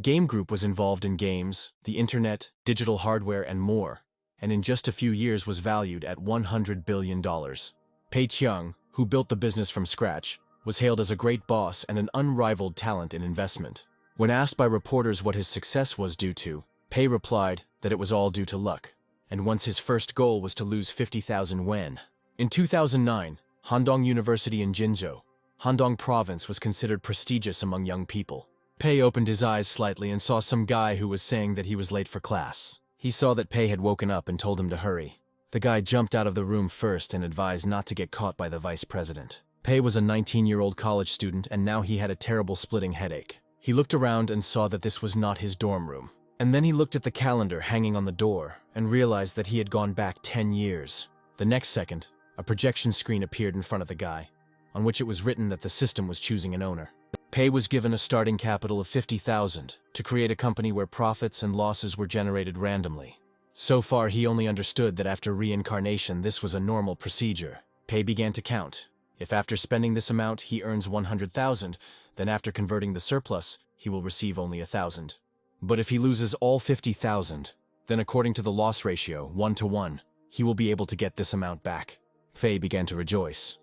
Game Group was involved in games, the internet, digital hardware, and more, and in just a few years was valued at $100 billion. Pei Qiang, who built the business from scratch, was hailed as a great boss and an unrivaled talent in investment. When asked by reporters what his success was due to, Pei replied that it was all due to luck, and once his first goal was to lose 50,000 yuan. In 2009, Handong University in Jinzhou, Handong Province, was considered prestigious among young people. Pei opened his eyes slightly and saw some guy who was saying that he was late for class. He saw that Pei had woken up and told him to hurry. The guy jumped out of the room first and advised not to get caught by the vice president. Pei was a 19-year-old college student, and now he had a terrible splitting headache. He looked around and saw that this was not his dorm room. And then he looked at the calendar hanging on the door and realized that he had gone back 10 years. The next second, a projection screen appeared in front of the guy, on which it was written that the system was choosing an owner. Pei was given a starting capital of 50,000 to create a company where profits and losses were generated randomly. So far, he only understood that after reincarnation, this was a normal procedure. Pei began to count. If after spending this amount he earns 100,000, then after converting the surplus, he will receive only 1,000. But if he loses all 50,000, then according to the loss ratio, 1-to-1, he will be able to get this amount back. Pei began to rejoice.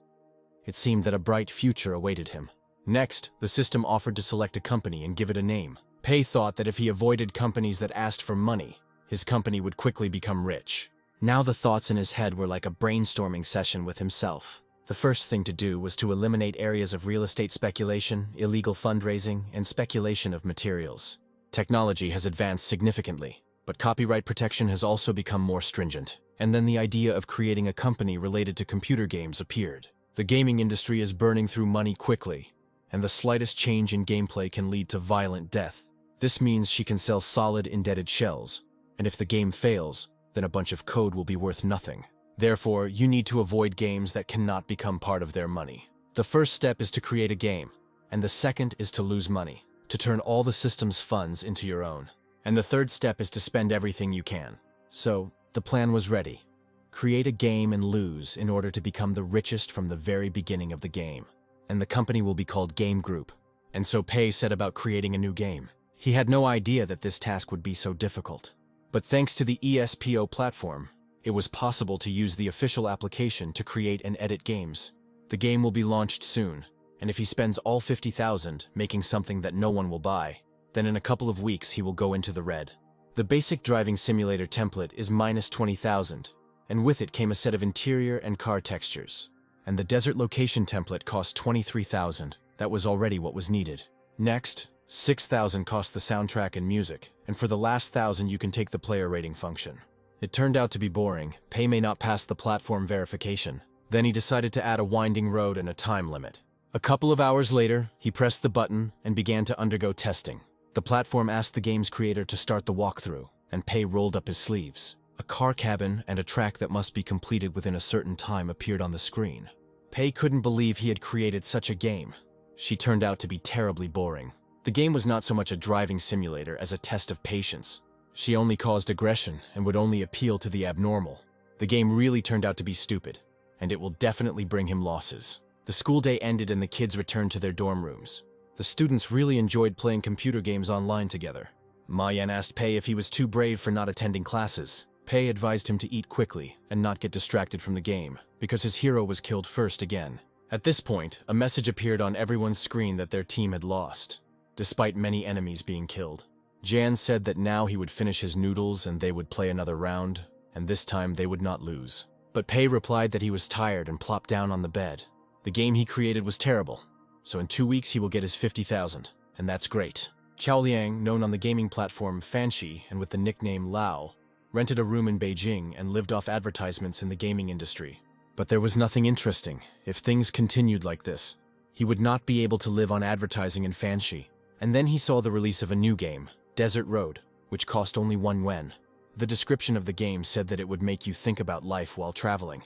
It seemed that a bright future awaited him. Next, the system offered to select a company and give it a name. Pei thought that if he avoided companies that asked for money, his company would quickly become rich. Now the thoughts in his head were like a brainstorming session with himself. The first thing to do was to eliminate areas of real estate speculation, illegal fundraising, and speculation of materials. Technology has advanced significantly, but copyright protection has also become more stringent. And then the idea of creating a company related to computer games appeared. The gaming industry is burning through money quickly, and the slightest change in gameplay can lead to violent death. This means she can sell solid indebted shells, and if the game fails, then a bunch of code will be worth nothing. Therefore, you need to avoid games that cannot become part of their money. The first step is to create a game, and the second is to lose money, to turn all the system's funds into your own. And the third step is to spend everything you can. So, the plan was ready. Create a game and lose in order to become the richest from the very beginning of the game. And the company will be called Game Group. And so Pei set about creating a new game. He had no idea that this task would be so difficult. But thanks to the ESPO platform, it was possible to use the official application to create and edit games. The game will be launched soon, and if he spends all 50,000 making something that no one will buy, then in a couple of weeks he will go into the red. The basic driving simulator template is -20,000, and with it came a set of interior and car textures. And the desert location template cost 23,000. That was already what was needed. Next, 6,000 cost the soundtrack and music, and for the last 1,000 you can take the player rating function. It turned out to be boring. Pei may not pass the platform verification. Then he decided to add a winding road and a time limit. A couple of hours later, he pressed the button and began to undergo testing. The platform asked the game's creator to start the walkthrough, and Pei rolled up his sleeves. A car cabin and a track that must be completed within a certain time appeared on the screen. Pei couldn't believe he had created such a game. She turned out to be terribly boring. The game was not so much a driving simulator as a test of patience. She only caused aggression and would only appeal to the abnormal. The game really turned out to be stupid, and it will definitely bring him losses. The school day ended and the kids returned to their dorm rooms. The students really enjoyed playing computer games online together. Ma Yan asked Pei if he was too brave for not attending classes. Pei advised him to eat quickly and not get distracted from the game, because his hero was killed first again. At this point, a message appeared on everyone's screen that their team had lost, despite many enemies being killed. Jan said that now he would finish his noodles and they would play another round, and this time they would not lose. But Pei replied that he was tired and plopped down on the bed. The game he created was terrible, so in 2 weeks he will get his 50,000, and that's great. Chao Liang, known on the gaming platform Fanshi and with the nickname Lao, rented a room in Beijing and lived off advertisements in the gaming industry. But there was nothing interesting. If things continued like this, he would not be able to live on advertising in Fanshi. And then he saw the release of a new game, Desert Road, which cost only 1 yuan. The description of the game said that it would make you think about life while traveling,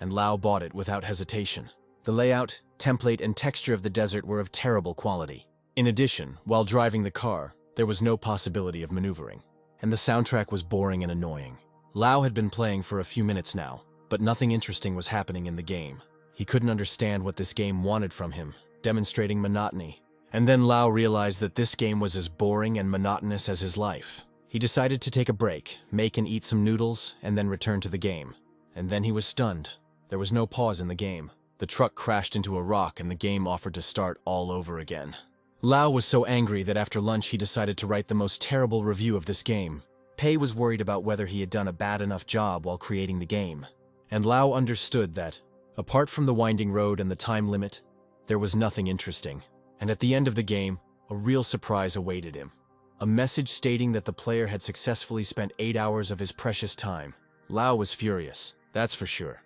and Lao bought it without hesitation. The layout, template, and texture of the desert were of terrible quality. In addition, while driving the car, there was no possibility of maneuvering, and the soundtrack was boring and annoying. Lao had been playing for a few minutes now, but nothing interesting was happening in the game. He couldn't understand what this game wanted from him, demonstrating monotony, And then Lau realized that this game was as boring and monotonous as his life. He decided to take a break, make and eat some noodles, and then return to the game. And then he was stunned. There was no pause in the game. The truck crashed into a rock and the game offered to start all over again. Lau was so angry that after lunch he decided to write the most terrible review of this game. Pei was worried about whether he had done a bad enough job while creating the game. And Lau understood that, apart from the winding road and the time limit, there was nothing interesting. And at the end of the game, a real surprise awaited him. A message stating that the player had successfully spent 8 hours of his precious time. Lau was furious, that's for sure.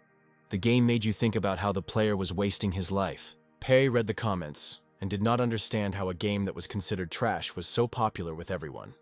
The game made you think about how the player was wasting his life. Pei read the comments and did not understand how a game that was considered trash was so popular with everyone.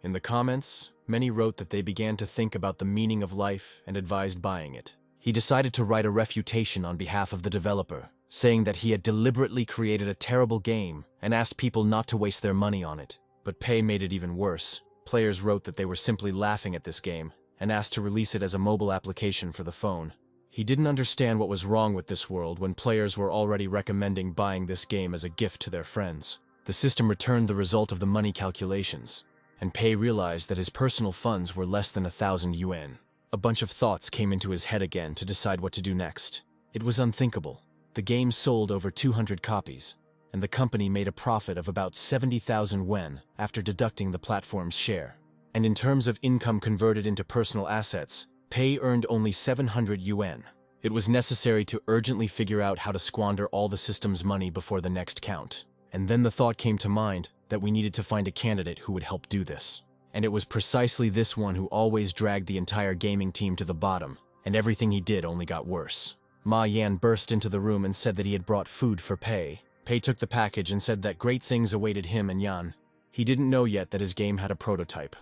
In the comments, many wrote that they began to think about the meaning of life and advised buying it. He decided to write a refutation on behalf of the developer, saying that he had deliberately created a terrible game and asked people not to waste their money on it. But Pei made it even worse. Players wrote that they were simply laughing at this game and asked to release it as a mobile application for the phone. He didn't understand what was wrong with this world when players were already recommending buying this game as a gift to their friends. The system returned the result of the money calculations, and Pei realized that his personal funds were less than 1,000 yuan. A bunch of thoughts came into his head again to decide what to do next. It was unthinkable. The game sold over 200 copies, and the company made a profit of about 70,000 yuan after deducting the platform's share. And in terms of income converted into personal assets, Pei earned only 700 yuan. It was necessary to urgently figure out how to squander all the system's money before the next count. And then the thought came to mind that we needed to find a candidate who would help do this. And it was precisely this one who always dragged the entire gaming team to the bottom, and everything he did only got worse. Ma Yan burst into the room and said that he had brought food for Pei. Pei took the package and said that great things awaited him and Yan. He didn't know yet that his game had a prototype.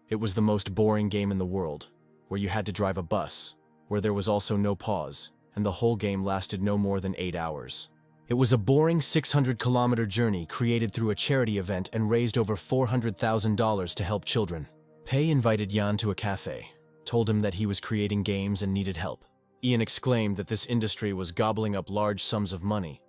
It was the most boring game in the world, where you had to drive a bus, where there was also no pause, and the whole game lasted no more than 8 hours. It was a boring 600-kilometer journey created through a charity event and raised over $400,000 to help children. Pei invited Yan to a cafe, told him that he was creating games and needed help. Ian exclaimed that this industry was gobbling up large sums of money,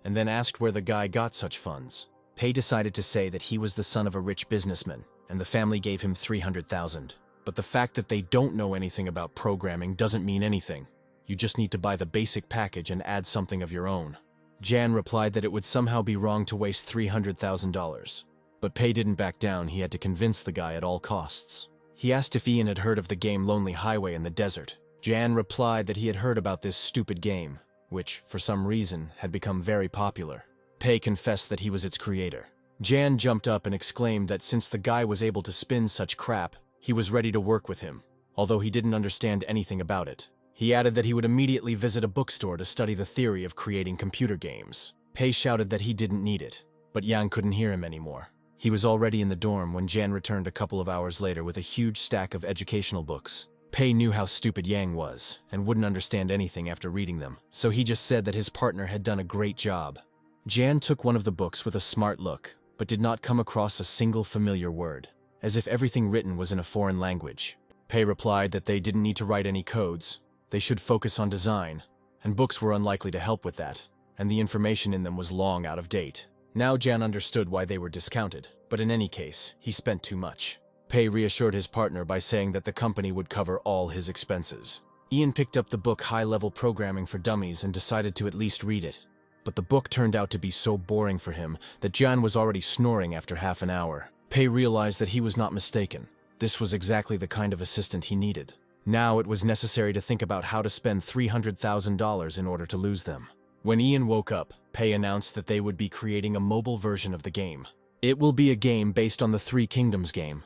and then asked where the guy got such funds. Pei decided to say that he was the son of a rich businessman, and the family gave him 300,000. But the fact that they don't know anything about programming doesn't mean anything. You just need to buy the basic package and add something of your own. Jan replied that it would somehow be wrong to waste $300,000. But Pei didn't back down. He had to convince the guy at all costs. He asked if Ian had heard of the game Lonely Highway in the Desert. Jan replied that he had heard about this stupid game, which, for some reason, had become very popular. Pei confessed that he was its creator. Jan jumped up and exclaimed that since the guy was able to spin such crap, he was ready to work with him, although he didn't understand anything about it. He added that he would immediately visit a bookstore to study the theory of creating computer games. Pei shouted that he didn't need it, but Yang couldn't hear him anymore. He was already in the dorm when Jan returned a couple of hours later with a huge stack of educational books. Pei knew how stupid Yang was, and wouldn't understand anything after reading them, so he just said that his partner had done a great job. Jan took one of the books with a smart look, but did not come across a single familiar word, as if everything written was in a foreign language. Pei replied that they didn't need to write any codes, they should focus on design, and books were unlikely to help with that, and the information in them was long out of date. Now Jan understood why they were discounted, but in any case, he spent too much. Pei reassured his partner by saying that the company would cover all his expenses. Ian picked up the book High-Level Programming for Dummies and decided to at least read it. But the book turned out to be so boring for him that Jan was already snoring after half an hour. Pei realized that he was not mistaken. This was exactly the kind of assistant he needed. Now it was necessary to think about how to spend $300,000 in order to lose them. When Ian woke up, Pei announced that they would be creating a mobile version of the game. It will be a game based on the Three Kingdoms game,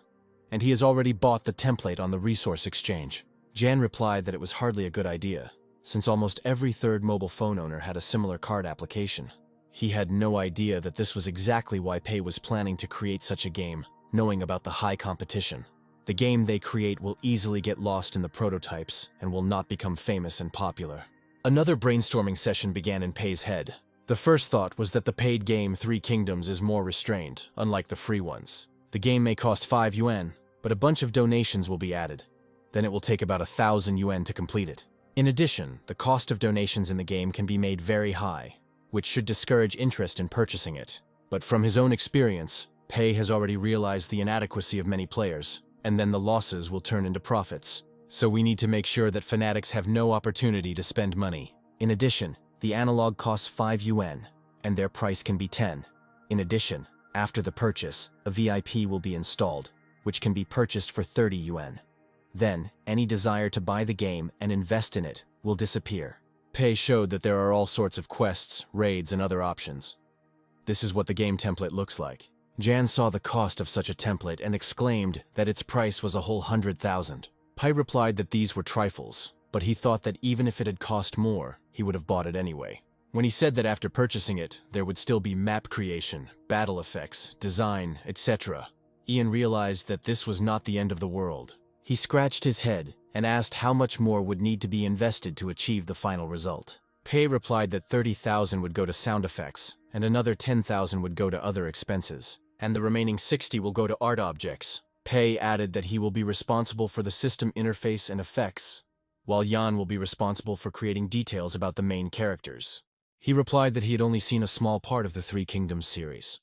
and he has already bought the template on the resource exchange. Jan replied that it was hardly a good idea, since almost every third mobile phone owner had a similar card application. He had no idea that this was exactly why Pei was planning to create such a game, knowing about the high competition. The game they create will easily get lost in the prototypes and will not become famous and popular. Another brainstorming session began in Pei's head. The first thought was that the paid game Three Kingdoms is more restrained, unlike the free ones. The game may cost 5 yuan, but a bunch of donations will be added. Then it will take about 1,000 yuan to complete it. In addition, the cost of donations in the game can be made very high, which should discourage interest in purchasing it. But from his own experience, Pei has already realized the inadequacy of many players, and then the losses will turn into profits. So we need to make sure that fanatics have no opportunity to spend money. In addition, the analog costs 5 yuan, and their price can be 10. In addition, after the purchase, a VIP will be installed, which can be purchased for 30 yuan. Then, any desire to buy the game and invest in it will disappear. Pei showed that there are all sorts of quests, raids, and other options. This is what the game template looks like. Jan saw the cost of such a template and exclaimed that its price was a whole 100,000. Pei replied that these were trifles, but he thought that even if it had cost more, he would have bought it anyway. When he said that after purchasing it, there would still be map creation, battle effects, design, etc., Ian realized that this was not the end of the world. He scratched his head and asked how much more would need to be invested to achieve the final result. Pei replied that 30,000 would go to sound effects, and another 10,000 would go to other expenses, and the remaining 60 will go to art objects. Pei added that he will be responsible for the system interface and effects, while Yan will be responsible for creating details about the main characters. He replied that he had only seen a small part of the Three Kingdoms series,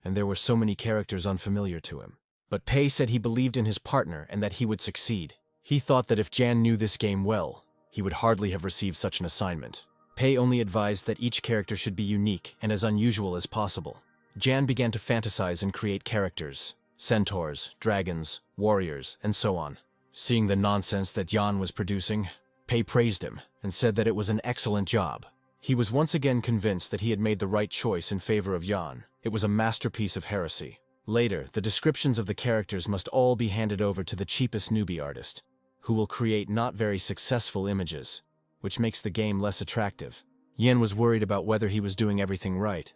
and there were so many characters unfamiliar to him. But Pei said he believed in his partner and that he would succeed. He thought that if Jan knew this game well, he would hardly have received such an assignment. Pei only advised that each character should be unique and as unusual as possible. Jan began to fantasize and create characters, centaurs, dragons, warriors, and so on. Seeing the nonsense that Jan was producing, Pei praised him and said that it was an excellent job. He was once again convinced that he had made the right choice in favor of Jan. It was a masterpiece of heresy. Later, the descriptions of the characters must all be handed over to the cheapest newbie artist, who will create not very successful images, which makes the game less attractive. Yen was worried about whether he was doing everything right,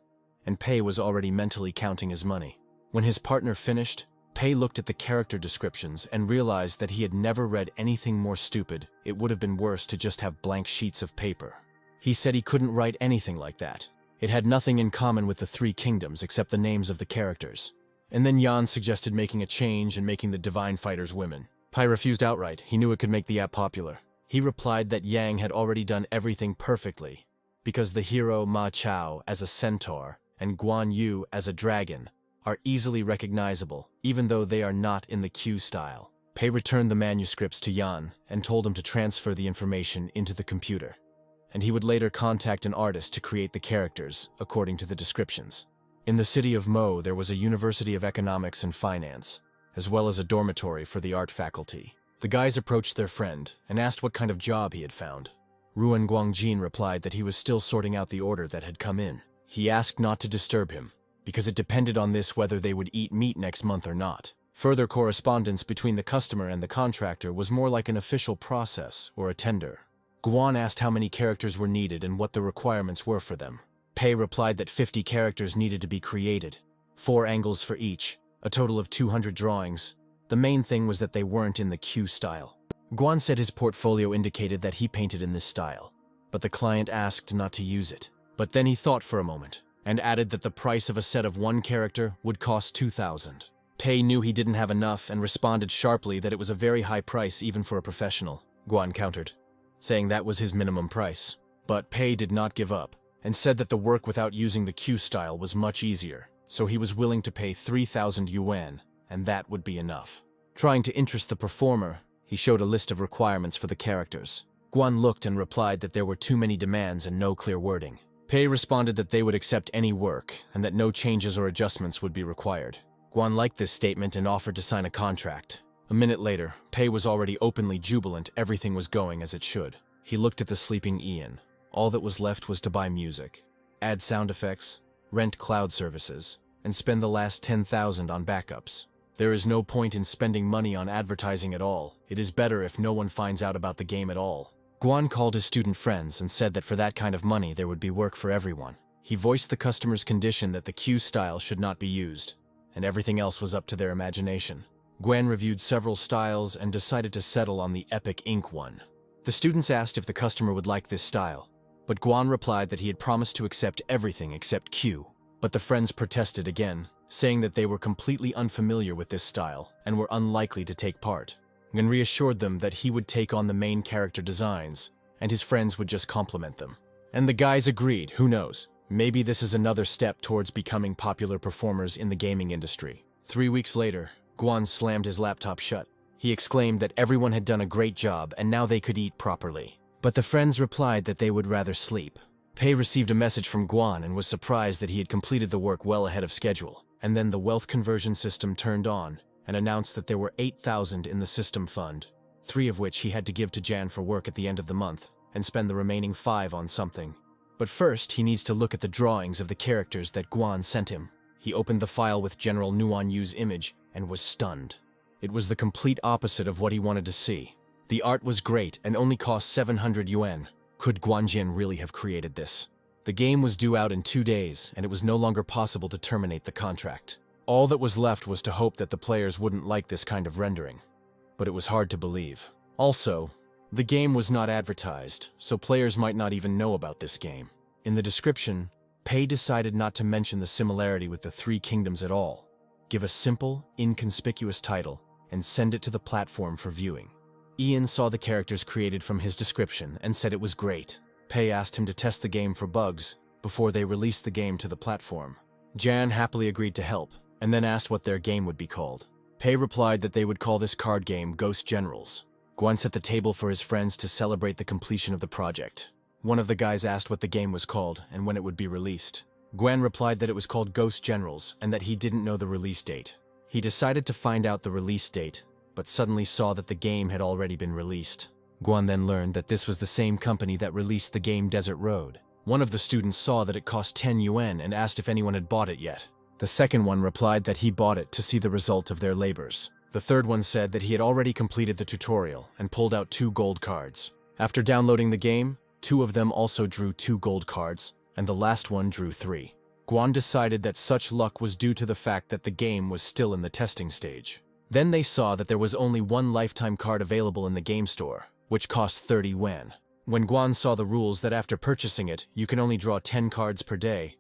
and Pei was already mentally counting his money. When his partner finished, Pei looked at the character descriptions and realized that he had never read anything more stupid. It would have been worse to just have blank sheets of paper. He said he couldn't write anything like that. It had nothing in common with the Three Kingdoms except the names of the characters. And then Jan suggested making a change and making the divine fighters women. Pei refused outright. He knew it could make the app popular. He replied that Yang had already done everything perfectly, because the hero Ma Chao as a centaur and Guan Yu as a dragon are easily recognizable, even though they are not in the Q style. Pei returned the manuscripts to Jan and told him to transfer the information into the computer, and he would later contact an artist to create the characters according to the descriptions. In the city of Mo, there was a University of Economics and Finance, as well as a dormitory for the art faculty. The guys approached their friend and asked what kind of job he had found. Ruan Guangjin replied that he was still sorting out the order that had come in. He asked not to disturb him, because it depended on this whether they would eat meat next month or not. Further correspondence between the customer and the contractor was more like an official process or a tender. Guan asked how many characters were needed and what the requirements were for them. Pei replied that 50 characters needed to be created, 4 angles for each, a total of 200 drawings. The main thing was that they weren't in the Q style. Guan said his portfolio indicated that he painted in this style, but the client asked not to use it. But then he thought for a moment, and added that the price of a set of 1 character would cost 2,000. Pei knew he didn't have enough and responded sharply that it was a very high price even for a professional. Guan countered, saying that was his minimum price. But Pei did not give up, and said that the work without using the Q style was much easier, so he was willing to pay 3,000 yuan, and that would be enough. Trying to interest the performer, he showed a list of requirements for the characters. Guan looked and replied that there were too many demands and no clear wording. Pei responded that they would accept any work, and that no changes or adjustments would be required. Guan liked this statement and offered to sign a contract. A minute later, Pei was already openly jubilant. Everything was going as it should. He looked at the sleeping Ian. All that was left was to buy music, add sound effects, rent cloud services, and spend the last 10,000 on backups. There is no point in spending money on advertising at all. It is better if no one finds out about the game at all. Guan called his student friends and said that for that kind of money there would be work for everyone. He voiced the customer's condition that the Q style should not be used, and everything else was up to their imagination. Guan reviewed several styles and decided to settle on the Epic Ink one. The students asked if the customer would like this style, but Guan replied that he had promised to accept everything except Q. But the friends protested again, saying that they were completely unfamiliar with this style and were unlikely to take part. Guan reassured them that he would take on the main character designs, and his friends would just compliment them. And the guys agreed, who knows? Maybe this is another step towards becoming popular performers in the gaming industry. 3 weeks later, Guan slammed his laptop shut. He exclaimed that everyone had done a great job and now they could eat properly. But the friends replied that they would rather sleep. Pei received a message from Guan and was surprised that he had completed the work well ahead of schedule. And then the wealth conversion system turned on and announced that there were 8,000 in the system fund, 3 of which he had to give to Jan for work at the end of the month and spend the remaining 5 on something. But first, he needs to look at the drawings of the characters that Guan sent him. He opened the file with General Nuan Yu's image and was stunned. It was the complete opposite of what he wanted to see. The art was great and only cost 700 yuan. Could Guanjin really have created this? The game was due out in 2 days, and it was no longer possible to terminate the contract. All that was left was to hope that the players wouldn't like this kind of rendering. But it was hard to believe. Also, the game was not advertised, so players might not even know about this game. In the description, Pei decided not to mention the similarity with the 3 kingdoms at all. Give a simple, inconspicuous title, and send it to the platform for viewing. Ian saw the characters created from his description and said it was great. Pei asked him to test the game for bugs before they released the game to the platform. Jan happily agreed to help, and then asked what their game would be called. Pei replied that they would call this card game Ghost Generals. Guan set the table for his friends to celebrate the completion of the project. One of the guys asked what the game was called and when it would be released. Guan replied that it was called Ghost Generals and that he didn't know the release date. He decided to find out the release date, but suddenly saw that the game had already been released. Guan then learned that this was the same company that released the game Desert Road. One of the students saw that it cost 10 yuan and asked if anyone had bought it yet. The second one replied that he bought it to see the result of their labors. The third one said that he had already completed the tutorial and pulled out 2 gold cards. After downloading the game, 2 of them also drew 2 gold cards, and the last one drew 3. Guan decided that such luck was due to the fact that the game was still in the testing stage. Then they saw that there was only 1 lifetime card available in the game store, which cost 30 yuan. When Guan saw the rules that after purchasing it, you can only draw 10 cards per day,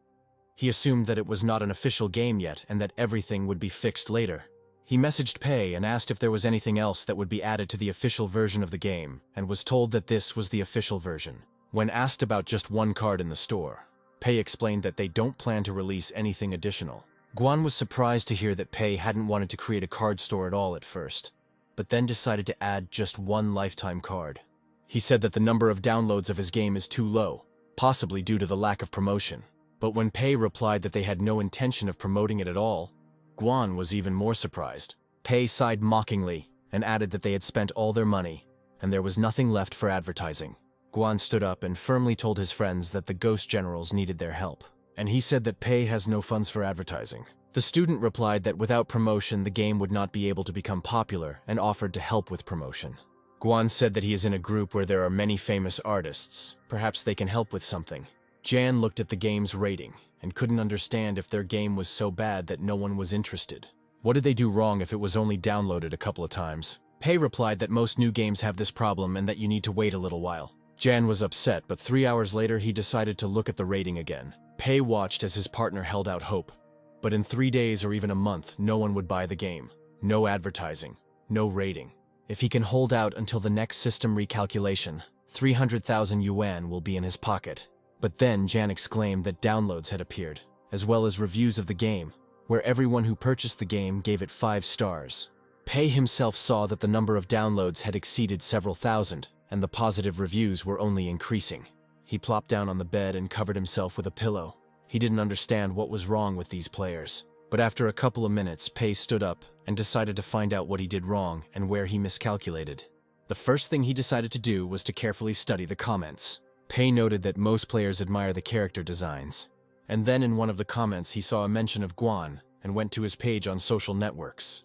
he assumed that it was not an official game yet and that everything would be fixed later. He messaged Pei and asked if there was anything else that would be added to the official version of the game, and was told that this was the official version. When asked about just 1 card in the store, Pei explained that they don't plan to release anything additional. Guan was surprised to hear that Pei hadn't wanted to create a card store at all at first, but then decided to add just 1 lifetime card. He said that the number of downloads of his game is too low, possibly due to the lack of promotion. But when Pei replied that they had no intention of promoting it at all, Guan was even more surprised. Pei sighed mockingly and added that they had spent all their money, and there was nothing left for advertising. Guan stood up and firmly told his friends that the Ghost Generals needed their help, and he said that Pei has no funds for advertising. The student replied that without promotion the game would not be able to become popular and offered to help with promotion. Guan said that he is in a group where there are many famous artists. Perhaps they can help with something. Jan looked at the game's rating and couldn't understand if their game was so bad that no one was interested. What did they do wrong if it was only downloaded a couple of times? Pei replied that most new games have this problem and that you need to wait a little while. Jan was upset, but 3 hours later he decided to look at the rating again. Pei watched as his partner held out hope. But in 3 days or even a month, no one would buy the game. No advertising. No rating. If he can hold out until the next system recalculation, 300,000 yuan will be in his pocket. But then Jan exclaimed that downloads had appeared, as well as reviews of the game, where everyone who purchased the game gave it 5 stars. Pei himself saw that the number of downloads had exceeded several thousand, and the positive reviews were only increasing. He plopped down on the bed and covered himself with a pillow. He didn't understand what was wrong with these players. But after a couple of minutes, Pei stood up and decided to find out what he did wrong and where he miscalculated. The first thing he decided to do was to carefully study the comments. Pei noted that most players admire the character designs. And then in one of the comments he saw a mention of Guan and went to his page on social networks.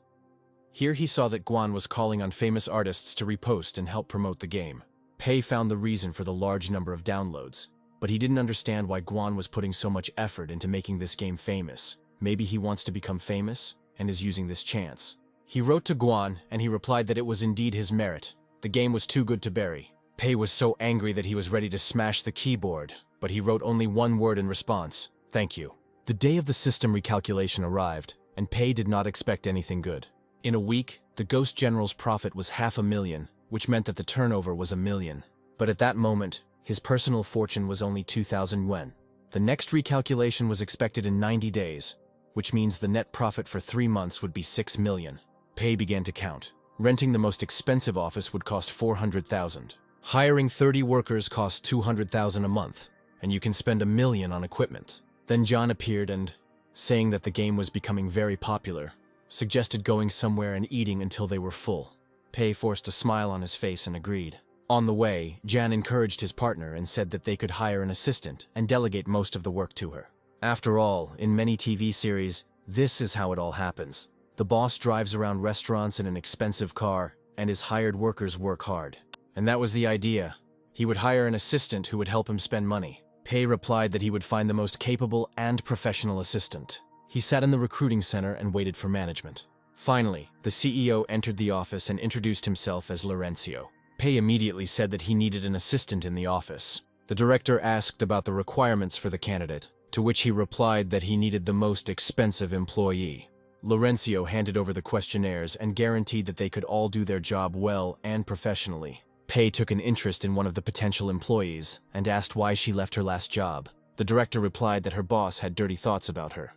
Here he saw that Guan was calling on famous artists to repost and help promote the game. Pei found the reason for the large number of downloads, but he didn't understand why Guan was putting so much effort into making this game famous. Maybe he wants to become famous and is using this chance. He wrote to Guan and he replied that it was indeed his merit. The game was too good to bury. Pei was so angry that he was ready to smash the keyboard, but he wrote only 1 word in response: "Thank you." The day of the system recalculation arrived, and Pei did not expect anything good. In a week, the Ghost General's profit was 500,000, which meant that the turnover was 1 million. But at that moment, his personal fortune was only 2,000 yuan. The next recalculation was expected in 90 days, which means the net profit for 3 months would be 6 million. Pei began to count. Renting the most expensive office would cost 400,000. Hiring 30 workers costs 200,000 a month, and you can spend 1 million on equipment. Then John appeared and, saying that the game was becoming very popular, suggested going somewhere and eating until they were full. Pei forced a smile on his face and agreed. On the way, Jan encouraged his partner and said that they could hire an assistant and delegate most of the work to her. After all, in many TV series, this is how it all happens. The boss drives around restaurants in an expensive car, and his hired workers work hard. And that was the idea. He would hire an assistant who would help him spend money. Pei replied that he would find the most capable and professional assistant. He sat in the recruiting center and waited for management. Finally, the CEO entered the office and introduced himself as Laurencio. Pei immediately said that he needed an assistant in the office. The director asked about the requirements for the candidate, to which he replied that he needed the most expensive employee. Laurencio handed over the questionnaires and guaranteed that they could all do their job well and professionally. Pei took an interest in one of the potential employees and asked why she left her last job. The director replied that her boss had dirty thoughts about her.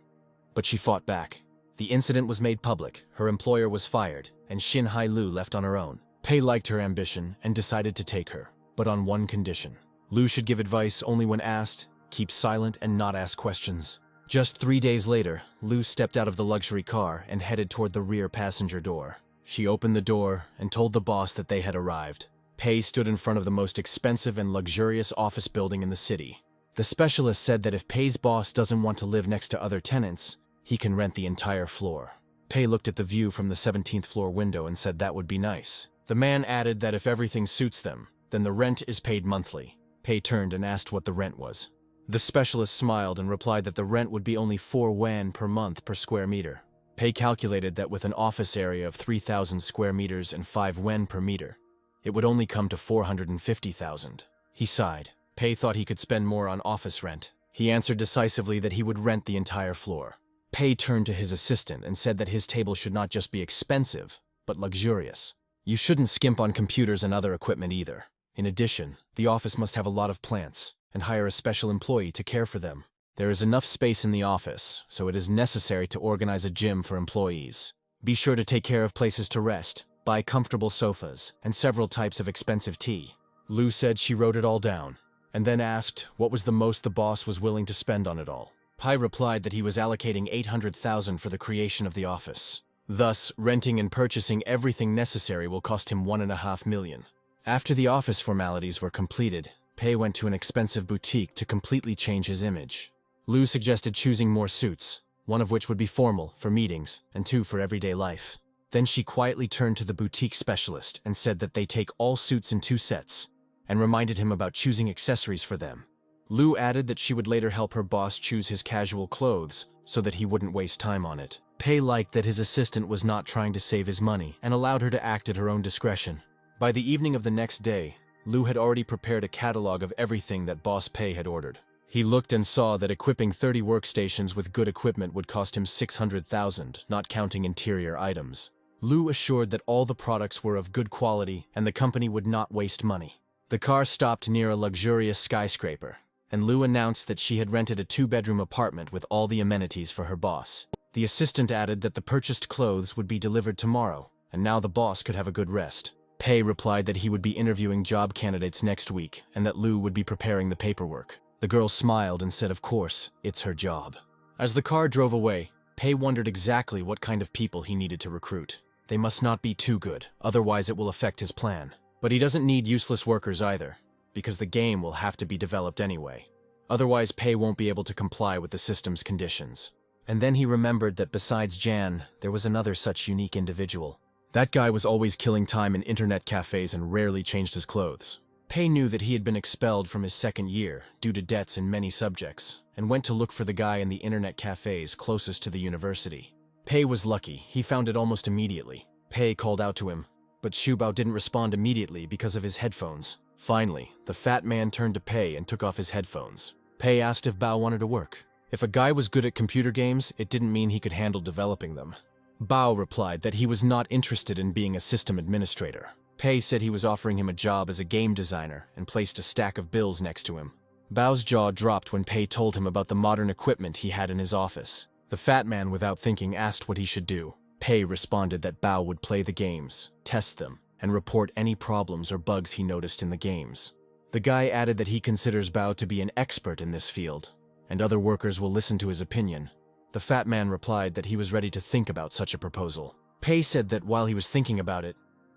But she fought back. The incident was made public, her employer was fired, and Shin Hai-lu left on her own. Pei liked her ambition and decided to take her, but on one condition. Lu should give advice only when asked, keep silent and not ask questions. Just 3 days later, Lu stepped out of the luxury car and headed toward the rear passenger door. She opened the door and told the boss that they had arrived. Pei stood in front of the most expensive and luxurious office building in the city. The specialist said that if Pei's boss doesn't want to live next to other tenants, he can rent the entire floor. Pei looked at the view from the 17th floor window and said that would be nice. The man added that if everything suits them, then the rent is paid monthly. Pei turned and asked what the rent was. The specialist smiled and replied that the rent would be only 4 yuan per month per square meter. Pei calculated that with an office area of 3,000 square meters and 5 yuan per meter, it would only come to 450,000. He sighed. Pei thought he could spend more on office rent. He answered decisively that he would rent the entire floor. Pei turned to his assistant and said that his table should not just be expensive, but luxurious. You shouldn't skimp on computers and other equipment either. In addition, the office must have a lot of plants, and hire a special employee to care for them. There is enough space in the office, so it is necessary to organize a gym for employees. Be sure to take care of places to rest, buy comfortable sofas, and several types of expensive tea. Lu said she wrote it all down, and then asked what was the most the boss was willing to spend on it all. Pai replied that he was allocating 800,000 for the creation of the office. Thus, renting and purchasing everything necessary will cost him 1.5 million. After the office formalities were completed, Pei went to an expensive boutique to completely change his image. Lu suggested choosing more suits, one of which would be formal, for meetings, and 2 for everyday life. Then she quietly turned to the boutique specialist and said that they take all suits in 2 sets, and reminded him about choosing accessories for them. Lu added that she would later help her boss choose his casual clothes so that he wouldn't waste time on it. Pei liked that his assistant was not trying to save his money and allowed her to act at her own discretion. By the evening of the next day, Lu had already prepared a catalog of everything that Boss Pei had ordered. He looked and saw that equipping 30 workstations with good equipment would cost him 600,000, not counting interior items. Lu assured that all the products were of good quality and the company would not waste money. The car stopped near a luxurious skyscraper, and Lu announced that she had rented a 2-bedroom apartment with all the amenities for her boss. The assistant added that the purchased clothes would be delivered tomorrow, and now the boss could have a good rest. Pei replied that he would be interviewing job candidates next week and that Lu would be preparing the paperwork. The girl smiled and said, of course, it's her job. As the car drove away, Pei wondered exactly what kind of people he needed to recruit. They must not be too good, otherwise it will affect his plan. But he doesn't need useless workers either, because the game will have to be developed anyway. Otherwise, Pei won't be able to comply with the system's conditions. And then he remembered that besides Jan, there was another such unique individual. That guy was always killing time in internet cafes and rarely changed his clothes. Pei knew that he had been expelled from his 2nd year due to debts in many subjects, and went to look for the guy in the internet cafes closest to the university. Pei was lucky, he found it almost immediately. Pei called out to him, but Shubao didn't respond immediately because of his headphones. Finally, the fat man turned to Pei and took off his headphones. Pei asked if Bao wanted to work. If a guy was good at computer games, it didn't mean he could handle developing them. Bao replied that he was not interested in being a system administrator. Pei said he was offering him a job as a game designer and placed a stack of bills next to him. Bao's jaw dropped when Pei told him about the modern equipment he had in his office. The fat man, without thinking, asked what he should do. Pei responded that Bao would play the games, test them, and report any problems or bugs he noticed in the games. The guy added that he considers Bao to be an expert in this field, and other workers will listen to his opinion. The fat man replied that he was ready to think about such a proposal. Pei said that while he was thinking about it,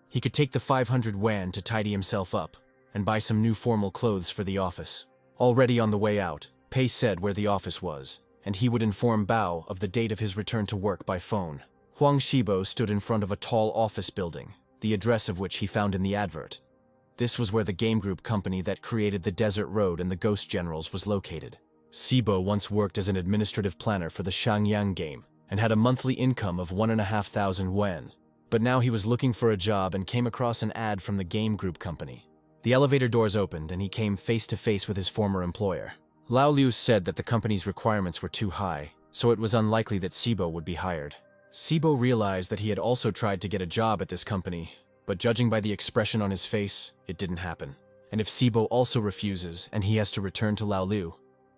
he could take the 500 yuan to tidy himself up and buy some new formal clothes for the office. Already on the way out, Pei said where the office was, and he would inform Bao of the date of his return to work by phone. Huang Shibo stood in front of a tall office building, the address of which he found in the advert. This was where the game group company that created the Desert Road and the Ghost Generals was located. Shibo once worked as an administrative planner for the Shangyang game and had a monthly income of 1,500 yuan. But now he was looking for a job and came across an ad from the game group company. The elevator doors opened and he came face to face with his former employer. Lao Liu said that the company's requirements were too high, so it was unlikely that Shibo would be hired. Shibo realized that he had also tried to get a job at this company, but judging by the expression on his face, it didn't happen. And if Shibo also refuses and he has to return to Lao Liu,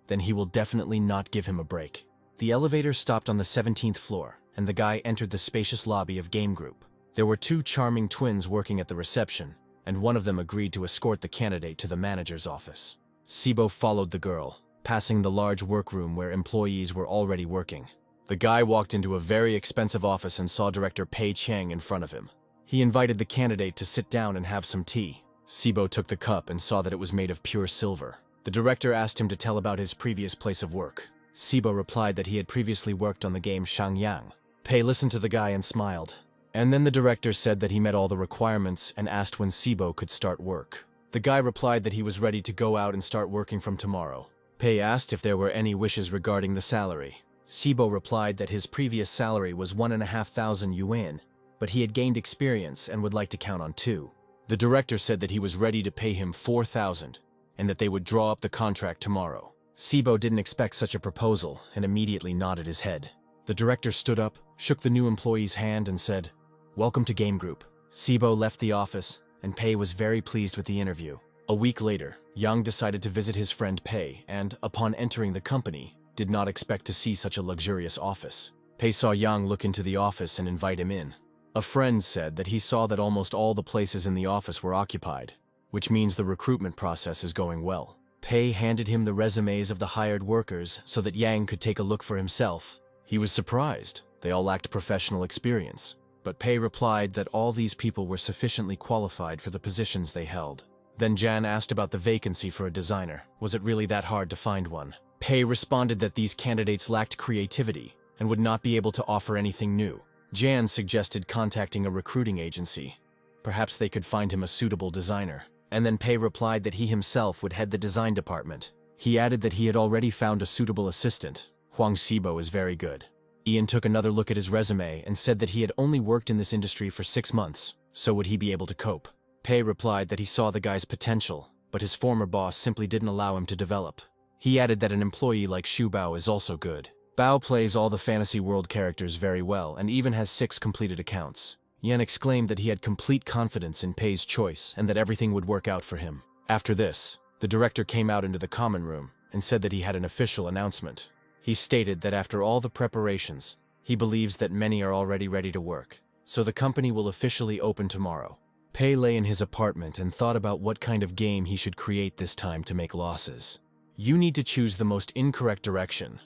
then he will definitely not give him a break. The elevator stopped on the 17th floor, and the guy entered the spacious lobby of Game Group. There were two charming twins working at the reception, and one of them agreed to escort the candidate to the manager's office. Shibo followed the girl, passing the large workroom where employees were already working. The guy walked into a very expensive office and saw Director Pei Cheng in front of him. He invited the candidate to sit down and have some tea. Shibo took the cup and saw that it was made of pure silver. The director asked him to tell about his previous place of work. Shibo replied that he had previously worked on the game Shangyang. Pei listened to the guy and smiled. And then the director said that he met all the requirements and asked when Shibo could start work. The guy replied that he was ready to go out and start working from tomorrow. Pei asked if there were any wishes regarding the salary. Shibo replied that his previous salary was 1,500 yuan, but he had gained experience and would like to count on 2. The director said that he was ready to pay him 4,000 and that they would draw up the contract tomorrow. Shibo didn't expect such a proposal and immediately nodded his head. The director stood up, shook the new employee's hand and said, "Welcome to Game Group." Shibo left the office and Pei was very pleased with the interview. A week later, Yang decided to visit his friend Pei and, upon entering the company, did not expect to see such a luxurious office. Pei saw Yang look into the office and invite him in. A friend said that he saw that almost all the places in the office were occupied, which means the recruitment process is going well. Pei handed him the resumes of the hired workers so that Yang could take a look for himself. He was surprised. They all lacked professional experience. But Pei replied that all these people were sufficiently qualified for the positions they held. Then Jan asked about the vacancy for a designer. Was it really that hard to find one? Pei responded that these candidates lacked creativity and would not be able to offer anything new. Jan suggested contacting a recruiting agency. Perhaps they could find him a suitable designer. And then Pei replied that he himself would head the design department. He added that he had already found a suitable assistant. Huang Shibo is very good. Ian took another look at his resume and said that he had only worked in this industry for 6 months, so would he be able to cope? Pei replied that he saw the guy's potential, but his former boss simply didn't allow him to develop. He added that an employee like Xu Bao is also good. Bao plays all the fantasy world characters very well and even has 6 completed accounts. Yan exclaimed that he had complete confidence in Pei's choice and that everything would work out for him. After this, the director came out into the common room and said that he had an official announcement. He stated that after all the preparations, he believes that many are already ready to work, so the company will officially open tomorrow. Pei lay in his apartment and thought about what kind of game he should create this time to make losses. You need to choose the most incorrect direction,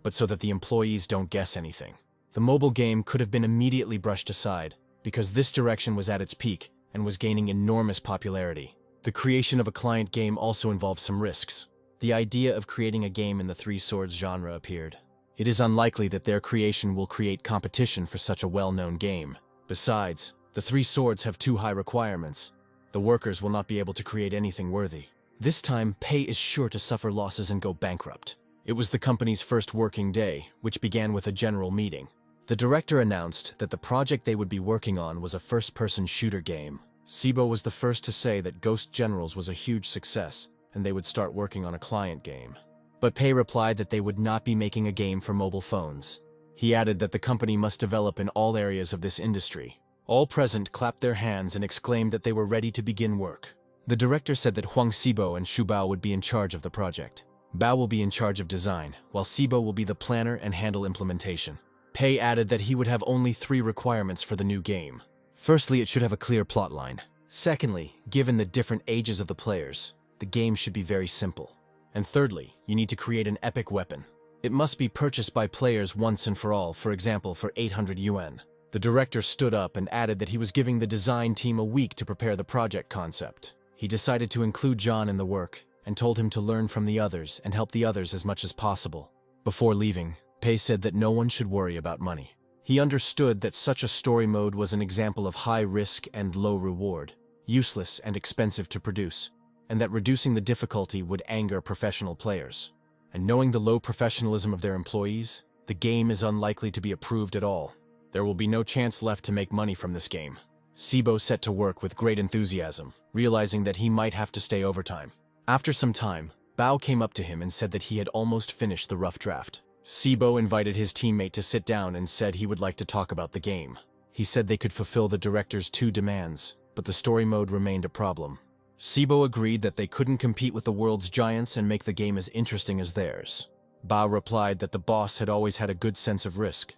but so that the employees don't guess anything. The mobile game could have been immediately brushed aside, because this direction was at its peak and was gaining enormous popularity. The creation of a client game also involves some risks. The idea of creating a game in the Three Swords genre appeared. It is unlikely that their creation will create competition for such a well-known game. Besides, the Three Swords have too high requirements. The workers will not be able to create anything worthy. This time, Pei is sure to suffer losses and go bankrupt. It was the company's first working day, which began with a general meeting. The director announced that the project they would be working on was a first-person shooter game. Shibo was the first to say that Ghost Generals was a huge success, and they would start working on a client game. But Pei replied that they would not be making a game for mobile phones. He added that the company must develop in all areas of this industry. All present clapped their hands and exclaimed that they were ready to begin work. The director said that Huang Sibo and Xu Bao would be in charge of the project. Bao will be in charge of design, while Sibo will be the planner and handle implementation. Pei added that he would have only 3 requirements for the new game. Firstly, it should have a clear plotline. Secondly, given the different ages of the players, the game should be very simple. And thirdly, you need to create an epic weapon. It must be purchased by players once and for all, for example, for 800 yuan. The director stood up and added that he was giving the design team a week to prepare the project concept. He decided to include John in the work and told him to learn from the others and help the others as much as possible. Before leaving, Pei said that no one should worry about money. He understood that such a story mode was an example of high risk and low reward, useless and expensive to produce, and that reducing the difficulty would anger professional players. And knowing the low professionalism of their employees, the game is unlikely to be approved at all. There will be no chance left to make money from this game. Sibo set to work with great enthusiasm, realizing that he might have to stay overtime. After some time, Bao came up to him and said that he had almost finished the rough draft. Sibo invited his teammate to sit down and said he would like to talk about the game. He said they could fulfill the director's 2 demands, but the story mode remained a problem. Sibo agreed that they couldn't compete with the world's giants and make the game as interesting as theirs. Bao replied that the boss had always had a good sense of risk,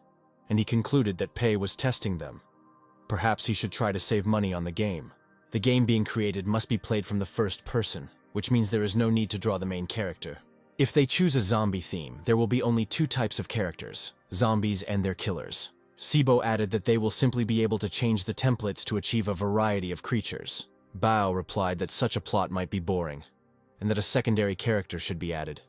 and he concluded that Pei was testing them. Perhaps he should try to save money on the game. The game being created must be played from the first person, which means there is no need to draw the main character. If they choose a zombie theme, there will be only 2 types of characters, zombies and their killers. Sibo added that they will simply be able to change the templates to achieve a variety of creatures. Bao replied that such a plot might be boring, and that a secondary character should be added.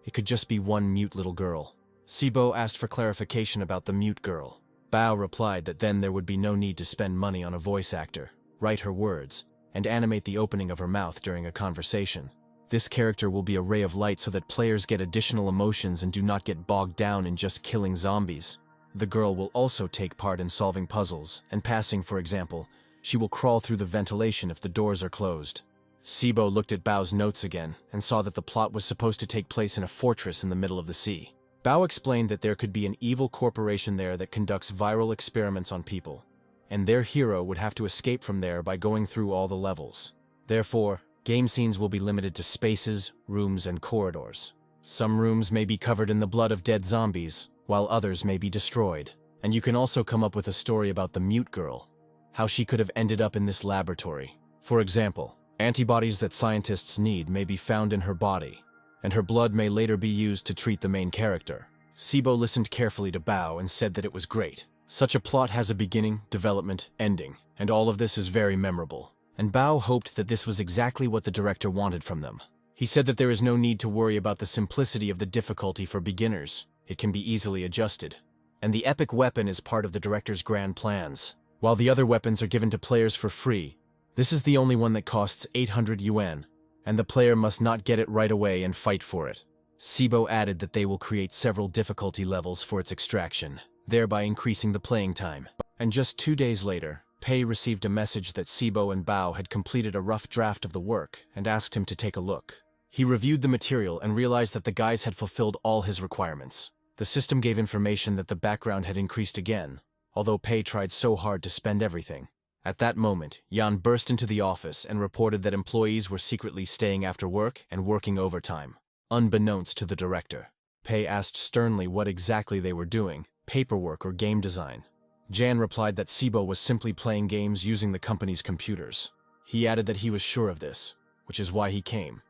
It could just be one mute little girl. Sibo asked for clarification about the mute girl. Bao replied that then there would be no need to spend money on a voice actor, write her words, and animate the opening of her mouth during a conversation. This character will be a ray of light so that players get additional emotions and do not get bogged down in just killing zombies. The girl will also take part in solving puzzles and passing, for example. She will crawl through the ventilation if the doors are closed. Sibo looked at Bao's notes again and saw that the plot was supposed to take place in a fortress in the middle of the sea. Bao explained that there could be an evil corporation there that conducts viral experiments on people, and their hero would have to escape from there by going through all the levels. Therefore, game scenes will be limited to spaces, rooms, and corridors. Some rooms may be covered in the blood of dead zombies, while others may be destroyed. And you can also come up with a story about the mute girl, how she could have ended up in this laboratory. For example, antibodies that scientists need may be found in her body, and her blood may later be used to treat the main character. Sibo listened carefully to Bao and said that it was great. Such a plot has a beginning, development, ending, and all of this is very memorable. And Bao hoped that this was exactly what the director wanted from them. He said that there is no need to worry about the simplicity of the difficulty for beginners. It can be easily adjusted. And the epic weapon is part of the director's grand plans. While the other weapons are given to players for free, this is the only one that costs 800 yuan, and the player must not get it right away and fight for it. Sibo added that they will create several difficulty levels for its extraction, thereby increasing the playing time. And just 2 days later, Pei received a message that Sibo and Bao had completed a rough draft of the work and asked him to take a look. He reviewed the material and realized that the guys had fulfilled all his requirements. The system gave information that the background had increased again, although Pei tried so hard to spend everything. At that moment, Yan burst into the office and reported that employees were secretly staying after work and working overtime, unbeknownst to the director. Pei asked sternly what exactly they were doing, paperwork or game design. Jan replied that Sibo was simply playing games using the company's computers. He added that he was sure of this, which is why he came,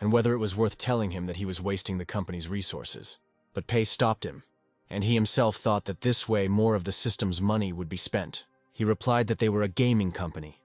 and whether it was worth telling him that he was wasting the company's resources. But Pei stopped him, and he himself thought that this way more of the system's money would be spent. He replied that they were a gaming company.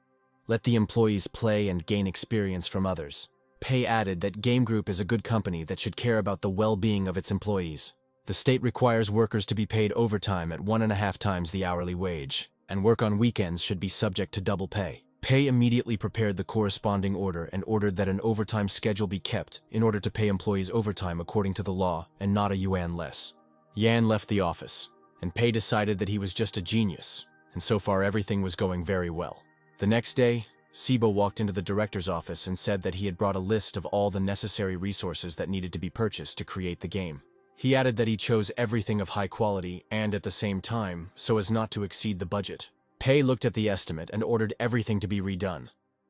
Let the employees play and gain experience from others. Pei added that Game Group is a good company that should care about the well-being of its employees. The state requires workers to be paid overtime at 1.5 times the hourly wage, and work on weekends should be subject to double pay. Pei immediately prepared the corresponding order and ordered that an overtime schedule be kept in order to pay employees overtime according to the law and not a yuan less. Yan left the office, and Pei decided that he was just a genius, and so far everything was going very well. The next day, Sibo walked into the director's office and said that he had brought a list of all the necessary resources that needed to be purchased to create the game. He added that he chose everything of high quality and at the same time so as not to exceed the budget. Pei looked at the estimate and ordered everything to be redone.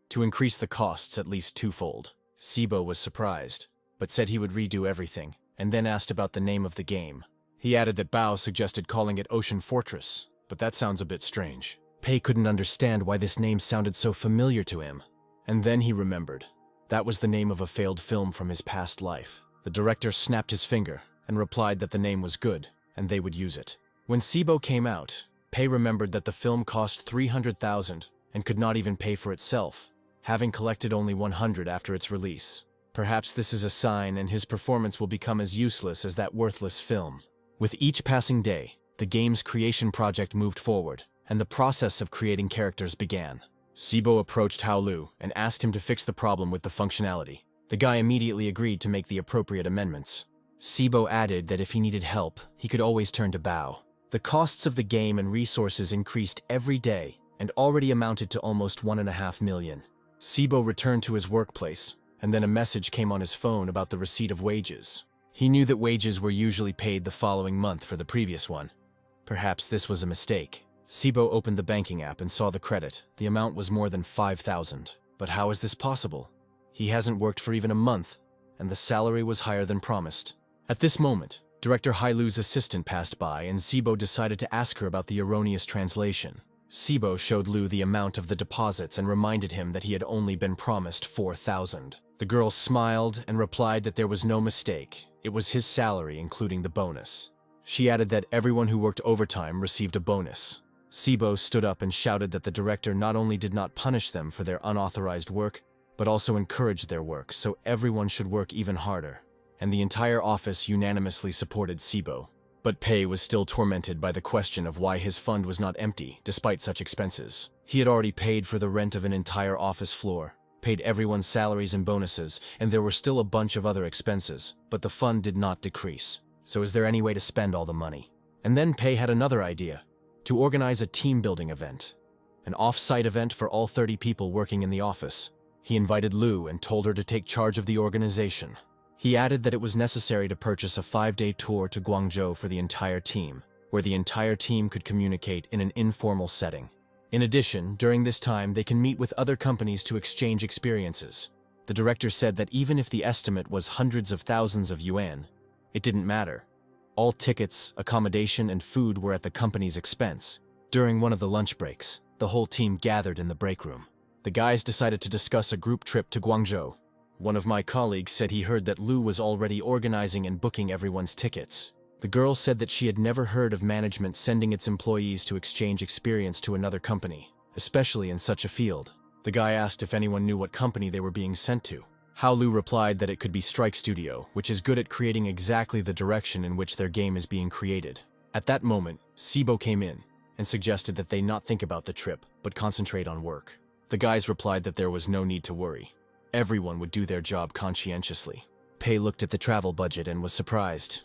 to increase the costs at least twofold. Sibo was surprised, but said he would redo everything, and then asked about the name of the game. He added that Bao suggested calling it Ocean Fortress, but that sounds a bit strange. Pei couldn't understand why this name sounded so familiar to him. And then he remembered. That was the name of a failed film from his past life. The director snapped his finger and replied that the name was good, and they would use it. When Sibo came out, Pei remembered that the film cost 300,000 and could not even pay for itself, having collected only 100 after its release. Perhaps this is a sign and his performance will become as useless as that worthless film. With each passing day, the game's creation project moved forward, and the process of creating characters began. Sibo approached Hao Lu and asked him to fix the problem with the functionality. The guy immediately agreed to make the appropriate amendments. Sibo added that if he needed help, he could always turn to Bao. The costs of the game and resources increased every day and already amounted to almost 1.5 million. Sibo returned to his workplace, and then a message came on his phone about the receipt of wages. He knew that wages were usually paid the following month for the previous one. Perhaps this was a mistake. Sibo opened the banking app and saw the credit. The amount was more than 5,000. But how is this possible? He hasn't worked for even a month, and the salary was higher than promised. At this moment, Director Hailu's assistant passed by, and Sibo decided to ask her about the erroneous translation. Sibo showed Lu the amount of the deposits and reminded him that he had only been promised 4,000. The girl smiled and replied that there was no mistake. It was his salary, including the bonus. She added that everyone who worked overtime received a bonus. Sibo stood up and shouted that the director not only did not punish them for their unauthorized work, but also encouraged their work, so everyone should work even harder. And the entire office unanimously supported Sibo. But Pei was still tormented by the question of why his fund was not empty, despite such expenses. He had already paid for the rent of an entire office floor, paid everyone's salaries and bonuses, and there were still a bunch of other expenses, but the fund did not decrease. So is there any way to spend all the money? And then Pei had another idea. To organize a team-building event. An off-site event for all 30 people working in the office. He invited Lu and told her to take charge of the organization. He added that it was necessary to purchase a 5-day tour to Guangzhou for the entire team, where the entire team could communicate in an informal setting. In addition, during this time, they can meet with other companies to exchange experiences. The director said that even if the estimate was hundreds of thousands of yuan, it didn't matter. All tickets, accommodation, and food were at the company's expense. During one of the lunch breaks, the whole team gathered in the break room. The guys decided to discuss a group trip to Guangzhou. One of my colleagues said he heard that Lu was already organizing and booking everyone's tickets. The girl said that she had never heard of management sending its employees to exchange experience to another company, especially in such a field. The guy asked if anyone knew what company they were being sent to. Hao Lu replied that it could be Strike Studio, which is good at creating exactly the direction in which their game is being created. At that moment, Sibo came in and suggested that they not think about the trip, but concentrate on work. The guys replied that there was no need to worry. Everyone would do their job conscientiously. Pei looked at the travel budget and was surprised.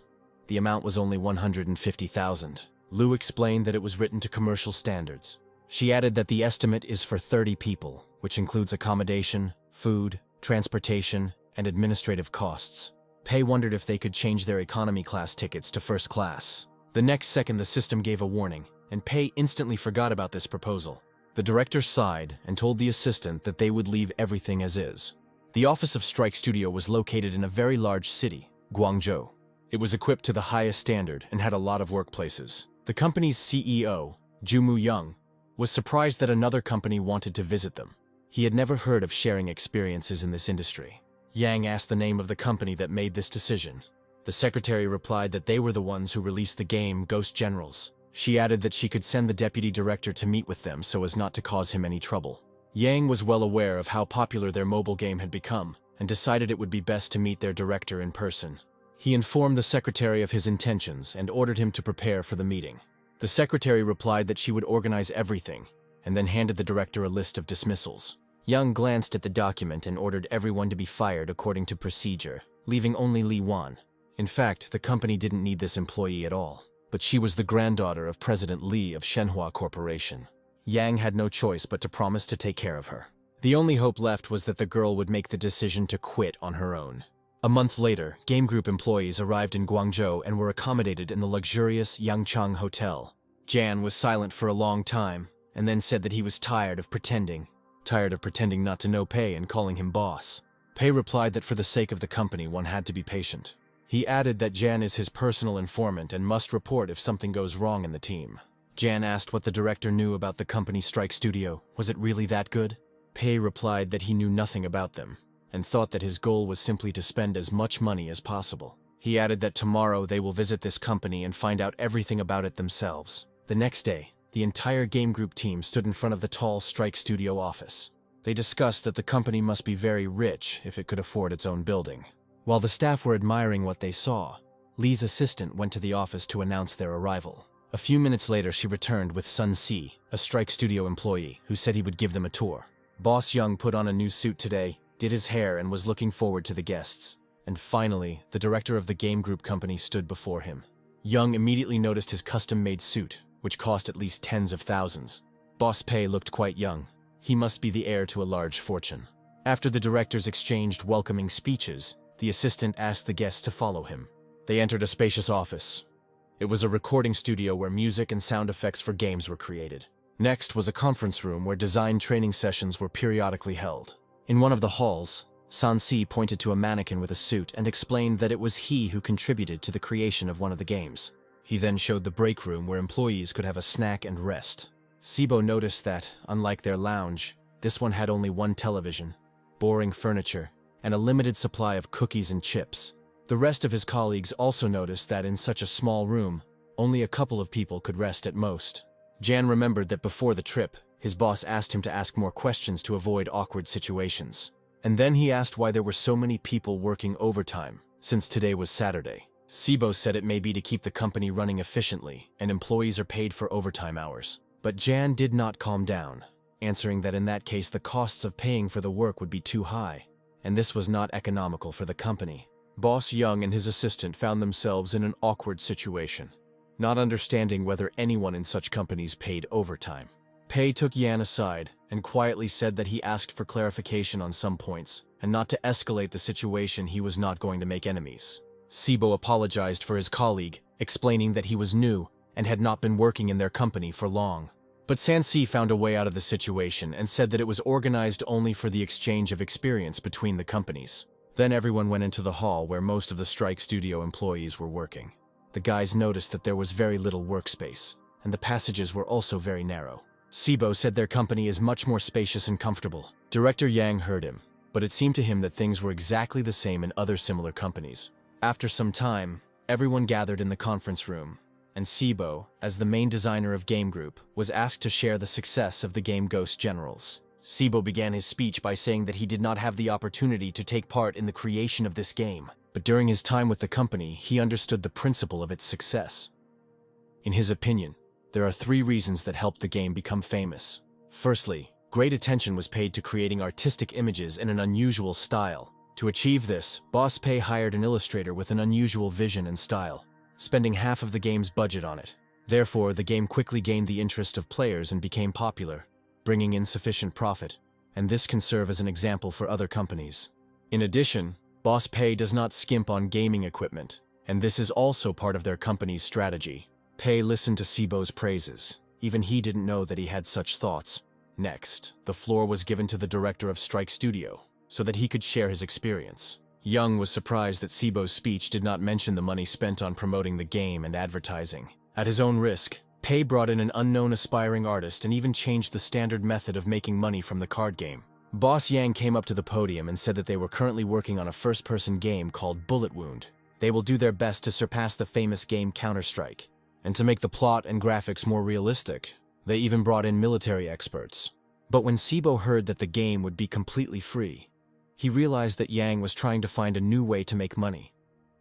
The amount was only 150,000. Lu explained that it was written to commercial standards. She added that the estimate is for 30 people, which includes accommodation, food, transportation, and administrative costs. Pei wondered if they could change their economy class tickets to first class. The next second the system gave a warning, and Pei instantly forgot about this proposal. The director sighed and told the assistant that they would leave everything as is. The office of Strike Studio was located in a very large city, Guangzhou. It was equipped to the highest standard and had a lot of workplaces. The company's CEO, Jumu Young, was surprised that another company wanted to visit them. He had never heard of sharing experiences in this industry. Yang asked the name of the company that made this decision. The secretary replied that they were the ones who released the game Ghost Generals. She added that she could send the deputy director to meet with them so as not to cause him any trouble. Yang was well aware of how popular their mobile game had become and decided it would be best to meet their director in person. He informed the secretary of his intentions and ordered him to prepare for the meeting. The secretary replied that she would organize everything and then handed the director a list of dismissals. Yang glanced at the document and ordered everyone to be fired according to procedure, leaving only Li Wan. In fact, the company didn't need this employee at all, but she was the granddaughter of President Li of Shenhua Corporation. Yang had no choice but to promise to take care of her. The only hope left was that the girl would make the decision to quit on her own. A month later, Game Group employees arrived in Guangzhou and were accommodated in the luxurious Yangchang Hotel. Jan was silent for a long time, and then said that he was tired of pretending. tired of pretending not to know Pei and calling him boss. Pei replied that for the sake of the company one had to be patient. He added that Jan is his personal informant and must report if something goes wrong in the team. Jan asked what the director knew about the company's strike studio. Was it really that good? Pei replied that he knew nothing about them, and thought that his goal was simply to spend as much money as possible. He added that tomorrow they will visit this company and find out everything about it themselves. The next day, the entire game group team stood in front of the tall strike studio office. They discussed that the company must be very rich if it could afford its own building. While the staff were admiring what they saw, Lee's assistant went to the office to announce their arrival. A few minutes later, she returned with Sun Si, a strike studio employee, who said he would give them a tour. Boss Young put on a new suit today, did his hair, and was looking forward to the guests. And finally, the director of the game group company stood before him. Young immediately noticed his custom-made suit, which cost at least tens of thousands. Boss Pei looked quite young. He must be the heir to a large fortune. After the directors exchanged welcoming speeches, the assistant asked the guests to follow him. They entered a spacious office. It was a recording studio where music and sound effects for games were created. Next was a conference room where design training sessions were periodically held. In one of the halls, Sansi pointed to a mannequin with a suit and explained that it was he who contributed to the creation of one of the games. He then showed the break room where employees could have a snack and rest. Sibo noticed that, unlike their lounge, this one had only one television, boring furniture, and a limited supply of cookies and chips. The rest of his colleagues also noticed that in such a small room, only a couple of people could rest at most. Jan remembered that before the trip, his boss asked him to ask more questions to avoid awkward situations. And then he asked why there were so many people working overtime, since today was Saturday. Sibo said it may be to keep the company running efficiently, and employees are paid for overtime hours. But Jan did not calm down, answering that in that case the costs of paying for the work would be too high, and this was not economical for the company. Boss Young and his assistant found themselves in an awkward situation, not understanding whether anyone in such companies paid overtime. Pei took Yan aside and quietly said that he asked for clarification on some points, and not to escalate the situation. He was not going to make enemies. Sibo apologized for his colleague, explaining that he was new and had not been working in their company for long. But Sansi found a way out of the situation and said that it was organized only for the exchange of experience between the companies. Then everyone went into the hall where most of the strike studio employees were working. The guys noticed that there was very little workspace, and the passages were also very narrow. Sibo said their company is much more spacious and comfortable. Director Yang heard him, but it seemed to him that things were exactly the same in other similar companies. After some time, everyone gathered in the conference room, and Sibo, as the main designer of Game Group, was asked to share the success of the game Ghost Generals. Sibo began his speech by saying that he did not have the opportunity to take part in the creation of this game, but during his time with the company, he understood the principle of its success. In his opinion, there are 3 reasons that helped the game become famous. Firstly, great attention was paid to creating artistic images in an unusual style. To achieve this, Boss Pei hired an illustrator with an unusual vision and style, spending half of the game's budget on it. Therefore, the game quickly gained the interest of players and became popular, bringing in sufficient profit, and this can serve as an example for other companies. In addition, Boss Pei does not skimp on gaming equipment, and this is also part of their company's strategy. Pei listened to Sibo's praises. Even he didn't know that he had such thoughts. Next, the floor was given to the director of Strike Studio, so that he could share his experience. Young was surprised that Sibo's speech did not mention the money spent on promoting the game and advertising. At his own risk, Pei brought in an unknown aspiring artist and even changed the standard method of making money from the card game. Boss Yang came up to the podium and said that they were currently working on a first-person game called Bullet Wound. They will do their best to surpass the famous game Counter-Strike. And to make the plot and graphics more realistic, they even brought in military experts. But when Sibo heard that the game would be completely free, he realized that Yang was trying to find a new way to make money.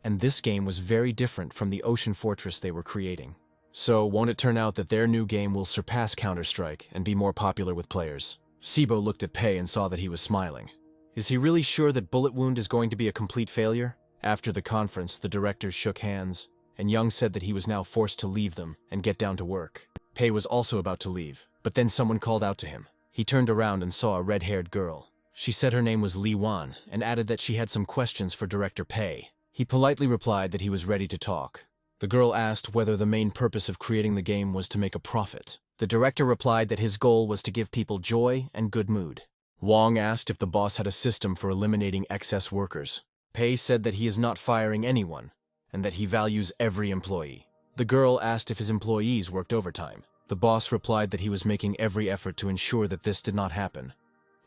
And this game was very different from the Ocean Fortress they were creating. So, won't it turn out that their new game will surpass Counter-Strike and be more popular with players? Sibo looked at Pei and saw that he was smiling. Is he really sure that Bullet Wound is going to be a complete failure? After the conference, the directors shook hands, and Young said that he was now forced to leave them and get down to work. Pei was also about to leave, but then someone called out to him. He turned around and saw a red-haired girl. She said her name was Li Wan and added that she had some questions for Director Pei. He politely replied that he was ready to talk. The girl asked whether the main purpose of creating the game was to make a profit. The director replied that his goal was to give people joy and good mood. Wang asked if the boss had a system for eliminating excess workers. Pei said that he is not firing anyone, and that he values every employee. The girl asked if his employees worked overtime. The boss replied that he was making every effort to ensure that this did not happen.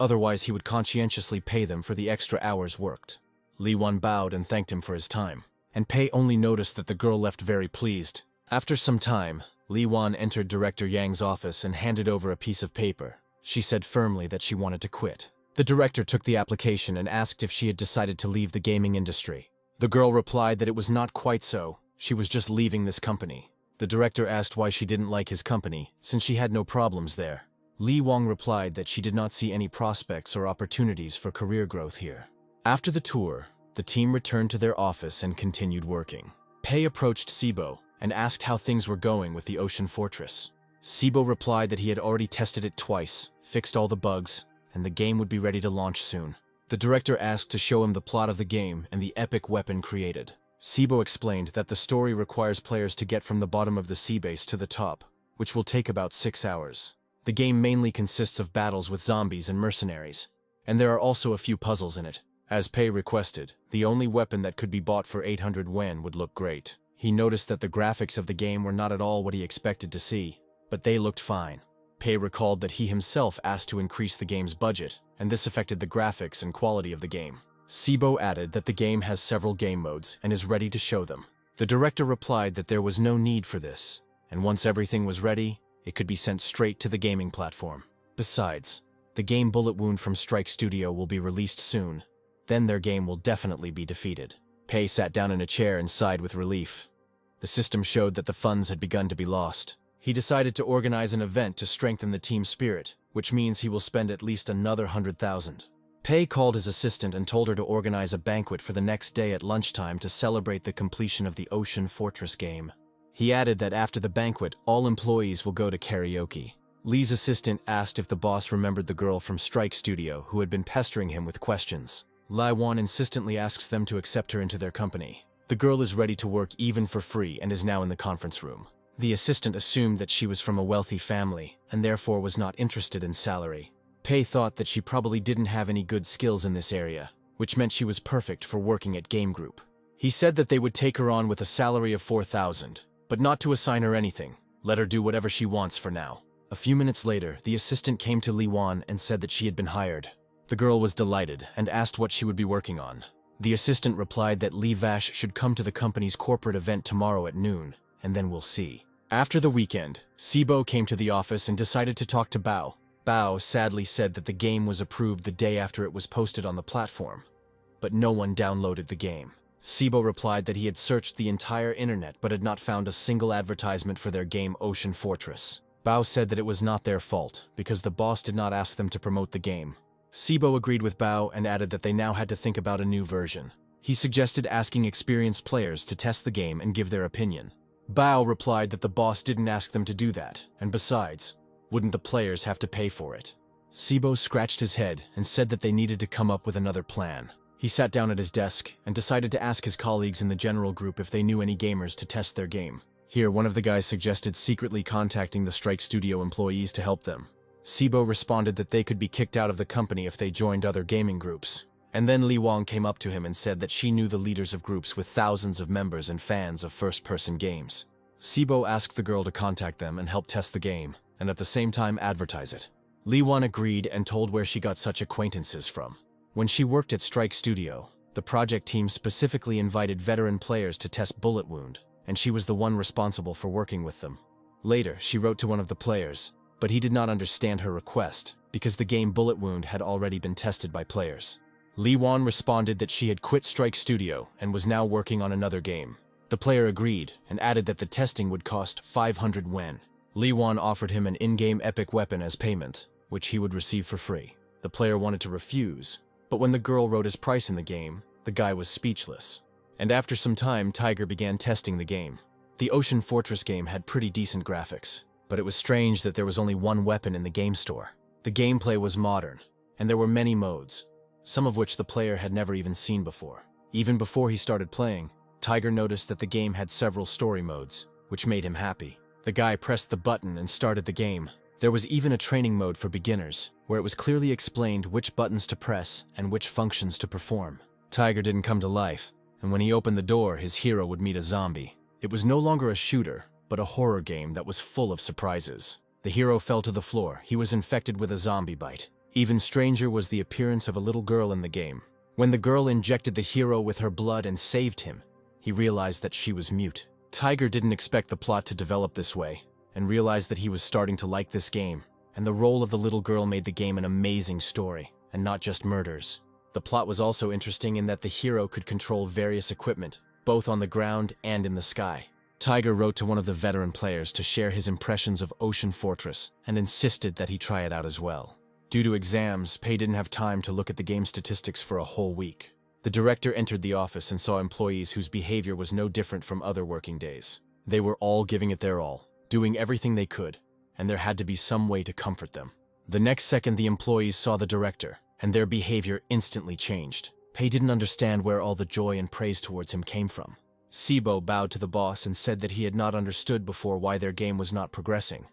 Otherwise, he would conscientiously pay them for the extra hours worked. Li Wan bowed and thanked him for his time, and Pei only noticed that the girl left very pleased. After some time, Li Wan entered Director Yang's office and handed over a piece of paper. She said firmly that she wanted to quit. The director took the application and asked if she had decided to leave the gaming industry. The girl replied that it was not quite so, she was just leaving this company. The director asked why she didn't like his company, since she had no problems there. Li Wang replied that she did not see any prospects or opportunities for career growth here. After the tour, the team returned to their office and continued working. Pei approached Sibo and asked how things were going with the Ocean Fortress. Sibo replied that he had already tested it twice, fixed all the bugs, and the game would be ready to launch soon. The director asked to show him the plot of the game and the epic weapon created. Sibo explained that the story requires players to get from the bottom of the sea base to the top, which will take about 6 hours. The game mainly consists of battles with zombies and mercenaries, and there are also a few puzzles in it. As Pei requested, the only weapon that could be bought for 800 yen would look great. He noticed that the graphics of the game were not at all what he expected to see, but they looked fine. Pei recalled that he himself asked to increase the game's budget, and this affected the graphics and quality of the game. Sibo added that the game has several game modes and is ready to show them. The director replied that there was no need for this, and once everything was ready, it could be sent straight to the gaming platform. Besides, the game Bullet Wound from Strike Studio will be released soon. Then their game will definitely be defeated. Pei sat down in a chair and sighed with relief. The system showed that the funds had begun to be lost. He decided to organize an event to strengthen the team spirit, which means he will spend at least another 100,000. Pei called his assistant and told her to organize a banquet for the next day at lunchtime to celebrate the completion of the Ocean Fortress game. He added that after the banquet, all employees will go to karaoke. Li's assistant asked if the boss remembered the girl from Strike Studio who had been pestering him with questions. Li Wan insistently asks them to accept her into their company. The girl is ready to work even for free and is now in the conference room. The assistant assumed that she was from a wealthy family and therefore was not interested in salary. Pei thought that she probably didn't have any good skills in this area, which meant she was perfect for working at Game Group. He said that they would take her on with a salary of 4,000, but not to assign her anything. Let her do whatever she wants for now. A few minutes later, the assistant came to Li Wan and said that she had been hired. The girl was delighted and asked what she would be working on. The assistant replied that Li Vash should come to the company's corporate event tomorrow at noon, and then we'll see. After the weekend, Sibo came to the office and decided to talk to Bao. Bao sadly said that the game was approved the day after it was posted on the platform, but no one downloaded the game. Sibo replied that he had searched the entire internet but had not found a single advertisement for their game Ocean Fortress. Bao said that it was not their fault, because the boss did not ask them to promote the game. Sibo agreed with Bao and added that they now had to think about a new version. He suggested asking experienced players to test the game and give their opinion. Bao replied that the boss didn't ask them to do that, and besides, wouldn't the players have to pay for it? Sibo scratched his head and said that they needed to come up with another plan. He sat down at his desk and decided to ask his colleagues in the general group if they knew any gamers to test their game. Here, one of the guys suggested secretly contacting the Strike Studio employees to help them. Sibo responded that they could be kicked out of the company if they joined other gaming groups. And then Li Wang came up to him and said that she knew the leaders of groups with thousands of members and fans of first-person games. Sibo asked the girl to contact them and help test the game, and at the same time advertise it. Li Wan agreed and told where she got such acquaintances from. When she worked at Strike Studio, the project team specifically invited veteran players to test Bullet Wound, and she was the one responsible for working with them. Later, she wrote to one of the players, but he did not understand her request because the game Bullet Wound had already been tested by players. Li Wan responded that she had quit Strike Studio and was now working on another game. The player agreed and added that the testing would cost 500 yen. Li Wan offered him an in-game epic weapon as payment, which he would receive for free. The player wanted to refuse, but when the girl wrote his price in the game, the guy was speechless. And after some time, Tiger began testing the game. The Ocean Fortress game had pretty decent graphics, but it was strange that there was only one weapon in the game store. The gameplay was modern, and there were many modes, some of which the player had never even seen before. Even before he started playing, Tiger noticed that the game had several story modes, which made him happy. The guy pressed the button and started the game. There was even a training mode for beginners, where it was clearly explained which buttons to press and which functions to perform. Tiger didn't come to life, and when he opened the door, his hero would meet a zombie. It was no longer a shooter, but a horror game that was full of surprises. The hero fell to the floor. He was infected with a zombie bite. Even stranger was the appearance of a little girl in the game. When the girl injected the hero with her blood and saved him, he realized that she was mute. Tiger didn't expect the plot to develop this way, and realized that he was starting to like this game, and the role of the little girl made the game an amazing story, and not just murders. The plot was also interesting in that the hero could control various equipment, both on the ground and in the sky. Tiger wrote to one of the veteran players to share his impressions of Ocean Fortress and insisted that he try it out as well. Due to exams, Pei didn't have time to look at the game statistics for a whole week. The director entered the office and saw employees whose behavior was no different from other working days. They were all giving it their all, doing everything they could, and there had to be some way to comfort them. The next second, the employees saw the director, and their behavior instantly changed. Pei didn't understand where all the joy and praise towards him came from. Sibo bowed to the boss and said that he had not understood before why their game was not progressing.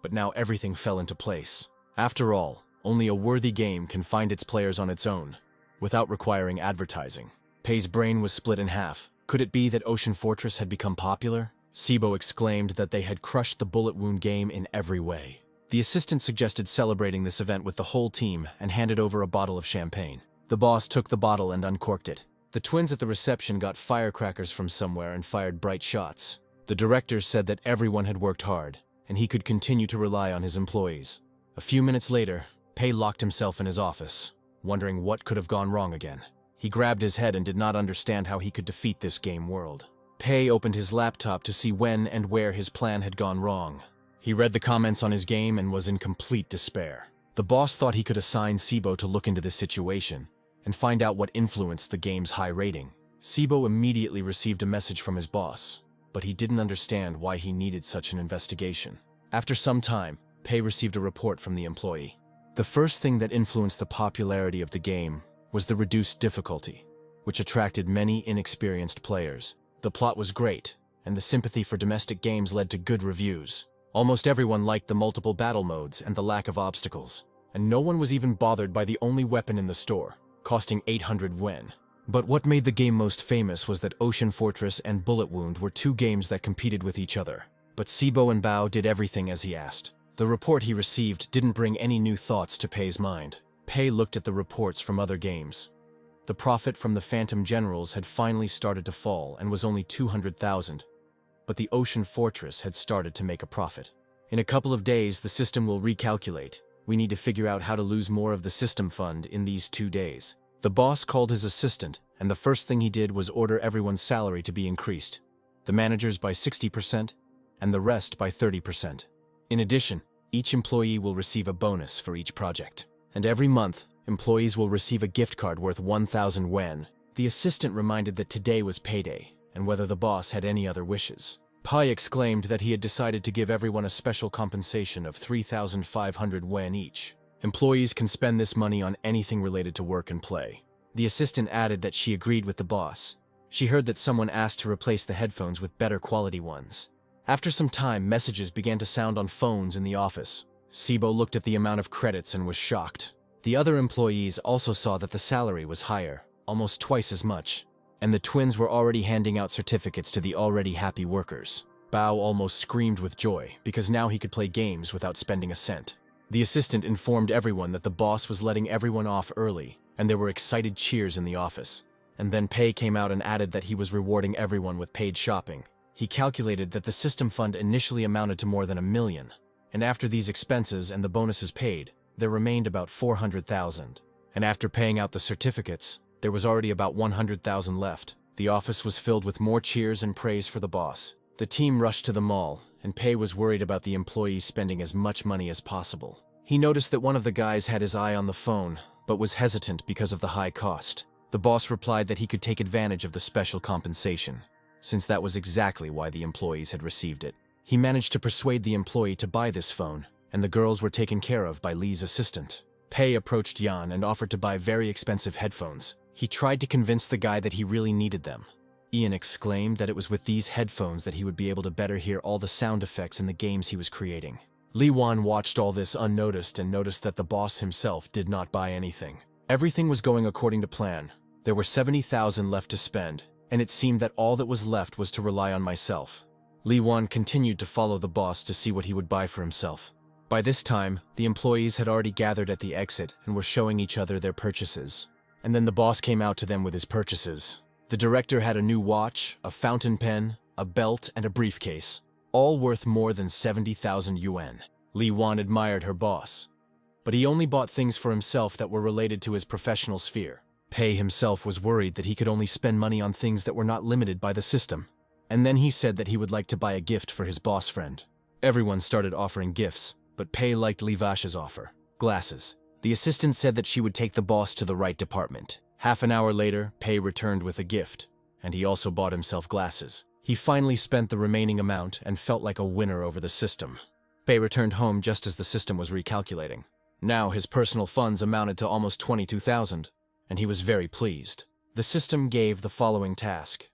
But now everything fell into place. After all, only a worthy game can find its players on its own, without requiring advertising. Pei's brain was split in half. Could it be that Ocean Fortress had become popular? Sibo exclaimed that they had crushed the bullet wound game in every way. The assistant suggested celebrating this event with the whole team and handed over a bottle of champagne. The boss took the bottle and uncorked it. The twins at the reception got firecrackers from somewhere and fired bright shots. The director said that everyone had worked hard, and he could continue to rely on his employees. A few minutes later, Pei locked himself in his office, wondering what could have gone wrong again. He grabbed his head and did not understand how he could defeat this game world. Pei opened his laptop to see when and where his plan had gone wrong. He read the comments on his game and was in complete despair. The boss thought he could assign Sibo to look into this situation and find out what influenced the game's high rating. Sibo immediately received a message from his boss, but he didn't understand why he needed such an investigation. After some time, Pei received a report from the employee. The first thing that influenced the popularity of the game was the reduced difficulty, which attracted many inexperienced players. The plot was great, and the sympathy for domestic games led to good reviews. Almost everyone liked the multiple battle modes and the lack of obstacles, and no one was even bothered by the only weapon in the store, costing 800 yen. But what made the game most famous was that Ocean Fortress and Bullet Wound were two games that competed with each other. But Sibo and Bao did everything as he asked. The report he received didn't bring any new thoughts to Pei's mind. Pei looked at the reports from other games. The profit from the Phantom Generals had finally started to fall and was only 200,000. But the Ocean Fortress had started to make a profit. In a couple of days, the system will recalculate. We need to figure out how to lose more of the system fund in these 2 days. The boss called his assistant, and the first thing he did was order everyone's salary to be increased. The managers by 60%, and the rest by 30%. In addition, each employee will receive a bonus for each project. And every month, employees will receive a gift card worth 1,000 yen. The assistant reminded that today was payday, and whether the boss had any other wishes. Pai exclaimed that he had decided to give everyone a special compensation of 3,500 yen each. Employees can spend this money on anything related to work and play. The assistant added that she agreed with the boss. She heard that someone asked to replace the headphones with better quality ones. After some time, messages began to sound on phones in the office. Sibo looked at the amount of credits and was shocked. The other employees also saw that the salary was higher, almost twice as much. And the twins were already handing out certificates to the already happy workers. Bao almost screamed with joy, because now he could play games without spending a cent. The assistant informed everyone that the boss was letting everyone off early, and there were excited cheers in the office. And then Pei came out and added that he was rewarding everyone with paid shopping. He calculated that the system fund initially amounted to more than 1 million, and after these expenses and the bonuses paid, there remained about 400,000. And after paying out the certificates, there was already about 100,000 left. The office was filled with more cheers and praise for the boss. The team rushed to the mall, and Pei was worried about the employees spending as much money as possible. He noticed that one of the guys had his eye on the phone, but was hesitant because of the high cost. The boss replied that he could take advantage of the special compensation, since that was exactly why the employees had received it. He managed to persuade the employee to buy this phone, and the girls were taken care of by Lee's assistant. Pei approached Yan and offered to buy very expensive headphones. He tried to convince the guy that he really needed them. Ian exclaimed that it was with these headphones that he would be able to better hear all the sound effects in the games he was creating. Li Wan watched all this unnoticed and noticed that the boss himself did not buy anything. Everything was going according to plan. There were 70,000 left to spend, and it seemed that all that was left was to rely on myself. Li Wan continued to follow the boss to see what he would buy for himself. By this time, the employees had already gathered at the exit and were showing each other their purchases. And then the boss came out to them with his purchases. The director had a new watch, a fountain pen, a belt, and a briefcase, all worth more than 70,000 yuan. Li Wan admired her boss. But he only bought things for himself that were related to his professional sphere. Pei himself was worried that he could only spend money on things that were not limited by the system. And then he said that he would like to buy a gift for his boss friend. Everyone started offering gifts, but Pei liked Li Vash's offer. Glasses. The assistant said that she would take the boss to the right department. Half an hour later, Pei returned with a gift, and he also bought himself glasses. He finally spent the remaining amount and felt like a winner over the system. Pei returned home just as the system was recalculating. Now his personal funds amounted to almost 22,000, and he was very pleased. The system gave the following task: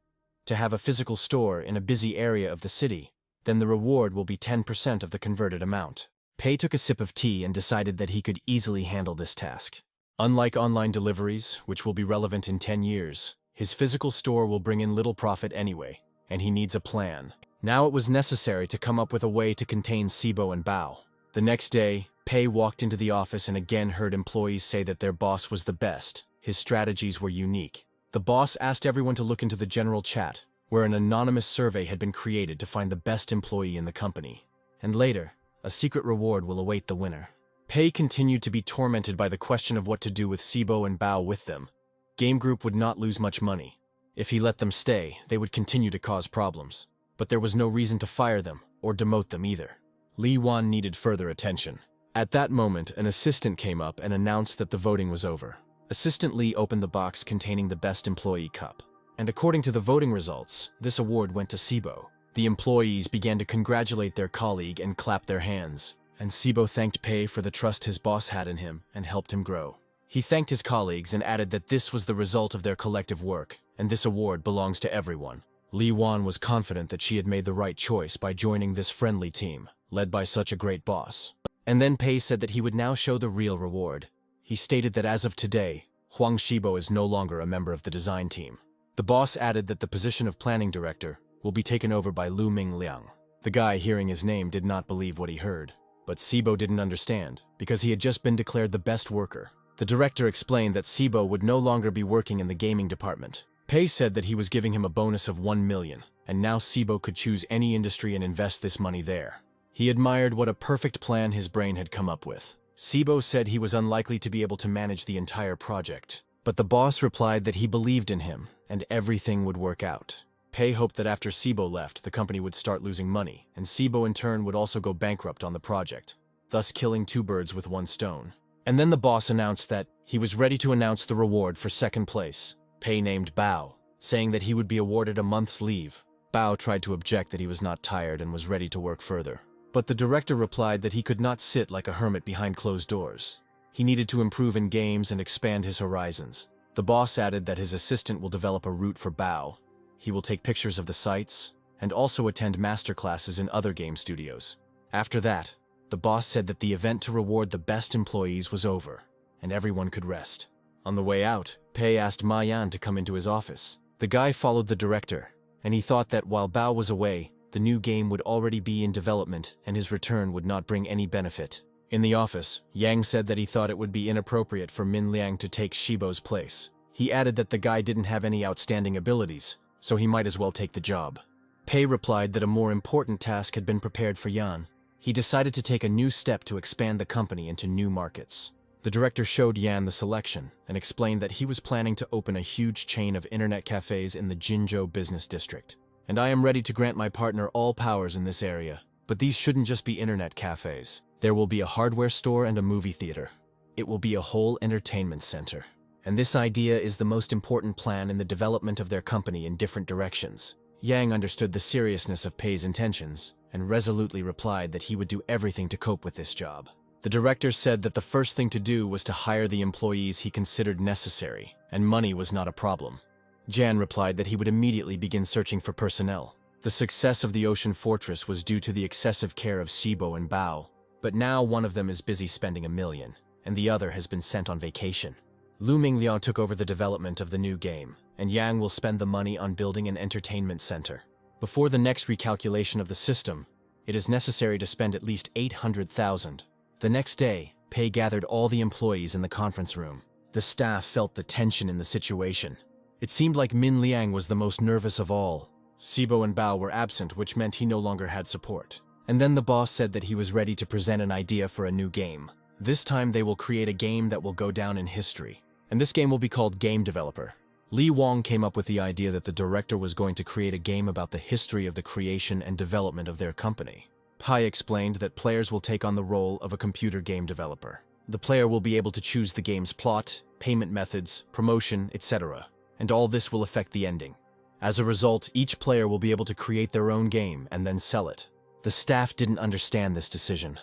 to have a physical store in a busy area of the city. Then the reward will be 10% of the converted amount. Pei took a sip of tea and decided that he could easily handle this task. Unlike online deliveries, which will be relevant in 10 years, his physical store will bring in little profit anyway, and he needs a plan. Now it was necessary to come up with a way to contain Sibo and Bao. The next day, Pei walked into the office and again heard employees say that their boss was the best. His strategies were unique. The boss asked everyone to look into the general chat, where an anonymous survey had been created to find the best employee in the company. And later, a secret reward will await the winner. Pei continued to be tormented by the question of what to do with Sibo and Bao with them. Game Group would not lose much money. If he let them stay, they would continue to cause problems. But there was no reason to fire them, or demote them either. Li Wan needed further attention. At that moment, an assistant came up and announced that the voting was over. Assistant Li opened the box containing the Best Employee Cup. And according to the voting results, this award went to Sibo. The employees began to congratulate their colleague and clap their hands. And Sibo thanked Pei for the trust his boss had in him and helped him grow. He thanked his colleagues and added that this was the result of their collective work, and this award belongs to everyone. Li Wan was confident that she had made the right choice by joining this friendly team, led by such a great boss. And then Pei said that he would now show the real reward. He stated that as of today, Huang Shibo is no longer a member of the design team. The boss added that the position of planning director will be taken over by Lu Mingliang. The guy, hearing his name, did not believe what he heard. But Sibo didn't understand, because he had just been declared the best worker. The director explained that Sibo would no longer be working in the gaming department. Pei said that he was giving him a bonus of 1 million, and now Sibo could choose any industry and invest this money there. He admired what a perfect plan his brain had come up with. Sibo said he was unlikely to be able to manage the entire project. But the boss replied that he believed in him, and everything would work out. Pei hoped that after Sibo left, the company would start losing money, and Sibo in turn would also go bankrupt on the project, thus killing 2 birds with 1 stone. And then the boss announced that he was ready to announce the reward for second place. Pei named Bao, saying that he would be awarded a month's leave. Bao tried to object that he was not tired and was ready to work further. But the director replied that he could not sit like a hermit behind closed doors. He needed to improve in games and expand his horizons. The boss added that his assistant will develop a route for Bao. He will take pictures of the sites, and also attend masterclasses in other game studios. After that, the boss said that the event to reward the best employees was over, and everyone could rest. On the way out, Pei asked Ma Yan to come into his office. The guy followed the director, and he thought that while Bao was away, the new game would already be in development and his return would not bring any benefit. In the office, Yang said that he thought it would be inappropriate for Min Liang to take Shibo's place. He added that the guy didn't have any outstanding abilities, so he might as well take the job. Pei replied that a more important task had been prepared for Yan. He decided to take a new step to expand the company into new markets. The director showed Yan the selection and explained that he was planning to open a huge chain of internet cafes in the Jinzhou business district. And I am ready to grant my partner all powers in this area. But these shouldn't just be internet cafes. There will be a hardware store and a movie theater. It will be a whole entertainment center. And this idea is the most important plan in the development of their company in different directions. Yang understood the seriousness of Pei's intentions and resolutely replied that he would do everything to cope with this job. The director said that the first thing to do was to hire the employees he considered necessary, and money was not a problem. Jan replied that he would immediately begin searching for personnel. The success of the Ocean Fortress was due to the excessive care of Shibo and Bao. But now one of them is busy spending $1 million, and the other has been sent on vacation. Lu Mingliang took over the development of the new game, and Yang will spend the money on building an entertainment center. Before the next recalculation of the system, it is necessary to spend at least 800,000. The next day, Pei gathered all the employees in the conference room. The staff felt the tension in the situation. It seemed like Min Liang was the most nervous of all. Sibo and Bao were absent, which meant he no longer had support. And then the boss said that he was ready to present an idea for a new game. This time they will create a game that will go down in history. And this game will be called Game Developer. Li Wang came up with the idea that the director was going to create a game about the history of the creation and development of their company. Pai explained that players will take on the role of a computer game developer. The player will be able to choose the game's plot, payment methods, promotion, etc. And all this will affect the ending. As a result, each player will be able to create their own game and then sell it. The staff didn't understand this decision,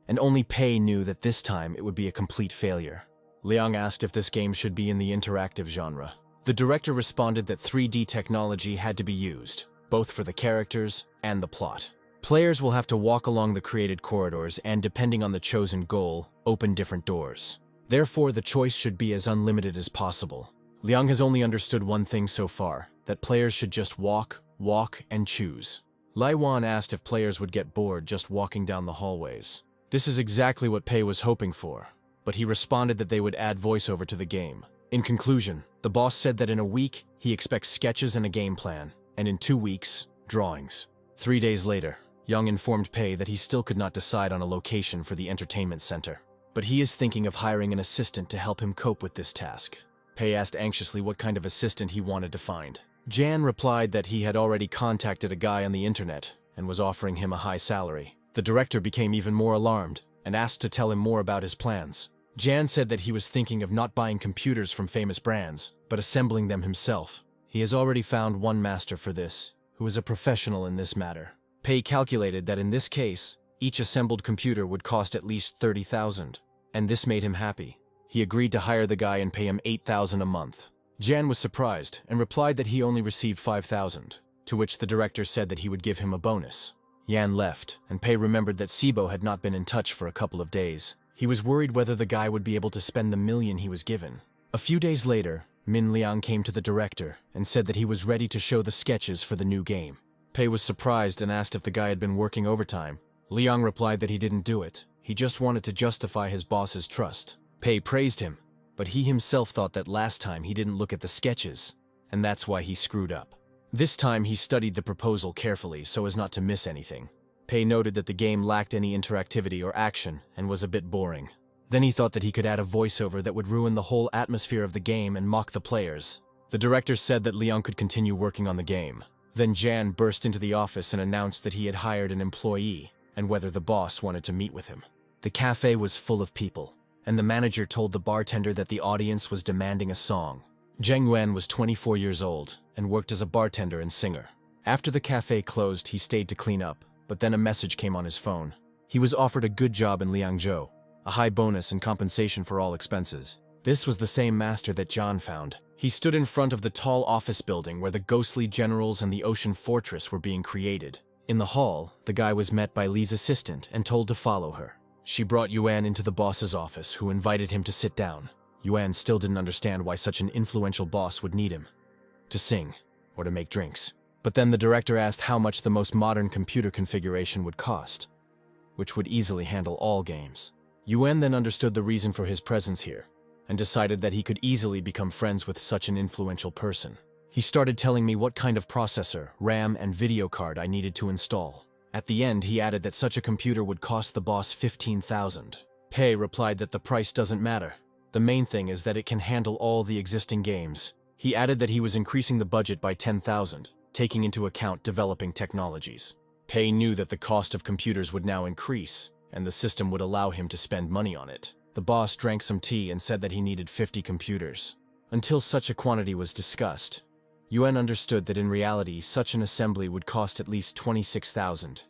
and only Pei knew that this time it would be a complete failure. Liang asked if this game should be in the interactive genre. The director responded that 3D technology had to be used, both for the characters and the plot. Players will have to walk along the created corridors and, depending on the chosen goal, open different doors. Therefore, the choice should be as unlimited as possible. Liang has only understood one thing so far, that players should just walk, and choose. Lai Wan asked if players would get bored just walking down the hallways. This is exactly what Pei was hoping for, but he responded that they would add voiceover to the game. In conclusion, the boss said that in a week, he expects sketches and a game plan, and in 2 weeks, drawings. 3 days later, Yang informed Pei that he still could not decide on a location for the entertainment center, but he is thinking of hiring an assistant to help him cope with this task. Pei asked anxiously what kind of assistant he wanted to find. Jan replied that he had already contacted a guy on the internet and was offering him a high salary. The director became even more alarmed and asked to tell him more about his plans. Jan said that he was thinking of not buying computers from famous brands, but assembling them himself. He has already found one master for this, who is a professional in this matter. Pei calculated that in this case, each assembled computer would cost at least 30,000, and this made him happy. He agreed to hire the guy and pay him 8,000 a month. Jan was surprised and replied that he only received 5,000, to which the director said that he would give him a bonus. Yan left, and Pei remembered that Sibo had not been in touch for a couple of days. He was worried whether the guy would be able to spend the $1 million he was given. A few days later, Min Liang came to the director and said that he was ready to show the sketches for the new game. Pei was surprised and asked if the guy had been working overtime. Liang replied that he didn't do it. He just wanted to justify his boss's trust. Pei praised him, but he himself thought that last time he didn't look at the sketches, and that's why he screwed up. This time he studied the proposal carefully so as not to miss anything. Pei noted that the game lacked any interactivity or action and was a bit boring. Then he thought that he could add a voiceover that would ruin the whole atmosphere of the game and mock the players. The director said that Liang could continue working on the game. Then Jan burst into the office and announced that he had hired an employee and whether the boss wanted to meet with him. The cafe was full of people, and the manager told the bartender that the audience was demanding a song. Zheng Yuan was 24 years old and worked as a bartender and singer. After the cafe closed, he stayed to clean up, but then a message came on his phone. He was offered a good job in Liangzhou, a high bonus and compensation for all expenses. This was the same master that John found. He stood in front of the tall office building where the ghostly generals and the ocean fortress were being created. In the hall, the guy was met by Li's assistant and told to follow her. She brought Yuan into the boss's office, who invited him to sit down. Yuan still didn't understand why such an influential boss would need him to sing or to make drinks. But then the director asked how much the most modern computer configuration would cost, which would easily handle all games. Yuan then understood the reason for his presence here, and decided that he could easily become friends with such an influential person. He started telling me what kind of processor, RAM, and video card I needed to install. At the end, he added that such a computer would cost the boss 15,000. Pei replied that the price doesn't matter. The main thing is that it can handle all the existing games. He added that he was increasing the budget by 10,000. Taking into account developing technologies. Pei knew that the cost of computers would now increase, and the system would allow him to spend money on it. The boss drank some tea and said that he needed 50 computers. Until such a quantity was discussed, Yuan understood that in reality such an assembly would cost at least 26,000,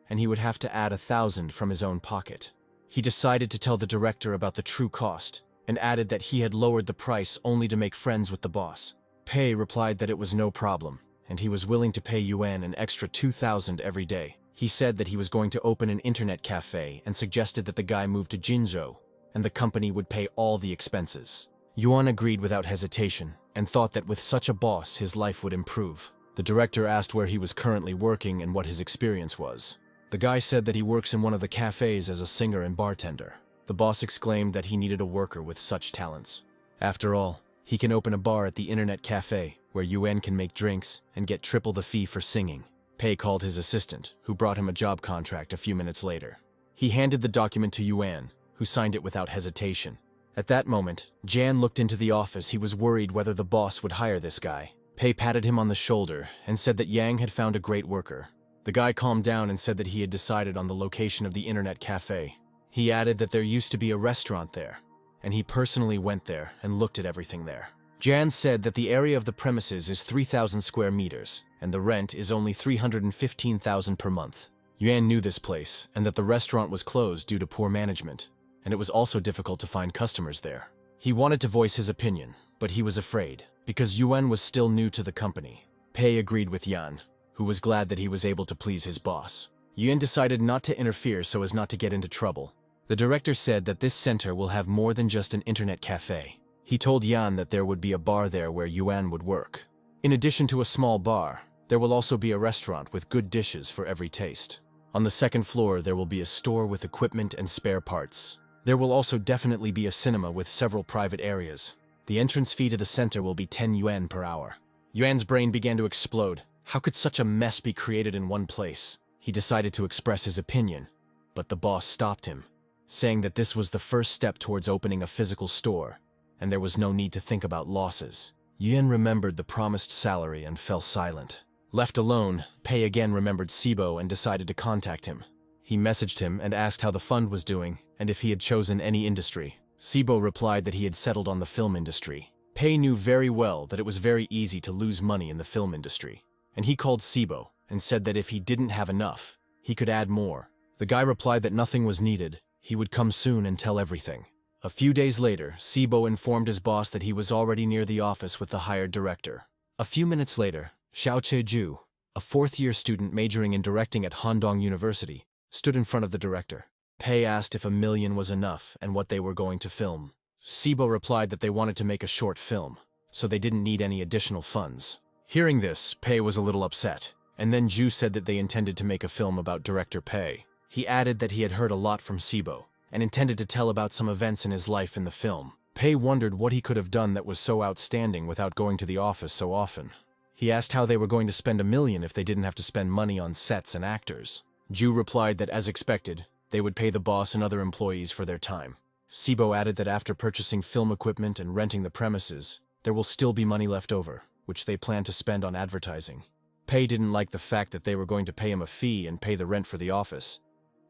and he would have to add 1,000 from his own pocket. He decided to tell the director about the true cost, and added that he had lowered the price only to make friends with the boss. Pei replied that it was no problem, and he was willing to pay Yuan an extra 2,000 every day. He said that he was going to open an internet cafe and suggested that the guy move to Jinzhou, and the company would pay all the expenses. Yuan agreed without hesitation and thought that with such a boss his life would improve. The director asked where he was currently working and what his experience was. The guy said that he works in one of the cafes as a singer and bartender. The boss exclaimed that he needed a worker with such talents. After all, he can open a bar at the internet cafe where Yuan can make drinks and get triple the fee for singing. Pei called his assistant, who brought him a job contract a few minutes later. He handed the document to Yuan, who signed it without hesitation. At that moment, Jan looked into the office. He was worried whether the boss would hire this guy. Pei patted him on the shoulder and said that Yang had found a great worker. The guy calmed down and said that he had decided on the location of the internet cafe. He added that there used to be a restaurant there, and he personally went there and looked at everything there. Jan said that the area of the premises is 3,000 square meters, and the rent is only 315,000 per month. Yuan knew this place, and that the restaurant was closed due to poor management, and it was also difficult to find customers there. He wanted to voice his opinion, but he was afraid, because Yuan was still new to the company. Pei agreed with Yan, who was glad that he was able to please his boss. Yuan decided not to interfere so as not to get into trouble. The director said that this center will have more than just an internet cafe. He told Yan that there would be a bar there where Yuan would work. In addition to a small bar, there will also be a restaurant with good dishes for every taste. On the second floor, there will be a store with equipment and spare parts. There will also definitely be a cinema with several private areas. The entrance fee to the center will be 10 yuan per hour. Yuan's brain began to explode. How could such a mess be created in one place? He decided to express his opinion, but the boss stopped him, saying that this was the first step towards opening a physical store, and there was no need to think about losses. Yuan remembered the promised salary and fell silent. Left alone, Pei again remembered Sibo and decided to contact him. He messaged him and asked how the fund was doing and if he had chosen any industry. Sibo replied that he had settled on the film industry. Pei knew very well that it was very easy to lose money in the film industry, and he called Sibo and said that if he didn't have enough, he could add more. The guy replied that nothing was needed, he would come soon and tell everything. A few days later, Sibo informed his boss that he was already near the office with the hired director. A few minutes later, Xiao Cheju, a fourth-year student majoring in directing at Handong University, stood in front of the director. Pei asked if $1 million was enough and what they were going to film. Sibo replied that they wanted to make a short film, so they didn't need any additional funds. Hearing this, Pei was a little upset, and then Ju said that they intended to make a film about director Pei. He added that he had heard a lot from Sibo, and intended to tell about some events in his life in the film. Pei wondered what he could have done that was so outstanding without going to the office so often. He asked how they were going to spend $1 million if they didn't have to spend money on sets and actors. Ju replied that, as expected, they would pay the boss and other employees for their time. Sibo added that after purchasing film equipment and renting the premises, there will still be money left over, which they plan to spend on advertising. Pei didn't like the fact that they were going to pay him a fee and pay the rent for the office,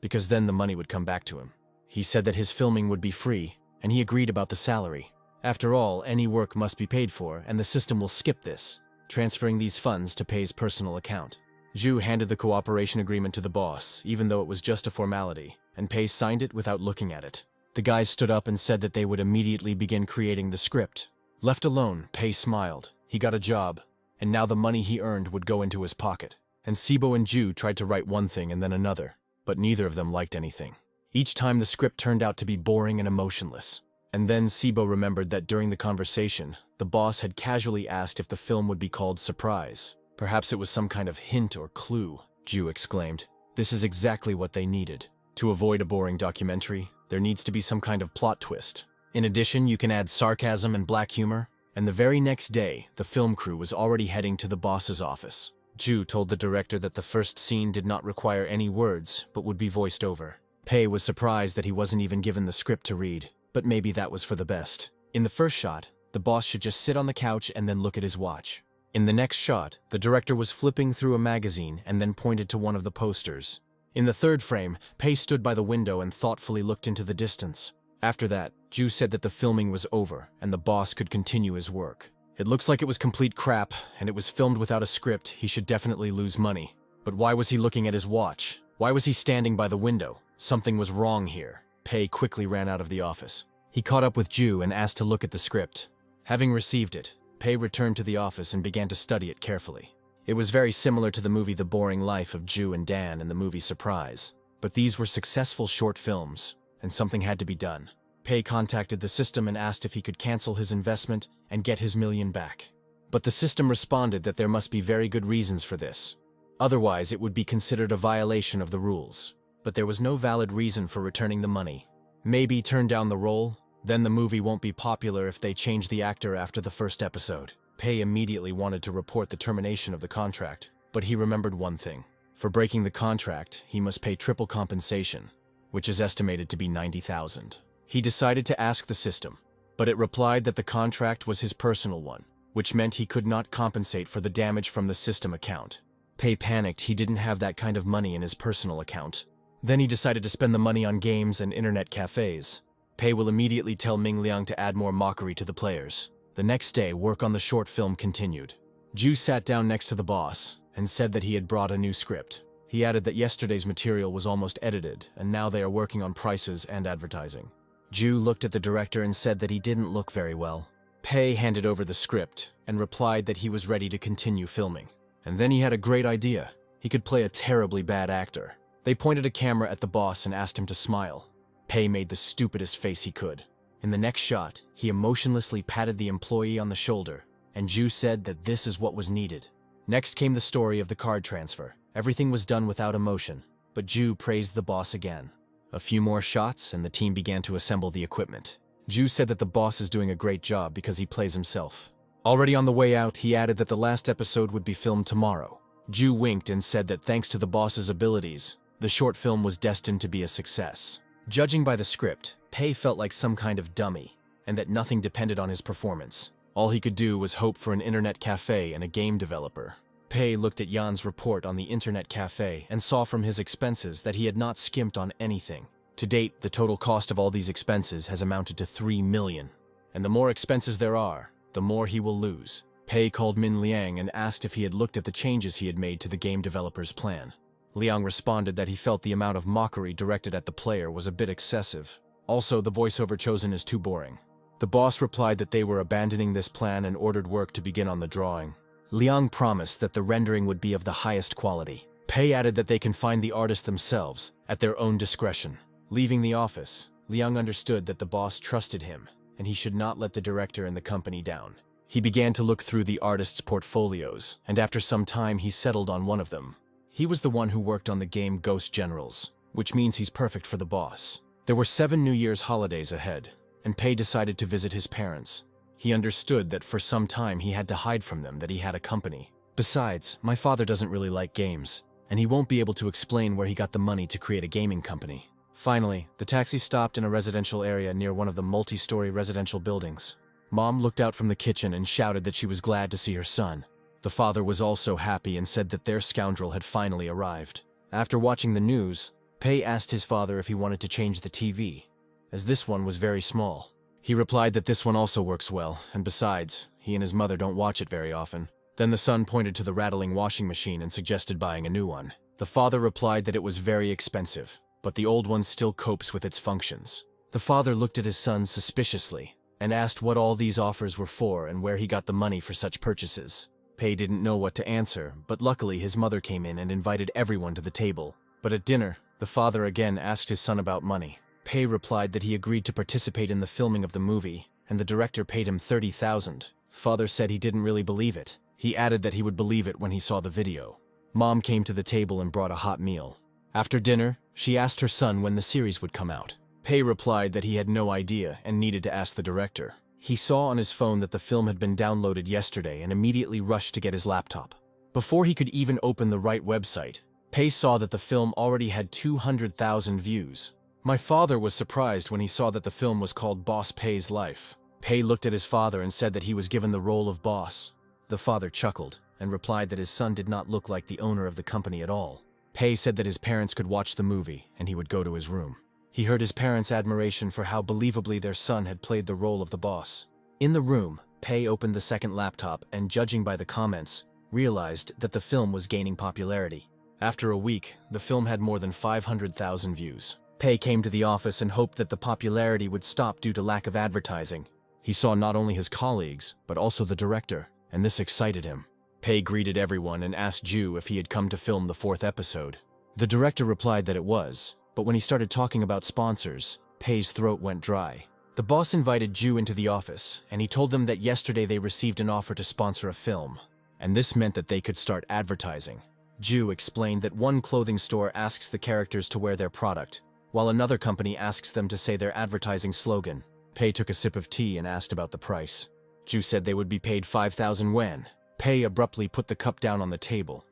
because then the money would come back to him. He said that his filming would be free, and he agreed about the salary. After all, any work must be paid for, and the system will skip this, transferring these funds to Pei's personal account. Zhu handed the cooperation agreement to the boss, even though it was just a formality, and Pei signed it without looking at it. The guys stood up and said that they would immediately begin creating the script. Left alone, Pei smiled. He got a job, and now the money he earned would go into his pocket. And Sibo and Zhu tried to write one thing and then another, but neither of them liked anything. Each time the script turned out to be boring and emotionless. And then Sibo remembered that during the conversation, the boss had casually asked if the film would be called Surprise. Perhaps it was some kind of hint or clue, Zhu exclaimed. This is exactly what they needed. To avoid a boring documentary, there needs to be some kind of plot twist. In addition, you can add sarcasm and black humor. And the very next day, the film crew was already heading to the boss's office. Zhu told the director that the first scene did not require any words, but would be voiced over. Pei was surprised that he wasn't even given the script to read, but maybe that was for the best. In the first shot, the boss should just sit on the couch and then look at his watch. In the next shot, the director was flipping through a magazine and then pointed to one of the posters. In the third frame, Pei stood by the window and thoughtfully looked into the distance. After that, Zhu said that the filming was over and the boss could continue his work. It looks like it was complete crap, and it was filmed without a script. He should definitely lose money. But why was he looking at his watch? Why was he standing by the window? Something was wrong here. Pei quickly ran out of the office. He caught up with Zhu and asked to look at the script. Having received it, Pei returned to the office and began to study it carefully. It was very similar to the movie The Boring Life of Ju and Dan and the movie Surprise. But these were successful short films, and something had to be done. Pei contacted the system and asked if he could cancel his investment and get his million back. But the system responded that there must be very good reasons for this. Otherwise, it would be considered a violation of the rules. But there was no valid reason for returning the money. Maybe turn down the role, then the movie won't be popular if they change the actor after the first episode. Pei immediately wanted to report the termination of the contract, but he remembered one thing. For breaking the contract, he must pay triple compensation, which is estimated to be 90,000. He decided to ask the system, but it replied that the contract was his personal one, which meant he could not compensate for the damage from the system account. Pei panicked he didn't have that kind of money in his personal account. Then he decided to spend the money on games and internet cafes. Pei will immediately tell Ming Liang to add more mockery to the players. The next day, work on the short film continued. Ju sat down next to the boss and said that he had brought a new script. He added that yesterday's material was almost edited, and now they are working on prices and advertising. Ju looked at the director and said that he didn't look very well. Pei handed over the script and replied that he was ready to continue filming. And then he had a great idea. He could play a terribly bad actor. They pointed a camera at the boss and asked him to smile. Pei made the stupidest face he could. In the next shot, he emotionlessly patted the employee on the shoulder, and Ju said that this is what was needed. Next came the story of the card transfer. Everything was done without emotion, but Ju praised the boss again. A few more shots, and the team began to assemble the equipment. Ju said that the boss is doing a great job because he plays himself. Already on the way out, he added that the last episode would be filmed tomorrow. Ju winked and said that thanks to the boss's abilities, the short film was destined to be a success. Judging by the script, Pei felt like some kind of dummy, and that nothing depended on his performance. All he could do was hope for an internet cafe and a game developer. Pei looked at Jan's report on the internet cafe and saw from his expenses that he had not skimped on anything. To date, the total cost of all these expenses has amounted to 3 million. And the more expenses there are, the more he will lose. Pei called Min Liang and asked if he had looked at the changes he had made to the game developer's plan. Liang responded that he felt the amount of mockery directed at the player was a bit excessive. Also, the voiceover chosen is too boring. The boss replied that they were abandoning this plan and ordered work to begin on the drawing. Liang promised that the rendering would be of the highest quality. Pei added that they can find the artist themselves, at their own discretion. Leaving the office, Liang understood that the boss trusted him, and he should not let the director and the company down. He began to look through the artist's portfolios, and after some time he settled on one of them. He was the one who worked on the game Ghost Generals, which means he's perfect for the boss. There were 7 New Year's holidays ahead, and Pei decided to visit his parents. He understood that for some time he had to hide from them that he had a company. Besides, my father doesn't really like games, and he won't be able to explain where he got the money to create a gaming company. Finally, the taxi stopped in a residential area near one of the multi-story residential buildings. Mom looked out from the kitchen and shouted that she was glad to see her son. The father was also happy and said that their scoundrel had finally arrived. After watching the news, Pei asked his father if he wanted to change the TV, as this one was very small. He replied that this one also works well, and besides, he and his mother don't watch it very often. Then the son pointed to the rattling washing machine and suggested buying a new one. The father replied that it was very expensive, but the old one still copes with its functions. The father looked at his son suspiciously and asked what all these offers were for and where he got the money for such purchases. Pei didn't know what to answer, but luckily his mother came in and invited everyone to the table. But at dinner, the father again asked his son about money. Pei replied that he agreed to participate in the filming of the movie, and the director paid him 30,000. Father said he didn't really believe it. He added that he would believe it when he saw the video. Mom came to the table and brought a hot meal. After dinner, she asked her son when the series would come out. Pei replied that he had no idea and needed to ask the director. He saw on his phone that the film had been downloaded yesterday and immediately rushed to get his laptop. Before he could even open the right website, Pei saw that the film already had 200,000 views. My father was surprised when he saw that the film was called Boss Pei's Life. Pei looked at his father and said that he was given the role of boss. The father chuckled and replied that his son did not look like the owner of the company at all. Pei said that his parents could watch the movie and he would go to his room. He heard his parents' admiration for how believably their son had played the role of the boss. In the room, Pei opened the second laptop and, judging by the comments, realized that the film was gaining popularity. After a week, the film had more than 500,000 views. Pei came to the office and hoped that the popularity would stop due to lack of advertising. He saw not only his colleagues, but also the director, and this excited him. Pei greeted everyone and asked Ju if he had come to film the 4th episode. The director replied that it was, but when he started talking about sponsors, Pei's throat went dry. The boss invited Ju into the office, and he told them that yesterday they received an offer to sponsor a film, and this meant that they could start advertising. Ju explained that one clothing store asks the characters to wear their product, while another company asks them to say their advertising slogan. Pei took a sip of tea and asked about the price. Ju said they would be paid 5,000 yuan. Pei abruptly put the cup down on the table.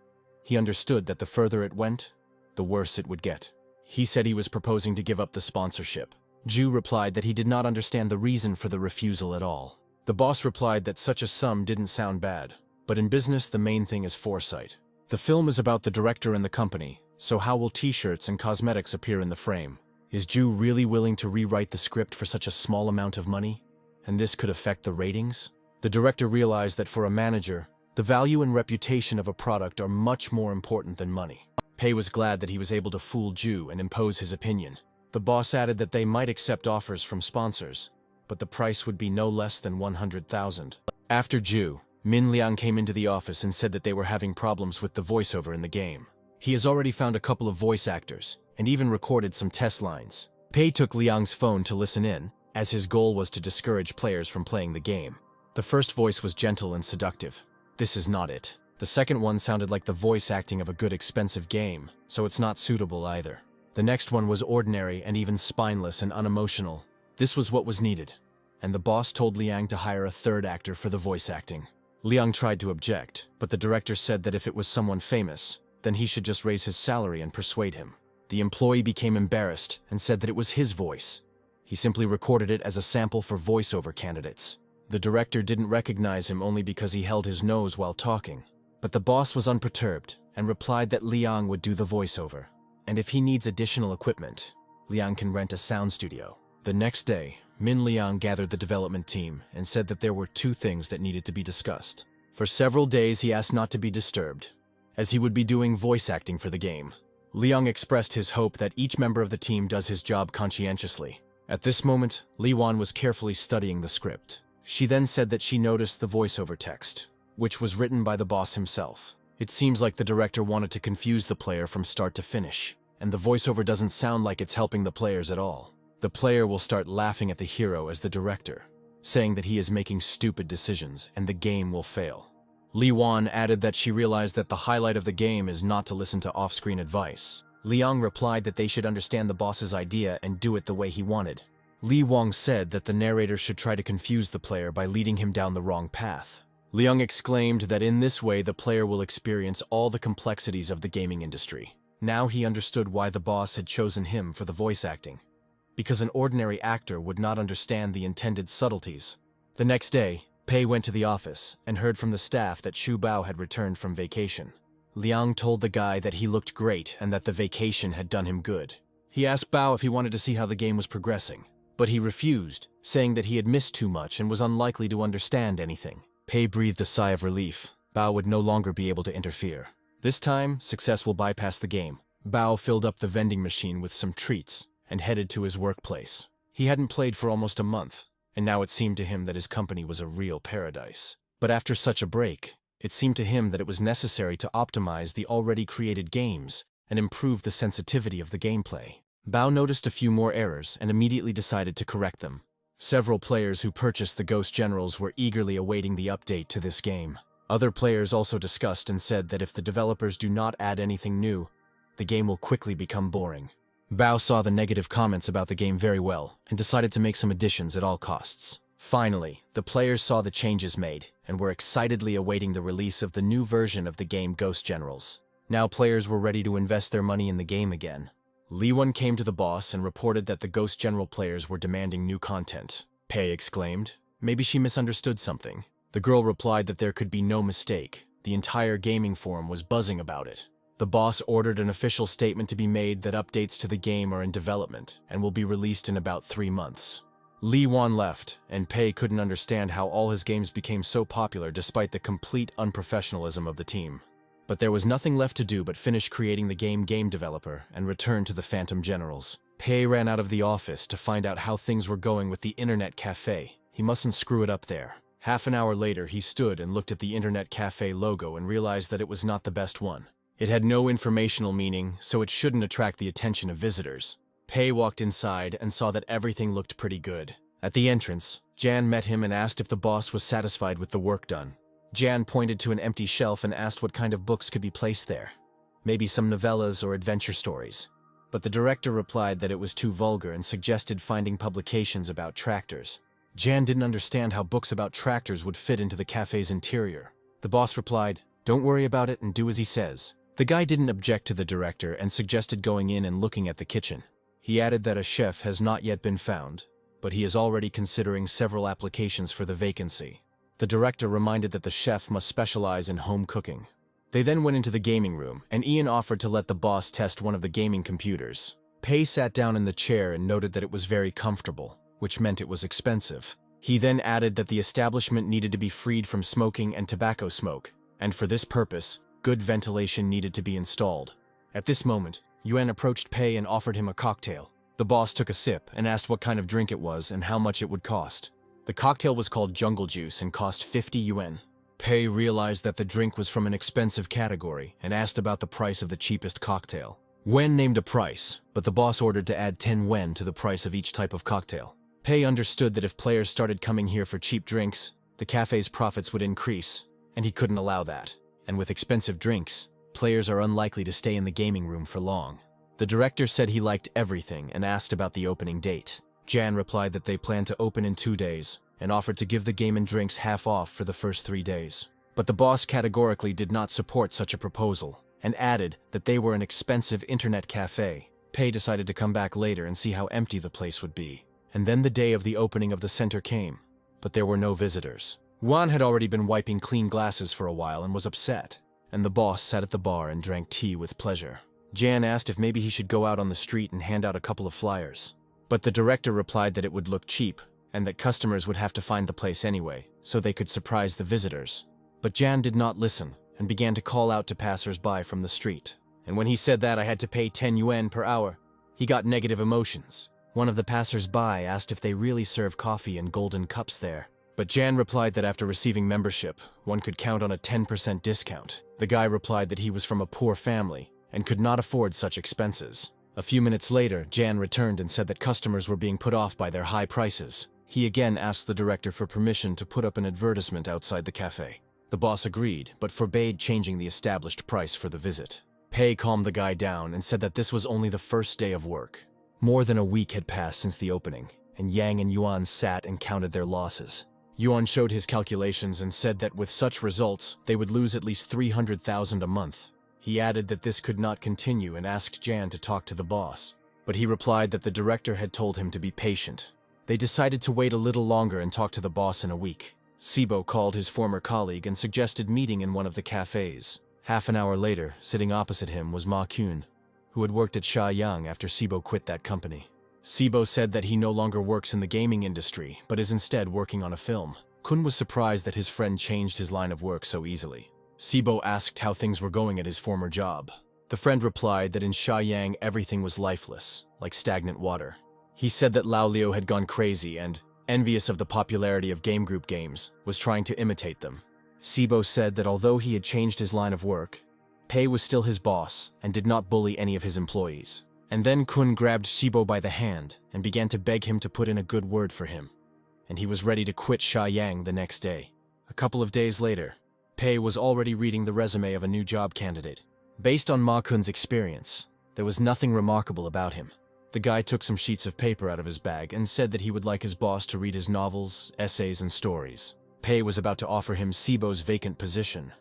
He understood that the further it went, the worse it would get. He said he was proposing to give up the sponsorship. Ju replied that he did not understand the reason for the refusal at all. The boss replied that such a sum didn't sound bad, but in business the main thing is foresight. The film is about the director and the company, so how will t-shirts and cosmetics appear in the frame? Is Ju really willing to rewrite the script for such a small amount of money? And this could affect the ratings? The director realized that for a manager, the value and reputation of a product are much more important than money. Pei was glad that he was able to fool Ju and impose his opinion. The boss added that they might accept offers from sponsors, but the price would be no less than 100,000. After Ju, Min Liang came into the office and said that they were having problems with the voiceover in the game. He has already found a couple of voice actors, and even recorded some test lines. Pei took Liang's phone to listen in, as his goal was to discourage players from playing the game. The first voice was gentle and seductive. This is not it. The second one sounded like the voice acting of a good expensive game, so it's not suitable either. The next one was ordinary and even spineless and unemotional. This was what was needed, and the boss told Liang to hire a third actor for the voice acting. Liang tried to object, but the director said that if it was someone famous, then he should just raise his salary and persuade him. The employee became embarrassed and said that it was his voice. He simply recorded it as a sample for voiceover candidates. The director didn't recognize him only because he held his nose while talking. But the boss was unperturbed and replied that Liang would do the voiceover. And if he needs additional equipment, Liang can rent a sound studio. The next day, Min Liang gathered the development team and said that there were 2 things that needed to be discussed. For several days he asked not to be disturbed, as he would be doing voice acting for the game. Liang expressed his hope that each member of the team does his job conscientiously. At this moment, Li Wan was carefully studying the script. She then said that she noticed the voiceover text, which was written by the boss himself. It seems like the director wanted to confuse the player from start to finish, and the voiceover doesn't sound like it's helping the players at all. The player will start laughing at the hero as the director, saying that he is making stupid decisions and the game will fail. Li Wan added that she realized that the highlight of the game is not to listen to off-screen advice. Liang replied that they should understand the boss's idea and do it the way he wanted. Li Wang said that the narrator should try to confuse the player by leading him down the wrong path. Liang exclaimed that in this way the player will experience all the complexities of the gaming industry. Now he understood why the boss had chosen him for the voice acting, because an ordinary actor would not understand the intended subtleties. The next day, Pei went to the office and heard from the staff that Xu Bao had returned from vacation. Liang told the guy that he looked great and that the vacation had done him good. He asked Bao if he wanted to see how the game was progressing, but he refused, saying that he had missed too much and was unlikely to understand anything. Pei breathed a sigh of relief. Bao would no longer be able to interfere. This time, success will bypass the game. Bao filled up the vending machine with some treats and headed to his workplace. He hadn't played for almost a month, and now it seemed to him that his company was a real paradise. But after such a break, it seemed to him that it was necessary to optimize the already created games and improve the sensitivity of the gameplay. Bao noticed a few more errors and immediately decided to correct them. Several players who purchased the Ghost Generals were eagerly awaiting the update to this game. Other players also discussed and said that if the developers do not add anything new, the game will quickly become boring. Bao saw the negative comments about the game very well and decided to make some additions at all costs. Finally, the players saw the changes made and were excitedly awaiting the release of the new version of the game Ghost Generals. Now players were ready to invest their money in the game again. Li Wan came to the boss and reported that the Ghost General players were demanding new content. Pei exclaimed. Maybe she misunderstood something. The girl replied that there could be no mistake. The entire gaming forum was buzzing about it. The boss ordered an official statement to be made that updates to the game are in development and will be released in about 3 months. Li Wan left, and Pei couldn't understand how all his games became so popular despite the complete unprofessionalism of the team. But there was nothing left to do but finish creating the game developer and return to the Phantom Generals. Pei ran out of the office to find out how things were going with the internet cafe. He mustn't screw it up there. Half an hour later, he stood and looked at the internet cafe logo and realized that it was not the best one. It had no informational meaning, so it shouldn't attract the attention of visitors. Pei walked inside and saw that everything looked pretty good. At the entrance, Jan met him and asked if the boss was satisfied with the work done. Jan pointed to an empty shelf and asked what kind of books could be placed there. Maybe some novellas or adventure stories. But the director replied that it was too vulgar and suggested finding publications about tractors. Jan didn't understand how books about tractors would fit into the cafe's interior. The boss replied, "Don't worry about it and do as he says." The guy didn't object to the director and suggested going in and looking at the kitchen. He added that a chef has not yet been found, but he is already considering several applications for the vacancy. The director reminded that the chef must specialize in home cooking. They then went into the gaming room, and Ian offered to let the boss test one of the gaming computers. Pei sat down in the chair and noted that it was very comfortable, which meant it was expensive. He then added that the establishment needed to be freed from smoking and tobacco smoke, and for this purpose, good ventilation needed to be installed. At this moment, Yuan approached Pei and offered him a cocktail. The boss took a sip and asked what kind of drink it was and how much it would cost. The cocktail was called Jungle Juice and cost 50 yuan. Pei realized that the drink was from an expensive category and asked about the price of the cheapest cocktail. Wen named a price, but the boss ordered to add 10 yuan to the price of each type of cocktail. Pei understood that if players started coming here for cheap drinks, the cafe's profits would increase, and he couldn't allow that. And with expensive drinks, players are unlikely to stay in the gaming room for long. The director said he liked everything and asked about the opening date. Jan replied that they planned to open in 2 days and offered to give the game and drinks half off for the first 3 days. But the boss categorically did not support such a proposal and added that they were an expensive internet cafe. Pei decided to come back later and see how empty the place would be. And then the day of the opening of the center came, but there were no visitors. Juan had already been wiping clean glasses for a while and was upset, and the boss sat at the bar and drank tea with pleasure. Jan asked if maybe he should go out on the street and hand out a couple of flyers. But the director replied that it would look cheap, and that customers would have to find the place anyway, so they could surprise the visitors. But Jan did not listen, and began to call out to passers-by from the street. And when he said that I had to pay 10 yuan per hour, he got negative emotions. One of the passers-by asked if they really serve coffee in golden cups there. But Jan replied that after receiving membership, one could count on a 10% discount. The guy replied that he was from a poor family and could not afford such expenses. A few minutes later, Jan returned and said that customers were being put off by their high prices. He again asked the director for permission to put up an advertisement outside the cafe. The boss agreed, but forbade changing the established price for the visit. Pei calmed the guy down and said that this was only the first day of work. More than a week had passed since the opening, and Yang and Yuan sat and counted their losses. Yuan showed his calculations and said that with such results, they would lose at least 300,000 a month. He added that this could not continue and asked Jan to talk to the boss. But he replied that the director had told him to be patient. They decided to wait a little longer and talk to the boss in a week. Sibo called his former colleague and suggested meeting in one of the cafes. Half an hour later, sitting opposite him was Ma Kun, who had worked at Shaoyang after Sibo quit that company. Sibo said that he no longer works in the gaming industry, but is instead working on a film. Kun was surprised that his friend changed his line of work so easily. Sibo asked how things were going at his former job. The friend replied that in Shaoyang everything was lifeless, like stagnant water. He said that Lao Liu had gone crazy and, envious of the popularity of game group games, was trying to imitate them. Sibo said that although he had changed his line of work, Pei was still his boss and did not bully any of his employees. And then Kun grabbed Sibo by the hand and began to beg him to put in a good word for him. And he was ready to quit Shaoyang the next day. A couple of days later, Pei was already reading the resume of a new job candidate. Based on Ma Kun's experience, there was nothing remarkable about him. The guy took some sheets of paper out of his bag and said that he would like his boss to read his novels, essays, and stories. Pei was about to offer him Sibo's vacant position.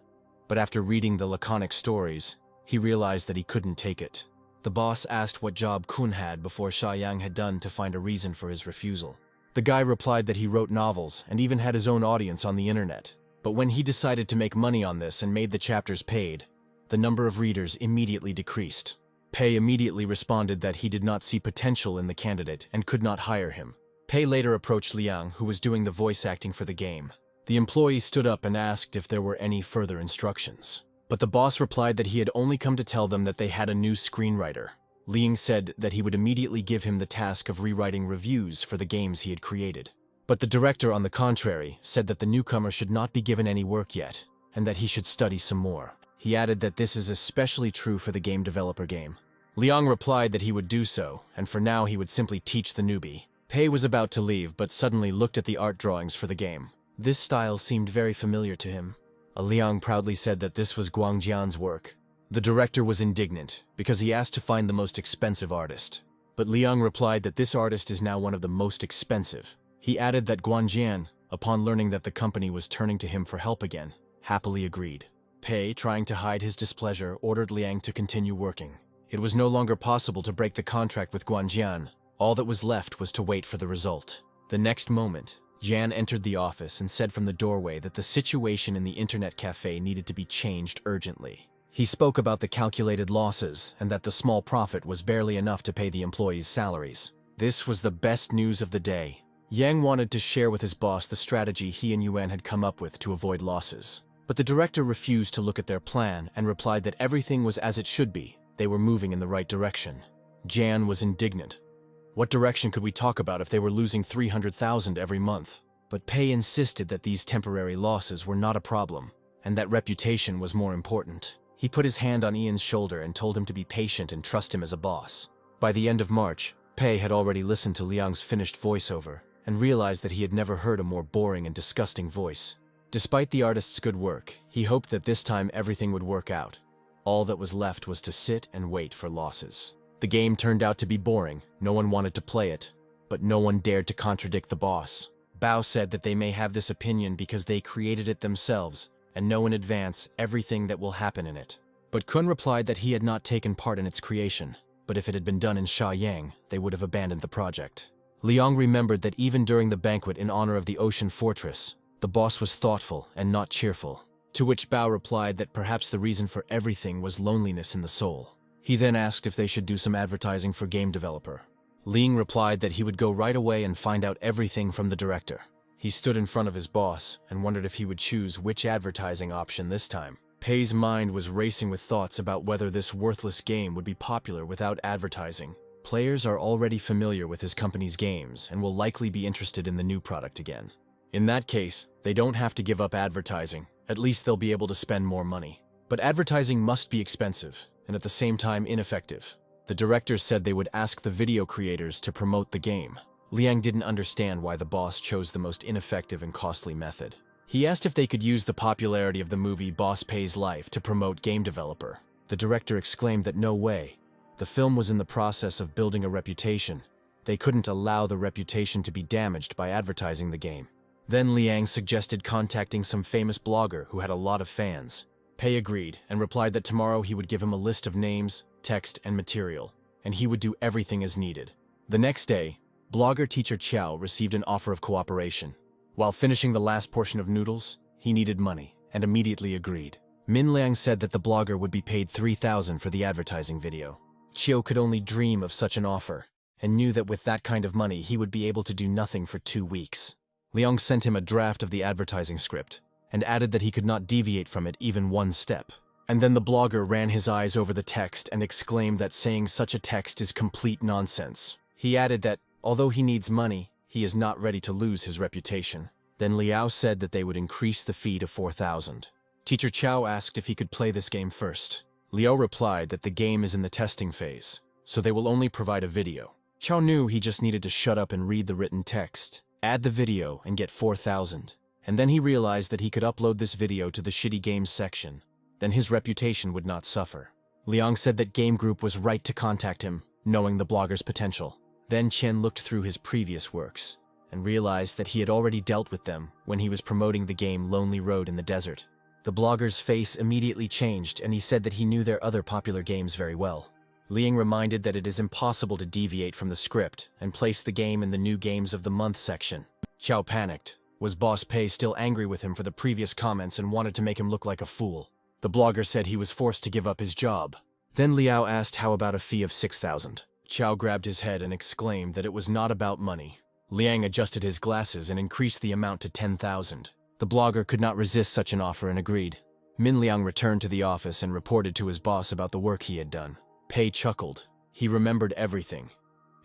But after reading the laconic stories, he realized that he couldn't take it. The boss asked what job Kun had before Shaoyang had done to find a reason for his refusal. The guy replied that he wrote novels and even had his own audience on the internet. But when he decided to make money on this and made the chapters paid, the number of readers immediately decreased. Pei immediately responded that he did not see potential in the candidate and could not hire him. Pei later approached Liang, who was doing the voice acting for the game. The employee stood up and asked if there were any further instructions. But the boss replied that he had only come to tell them that they had a new screenwriter. Liang said that he would immediately give him the task of rewriting reviews for the games he had created. But the director, on the contrary, said that the newcomer should not be given any work yet, and that he should study some more. He added that this is especially true for the game developer game. Liang replied that he would do so, and for now he would simply teach the newbie. Pei was about to leave, but suddenly looked at the art drawings for the game. This style seemed very familiar to him. Liang proudly said that this was Guangjian's work. The director was indignant, because he asked to find the most expensive artist. But Liang replied that this artist is now one of the most expensive. He added that Guangjian, upon learning that the company was turning to him for help again, happily agreed. Pei, trying to hide his displeasure, ordered Liang to continue working. It was no longer possible to break the contract with Guangjian. All that was left was to wait for the result. The next moment, Jan entered the office and said from the doorway that the situation in the internet cafe needed to be changed urgently. He spoke about the calculated losses and that the small profit was barely enough to pay the employees' salaries. This was the best news of the day. Yang wanted to share with his boss the strategy he and Yuan had come up with to avoid losses. But the director refused to look at their plan and replied that everything was as it should be. They were moving in the right direction. Jan was indignant. What direction could we talk about if they were losing 300,000 every month? But Pei insisted that these temporary losses were not a problem, and that reputation was more important. He put his hand on Ian's shoulder and told him to be patient and trust him as a boss. By the end of March, Pei had already listened to Liang's finished voiceover and realized that he had never heard a more boring and disgusting voice. Despite the artist's good work, he hoped that this time everything would work out. All that was left was to sit and wait for losses. The game turned out to be boring. No one wanted to play it, but no one dared to contradict the boss. Bao said that they may have this opinion because they created it themselves and know in advance everything that will happen in it. But Kun replied that he had not taken part in its creation, but if it had been done in Shaoyang, they would have abandoned the project. Liang remembered that even during the banquet in honor of the Ocean Fortress, the boss was thoughtful and not cheerful, to which Bao replied that perhaps the reason for everything was loneliness in the soul. He then asked if they should do some advertising for game developer. Ling replied that he would go right away and find out everything from the director. He stood in front of his boss and wondered if he would choose which advertising option this time. Pei's mind was racing with thoughts about whether this worthless game would be popular without advertising. Players are already familiar with his company's games and will likely be interested in the new product again. In that case, they don't have to give up advertising. At least they'll be able to spend more money. But advertising must be expensive, and at the same time ineffective. The directors said they would ask the video creators to promote the game. Liang didn't understand why the boss chose the most ineffective and costly method. He asked if they could use the popularity of the movie Boss Pays Life to promote game developer. The director exclaimed that no way. The film was in the process of building a reputation. They couldn't allow the reputation to be damaged by advertising the game. Then Liang suggested contacting some famous blogger who had a lot of fans. Pei agreed and replied that tomorrow he would give him a list of names, text, and material, and he would do everything as needed. The next day, blogger teacher Qiao received an offer of cooperation. While finishing the last portion of noodles, he needed money and immediately agreed. Min Liang said that the blogger would be paid 3,000 for the advertising video. Qiao could only dream of such an offer and knew that with that kind of money he would be able to do nothing for 2 weeks. Liang sent him a draft of the advertising script and added that he could not deviate from it even one step. And then the blogger ran his eyes over the text and exclaimed that saying such a text is complete nonsense. He added that, although he needs money, he is not ready to lose his reputation. Then Liao said that they would increase the fee to 4,000. Teacher Qiao asked if he could play this game first. Liao replied that the game is in the testing phase, so they will only provide a video. Qiao knew he just needed to shut up and read the written text, add the video, and get 4,000. And then he realized that he could upload this video to the shitty games section. Then his reputation would not suffer. Liang said that Game Group was right to contact him, knowing the blogger's potential. Then Chen looked through his previous works and realized that he had already dealt with them when he was promoting the game Lonely Road in the Desert. The blogger's face immediately changed and he said that he knew their other popular games very well. Liang reminded that it is impossible to deviate from the script and place the game in the new games of the month section. Qiao panicked. Was Boss Pei still angry with him for the previous comments and wanted to make him look like a fool? The blogger said he was forced to give up his job. Then Liao asked how about a fee of 6,000. Qiao grabbed his head and exclaimed that it was not about money. Liang adjusted his glasses and increased the amount to 10,000. The blogger could not resist such an offer and agreed. Min Liang returned to the office and reported to his boss about the work he had done. Pei chuckled. He remembered everything.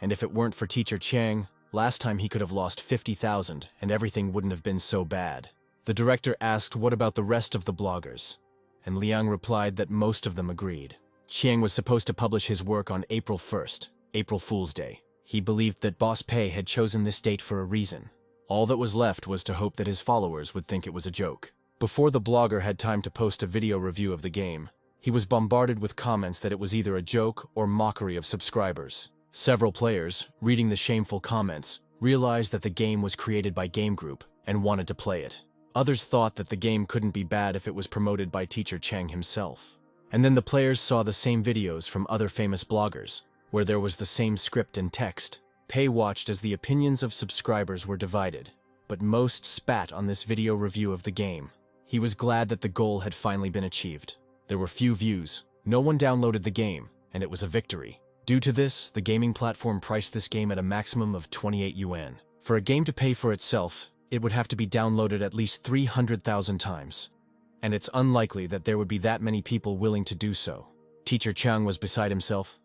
And if it weren't for Teacher Chiang, Last time he could have lost 50,000 and everything wouldn't have been so bad. The director asked what about the rest of the bloggers, and Liang replied that most of them agreed. Chiang was supposed to publish his work on April 1st, April Fool's Day. He believed that Boss Pei had chosen this date for a reason. All that was left was to hope that his followers would think it was a joke. Before the blogger had time to post a video review of the game, he was bombarded with comments that it was either a joke or mockery of subscribers. Several players, reading the shameful comments, realized that the game was created by Game Group and wanted to play it. Others thought that the game couldn't be bad if it was promoted by teacher Chang himself. And then the players saw the same videos from other famous bloggers, where there was the same script and text. Pei watched as the opinions of subscribers were divided, but most spat on this video review of the game. He was glad that the goal had finally been achieved. There were few views, no one downloaded the game, and it was a victory. Due to this, the gaming platform priced this game at a maximum of 28 yuan. For a game to pay for itself, it would have to be downloaded at least 300,000 times. And it's unlikely that there would be that many people willing to do so. Teacher Chang was beside himself.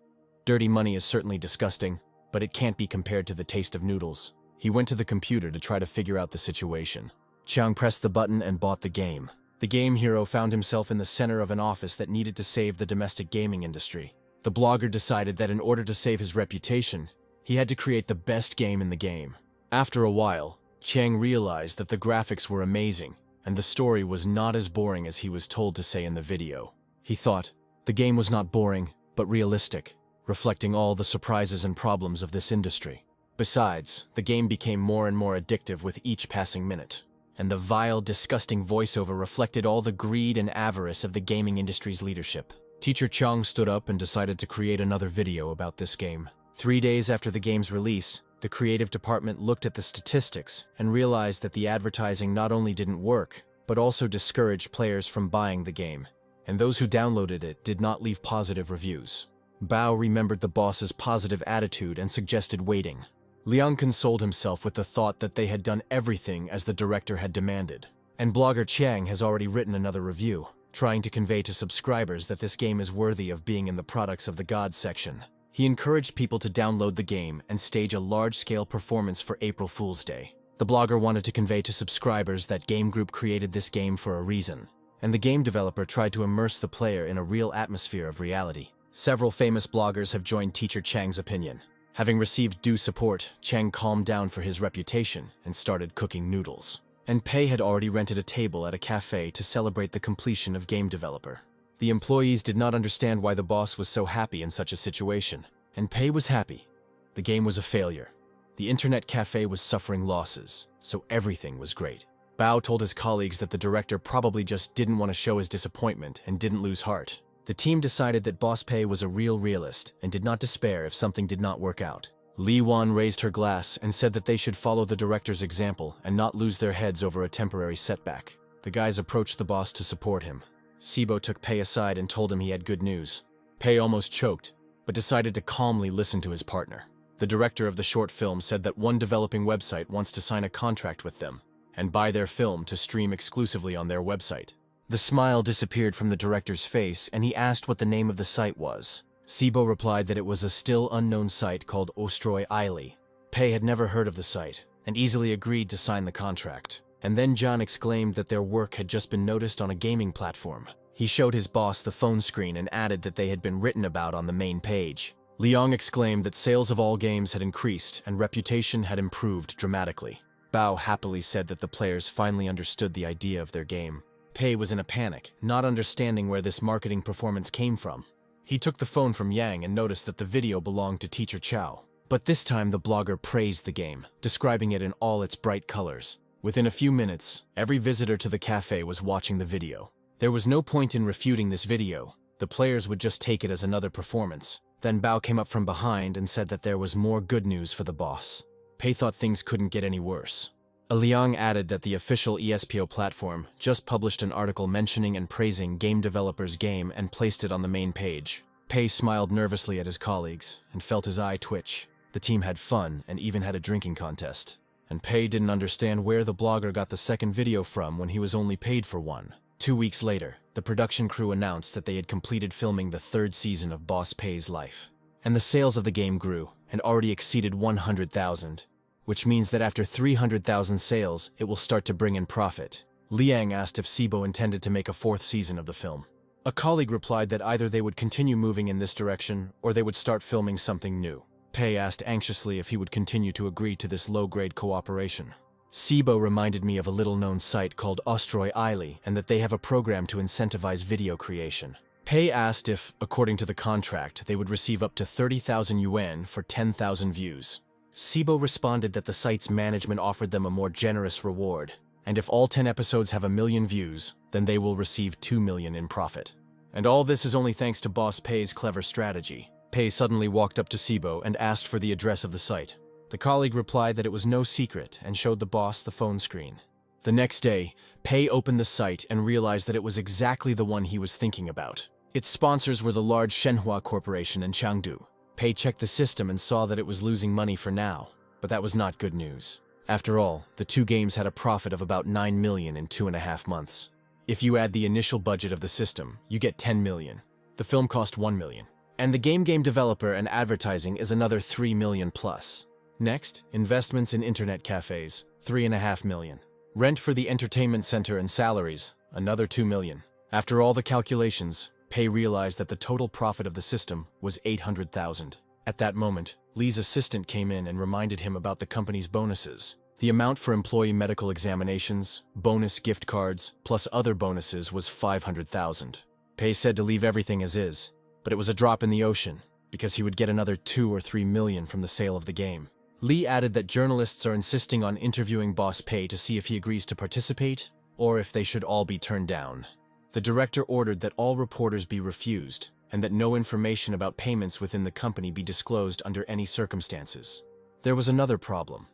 Dirty money is certainly disgusting, but it can't be compared to the taste of noodles. He went to the computer to try to figure out the situation. Chang pressed the button and bought the game. The game hero found himself in the center of an office that needed to save the domestic gaming industry. The blogger decided that in order to save his reputation, he had to create the best game in the game. After a while, Chang realized that the graphics were amazing, and the story was not as boring as he was told to say in the video. He thought, the game was not boring, but realistic, reflecting all the surprises and problems of this industry. Besides, the game became more and more addictive with each passing minute, and the vile, disgusting voiceover reflected all the greed and avarice of the gaming industry's leadership. Teacher Chang stood up and decided to create another video about this game. 3 days after the game's release, the creative department looked at the statistics and realized that the advertising not only didn't work, but also discouraged players from buying the game, and those who downloaded it did not leave positive reviews. Bao remembered the boss's positive attitude and suggested waiting. Liang consoled himself with the thought that they had done everything as the director had demanded. And blogger Chiang has already written another review, trying to convey to subscribers that this game is worthy of being in the Products of the Gods section. He encouraged people to download the game and stage a large-scale performance for April Fool's Day. The blogger wanted to convey to subscribers that Game Group created this game for a reason, and the game developer tried to immerse the player in a real atmosphere of reality. Several famous bloggers have joined teacher Chang's opinion. Having received due support, Chang calmed down for his reputation and started cooking noodles. And Pei had already rented a table at a cafe to celebrate the completion of Game Developer. The employees did not understand why the boss was so happy in such a situation, and Pei was happy. The game was a failure. The internet cafe was suffering losses, so everything was great. Bao told his colleagues that the director probably just didn't want to show his disappointment and didn't lose heart. The team decided that Boss Pei was a real realist and did not despair if something did not work out. Li Wan raised her glass and said that they should follow the director's example and not lose their heads over a temporary setback. The guys approached the boss to support him. Sibo took Pei aside and told him he had good news. Pei almost choked, but decided to calmly listen to his partner. The director of the short film said that one developing website wants to sign a contract with them and buy their film to stream exclusively on their website. The smile disappeared from the director's face and he asked what the name of the site was. Sibo replied that it was a still unknown site called Ostroy Ili. Pei had never heard of the site and easily agreed to sign the contract. And then John exclaimed that their work had just been noticed on a gaming platform. He showed his boss the phone screen and added that they had been written about on the main page. Liang exclaimed that sales of all games had increased and reputation had improved dramatically. Bao happily said that the players finally understood the idea of their game. Pei was in a panic, not understanding where this marketing performance came from. He took the phone from Yang and noticed that the video belonged to Teacher Chow. But this time the blogger praised the game, describing it in all its bright colors. Within a few minutes, every visitor to the cafe was watching the video. There was no point in refuting this video. The players would just take it as another performance. Then Bao came up from behind and said that there was more good news for the boss. Pei thought things couldn't get any worse. Liang added that the official ESPO platform just published an article mentioning and praising game developers' game and placed it on the main page. Pei smiled nervously at his colleagues and felt his eye twitch. The team had fun and even had a drinking contest. And Pei didn't understand where the blogger got the second video from when he was only paid for one. 2 weeks later, the production crew announced that they had completed filming the third season of Boss Pei's life. And the sales of the game grew and already exceeded 100,000. which means that after 300,000 sales, it will start to bring in profit. Liang asked if Sibo intended to make a fourth season of the film. A colleague replied that either they would continue moving in this direction or they would start filming something new. Pei asked anxiously if he would continue to agree to this low-grade cooperation. Sibo reminded me of a little-known site called Ostroy Eily and that they have a program to incentivize video creation. Pei asked if, according to the contract, they would receive up to 30,000 yuan for 10,000 views. Sibo responded that the site's management offered them a more generous reward, and if all 10 episodes have 1 million views, then they will receive 2 million in profit. And all this is only thanks to Boss Pei's clever strategy. Pei suddenly walked up to Sibo and asked for the address of the site. The colleague replied that it was no secret and showed the boss the phone screen. The next day, Pei opened the site and realized that it was exactly the one he was thinking about. Its sponsors were the large Manhwa Corporation in Chengdu. Pei checked the system and saw that it was losing money for now, but that was not good news. After all, the two games had a profit of about 9 million in 2.5 months. If you add the initial budget of the system, you get 10 million. The film cost 1 million. And the game developer and advertising is another 3 million plus. Next, investments in internet cafes, 3.5 million. Rent for the entertainment center and salaries, another 2 million. After all the calculations, Pei realized that the total profit of the system was 800,000. At that moment, Lee's assistant came in and reminded him about the company's bonuses. The amount for employee medical examinations, bonus gift cards, plus other bonuses was 500,000. Pei said to leave everything as is, but it was a drop in the ocean, because he would get another 2 or 3 million from the sale of the game. Lee added that journalists are insisting on interviewing Boss Pei to see if he agrees to participate, or if they should all be turned down. The director ordered that all reporters be refused, and that no information about payments within the company be disclosed under any circumstances. There was another problem.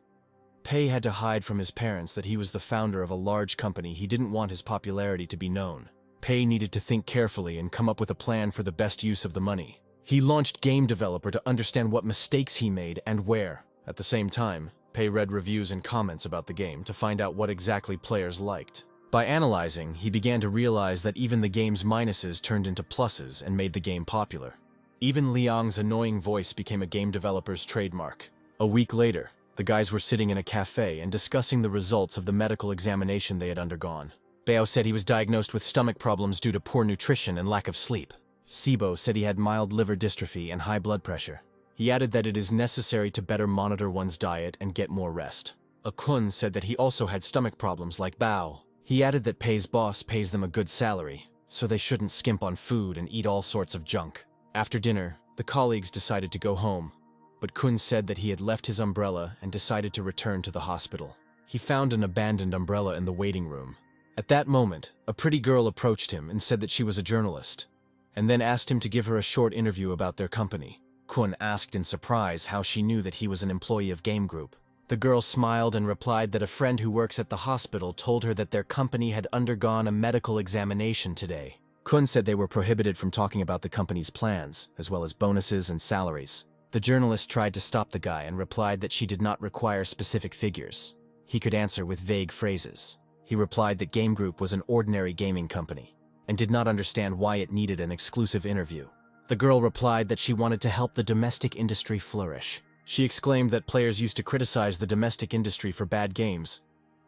Pei had to hide from his parents that he was the founder of a large company. He didn't want his popularity to be known. Pei needed to think carefully and come up with a plan for the best use of the money. He launched Game Developer to understand what mistakes he made and where. At the same time, Pei read reviews and comments about the game to find out what exactly players liked. By analyzing, he began to realize that even the game's minuses turned into pluses and made the game popular. Even Liang's annoying voice became a game developer's trademark. A week later, the guys were sitting in a cafe and discussing the results of the medical examination they had undergone. Bao said he was diagnosed with stomach problems due to poor nutrition and lack of sleep. Sibo said he had mild liver dystrophy and high blood pressure. He added that it is necessary to better monitor one's diet and get more rest. Kun said that he also had stomach problems like Bao. He added that Pei's boss pays them a good salary, so they shouldn't skimp on food and eat all sorts of junk. After dinner, the colleagues decided to go home, but Kun said that he had left his umbrella and decided to return to the hospital. He found an abandoned umbrella in the waiting room. At that moment, a pretty girl approached him and said that she was a journalist, and then asked him to give her a short interview about their company. Kun asked in surprise how she knew that he was an employee of Game Group. The girl smiled and replied that a friend who works at the hospital told her that their company had undergone a medical examination today. Kun said they were prohibited from talking about the company's plans, as well as bonuses and salaries. The journalist tried to stop the guy and replied that she did not require specific figures. He could answer with vague phrases. He replied that Game Group was an ordinary gaming company, and did not understand why it needed an exclusive interview. The girl replied that she wanted to help the domestic industry flourish. She exclaimed that players used to criticize the domestic industry for bad games,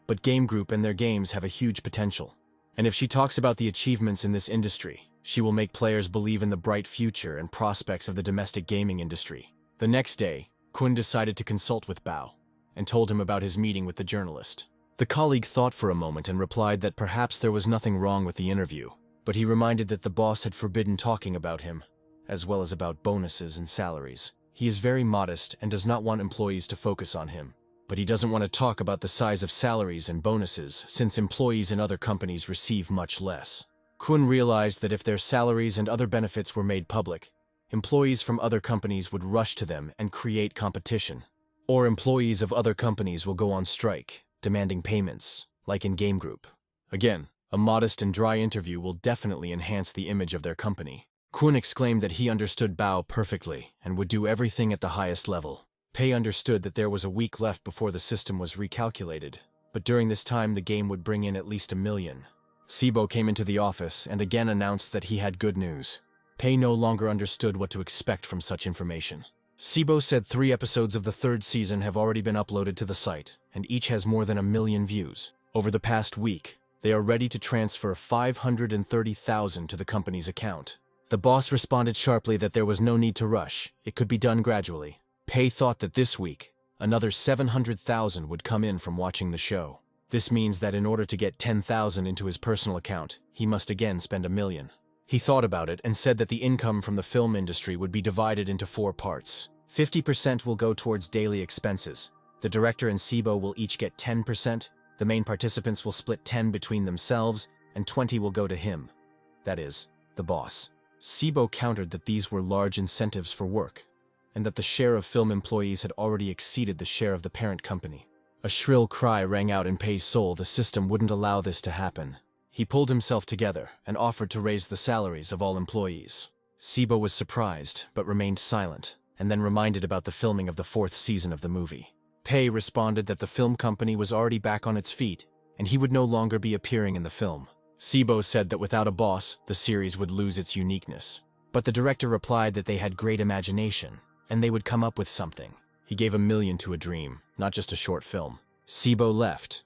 but Game Group and their games have a huge potential. And if she talks about the achievements in this industry, she will make players believe in the bright future and prospects of the domestic gaming industry. The next day, Kun decided to consult with Bao, and told him about his meeting with the journalist. The colleague thought for a moment and replied that perhaps there was nothing wrong with the interview, but he reminded that the boss had forbidden talking about him, as well as about bonuses and salaries. He is very modest and does not want employees to focus on him, but he doesn't want to talk about the size of salaries and bonuses since employees in other companies receive much less. Kun realized that if their salaries and other benefits were made public, employees from other companies would rush to them and create competition. Or employees of other companies will go on strike, demanding payments, like in Game Group. Again, a modest and dry interview will definitely enhance the image of their company. Kun exclaimed that he understood Bao perfectly and would do everything at the highest level. Pei understood that there was a week left before the system was recalculated, but during this time the game would bring in at least 1 million. Sibo came into the office and again announced that he had good news. Pei no longer understood what to expect from such information. Sibo said 3 episodes of the 3rd season have already been uploaded to the site, and each has more than 1 million views. Over the past week, they are ready to transfer 530,000 to the company's account. The boss responded sharply that there was no need to rush, it could be done gradually. Pei thought that this week, another 700,000 would come in from watching the show. This means that in order to get 10,000 into his personal account, he must again spend 1 million. He thought about it and said that the income from the film industry would be divided into 4 parts. 50% will go towards daily expenses. The director and Sibo will each get 10%, the main participants will split 10 between themselves, and 20 will go to him. That is, the boss. Sibo countered that these were large incentives for work, and that the share of film employees had already exceeded the share of the parent company. A shrill cry rang out in Pei's soul. The system wouldn't allow this to happen. He pulled himself together and offered to raise the salaries of all employees. Sibo was surprised, but remained silent, and then reminded about the filming of the 4th season of the movie. Pei responded that the film company was already back on its feet, and he would no longer be appearing in the film. Sibo said that without a boss, the series would lose its uniqueness. But the director replied that they had great imagination, and they would come up with something. He gave 1 million to a dream, not just a short film. Sibo left,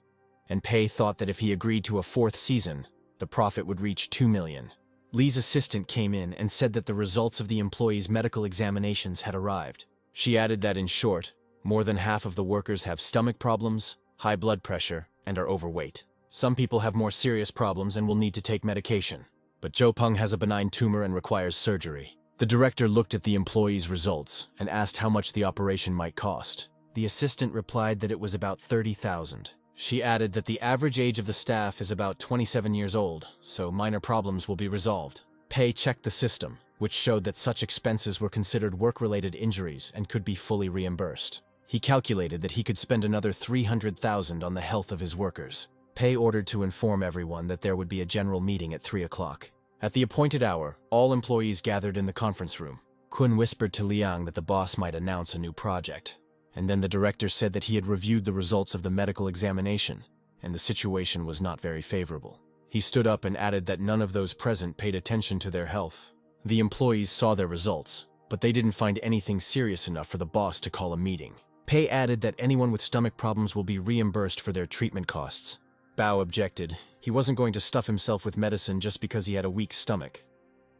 and Pei thought that if he agreed to a 4th season, the profit would reach 2 million. Lee's assistant came in and said that the results of the employees' medical examinations had arrived. She added that in short, more than half of the workers have stomach problems, high blood pressure, and are overweight. Some people have more serious problems and will need to take medication. But Joe Peng has a benign tumor and requires surgery. The director looked at the employees' results and asked how much the operation might cost. The assistant replied that it was about 30,000. She added that the average age of the staff is about 27 years old, so minor problems will be resolved. Pei checked the system, which showed that such expenses were considered work-related injuries and could be fully reimbursed. He calculated that he could spend another 300,000 on the health of his workers. Pei ordered to inform everyone that there would be a general meeting at 3 o'clock. At the appointed hour, all employees gathered in the conference room. Kun whispered to Liang that the boss might announce a new project. And then the director said that he had reviewed the results of the medical examination, and the situation was not very favorable. He stood up and added that none of those present paid attention to their health. The employees saw their results, but they didn't find anything serious enough for the boss to call a meeting. Pei added that anyone with stomach problems will be reimbursed for their treatment costs. Bao objected. He wasn't going to stuff himself with medicine just because he had a weak stomach.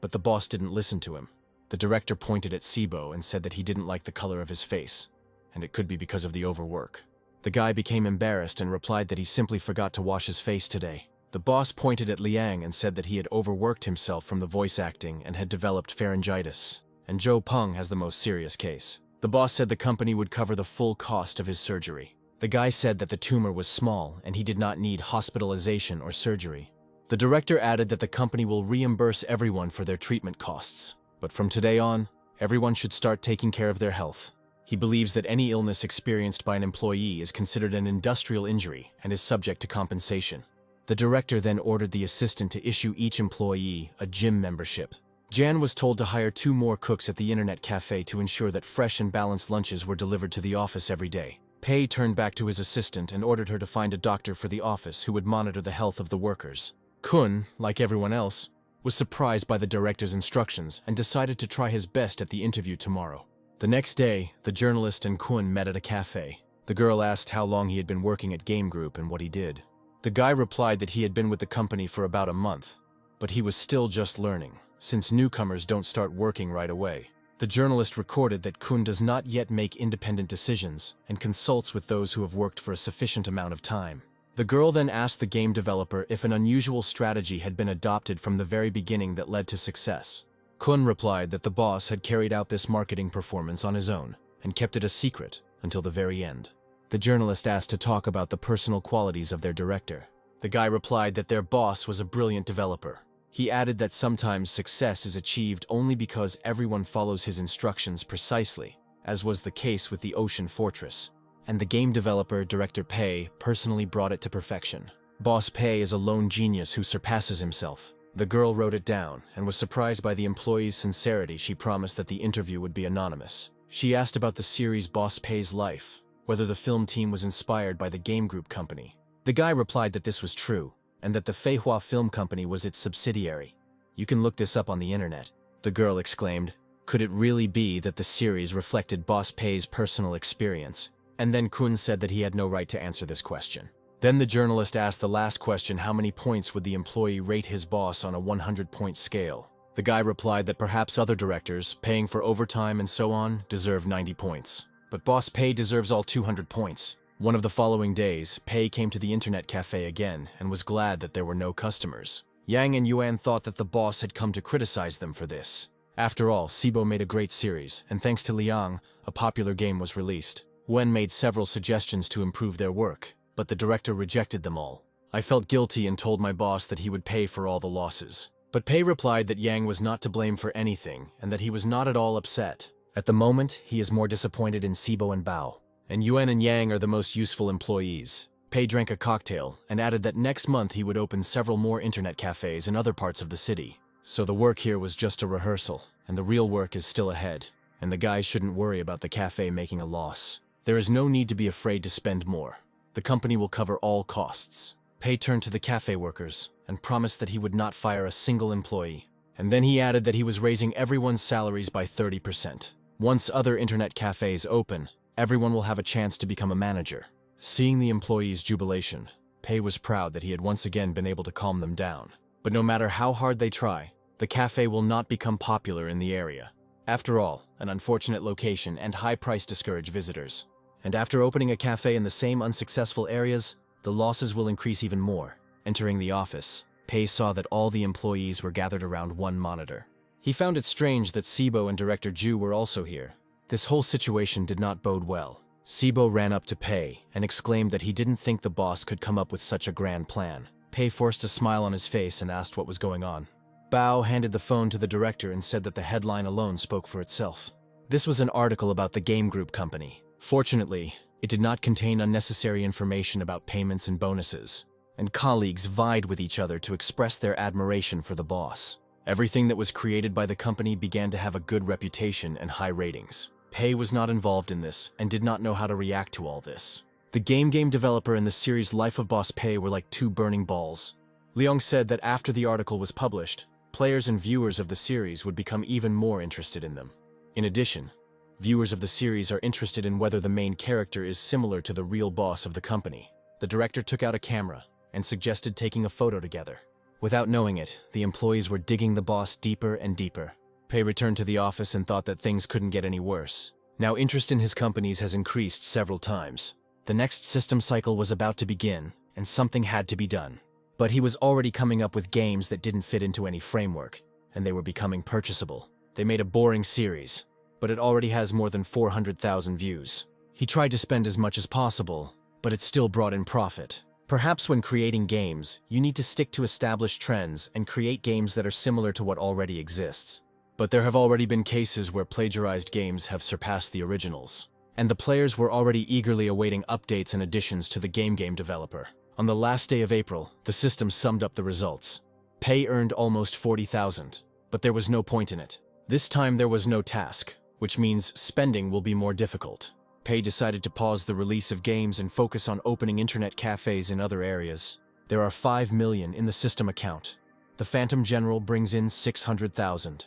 But the boss didn't listen to him. The director pointed at Sibo and said that he didn't like the color of his face, and it could be because of the overwork. The guy became embarrassed and replied that he simply forgot to wash his face today. The boss pointed at Liang and said that he had overworked himself from the voice acting and had developed pharyngitis, and Joe Peng has the most serious case. The boss said the company would cover the full cost of his surgery. The guy said that the tumor was small and he did not need hospitalization or surgery. The director added that the company will reimburse everyone for their treatment costs. But from today on, everyone should start taking care of their health. He believes that any illness experienced by an employee is considered an industrial injury and is subject to compensation. The director then ordered the assistant to issue each employee a gym membership. Jan was told to hire 2 more cooks at the internet cafe to ensure that fresh and balanced lunches were delivered to the office every day. Pei turned back to his assistant and ordered her to find a doctor for the office who would monitor the health of the workers. Kun, like everyone else, was surprised by the director's instructions and decided to try his best at the interview tomorrow. The next day, the journalist and Kun met at a cafe. The girl asked how long he had been working at Game Group and what he did. The guy replied that he had been with the company for about a month, but he was still just learning, since newcomers don't start working right away. The journalist recorded that Kun does not yet make independent decisions and consults with those who have worked for a sufficient amount of time. The girl then asked the game developer if an unusual strategy had been adopted from the very beginning that led to success. Kun replied that the boss had carried out this marketing performance on his own and kept it a secret until the very end. The journalist asked to talk about the personal qualities of their director. The guy replied that their boss was a brilliant developer. He added that sometimes success is achieved only because everyone follows his instructions precisely, as was the case with the Ocean Fortress. And the game developer, Director Pei, personally brought it to perfection. Boss Pei is a lone genius who surpasses himself. The girl wrote it down and was surprised by the employee's sincerity. She promised that the interview would be anonymous. She asked about the series Boss Pei's life, whether the film team was inspired by the Game Group company. The guy replied that this was true, and that the Feihua Film Company was its subsidiary. You can look this up on the internet. The girl exclaimed, Could it really be that the series reflected Boss Pei's personal experience? And then Kun said that he had no right to answer this question. Then the journalist asked the last question: how many points would the employee rate his boss on a 100-point scale? The guy replied that perhaps other directors, paying for overtime and so on, deserve 90 points. But Boss Pei deserves all 200 points. One of the following days, Pei came to the internet cafe again and was glad that there were no customers. Yang and Yuan thought that the boss had come to criticize them for this. After all, Sibo made a great series, and thanks to Liang, a popular game was released. Wen made several suggestions to improve their work, but the director rejected them all. I felt guilty and told my boss that he would pay for all the losses. But Pei replied that Yang was not to blame for anything, and that he was not at all upset. At the moment, he is more disappointed in Sibo and Bao. And Yuan and Yang are the most useful employees. Pei drank a cocktail, and added that next month he would open several more internet cafes in other parts of the city. So the work here was just a rehearsal, and the real work is still ahead. And the guys shouldn't worry about the cafe making a loss. There is no need to be afraid to spend more. The company will cover all costs. Pei turned to the cafe workers and promised that he would not fire a single employee. And then he added that he was raising everyone's salaries by 30%. Once other internet cafes open, everyone will have a chance to become a manager. Seeing the employees' jubilation, Pei was proud that he had once again been able to calm them down. But no matter how hard they try, the cafe will not become popular in the area. After all, an unfortunate location and high price discourage visitors. And after opening a cafe in the same unsuccessful areas, the losses will increase even more. Entering the office, Pei saw that all the employees were gathered around one monitor. He found it strange that Sibo and Director Ju were also here. This whole situation did not bode well. Sibo ran up to Pei and exclaimed that he didn't think the boss could come up with such a grand plan. Pei forced a smile on his face and asked what was going on. Bao handed the phone to the director and said that the headline alone spoke for itself. This was an article about the Game Group company. Fortunately, it did not contain unnecessary information about payments and bonuses, and colleagues vied with each other to express their admiration for the boss. Everything that was created by the company began to have a good reputation and high ratings. Pei was not involved in this and did not know how to react to all this. The game developer and the series Life of Boss Pei were like two burning balls. Liang said that after the article was published, players and viewers of the series would become even more interested in them. In addition, viewers of the series are interested in whether the main character is similar to the real boss of the company. The director took out a camera and suggested taking a photo together. Without knowing it, the employees were digging the boss deeper and deeper. Pei returned to the office and thought that things couldn't get any worse. Now interest in his companies has increased several times. The next system cycle was about to begin, and something had to be done. But he was already coming up with games that didn't fit into any framework, and they were becoming purchasable. They made a boring series, but it already has more than 400,000 views. He tried to spend as much as possible, but it still brought in profit. Perhaps when creating games, you need to stick to established trends and create games that are similar to what already exists. But there have already been cases where plagiarized games have surpassed the originals, and the players were already eagerly awaiting updates and additions to the game developer. On the last day of April, the system summed up the results. Pei earned almost 40,000, but there was no point in it. This time there was no task, which means spending will be more difficult. Pei decided to pause the release of games and focus on opening internet cafes in other areas. There are 5 million in the system account. The Phantom General brings in 600,000.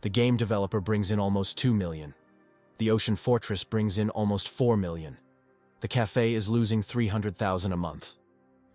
The game developer brings in almost 2 million. The Ocean Fortress brings in almost 4 million. The cafe is losing 300,000 a month.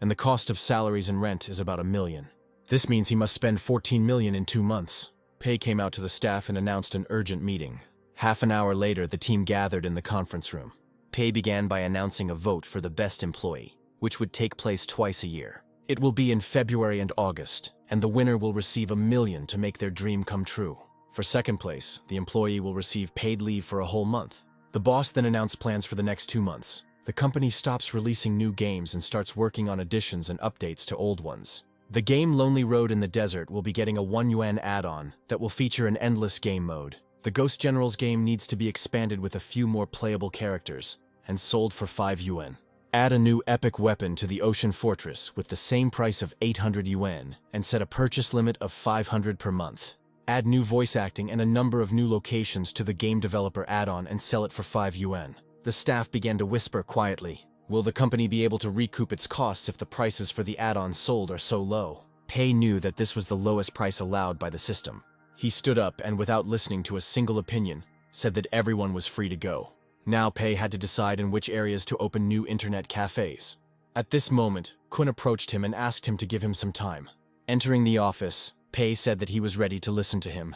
And the cost of salaries and rent is about 1 million. This means he must spend 14 million in 2 months. Pei came out to the staff and announced an urgent meeting. Half an hour later, the team gathered in the conference room. Pei began by announcing a vote for the best employee, which would take place twice a year. It will be in February and August, and the winner will receive 1 million to make their dream come true. For second place, the employee will receive paid leave for a whole month. The boss then announced plans for the next 2 months. The company stops releasing new games and starts working on additions and updates to old ones. The game Lonely Road in the Desert will be getting a 1 yuan add-on that will feature an endless game mode. The Ghost Generals game needs to be expanded with a few more playable characters and sold for 5 yuan. Add a new epic weapon to the Ocean Fortress with the same price of 800 yuan and set a purchase limit of 500 per month. Add new voice acting and a number of new locations to the game developer add-on and sell it for 5 yuan. The staff began to whisper quietly. Will the company be able to recoup its costs if the prices for the add-ons sold are so low? Pei knew that this was the lowest price allowed by the system. He stood up and, without listening to a single opinion, said that everyone was free to go. Now Pei had to decide in which areas to open new internet cafes. At this moment, Kun approached him and asked him to give him some time. Entering the office, Pei said that he was ready to listen to him.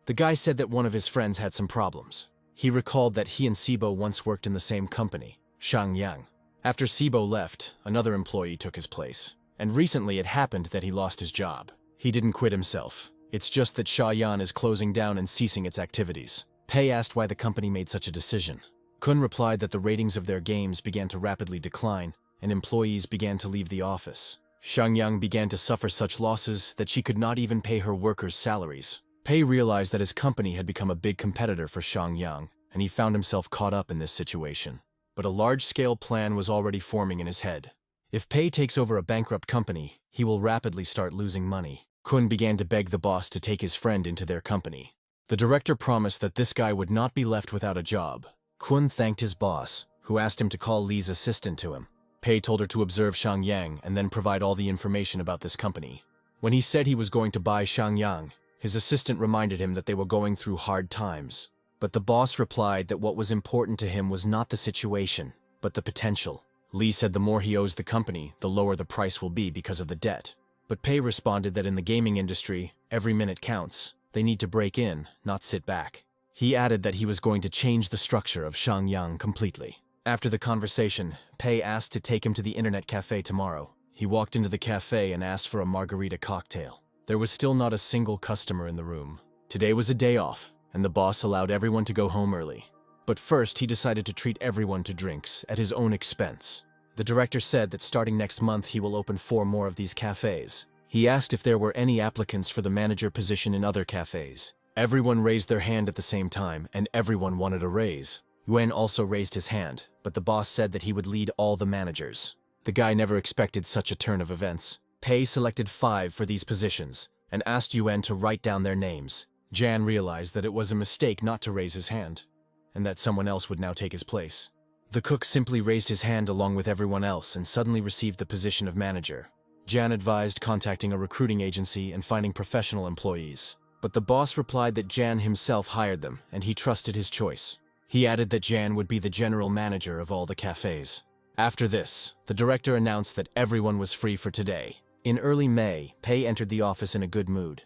The guy said that one of his friends had some problems. He recalled that he and Sibo once worked in the same company, Shangyang. After Sibo left, another employee took his place. And recently it happened that he lost his job. He didn't quit himself. It's just that Shaoyan is closing down and ceasing its activities. Pei asked why the company made such a decision. Kun replied that the ratings of their games began to rapidly decline, and employees began to leave the office. Shangyang began to suffer such losses that she could not even pay her workers' salaries. Pei realized that his company had become a big competitor for Shangyang, and he found himself caught up in this situation. But a large-scale plan was already forming in his head. If Pei takes over a bankrupt company, he will rapidly start losing money. Kun began to beg the boss to take his friend into their company. The director promised that this guy would not be left without a job. Kun thanked his boss, who asked him to call Li's assistant to him. Pei told her to observe Shangyang and then provide all the information about this company. When he said he was going to buy Shangyang, his assistant reminded him that they were going through hard times. But the boss replied that what was important to him was not the situation, but the potential. Li said the more he owes the company, the lower the price will be because of the debt. But Pei responded that in the gaming industry, every minute counts. They need to break in, not sit back. He added that he was going to change the structure of Shangyang completely. After the conversation, Pei asked to take him to the internet cafe tomorrow. He walked into the cafe and asked for a margarita cocktail. There was still not a single customer in the room. Today was a day off, and the boss allowed everyone to go home early. But first, he decided to treat everyone to drinks at his own expense. The director said that starting next month he will open 4 more of these cafes. He asked if there were any applicants for the manager position in other cafes. Everyone raised their hand at the same time, and everyone wanted a raise. Yuan also raised his hand, but the boss said that he would lead all the managers. The guy never expected such a turn of events. Pei selected 5 for these positions, and asked Yuan to write down their names. Jan realized that it was a mistake not to raise his hand, and that someone else would now take his place. The cook simply raised his hand along with everyone else and suddenly received the position of manager. Jan advised contacting a recruiting agency and finding professional employees. But the boss replied that Jan himself hired them, and he trusted his choice. He added that Jan would be the general manager of all the cafes. After this, the director announced that everyone was free for today. In early May, Pei entered the office in a good mood.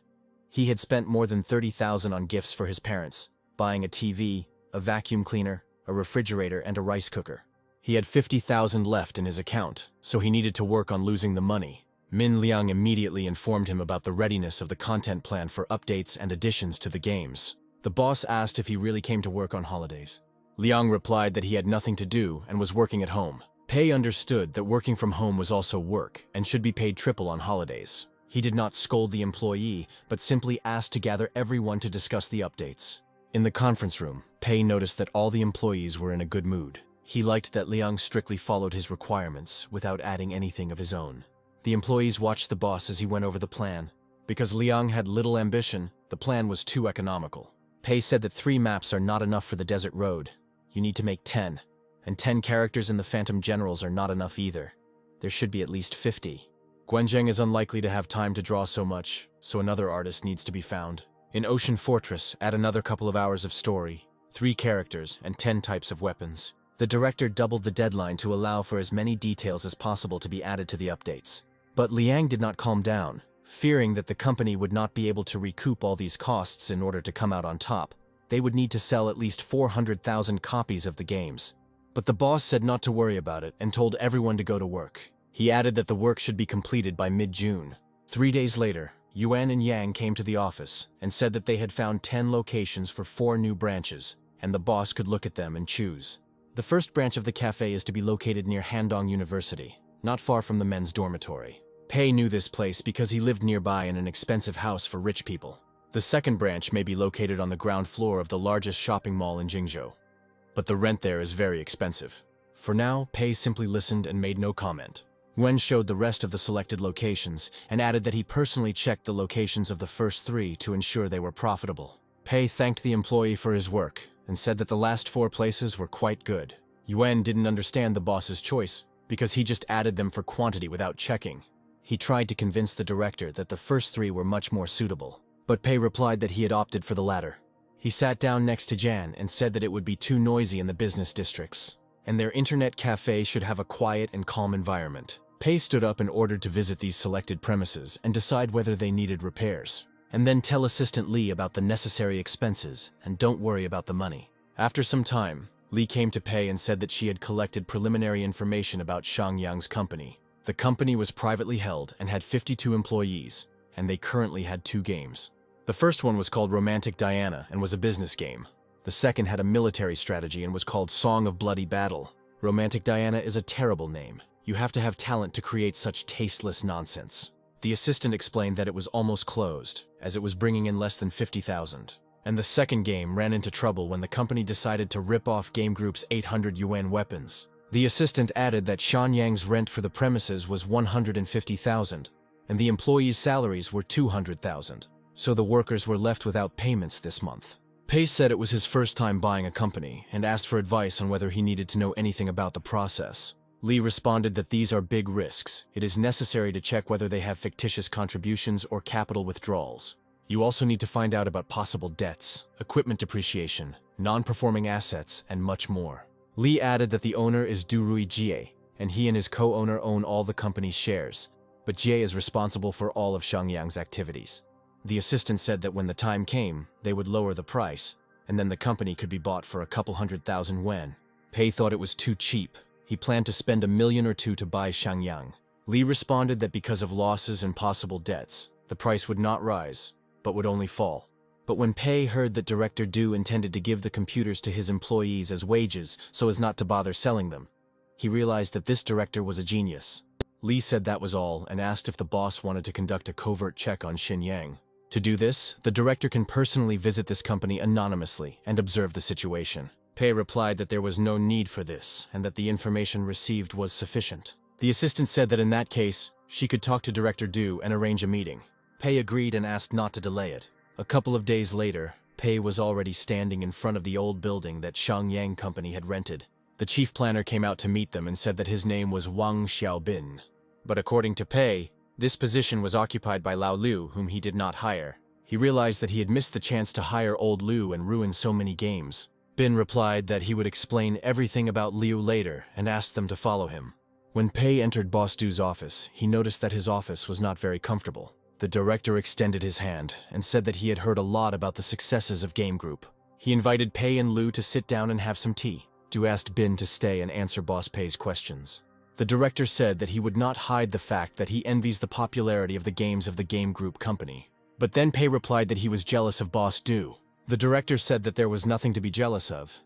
He had spent more than 30,000 on gifts for his parents, buying a TV, a vacuum cleaner, a refrigerator, and a rice cooker. He had 50,000 left in his account, so he needed to work on losing the money. Min Liang immediately informed him about the readiness of the content plan for updates and additions to the games. The boss asked if he really came to work on holidays. Liang replied that he had nothing to do and was working at home. Pei understood that working from home was also work and should be paid triple on holidays. He did not scold the employee, but simply asked to gather everyone to discuss the updates. In the conference room, Pei noticed that all the employees were in a good mood. He liked that Liang strictly followed his requirements without adding anything of his own. The employees watched the boss as he went over the plan. Because Liang had little ambition, the plan was too economical. Pei said that 3 maps are not enough for the desert road. You need to make 10. And 10 characters in the Phantom Generals are not enough either. There should be at least 50. Guanzheng is unlikely to have time to draw so much, so another artist needs to be found. In Ocean Fortress, add another couple of hours of story, 3 characters, and 10 types of weapons. The director doubled the deadline to allow for as many details as possible to be added to the updates. But Liang did not calm down, fearing that the company would not be able to recoup all these costs in order to come out on top. They would need to sell at least 400,000 copies of the games. But the boss said not to worry about it and told everyone to go to work. He added that the work should be completed by mid-June. 3 days later, Yuan and Yang came to the office and said that they had found 10 locations for 4 new branches, and the boss could look at them and choose. The first branch of the cafe is to be located near Handong University, not far from the men's dormitory. Pei knew this place because he lived nearby in an expensive house for rich people. The second branch may be located on the ground floor of the largest shopping mall in Jingzhou. But the rent there is very expensive. For now, Pei simply listened and made no comment. Wen showed the rest of the selected locations and added that he personally checked the locations of the first 3 to ensure they were profitable. Pei thanked the employee for his work and said that the last 4 places were quite good. Yuan didn't understand the boss's choice because he just added them for quantity without checking. He tried to convince the director that the first 3 were much more suitable, but Pei replied that he had opted for the latter. He sat down next to Jan and said that it would be too noisy in the business districts, and their internet cafe should have a quiet and calm environment. Pei stood up and ordered to visit these selected premises and decide whether they needed repairs, and then tell assistant Lee about the necessary expenses and don't worry about the money. After some time, Lee came to Pei and said that she had collected preliminary information about Shangyang's company. The company was privately held and had 52 employees, and they currently had 2 games. The first one was called Romantic Diana and was a business game. The second had a military strategy and was called Song of Bloody Battle. Romantic Diana is a terrible name. You have to have talent to create such tasteless nonsense. The assistant explained that it was almost closed, as it was bringing in less than 50,000. And the second game ran into trouble when the company decided to rip off Game Group's 800 yuan weapons. The assistant added that Shangyang's rent for the premises was 150,000, and the employees' salaries were 200,000, so the workers were left without payments this month. Pei said it was his first time buying a company and asked for advice on whether he needed to know anything about the process. Lee responded that these are big risks. It is necessary to check whether they have fictitious contributions or capital withdrawals. You also need to find out about possible debts, equipment depreciation, non-performing assets, and much more. Lee added that the owner is Durui Jie, and he and his co-owner own all the company's shares, but Jie is responsible for all of Shangyang's activities. The assistant said that when the time came, they would lower the price, and then the company could be bought for a couple 100,000 yuan. Pei thought it was too cheap. He planned to spend $1 million or 2 to buy Shangyang. Lee responded that because of losses and possible debts, the price would not rise, but would only fall. But when Pei heard that Director Du intended to give the computers to his employees as wages so as not to bother selling them, he realized that this director was a genius. Lee said that was all and asked if the boss wanted to conduct a covert check on Xinyang. To do this, the director can personally visit this company anonymously and observe the situation. Pei replied that there was no need for this and that the information received was sufficient. The assistant said that in that case, she could talk to Director Du and arrange a meeting. Pei agreed and asked not to delay it. A couple of days later, Pei was already standing in front of the old building that Shangyang Company had rented. The chief planner came out to meet them and said that his name was Wang Xiaobin. But according to Pei, this position was occupied by Lao Liu, whom he did not hire. He realized that he had missed the chance to hire old Liu and ruin so many games. Bin replied that he would explain everything about Liu later and asked them to follow him. When Pei entered Boss Du's office, he noticed that his office was not very comfortable. The director extended his hand and said that he had heard a lot about the successes of Game Group. He invited Pei and Liu to sit down and have some tea. Du asked Bin to stay and answer Boss Pei's questions. The director said that he would not hide the fact that he envies the popularity of the games of the Game Group company. But then Pei replied that he was jealous of Boss Du. The director said that there was nothing to be jealous of.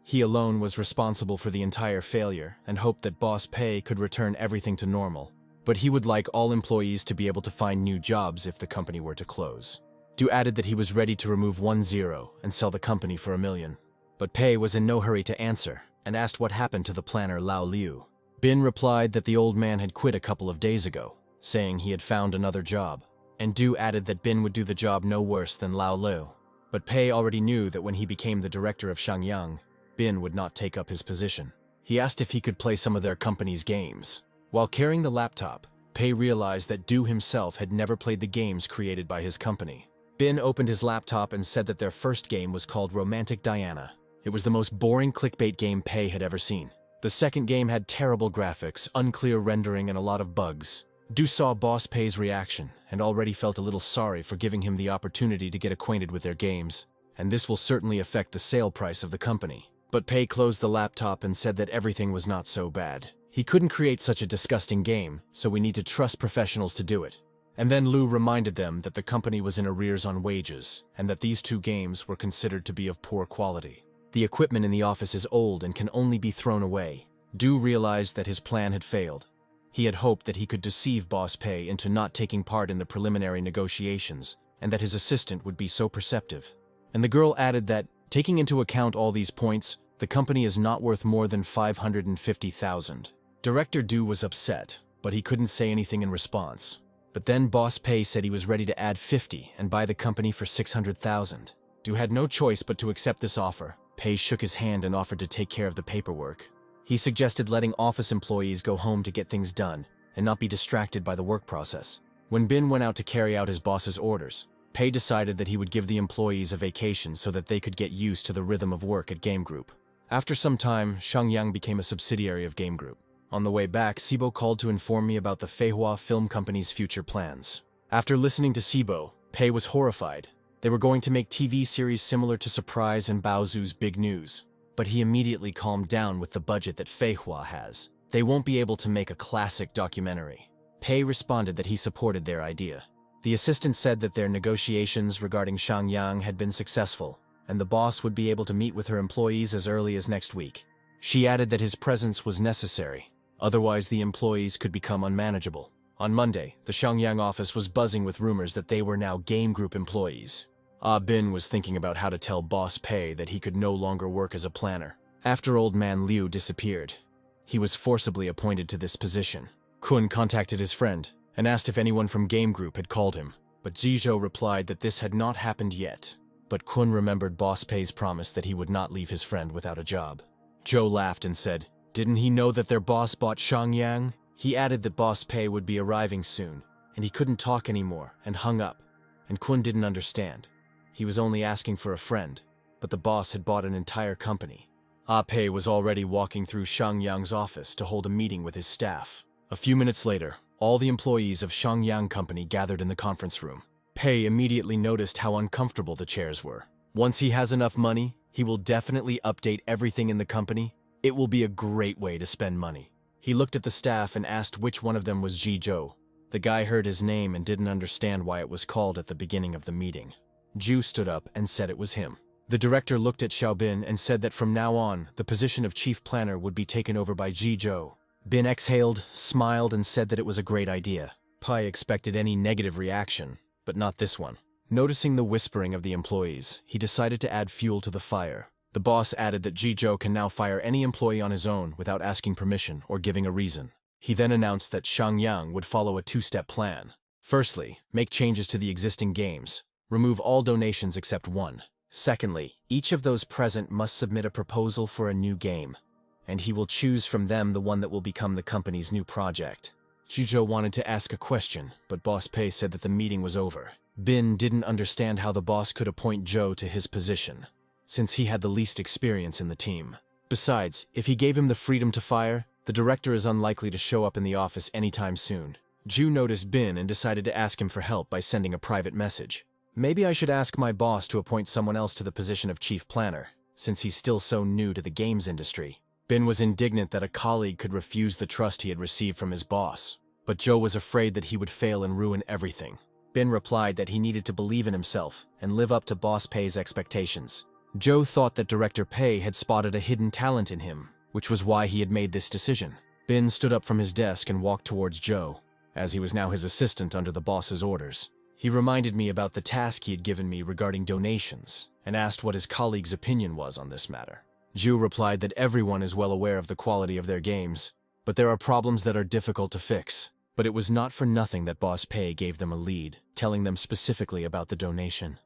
He alone was responsible for the entire failure and hoped that Boss Pei could return everything to normal. But he would like all employees to be able to find new jobs if the company were to close. Du added that he was ready to remove 10 and sell the company for $1 million. But Pei was in no hurry to answer and asked what happened to the planner Lao Liu. Bin replied that the old man had quit a couple of days ago, saying he had found another job. And Du added that Bin would do the job no worse than Lao Liu. But Pei already knew that when he became the director of Shangyang, Bin would not take up his position. He asked if he could play some of their company's games. While carrying the laptop, Pei realized that Du himself had never played the games created by his company. Bin opened his laptop and said that their first game was called Romantic Diana. It was the most boring clickbait game Pei had ever seen. The second game had terrible graphics, unclear rendering, and a lot of bugs. Du saw Boss Pei's reaction and already felt a little sorry for giving him the opportunity to get acquainted with their games, and this will certainly affect the sale price of the company. But Pei closed the laptop and said that everything was not so bad. He couldn't create such a disgusting game, so we need to trust professionals to do it. And then Liu reminded them that the company was in arrears on wages, and that these 2 games were considered to be of poor quality. The equipment in the office is old and can only be thrown away. Du realized that his plan had failed. He had hoped that he could deceive Boss Pei into not taking part in the preliminary negotiations, and that his assistant would be so perceptive. And the girl added that, taking into account all these points, the company is not worth more than 550,000. Director Du was upset, but he couldn't say anything in response. But then Boss Pei said he was ready to add 50 and buy the company for 600,000. Du had no choice but to accept this offer. Pei shook his hand and offered to take care of the paperwork. He suggested letting office employees go home to get things done and not be distracted by the work process. When Bin went out to carry out his boss's orders, Pei decided that he would give the employees a vacation so that they could get used to the rhythm of work at Game Group. After some time, Shangyang became a subsidiary of Game Group. On the way back, Sibo called to inform me about the Feihua Film Company's future plans. After listening to Sibo, Pei was horrified. They were going to make TV series similar to Surprise and Baozu's Big News. But he immediately calmed down with the budget that Feihua has. They won't be able to make a classic documentary. Pei responded that he supported their idea. The assistant said that their negotiations regarding Shangyang had been successful, and the boss would be able to meet with her employees as early as next week. She added that his presence was necessary, otherwise the employees could become unmanageable. On Monday, the Shangyang office was buzzing with rumors that they were now Game Group employees. Bin was thinking about how to tell Boss Pei that he could no longer work as a planner. After Old Man Liu disappeared, he was forcibly appointed to this position. Kun contacted his friend and asked if anyone from Game Group had called him, but Zizhou replied that this had not happened yet. But Kun remembered Boss Pei's promise that he would not leave his friend without a job. Zhou laughed and said, "Didn't he know that their boss bought Shangyang?" He added that Boss Pei would be arriving soon, and he couldn't talk anymore, and hung up. And Kun didn't understand. He was only asking for a friend, but the boss had bought an entire company. Pei was already walking through Shangyang's office to hold a meeting with his staff. A few minutes later, all the employees of Shangyang Company gathered in the conference room. Pei immediately noticed how uncomfortable the chairs were. Once he has enough money, he will definitely update everything in the company. It will be a great way to spend money. He looked at the staff and asked which one of them was Zhizhou. The guy heard his name and didn't understand why it was called at the beginning of the meeting. Zhu stood up and said it was him. The director looked at Xiaobin and said that from now on, the position of chief planner would be taken over by Zhizhou. Bin exhaled, smiled, and said that it was a great idea. Pai expected any negative reaction, but not this one. Noticing the whispering of the employees, he decided to add fuel to the fire. The boss added that Zhizhou can now fire any employee on his own without asking permission or giving a reason. He then announced that Shangyang would follow a two-step plan. Firstly, make changes to the existing games. Remove all donations except one. Secondly, each of those present must submit a proposal for a new game, and he will choose from them the one that will become the company's new project. Zhizhou wanted to ask a question, but Boss Pei said that the meeting was over. Bin didn't understand how the boss could appoint Zhou to his position, since he had the least experience in the team. Besides, if he gave him the freedom to fire, the director is unlikely to show up in the office anytime soon. Zhu noticed Bin and decided to ask him for help by sending a private message. Maybe I should ask my boss to appoint someone else to the position of chief planner, since he's still so new to the games industry. Bin was indignant that a colleague could refuse the trust he had received from his boss, but Zhou was afraid that he would fail and ruin everything. Bin replied that he needed to believe in himself and live up to Boss Pei's expectations. Zhou thought that Director Pei had spotted a hidden talent in him, which was why he had made this decision. Bin stood up from his desk and walked towards Zhou, as he was now his assistant under the boss's orders. He reminded me about the task he had given me regarding donations, and asked what his colleague's opinion was on this matter. Zhu replied that everyone is well aware of the quality of their games, but there are problems that are difficult to fix. But it was not for nothing that Boss Pei gave them a lead, telling them specifically about the donation.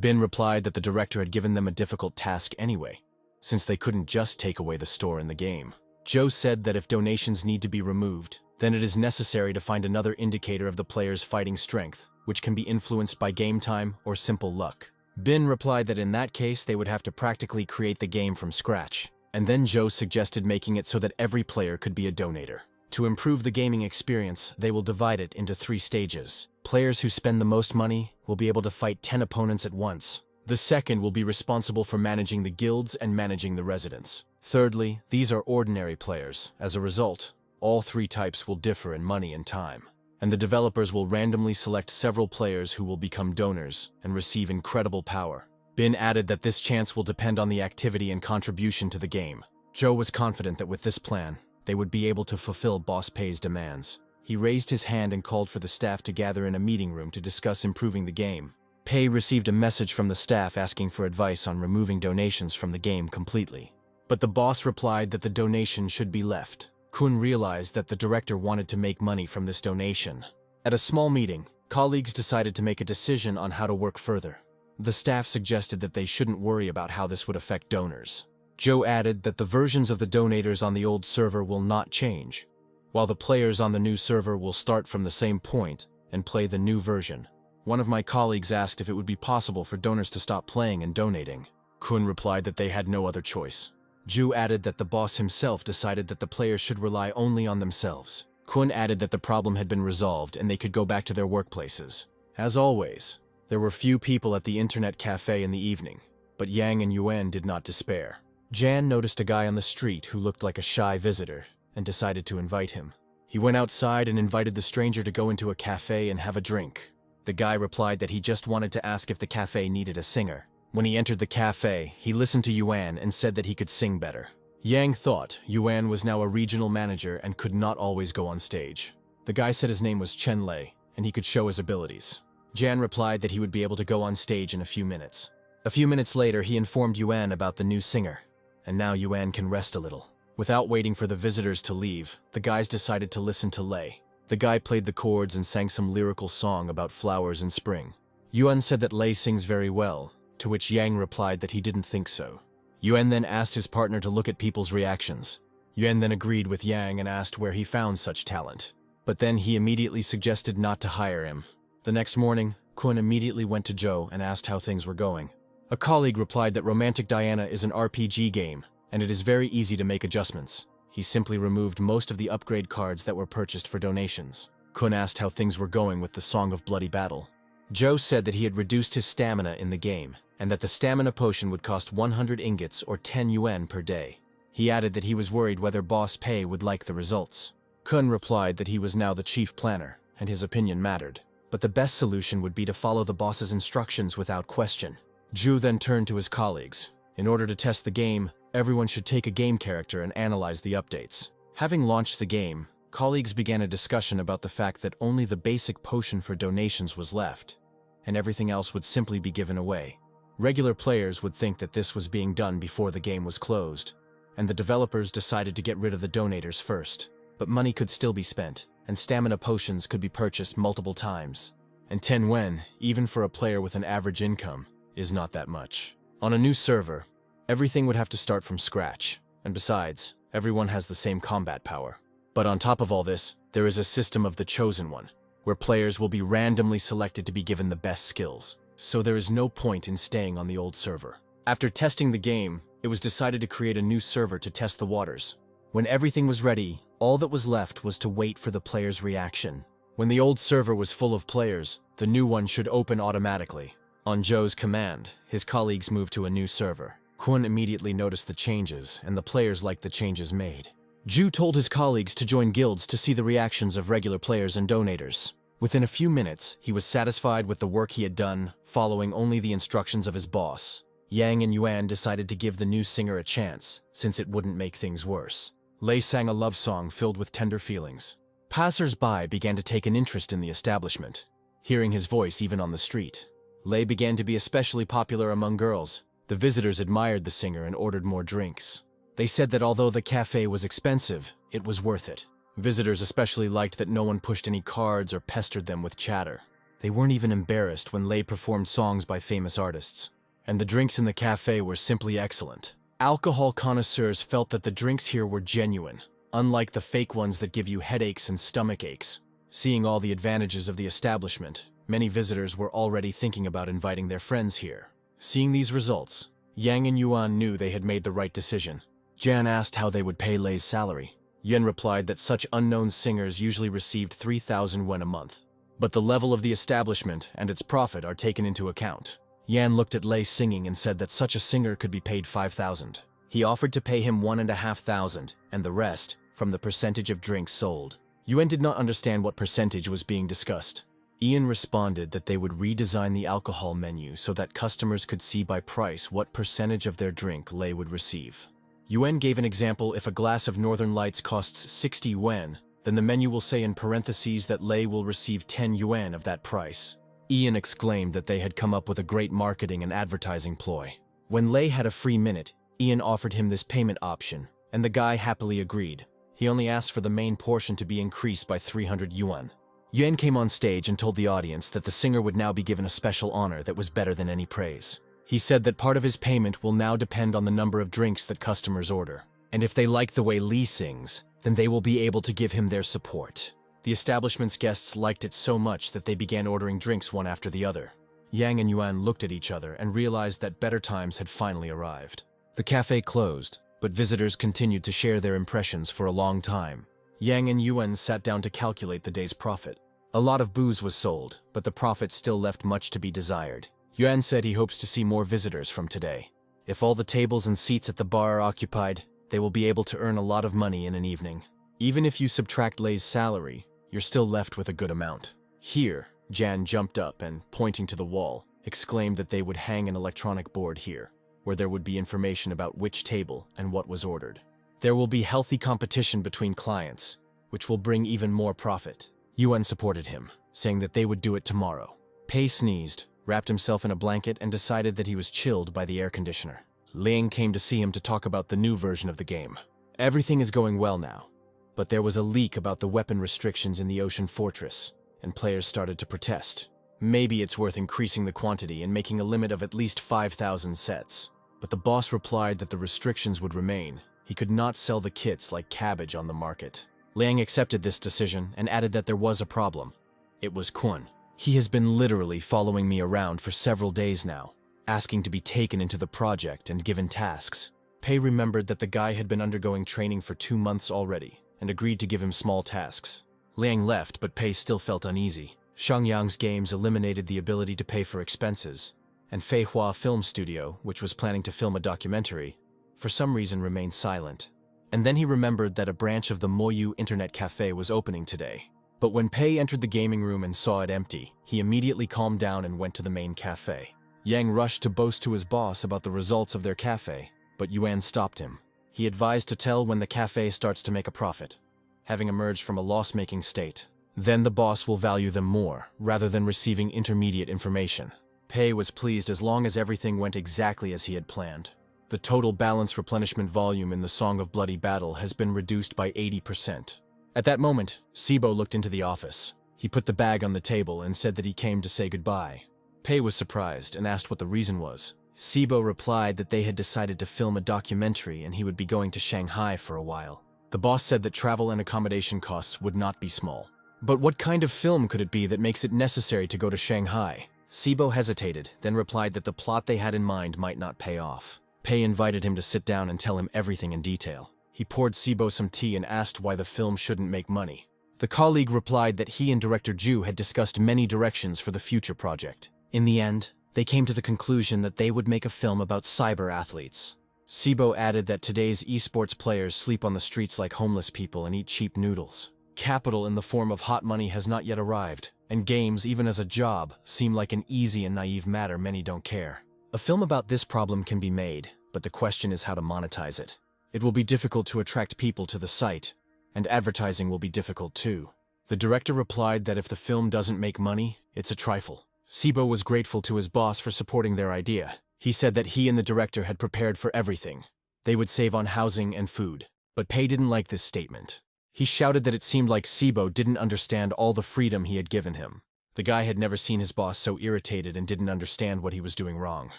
Bin replied that the director had given them a difficult task anyway, since they couldn't just take away the store in the game. Zhou said that if donations need to be removed, then it is necessary to find another indicator of the player's fighting strength, which can be influenced by game time or simple luck. Bin replied that in that case they would have to practically create the game from scratch, and then Zhou suggested making it so that every player could be a donator. To improve the gaming experience, they will divide it into 3 stages. Players who spend the most money will be able to fight 10 opponents at once. The second will be responsible for managing the guilds and managing the residents. Thirdly, these are ordinary players. As a result, all 3 types will differ in money and time. And the developers will randomly select several players who will become donors and receive incredible power. Bin added that this chance will depend on the activity and contribution to the game. Zhou was confident that with this plan, they would be able to fulfill Boss Pei's demands. He raised his hand and called for the staff to gather in a meeting room to discuss improving the game. Pei received a message from the staff asking for advice on removing donations from the game completely. But the boss replied that the donation should be left. Kun realized that the director wanted to make money from this donation. At a small meeting, colleagues decided to make a decision on how to work further. The staff suggested that they shouldn't worry about how this would affect donors. Zhou added that the versions of the donators on the old server will not change, while the players on the new server will start from the same point and play the new version. One of my colleagues asked if it would be possible for donors to stop playing and donating. Kun replied that they had no other choice. Ju added that the boss himself decided that the players should rely only on themselves. Kun added that the problem had been resolved and they could go back to their workplaces. As always, there were few people at the internet cafe in the evening, but Yang and Yuan did not despair. Jan noticed a guy on the street who looked like a shy visitor and decided to invite him. He went outside and invited the stranger to go into a cafe and have a drink. The guy replied that he just wanted to ask if the cafe needed a singer. When he entered the cafe, he listened to Yuan and said that he could sing better. Yang thought Yuan was now a regional manager and could not always go on stage. The guy said his name was Chen Lei, and he could show his abilities. Jan replied that he would be able to go on stage in a few minutes. A few minutes later, he informed Yuan about the new singer, and now Yuan can rest a little. Without waiting for the visitors to leave, the guys decided to listen to Lei. The guy played the chords and sang some lyrical song about flowers in spring. Yuan said that Lei sings very well, to which Yang replied that he didn't think so. Yuan then asked his partner to look at people's reactions. Yuan then agreed with Yang and asked where he found such talent. But then he immediately suggested not to hire him. The next morning, Kun immediately went to Joe and asked how things were going. A colleague replied that Romantic Diana is an RPG game, and it is very easy to make adjustments. He simply removed most of the upgrade cards that were purchased for donations. Kun asked how things were going with the Song of Bloody Battle. Joe said that he had reduced his stamina in the game, and that the stamina potion would cost 100 ingots or 10 yuan per day. He added that he was worried whether Boss Pei would like the results. Kun replied that he was now the chief planner, and his opinion mattered. But the best solution would be to follow the boss's instructions without question. Zhu then turned to his colleagues. In order to test the game, everyone should take a game character and analyze the updates. Having launched the game, colleagues began a discussion about the fact that only the basic potion for donations was left, and everything else would simply be given away. Regular players would think that this was being done before the game was closed, and the developers decided to get rid of the donators first. But money could still be spent, and stamina potions could be purchased multiple times. And 10 yuan, even for a player with an average income, is not that much. On a new server, everything would have to start from scratch, and besides, everyone has the same combat power. But on top of all this, there is a system of the Chosen One, where players will be randomly selected to be given the best skills, so there is no point in staying on the old server. After testing the game, it was decided to create a new server to test the waters. When everything was ready, all that was left was to wait for the players' reaction. When the old server was full of players, the new one should open automatically. On Joe's command, his colleagues moved to a new server. Kun immediately noticed the changes, and the players liked the changes made. Ju told his colleagues to join guilds to see the reactions of regular players and donators. Within a few minutes, he was satisfied with the work he had done, following only the instructions of his boss. Yang and Yuan decided to give the new singer a chance, since it wouldn't make things worse. Lei sang a love song filled with tender feelings. Passers-by began to take an interest in the establishment, hearing his voice even on the street. Lei began to be especially popular among girls. The visitors admired the singer and ordered more drinks. They said that although the cafe was expensive, it was worth it. Visitors especially liked that no one pushed any cards or pestered them with chatter. They weren't even embarrassed when Lei performed songs by famous artists. And the drinks in the cafe were simply excellent. Alcohol connoisseurs felt that the drinks here were genuine, unlike the fake ones that give you headaches and stomach aches. Seeing all the advantages of the establishment, many visitors were already thinking about inviting their friends here. Seeing these results, Yang and Yuan knew they had made the right decision. Jan asked how they would pay Lei's salary. Yen replied that such unknown singers usually received 3,000 yuan a month. But the level of the establishment and its profit are taken into account. Yan looked at Lei singing and said that such a singer could be paid 5,000. He offered to pay him 1,500, and the rest from the percentage of drinks sold. Yuan did not understand what percentage was being discussed. Ian responded that they would redesign the alcohol menu so that customers could see by price what percentage of their drink Lei would receive. Yuan gave an example: if a glass of Northern Lights costs 60 yuan, then the menu will say in parentheses that Lei will receive 10 yuan of that price. Ian exclaimed that they had come up with a great marketing and advertising ploy. When Lei had a free minute, Ian offered him this payment option, and the guy happily agreed. He only asked for the main portion to be increased by 300 yuan. Yuan came on stage and told the audience that the singer would now be given a special honor that was better than any praise. He said that part of his payment will now depend on the number of drinks that customers order. And if they like the way Lee sings, then they will be able to give him their support. The establishment's guests liked it so much that they began ordering drinks one after the other. Yang and Yuan looked at each other and realized that better times had finally arrived. The cafe closed, but visitors continued to share their impressions for a long time. Yang and Yuan sat down to calculate the day's profit. A lot of booze was sold, but the profit still left much to be desired. Yuan said he hopes to see more visitors from today. If all the tables and seats at the bar are occupied, they will be able to earn a lot of money in an evening. Even if you subtract Lei's salary, you're still left with a good amount. Here, Jan jumped up and, pointing to the wall, exclaimed that they would hang an electronic board here, where there would be information about which table and what was ordered. There will be healthy competition between clients, which will bring even more profit. Yuan supported him, saying that they would do it tomorrow. Pei sneezed, wrapped himself in a blanket, and decided that he was chilled by the air conditioner. Ling came to see him to talk about the new version of the game. Everything is going well now, but there was a leak about the weapon restrictions in the Ocean Fortress, and players started to protest. Maybe it's worth increasing the quantity and making a limit of at least 5,000 sets. But the boss replied that the restrictions would remain. He could not sell the kits like cabbage on the market. Liang accepted this decision and added that there was a problem. It was Kun. He has been literally following me around for several days now, asking to be taken into the project and given tasks. Pei remembered that the guy had been undergoing training for 2 months already and agreed to give him small tasks. Liang left, but Pei still felt uneasy. Shangyang's games eliminated the ability to pay for expenses, and Fei Hua Film Studio, which was planning to film a documentary, for some reason remained silent. And then he remembered that a branch of the Moyu Internet Cafe was opening today. But when Pei entered the gaming room and saw it empty, he immediately calmed down and went to the main cafe. Yang rushed to boast to his boss about the results of their cafe, but Yuan stopped him. He advised to tell when the cafe starts to make a profit, having emerged from a loss-making state. Then the boss will value them more, rather than receiving intermediate information. Pei was pleased as long as everything went exactly as he had planned. The total balance replenishment volume in the Song of Bloody Battle has been reduced by 80%. At that moment, Sibo looked into the office. He put the bag on the table and said that he came to say goodbye. Pei was surprised and asked what the reason was. Sibo replied that they had decided to film a documentary and he would be going to Shanghai for a while. The boss said that travel and accommodation costs would not be small. But what kind of film could it be that makes it necessary to go to Shanghai? Sibo hesitated, then replied that the plot they had in mind might not pay off. Pei invited him to sit down and tell him everything in detail. He poured Sibo some tea and asked why the film shouldn't make money. The colleague replied that he and director Ju had discussed many directions for the future project. In the end, they came to the conclusion that they would make a film about cyber athletes. Sibo added that today's esports players sleep on the streets like homeless people and eat cheap noodles. Capital in the form of hot money has not yet arrived, and games, even as a job, seem like an easy and naive matter many don't care. A film about this problem can be made, but the question is how to monetize it. It will be difficult to attract people to the site, and advertising will be difficult too. The director replied that if the film doesn't make money, it's a trifle. Sibo was grateful to his boss for supporting their idea. He said that he and the director had prepared for everything. They would save on housing and food. But Pei didn't like this statement. He shouted that it seemed like Sibo didn't understand all the freedom he had given him. The guy had never seen his boss so irritated and didn't understand what he was doing wrong.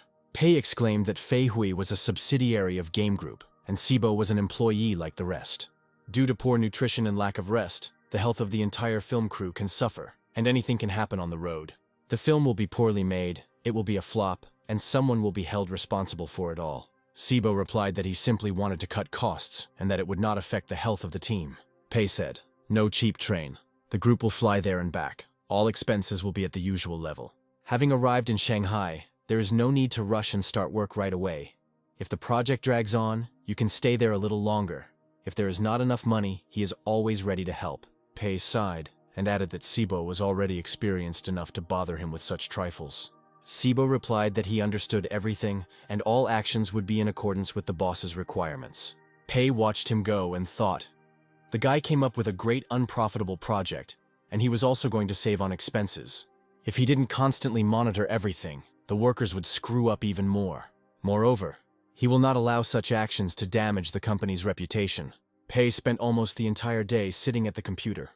Pei exclaimed that Fei Hui was a subsidiary of Game Group, and Sibo was an employee like the rest. Due to poor nutrition and lack of rest, the health of the entire film crew can suffer, and anything can happen on the road. The film will be poorly made, it will be a flop, and someone will be held responsible for it all. Sibo replied that he simply wanted to cut costs, and that it would not affect the health of the team. Pei said, "No cheap train. The group will fly there and back. All expenses will be at the usual level." Having arrived in Shanghai, there is no need to rush and start work right away. If the project drags on, you can stay there a little longer. If there is not enough money, he is always ready to help. Pei sighed, and added that Sibo was already experienced enough to bother him with such trifles. Sibo replied that he understood everything, and all actions would be in accordance with the boss's requirements. Pei watched him go and thought, the guy came up with a great unprofitable project, and he was also going to save on expenses. If he didn't constantly monitor everything, the workers would screw up even more. Moreover, he will not allow such actions to damage the company's reputation. Pei spent almost the entire day sitting at the computer,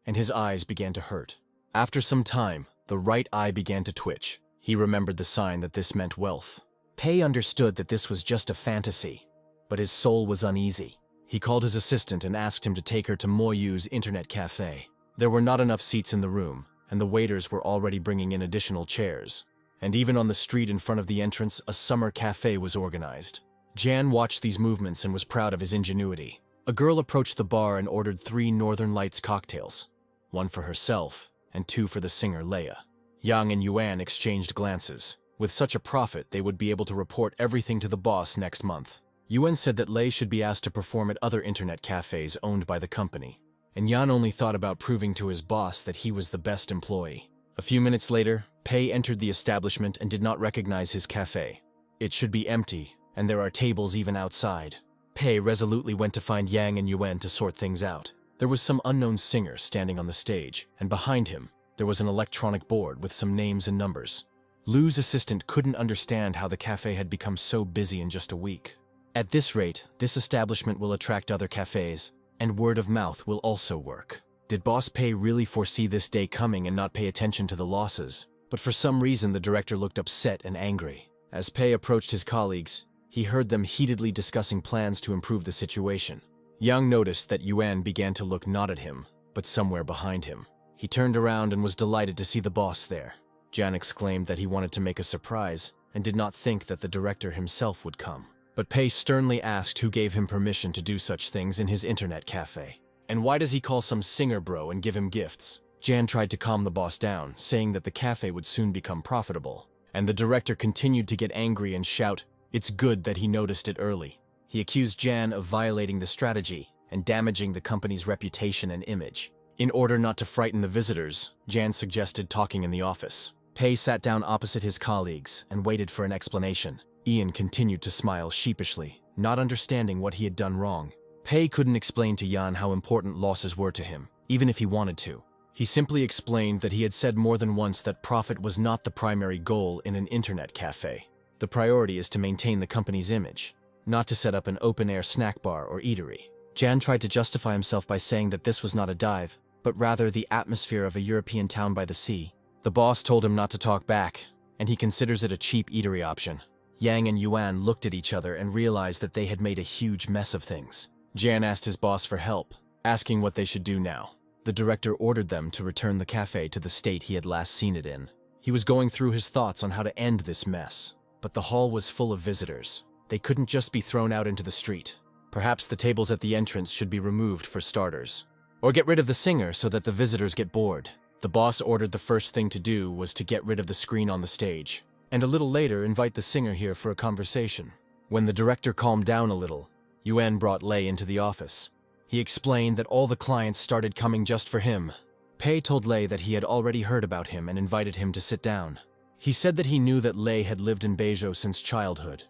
and his eyes began to hurt. After some time, the right eye began to twitch. He remembered the sign that this meant wealth. Pei understood that this was just a fantasy, but his soul was uneasy. He called his assistant and asked him to take her to Moyu's internet cafe. There were not enough seats in the room, and the waiters were already bringing in additional chairs. And even on the street in front of the entrance, a summer cafe was organized. Jan watched these movements and was proud of his ingenuity. A girl approached the bar and ordered 3 Northern Lights cocktails, 1 for herself and 2 for the singer Leia. Yang and Yuan exchanged glances. With such a profit, they would be able to report everything to the boss next month. Yuan said that Lei should be asked to perform at other internet cafes owned by the company, and Yan only thought about proving to his boss that he was the best employee. A few minutes later, Pei entered the establishment and did not recognize his cafe. It should be empty, and there are tables even outside. Pei resolutely went to find Yang and Yuan to sort things out. There was some unknown singer standing on the stage, and behind him, there was an electronic board with some names and numbers. Lu's assistant couldn't understand how the cafe had become so busy in just a week. At this rate, this establishment will attract other cafes, and word of mouth will also work. Did Boss Pei really foresee this day coming and not pay attention to the losses? But for some reason, the director looked upset and angry. As Pei approached his colleagues, he heard them heatedly discussing plans to improve the situation. Yang noticed that Yuan began to look not at him, but somewhere behind him. He turned around and was delighted to see the boss there. Jan exclaimed that he wanted to make a surprise and did not think that the director himself would come. But Pei sternly asked who gave him permission to do such things in his internet cafe. And why does he call some singer bro and give him gifts? Jan tried to calm the boss down, saying that the cafe would soon become profitable. And the director continued to get angry and shout, "It's good that he noticed it early." He accused Jan of violating the strategy and damaging the company's reputation and image. In order not to frighten the visitors, Jan suggested talking in the office. Pei sat down opposite his colleagues and waited for an explanation. Ian continued to smile sheepishly, not understanding what he had done wrong. Pei couldn't explain to Jan how important losses were to him, even if he wanted to. He simply explained that he had said more than once that profit was not the primary goal in an internet cafe. The priority is to maintain the company's image, not to set up an open-air snack bar or eatery. Jan tried to justify himself by saying that this was not a dive, but rather the atmosphere of a European town by the sea. The boss told him not to talk back, and he considers it a cheap eatery option. Yang and Yuan looked at each other and realized that they had made a huge mess of things. Jan asked his boss for help, asking what they should do now. The director ordered them to return the cafe to the state he had last seen it in. He was going through his thoughts on how to end this mess, but the hall was full of visitors. They couldn't just be thrown out into the street. Perhaps the tables at the entrance should be removed for starters. Or get rid of the singer so that the visitors get bored. The boss ordered the first thing to do was to get rid of the screen on the stage, and a little later invite the singer here for a conversation. When the director calmed down a little, Yuan brought Lei into the office. He explained that all the clients started coming just for him. Pei told Lei that he had already heard about him and invited him to sit down. He said that he knew that Lei had lived in Beizhou since childhood.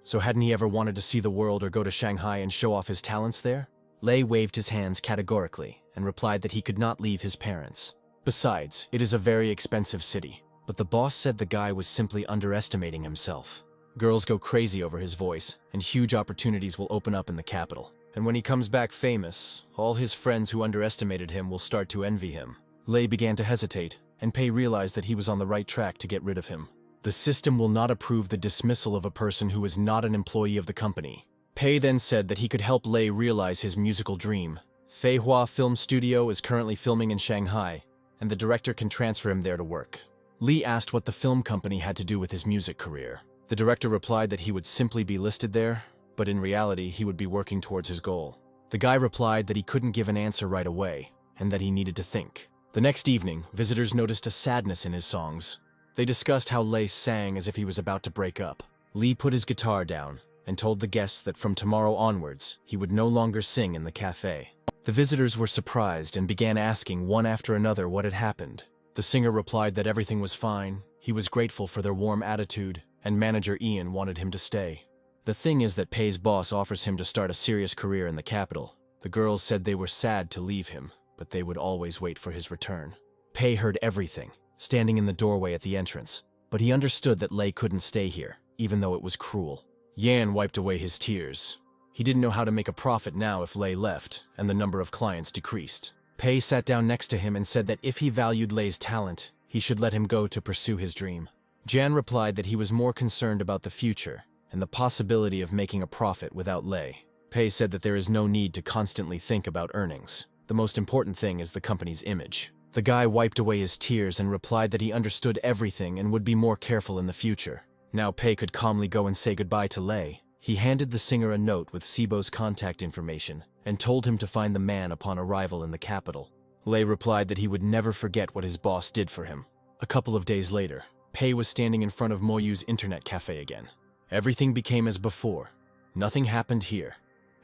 So hadn't he ever wanted to see the world or go to Shanghai and show off his talents there? Lei waved his hands categorically and replied that he could not leave his parents. Besides, it is a very expensive city. But the boss said the guy was simply underestimating himself. Girls go crazy over his voice, and huge opportunities will open up in the capital. And when he comes back famous, all his friends who underestimated him will start to envy him. Lei began to hesitate, and Pei realized that he was on the right track to get rid of him. The system will not approve the dismissal of a person who is not an employee of the company. Pei then said that he could help Lei realize his musical dream. Feihua Film Studio is currently filming in Shanghai, and the director can transfer him there to work. Li asked what the film company had to do with his music career. The director replied that he would simply be listed there, but in reality he would be working towards his goal. The guy replied that he couldn't give an answer right away, and that he needed to think. The next evening, visitors noticed a sadness in his songs. They discussed how Lei sang as if he was about to break up. Li put his guitar down and told the guests that from tomorrow onwards, he would no longer sing in the cafe. The visitors were surprised and began asking one after another what had happened. The singer replied that everything was fine, he was grateful for their warm attitude, and manager Ian wanted him to stay. The thing is that Pei's boss offers him to start a serious career in the capital. The girls said they were sad to leave him, but they would always wait for his return. Pei heard everything, standing in the doorway at the entrance, but he understood that Lei couldn't stay here, even though it was cruel. Yan wiped away his tears. He didn't know how to make a profit now if Lei left, and the number of clients decreased. Pei sat down next to him and said that if he valued Lei's talent, he should let him go to pursue his dream. Jan replied that he was more concerned about the future and the possibility of making a profit without Lei. Pei said that there is no need to constantly think about earnings. The most important thing is the company's image. The guy wiped away his tears and replied that he understood everything and would be more careful in the future. Now Pei could calmly go and say goodbye to Lei. He handed the singer a note with Sibo's contact information and told him to find the man upon arrival in the capital. Lei replied that he would never forget what his boss did for him. A couple of days later, Pei was standing in front of Moyu's internet cafe again. Everything became as before. Nothing happened here,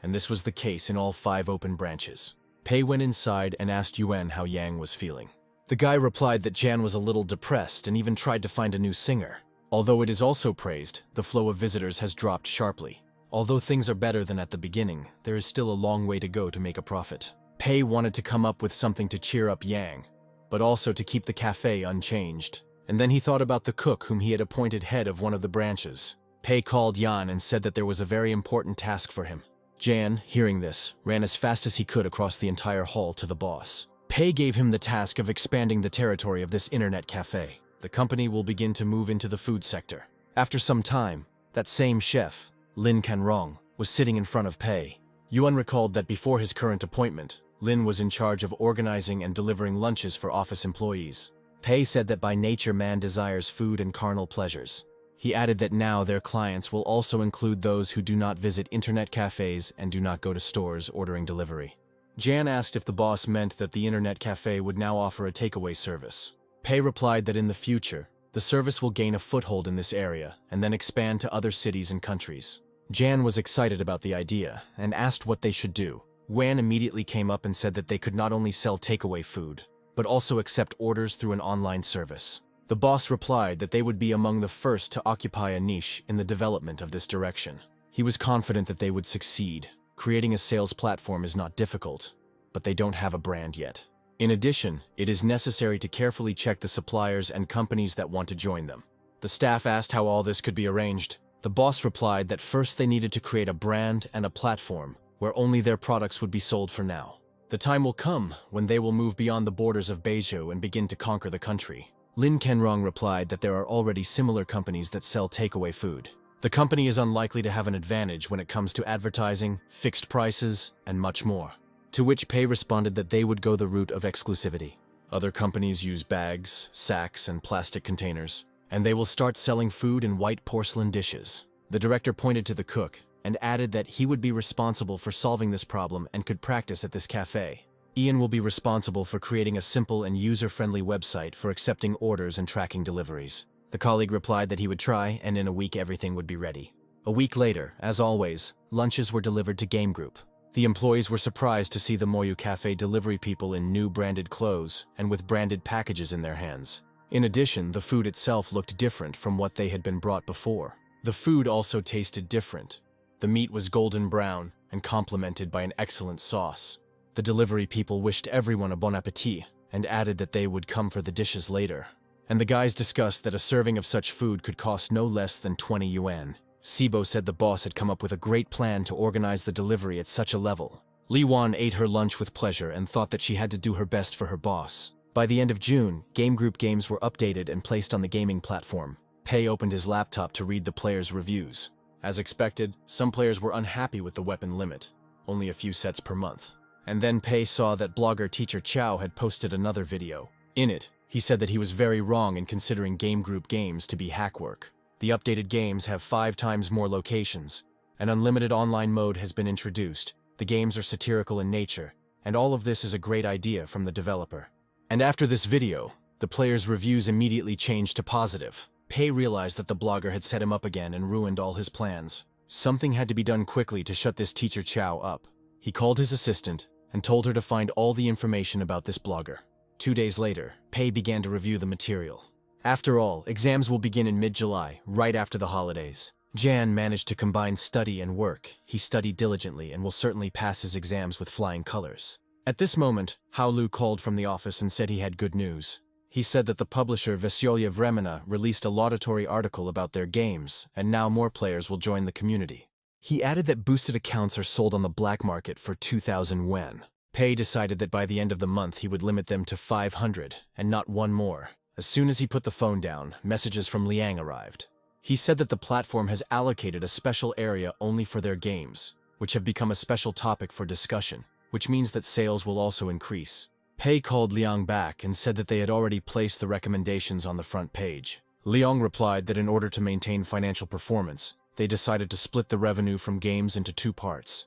and this was the case in all 5 open branches. Pei went inside and asked Yuan how Yang was feeling. The guy replied that Jan was a little depressed and even tried to find a new singer. Although it is also praised, the flow of visitors has dropped sharply. Although things are better than at the beginning, there is still a long way to go to make a profit. Pei wanted to come up with something to cheer up Yang, but also to keep the cafe unchanged. And then he thought about the cook whom he had appointed head of one of the branches. Pei called Yan and said that there was a very important task for him. Jan, hearing this, ran as fast as he could across the entire hall to the boss. Pei gave him the task of expanding the territory of this internet cafe. The company will begin to move into the food sector. After some time, that same chef, Lin Canrong, was sitting in front of Pei. Yuan recalled that before his current appointment, Lin was in charge of organizing and delivering lunches for office employees. Pei said that by nature man desires food and carnal pleasures. He added that now their clients will also include those who do not visit internet cafes and do not go to stores ordering delivery. Jan asked if the boss meant that the internet cafe would now offer a takeaway service. Pei replied that in the future, the service will gain a foothold in this area and then expand to other cities and countries. Jan was excited about the idea and asked what they should do. Wan immediately came up and said that they could not only sell takeaway food, but also accept orders through an online service. The boss replied that they would be among the first to occupy a niche in the development of this direction. He was confident that they would succeed. Creating a sales platform is not difficult, but they don't have a brand yet. In addition, it is necessary to carefully check the suppliers and companies that want to join them. The staff asked how all this could be arranged. The boss replied that first they needed to create a brand and a platform where only their products would be sold for now. The time will come when they will move beyond the borders of Beizhou and begin to conquer the country. Lin Canrong replied that there are already similar companies that sell takeaway food. The company is unlikely to have an advantage when it comes to advertising, fixed prices, and much more. To which Pei responded that they would go the route of exclusivity. Other companies use bags, sacks, and plastic containers, and they will start selling food in white porcelain dishes. The director pointed to the cook and added that he would be responsible for solving this problem and could practice at this cafe. Ian will be responsible for creating a simple and user-friendly website for accepting orders and tracking deliveries. The colleague replied that he would try, and in a week everything would be ready. A week later, as always, lunches were delivered to Game Group. The employees were surprised to see the Moyu Cafe delivery people in new branded clothes and with branded packages in their hands. In addition, the food itself looked different from what they had been brought before. The food also tasted different. The meat was golden brown and complemented by an excellent sauce. The delivery people wished everyone a bon appetit and added that they would come for the dishes later. And the guys discussed that a serving of such food could cost no less than 20 yuan. Sibo said the boss had come up with a great plan to organize the delivery at such a level. Li Wan ate her lunch with pleasure and thought that she had to do her best for her boss. By the end of June, Game Group games were updated and placed on the gaming platform. Pei opened his laptop to read the players' reviews. As expected, some players were unhappy with the weapon limit, only a few sets per month. And then Pei saw that blogger Teacher Chow had posted another video. In it, he said that he was very wrong in considering Game Group games to be hackwork. The updated games have 5 times more locations. An unlimited online mode has been introduced. The games are satirical in nature, and all of this is a great idea from the developer. And after this video, the players' reviews immediately changed to positive. Pei realized that the blogger had set him up again and ruined all his plans. Something had to be done quickly to shut this Teacher Chow up. He called his assistant and told her to find all the information about this blogger. 2 days later, Pei began to review the material. After all, exams will begin in mid-July, right after the holidays. Jan managed to combine study and work. He studied diligently and will certainly pass his exams with flying colors. At this moment, Hao Lu called from the office and said he had good news. He said that the publisher Veselye Vremena released a laudatory article about their games, and now more players will join the community. He added that boosted accounts are sold on the black market for 2,000 yuan. Pei decided that by the end of the month he would limit them to 500, and not one more. As soon as he put the phone down, messages from Liang arrived. He said that the platform has allocated a special area only for their games, which have become a special topic for discussion. which means that sales will also increase. Pei called Liang back and said that they had already placed the recommendations on the front page. Liang replied that in order to maintain financial performance, they decided to split the revenue from games into two parts: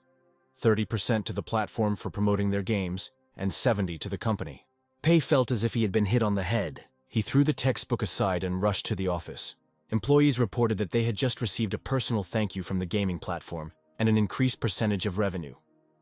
30% to the platform for promoting their games, and 70% to the company. Pei felt as if he had been hit on the head. He threw the textbook aside and rushed to the office. Employees reported that they had just received a personal thank you from the gaming platform and an increased percentage of revenue,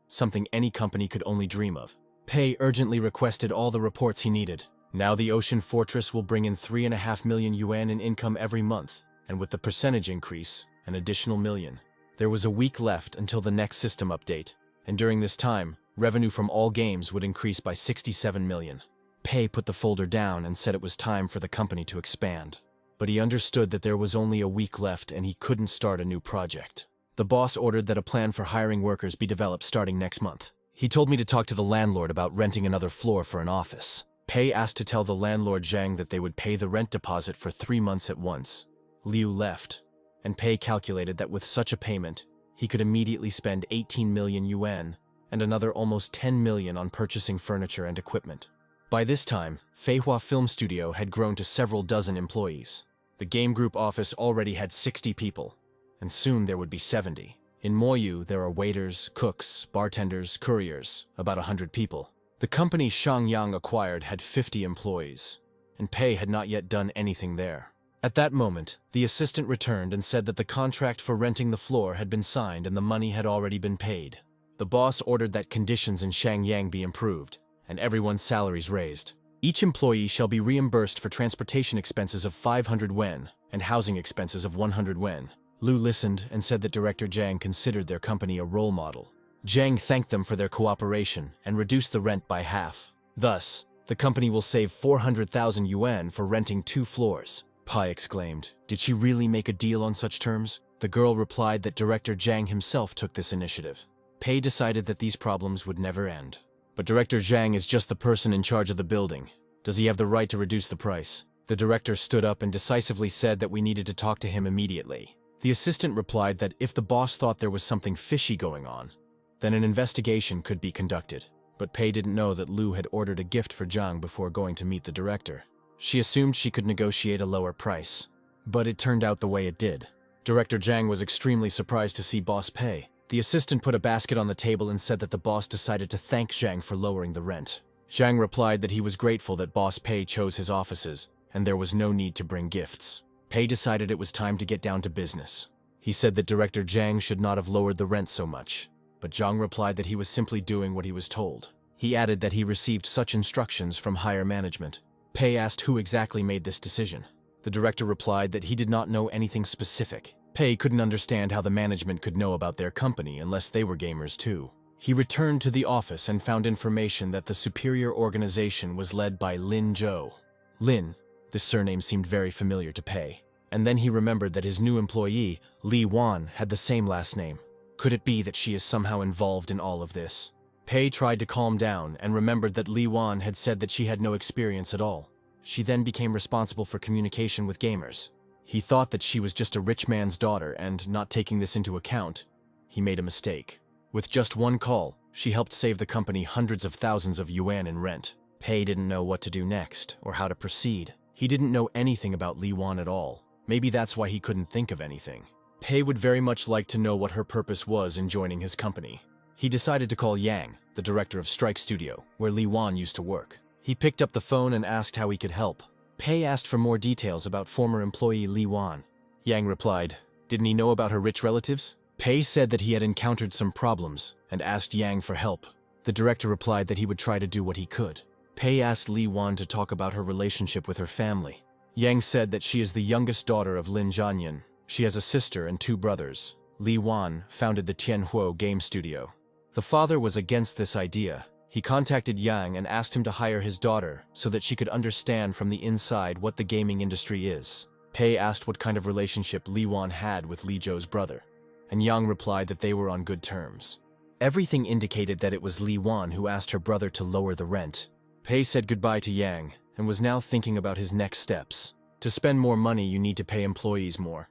something any company could only dream of. Pei urgently requested all the reports he needed. Now the Ocean Fortress will bring in 3.5 million yuan in income every month, and with the percentage increase, an additional million. There was a week left until the next system update, and during this time, revenue from all games would increase by 67 million. Pei put the folder down and said it was time for the company to expand. But he understood that there was only a week left and he couldn't start a new project. The boss ordered that a plan for hiring workers be developed starting next month. He told me to talk to the landlord about renting another floor for an office. Pei asked to tell the landlord Zhang that they would pay the rent deposit for 3 months at once. Liu left, and Pei calculated that with such a payment, he could immediately spend 18 million yuan and another almost 10 million on purchasing furniture and equipment. By this time, Feihua Film Studio had grown to several dozen employees. The game group office already had 60 people, and soon there would be 70. In Moyu, there are waiters, cooks, bartenders, couriers, about 100 people. The company Shangyang acquired had 50 employees, and Pei had not yet done anything there. At that moment, the assistant returned and said that the contract for renting the floor had been signed and the money had already been paid. The boss ordered that conditions in Shangyang be improved, and everyone's salaries raised. Each employee shall be reimbursed for transportation expenses of 500 yuan and housing expenses of 100 yuan. Liu listened and said that Director Zhang considered their company a role model. Zhang thanked them for their cooperation and reduced the rent by half. Thus, the company will save 400,000 yuan for renting 2 floors. Pai exclaimed, "Did she really make a deal on such terms?" The girl replied that Director Zhang himself took this initiative. Pei decided that these problems would never end. But Director Zhang is just the person in charge of the building. Does he have the right to reduce the price? The director stood up and decisively said that we needed to talk to him immediately. The assistant replied that if the boss thought there was something fishy going on, then an investigation could be conducted. But Pei didn't know that Liu had ordered a gift for Zhang before going to meet the director. She assumed she could negotiate a lower price, but it turned out the way it did. Director Zhang was extremely surprised to see Boss Pei. The assistant put a basket on the table and said that the boss decided to thank Zhang for lowering the rent. Zhang replied that he was grateful that Boss Pei chose his offices, and there was no need to bring gifts. Pei decided it was time to get down to business. He said that Director Zhang should not have lowered the rent so much, but Zhang replied that he was simply doing what he was told. He added that he received such instructions from higher management. Pei asked who exactly made this decision. The director replied that he did not know anything specific. Pei couldn't understand how the management could know about their company unless they were gamers too. He returned to the office and found information that the superior organization was led by Lin Zhou. Lin, this surname seemed very familiar to Pei. And then he remembered that his new employee, Li Wan, had the same last name. Could it be that she is somehow involved in all of this? Pei tried to calm down and remembered that Li Wan had said that she had no experience at all. She then became responsible for communication with gamers. He thought that she was just a rich man's daughter and, not taking this into account, he made a mistake. With just one call, she helped save the company hundreds of thousands of yuan in rent. Pei didn't know what to do next or how to proceed. He didn't know anything about Li Wan at all. Maybe that's why he couldn't think of anything. Pei would very much like to know what her purpose was in joining his company. He decided to call Yang, the director of Strike Studio, where Li Wan used to work. He picked up the phone and asked how he could help. Pei asked for more details about former employee Li Wan. Yang replied, didn't he know about her rich relatives? Pei said that he had encountered some problems and asked Yang for help. The director replied that he would try to do what he could. Pei asked Li Wan to talk about her relationship with her family. Yang said that she is the youngest daughter of Lin Zhanyan. She has a sister and 2 brothers. Li Wan founded the Tianhuo game studio. The father was against this idea. He contacted Yang and asked him to hire his daughter so that she could understand from the inside what the gaming industry is. Pei asked what kind of relationship Li Wan had with Li Zhou's brother, and Yang replied that they were on good terms. Everything indicated that it was Li Wan who asked her brother to lower the rent. Pei said goodbye to Yang and was now thinking about his next steps. To spend more money, you need to pay employees more.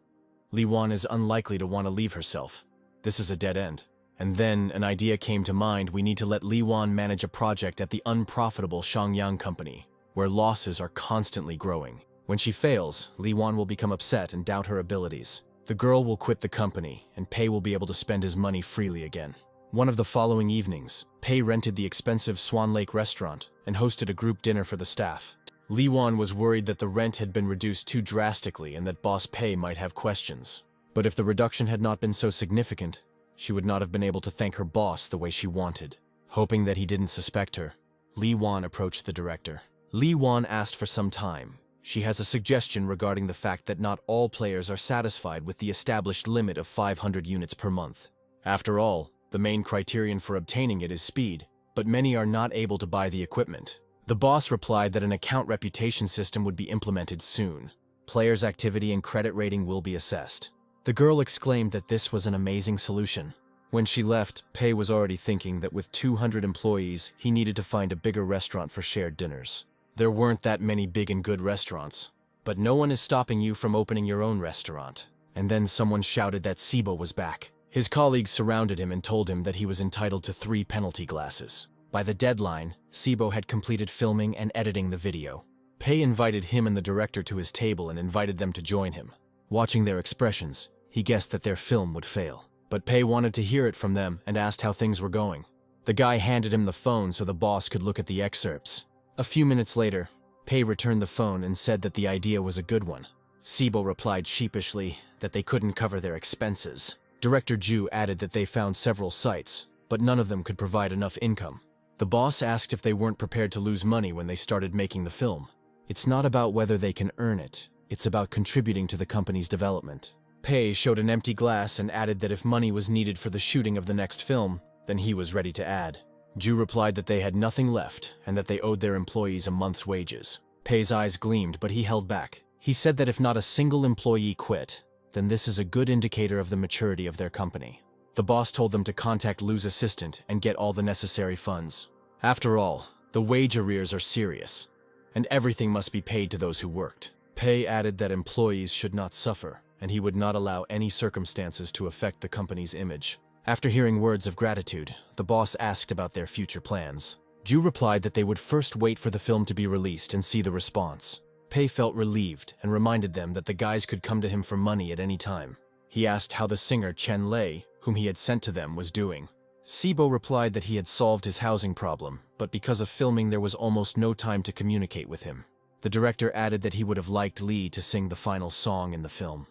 Li Wan is unlikely to want to leave herself. This is a dead end. And then an idea came to mind: we need to let Li Wan manage a project at the unprofitable Shangyang company, where losses are constantly growing. When she fails, Li Wan will become upset and doubt her abilities. The girl will quit the company, and Pei will be able to spend his money freely again. One of the following evenings, Pei rented the expensive Swan Lake restaurant and hosted a group dinner for the staff. Li Wan was worried that the rent had been reduced too drastically and that Boss Pei might have questions. But if the reduction had not been so significant, she would not have been able to thank her boss the way she wanted. Hoping that he didn't suspect her, Li Wan approached the director. Li Wan asked for some time. She has a suggestion regarding the fact that not all players are satisfied with the established limit of 500 units per month. After all, the main criterion for obtaining it is speed, but many are not able to buy the equipment. The boss replied that an account reputation system would be implemented soon. Players' activity and credit rating will be assessed. The girl exclaimed that this was an amazing solution. When she left, Pei was already thinking that with 200 employees, he needed to find a bigger restaurant for shared dinners. There weren't that many big and good restaurants, but no one is stopping you from opening your own restaurant. And then someone shouted that Sibo was back. His colleagues surrounded him and told him that he was entitled to 3 penalty glasses. By the deadline, Sibo had completed filming and editing the video. Pei invited him and the director to his table and invited them to join him. Watching their expressions, he guessed that their film would fail. But Pei wanted to hear it from them and asked how things were going. The guy handed him the phone so the boss could look at the excerpts. A few minutes later, Pei returned the phone and said that the idea was a good one. Sibo replied sheepishly that they couldn't cover their expenses. Director Ju added that they found several sites, but none of them could provide enough income. The boss asked if they weren't prepared to lose money when they started making the film. It's not about whether they can earn it, it's about contributing to the company's development. Pei showed an empty glass and added that if money was needed for the shooting of the next film, then he was ready to add. Ju replied that they had nothing left and that they owed their employees a month's wages. Pei's eyes gleamed, but he held back. He said that if not a single employee quit, then this is a good indicator of the maturity of their company. The boss told them to contact Lu's assistant and get all the necessary funds. After all, the wage arrears are serious, and everything must be paid to those who worked. Pei added that employees should not suffer, and he would not allow any circumstances to affect the company's image. After hearing words of gratitude, the boss asked about their future plans. Ju replied that they would first wait for the film to be released and see the response. Pei felt relieved and reminded them that the guys could come to him for money at any time. He asked how the singer Chen Lei, whom he had sent to them, was doing. Sibo replied that he had solved his housing problem, but because of filming there was almost no time to communicate with him. The director added that he would have liked Li to sing the final song in the film.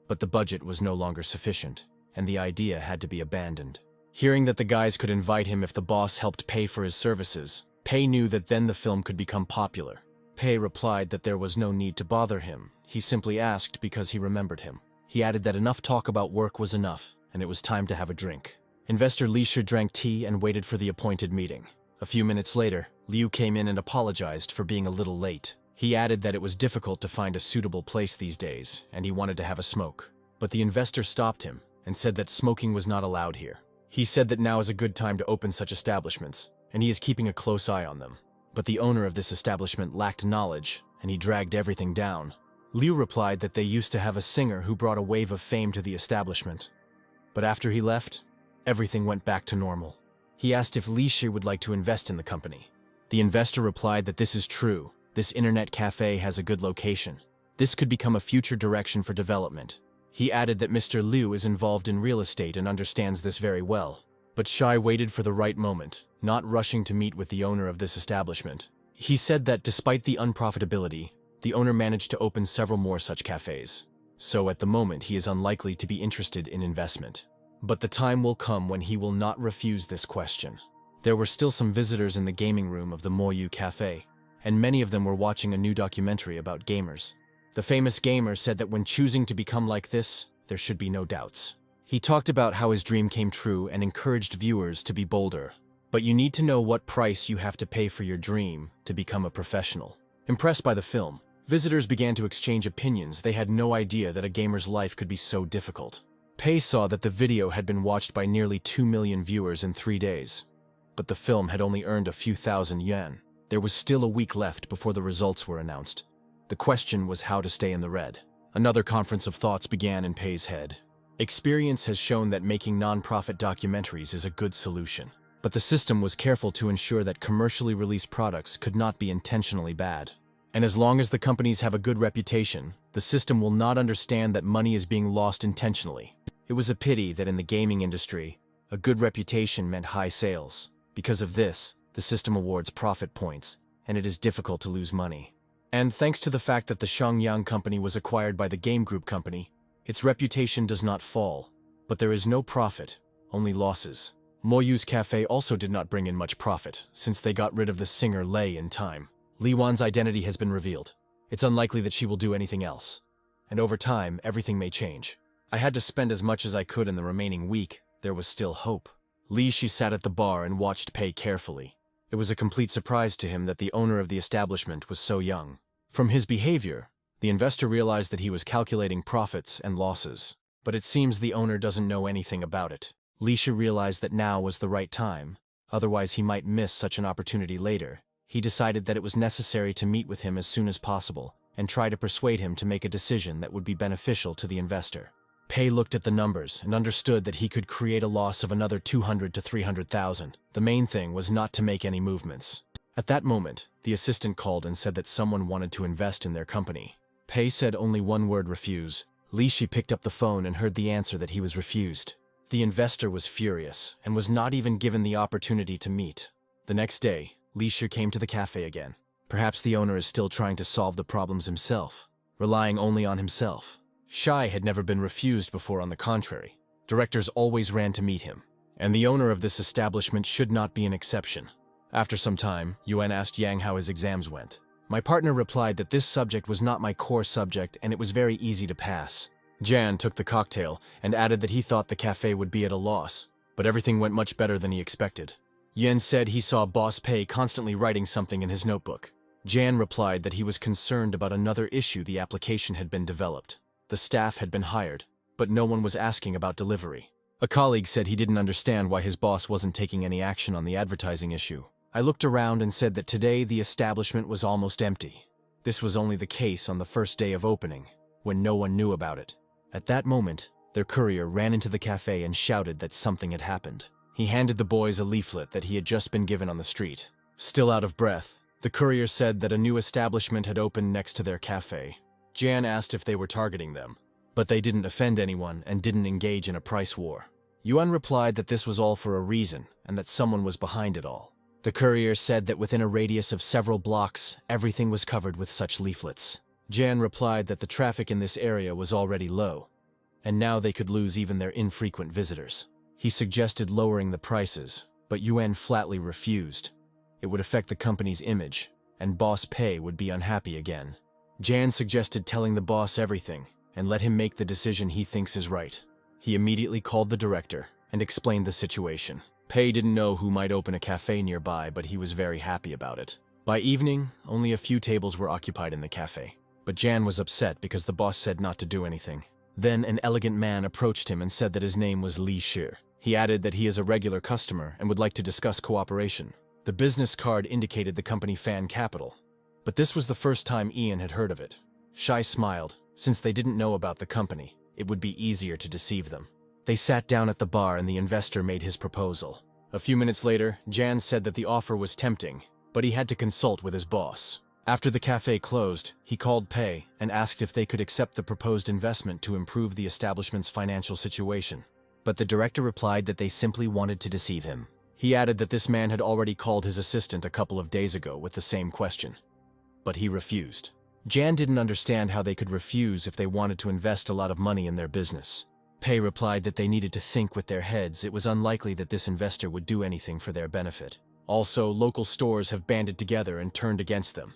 But the budget was no longer sufficient, and the idea had to be abandoned. Hearing that the guys could invite him if the boss helped pay for his services, Pei knew that then the film could become popular. Pei replied that there was no need to bother him. He simply asked because he remembered him. He added that enough talk about work was enough, and it was time to have a drink. Investor Li Shi drank tea and waited for the appointed meeting. A few minutes later, Liu came in and apologized for being a little late. He added that it was difficult to find a suitable place these days, and he wanted to have a smoke. But the investor stopped him and said that smoking was not allowed here. He said that now is a good time to open such establishments, and he is keeping a close eye on them. But the owner of this establishment lacked knowledge, and he dragged everything down. Liu replied that they used to have a singer who brought a wave of fame to the establishment. But after he left, everything went back to normal. He asked if Li Shi would like to invest in the company. The investor replied that this is true. This internet cafe has a good location. This could become a future direction for development. He added that Mr. Liu is involved in real estate and understands this very well. But Shai waited for the right moment, not rushing to meet with the owner of this establishment. He said that despite the unprofitability, the owner managed to open several more such cafes. So at the moment he is unlikely to be interested in investment. But the time will come when he will not refuse this question. There were still some visitors in the gaming room of the Moyu Cafe, and many of them were watching a new documentary about gamers. The famous gamer said that when choosing to become like this, there should be no doubts. He talked about how his dream came true and encouraged viewers to be bolder. But you need to know what price you have to pay for your dream to become a professional. Impressed by the film, visitors began to exchange opinions. They had no idea that a gamer's life could be so difficult. Pei saw that the video had been watched by nearly 2 million viewers in 3 days. But the film had only earned a few thousand yuan. There was still a week left before the results were announced. The question was how to stay in the red. Another conference of thoughts began in Pei's head. Experience has shown that making non-profit documentaries is a good solution. But the system was careful to ensure that commercially released products could not be intentionally bad. And as long as the companies have a good reputation, the system will not understand that money is being lost intentionally. It was a pity that in the gaming industry, a good reputation meant high sales. Because of this, the system awards profit points, and it is difficult to lose money. And thanks to the fact that the Shangyang company was acquired by the Game Group company, its reputation does not fall. But there is no profit, only losses. Moyu's cafe also did not bring in much profit, since they got rid of the singer Lei in time. Li Wan's identity has been revealed. It's unlikely that she will do anything else. And over time, everything may change. I had to spend as much as I could in the remaining week. There was still hope. She sat at the bar and watched Pei carefully. It was a complete surprise to him that the owner of the establishment was so young. From his behavior, the investor realized that he was calculating profits and losses. But it seems the owner doesn't know anything about it. Shi realized that now was the right time, otherwise he might miss such an opportunity later. He decided that it was necessary to meet with him as soon as possible and try to persuade him to make a decision that would be beneficial to the investor. Pei looked at the numbers and understood that he could create a loss of another 200 to 300,000. The main thing was not to make any movements. At that moment, the assistant called and said that someone wanted to invest in their company. Pei said only one word: refuse. Shi picked up the phone and heard the answer that he was refused. The investor was furious and was not even given the opportunity to meet. The next day, Shi came to the cafe again. Perhaps the owner is still trying to solve the problems himself, relying only on himself. Shai had never been refused before, on the contrary. Directors always ran to meet him, and the owner of this establishment should not be an exception. After some time, Yuan asked Yang how his exams went. My partner replied that this subject was not my core subject and it was very easy to pass. Jan took the cocktail and added that he thought the cafe would be at a loss, but everything went much better than he expected. Yen said he saw Boss Pei constantly writing something in his notebook. Jan replied that he was concerned about another issue. The application had been developed. The staff had been hired, but no one was asking about delivery. A colleague said he didn't understand why his boss wasn't taking any action on the advertising issue. I looked around and said that today the establishment was almost empty. This was only the case on the first day of opening, when no one knew about it. At that moment, their courier ran into the cafe and shouted that something had happened. He handed the boys a leaflet that he had just been given on the street. Still out of breath, the courier said that a new establishment had opened next to their cafe. Jan asked if they were targeting them, but they didn't offend anyone and didn't engage in a price war. Yuan replied that this was all for a reason and that someone was behind it all. The courier said that within a radius of several blocks, everything was covered with such leaflets. Jan replied that the traffic in this area was already low, and now they could lose even their infrequent visitors. He suggested lowering the prices, but Yuan flatly refused. It would affect the company's image, and Boss Pei would be unhappy again. Jan suggested telling the boss everything, and let him make the decision he thinks is right. He immediately called the director and explained the situation. Pei didn't know who might open a cafe nearby, but he was very happy about it. By evening, only a few tables were occupied in the cafe. But Jan was upset because the boss said not to do anything. Then an elegant man approached him and said that his name was Li Shi. He added that he is a regular customer and would like to discuss cooperation. The business card indicated the company Fan Capital, but this was the first time Ian had heard of it. Shai smiled. Since they didn't know about the company, it would be easier to deceive them. They sat down at the bar and the investor made his proposal. A few minutes later, Jan said that the offer was tempting, but he had to consult with his boss. After the cafe closed, he called Pei and asked if they could accept the proposed investment to improve the establishment's financial situation. But the director replied that they simply wanted to deceive him. He added that this man had already called his assistant a couple of days ago with the same question. But he refused. Jan didn't understand how they could refuse if they wanted to invest a lot of money in their business. Pei replied that they needed to think with their heads. It was unlikely that this investor would do anything for their benefit. Also, local stores have banded together and turned against them.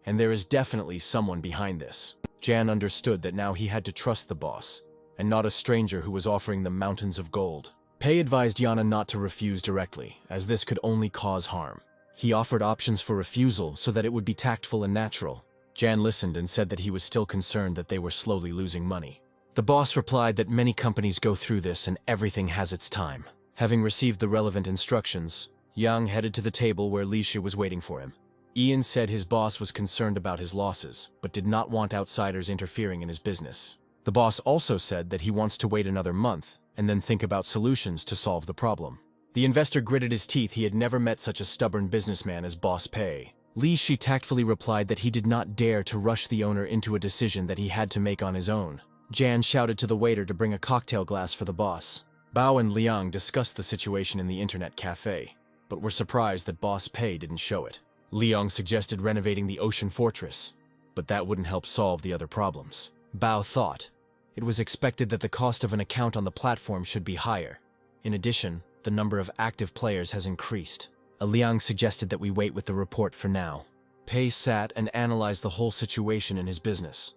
And there is definitely someone behind this. Jan understood that now he had to trust the boss, and not a stranger who was offering them mountains of gold. Pei advised Yana not to refuse directly, as this could only cause harm. He offered options for refusal so that it would be tactful and natural. Jan listened and said that he was still concerned that they were slowly losing money. The boss replied that many companies go through this and everything has its time. Having received the relevant instructions, Yang headed to the table where Li Shi was waiting for him. Ian said his boss was concerned about his losses, but did not want outsiders interfering in his business. The boss also said that he wants to wait another month and then think about solutions to solve the problem. The investor gritted his teeth. He had never met such a stubborn businessman as Boss Pei. Li Shi tactfully replied that he did not dare to rush the owner into a decision that he had to make on his own. Jan shouted to the waiter to bring a cocktail glass for the boss. Bao and Liang discussed the situation in the internet cafe, but were surprised that Boss Pei didn't show it. Liang suggested renovating the ocean fortress, but that wouldn't help solve the other problems. Bao thought it was expected that the cost of an account on the platform should be higher. In addition, the number of active players has increased. Liang suggested that we wait with the report for now. Pei sat and analyzed the whole situation in his business.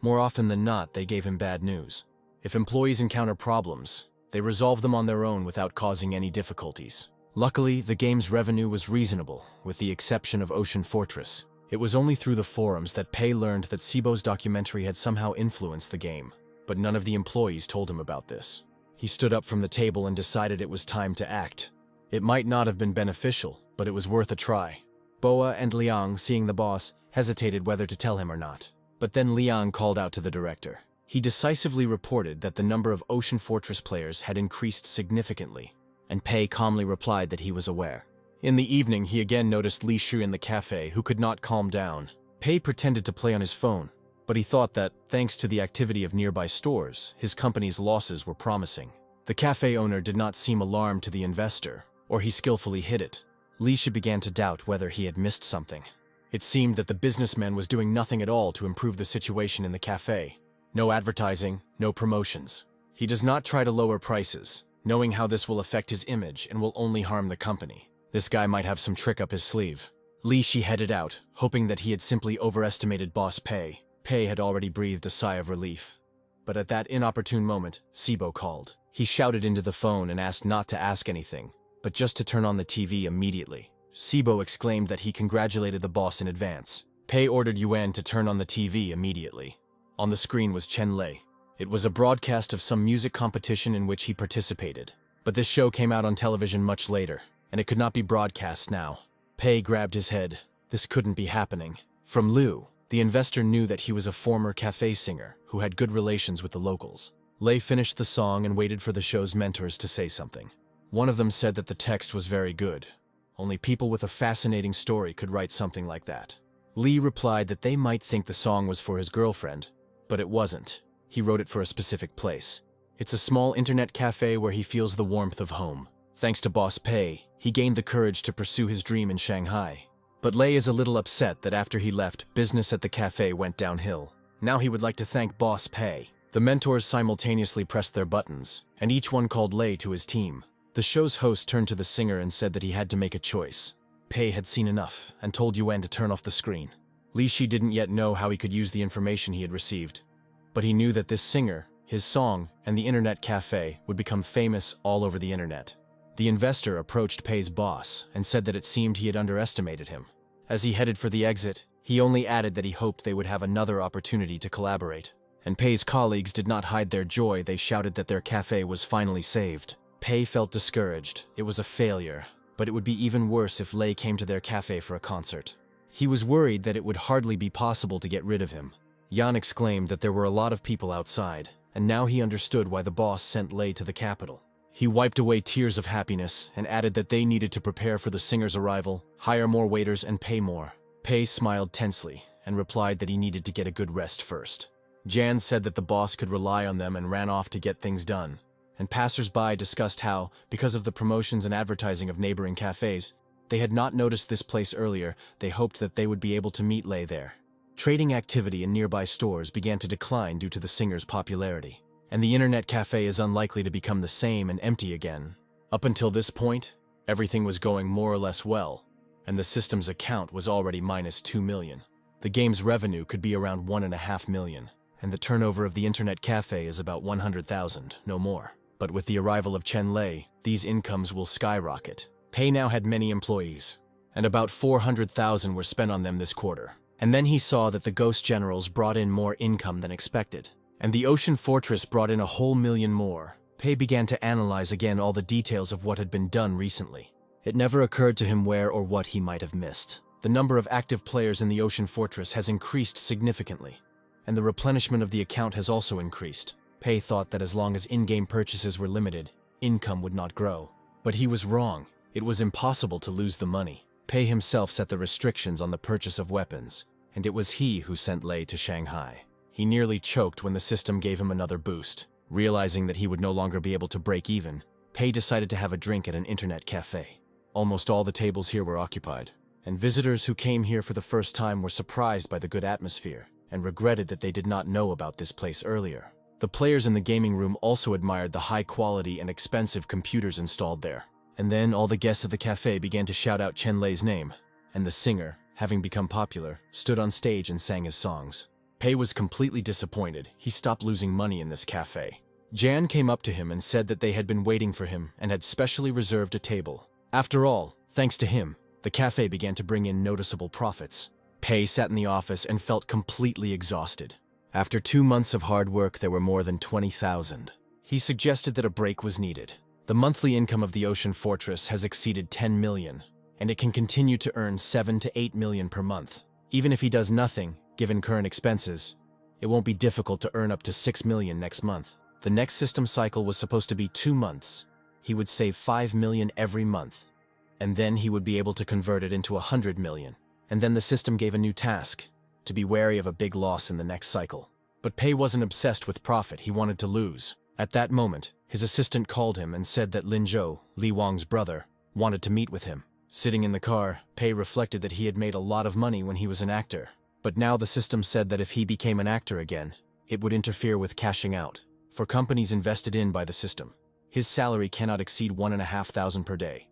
More often than not, they gave him bad news. If employees encounter problems, they resolve them on their own without causing any difficulties. Luckily, the game's revenue was reasonable, with the exception of Ocean Fortress. It was only through the forums that Pei learned that Sibo's documentary had somehow influenced the game, but none of the employees told him about this. He stood up from the table and decided it was time to act. It might not have been beneficial, but it was worth a try. Boa and Liang, seeing the boss, hesitated whether to tell him or not. But then Liang called out to the director. He decisively reported that the number of Ocean Fortress players had increased significantly, and Pei calmly replied that he was aware. In the evening, he again noticed Li Shu in the cafe, who could not calm down. Pei pretended to play on his phone, but he thought that, thanks to the activity of nearby stores, his company's losses were promising. The cafe owner did not seem alarmed to the investor, or he skillfully hid it. Li Shu began to doubt whether he had missed something. It seemed that the businessman was doing nothing at all to improve the situation in the cafe. No advertising, no promotions. He does not try to lower prices, knowing how this will affect his image and will only harm the company. This guy might have some trick up his sleeve. Li Shi headed out, hoping that he had simply overestimated Boss Pei. Pei had already breathed a sigh of relief. But at that inopportune moment, Sibo called. He shouted into the phone and asked not to ask anything, but just to turn on the TV immediately. Sibo exclaimed that he congratulated the boss in advance. Pei ordered Yuan to turn on the TV immediately. On the screen was Chen Lei. It was a broadcast of some music competition in which he participated. But this show came out on television much later, and it could not be broadcast now. Pei grabbed his head. This couldn't be happening. From Liu, the investor knew that he was a former cafe singer who had good relations with the locals. Lei finished the song and waited for the show's mentors to say something. One of them said that the text was very good. Only people with a fascinating story could write something like that. Li replied that they might think the song was for his girlfriend, but it wasn't. He wrote it for a specific place. It's a small internet cafe where he feels the warmth of home. Thanks to Boss Pei, he gained the courage to pursue his dream in Shanghai. But Lei is a little upset that after he left, business at the cafe went downhill. Now he would like to thank Boss Pei. The mentors simultaneously pressed their buttons, and each one called Lei to his team. The show's host turned to the singer and said that he had to make a choice. Pei had seen enough and told Yuan to turn off the screen. Li Shi didn't yet know how he could use the information he had received, but he knew that this singer, his song, and the internet cafe would become famous all over the internet. The investor approached Pei's boss and said that it seemed he had underestimated him. As he headed for the exit, he only added that he hoped they would have another opportunity to collaborate. And Pei's colleagues did not hide their joy. They shouted that their cafe was finally saved. Pei felt discouraged. It was a failure, but it would be even worse if Lei came to their cafe for a concert. He was worried that it would hardly be possible to get rid of him. Yan exclaimed that there were a lot of people outside, and now he understood why the boss sent Lei to the capital. He wiped away tears of happiness and added that they needed to prepare for the singer's arrival, hire more waiters, and pay more. Pei smiled tensely and replied that he needed to get a good rest first. Jan said that the boss could rely on them and ran off to get things done. And passers-by discussed how, because of the promotions and advertising of neighboring cafes, they had not noticed this place earlier. They hoped that they would be able to meet Lei there. Trading activity in nearby stores began to decline due to the singer's popularity, and the internet cafe is unlikely to become the same and empty again. Up until this point, everything was going more or less well, and the system's account was already minus 2 million. The game's revenue could be around 1.5 million, and the turnover of the internet cafe is about 100,000, no more. But with the arrival of Chen Lei, these incomes will skyrocket. Pei now had many employees, and about 400,000 were spent on them this quarter. And then he saw that the Ghost Generals brought in more income than expected, and the Ocean Fortress brought in a whole million more. Pei began to analyze again all the details of what had been done recently. It never occurred to him where or what he might have missed. The number of active players in the Ocean Fortress has increased significantly, and the replenishment of the account has also increased. Pei thought that as long as in-game purchases were limited, income would not grow. But he was wrong. It was impossible to lose the money. Pei himself set the restrictions on the purchase of weapons, and it was he who sent Lei to Shanghai. He nearly choked when the system gave him another boost. Realizing that he would no longer be able to break even, Pei decided to have a drink at an internet cafe. Almost all the tables here were occupied, and visitors who came here for the first time were surprised by the good atmosphere and regretted that they did not know about this place earlier. The players in the gaming room also admired the high quality and expensive computers installed there. And then all the guests of the cafe began to shout out Chen Lei's name, and the singer, having become popular, stood on stage and sang his songs. Pei was completely disappointed. He stopped losing money in this cafe. Jan came up to him and said that they had been waiting for him and had specially reserved a table. After all, thanks to him, the cafe began to bring in noticeable profits. Pei sat in the office and felt completely exhausted. After 2 months of hard work, there were more than 20,000. He suggested that a break was needed. The monthly income of the Ocean Fortress has exceeded 10 million, and it can continue to earn 7 to 8 million per month. Even if he does nothing, given current expenses, it won't be difficult to earn up to 6 million next month. The next system cycle was supposed to be 2 months. He would save 5 million every month, and then he would be able to convert it into 100 million. And then the system gave a new task, to be wary of a big loss in the next cycle. But Pei wasn't obsessed with profit, he wanted to lose. At that moment, his assistant called him and said that Lin Zhou, Li Wang's brother, wanted to meet with him. Sitting in the car, Pei reflected that he had made a lot of money when he was an actor. But now the system said that if he became an actor again, it would interfere with cashing out. For companies invested in by the system, his salary cannot exceed 1,500 per day.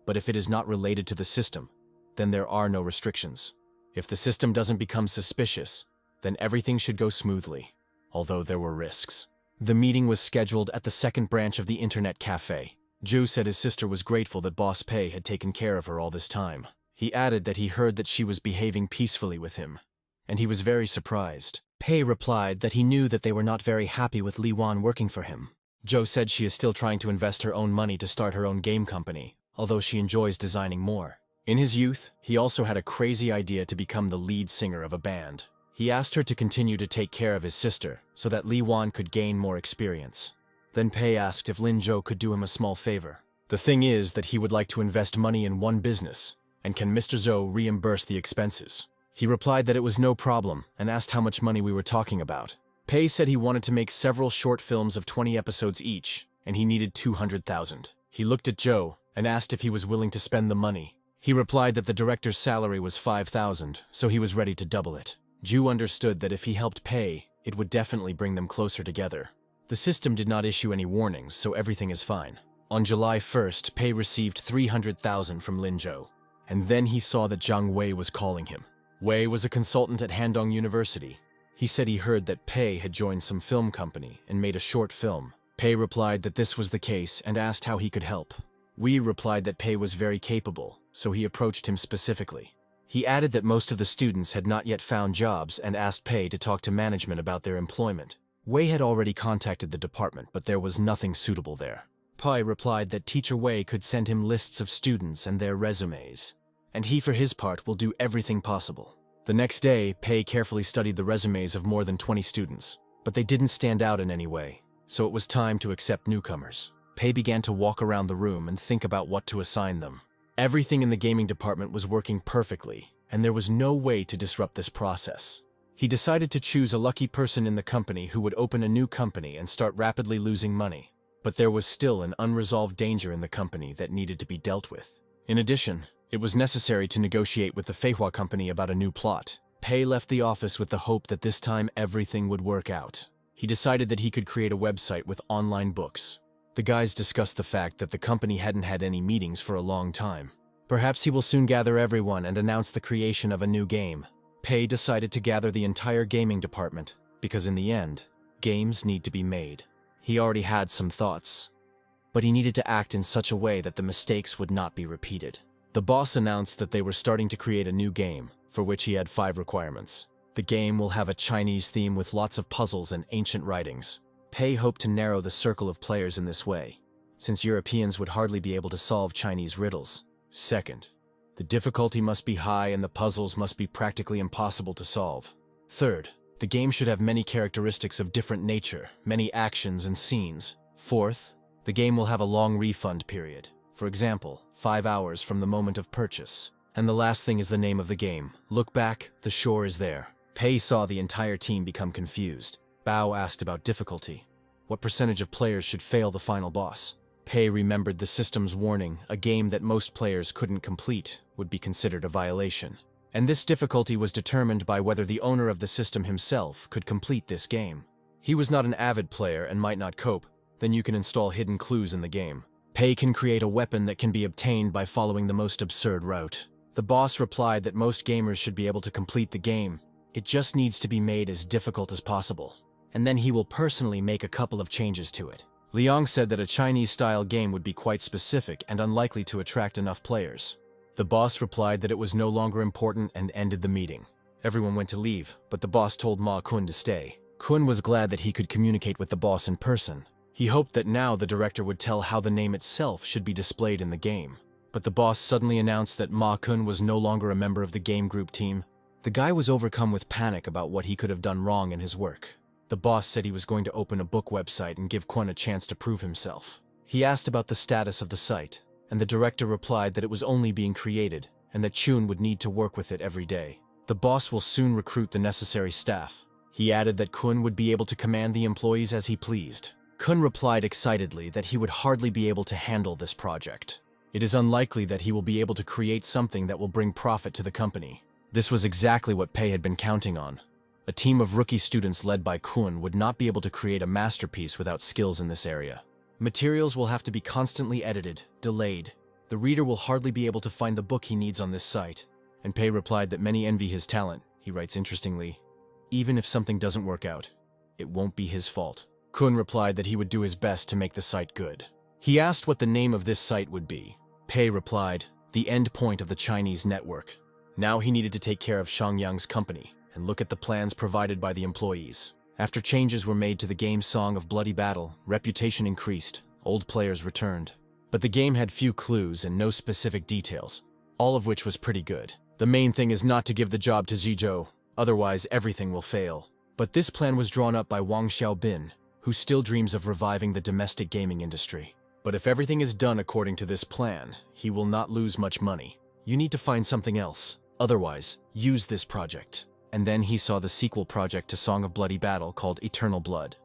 But if it is not related to the system, then there are no restrictions. If the system doesn't become suspicious, then everything should go smoothly, although there were risks. The meeting was scheduled at the second branch of the internet cafe. Zhu said his sister was grateful that Boss Pei had taken care of her all this time. He added that he heard that she was behaving peacefully with him, and he was very surprised. Pei replied that he knew that they were not very happy with Li Wan working for him. Zhou said she is still trying to invest her own money to start her own game company, although she enjoys designing more. In his youth, he also had a crazy idea to become the lead singer of a band. He asked her to continue to take care of his sister so that Li Wan could gain more experience. Then Pei asked if Lin Zhou could do him a small favor. The thing is that he would like to invest money in one business, and can Mr. Zhou reimburse the expenses? He replied that it was no problem and asked how much money we were talking about. Pei said he wanted to make several short films of 20 episodes each, and he needed 200,000. He looked at Zhou and asked if he was willing to spend the money. He replied that the director's salary was 5,000, so he was ready to double it. Zhu understood that if he helped Pei, it would definitely bring them closer together. The system did not issue any warnings, so everything is fine. On July 1st, Pei received 300,000 from Lin Zhou, and then he saw that Zhang Wei was calling him. Wei was a consultant at Handong University. He said he heard that Pei had joined some film company and made a short film. Pei replied that this was the case and asked how he could help. Wei replied that Pei was very capable, so he approached him specifically. He added that most of the students had not yet found jobs and asked Pei to talk to management about their employment. Wei had already contacted the department, but there was nothing suitable there. Pei replied that Teacher Wei could send him lists of students and their resumes, and he for his part will do everything possible. The next day, Pei carefully studied the resumes of more than 20 students, but they didn't stand out in any way, so it was time to accept newcomers. Pei began to walk around the room and think about what to assign them. Everything in the gaming department was working perfectly, and there was no way to disrupt this process. He decided to choose a lucky person in the company who would open a new company and start rapidly losing money. But there was still an unresolved danger in the company that needed to be dealt with. In addition, it was necessary to negotiate with the Feihua company about a new plot. Pei left the office with the hope that this time everything would work out. He decided that he could create a website with online books. The guys discussed the fact that the company hadn't had any meetings for a long time. Perhaps he will soon gather everyone and announce the creation of a new game. Pei decided to gather the entire gaming department, because in the end, games need to be made. He already had some thoughts, but he needed to act in such a way that the mistakes would not be repeated. The boss announced that they were starting to create a new game, for which he had 5 requirements. The game will have a Chinese theme with lots of puzzles and ancient writings. Pei hoped to narrow the circle of players in this way, since Europeans would hardly be able to solve Chinese riddles. Second, the difficulty must be high and the puzzles must be practically impossible to solve. Third, The game should have many characteristics of different nature, many actions and scenes. Fourth, the game will have a long refund period. For example, 5 hours from the moment of purchase. And the last thing is the name of the game. Look back, the shore is there. Pei saw the entire team become confused. Bao asked about difficulty. What percentage of players should fail the final boss? Pei remembered the system's warning, a game that most players couldn't complete would be considered a violation. And this difficulty was determined by whether the owner of the system himself could complete this game. He was not an avid player and might not cope, then you can install hidden clues in the game. Pei can create a weapon that can be obtained by following the most absurd route. The boss replied that most gamers should be able to complete the game. It just needs to be made as difficult as possible. And then he will personally make a couple of changes to it. Liang said that a Chinese-style game would be quite specific and unlikely to attract enough players. The boss replied that it was no longer important and ended the meeting. Everyone went to leave, but the boss told Ma Kun to stay. Kun was glad that he could communicate with the boss in person. He hoped that now the director would tell how the name itself should be displayed in the game. But the boss suddenly announced that Ma Kun was no longer a member of the game group team. The guy was overcome with panic about what he could have done wrong in his work. The boss said he was going to open a book website and give Kun a chance to prove himself. He asked about the status of the site, and the director replied that it was only being created, and that Chun would need to work with it every day. The boss will soon recruit the necessary staff. He added that Kun would be able to command the employees as he pleased. Kun replied excitedly that he would hardly be able to handle this project. It is unlikely that he will be able to create something that will bring profit to the company. This was exactly what Pei had been counting on. A team of rookie students led by Kun would not be able to create a masterpiece without skills in this area. Materials will have to be constantly edited, delayed. The reader will hardly be able to find the book he needs on this site. And Pei replied that many envy his talent. He writes interestingly, even if something doesn't work out, it won't be his fault. Kun replied that he would do his best to make the site good. He asked what the name of this site would be. Pei replied, the end point of the Chinese network. Now he needed to take care of Shangyang's company and look at the plans provided by the employees. After changes were made to the game's Song of Bloody Battle, reputation increased, old players returned. But the game had few clues and no specific details, all of which was pretty good. The main thing is not to give the job to Zizhou, otherwise everything will fail. But this plan was drawn up by Wang Xiaobin, who still dreams of reviving the domestic gaming industry. But if everything is done according to this plan, he will not lose much money. You need to find something else. Otherwise, use this project. And then he saw the sequel project to Song of Bloody Battle called Eternal Blood,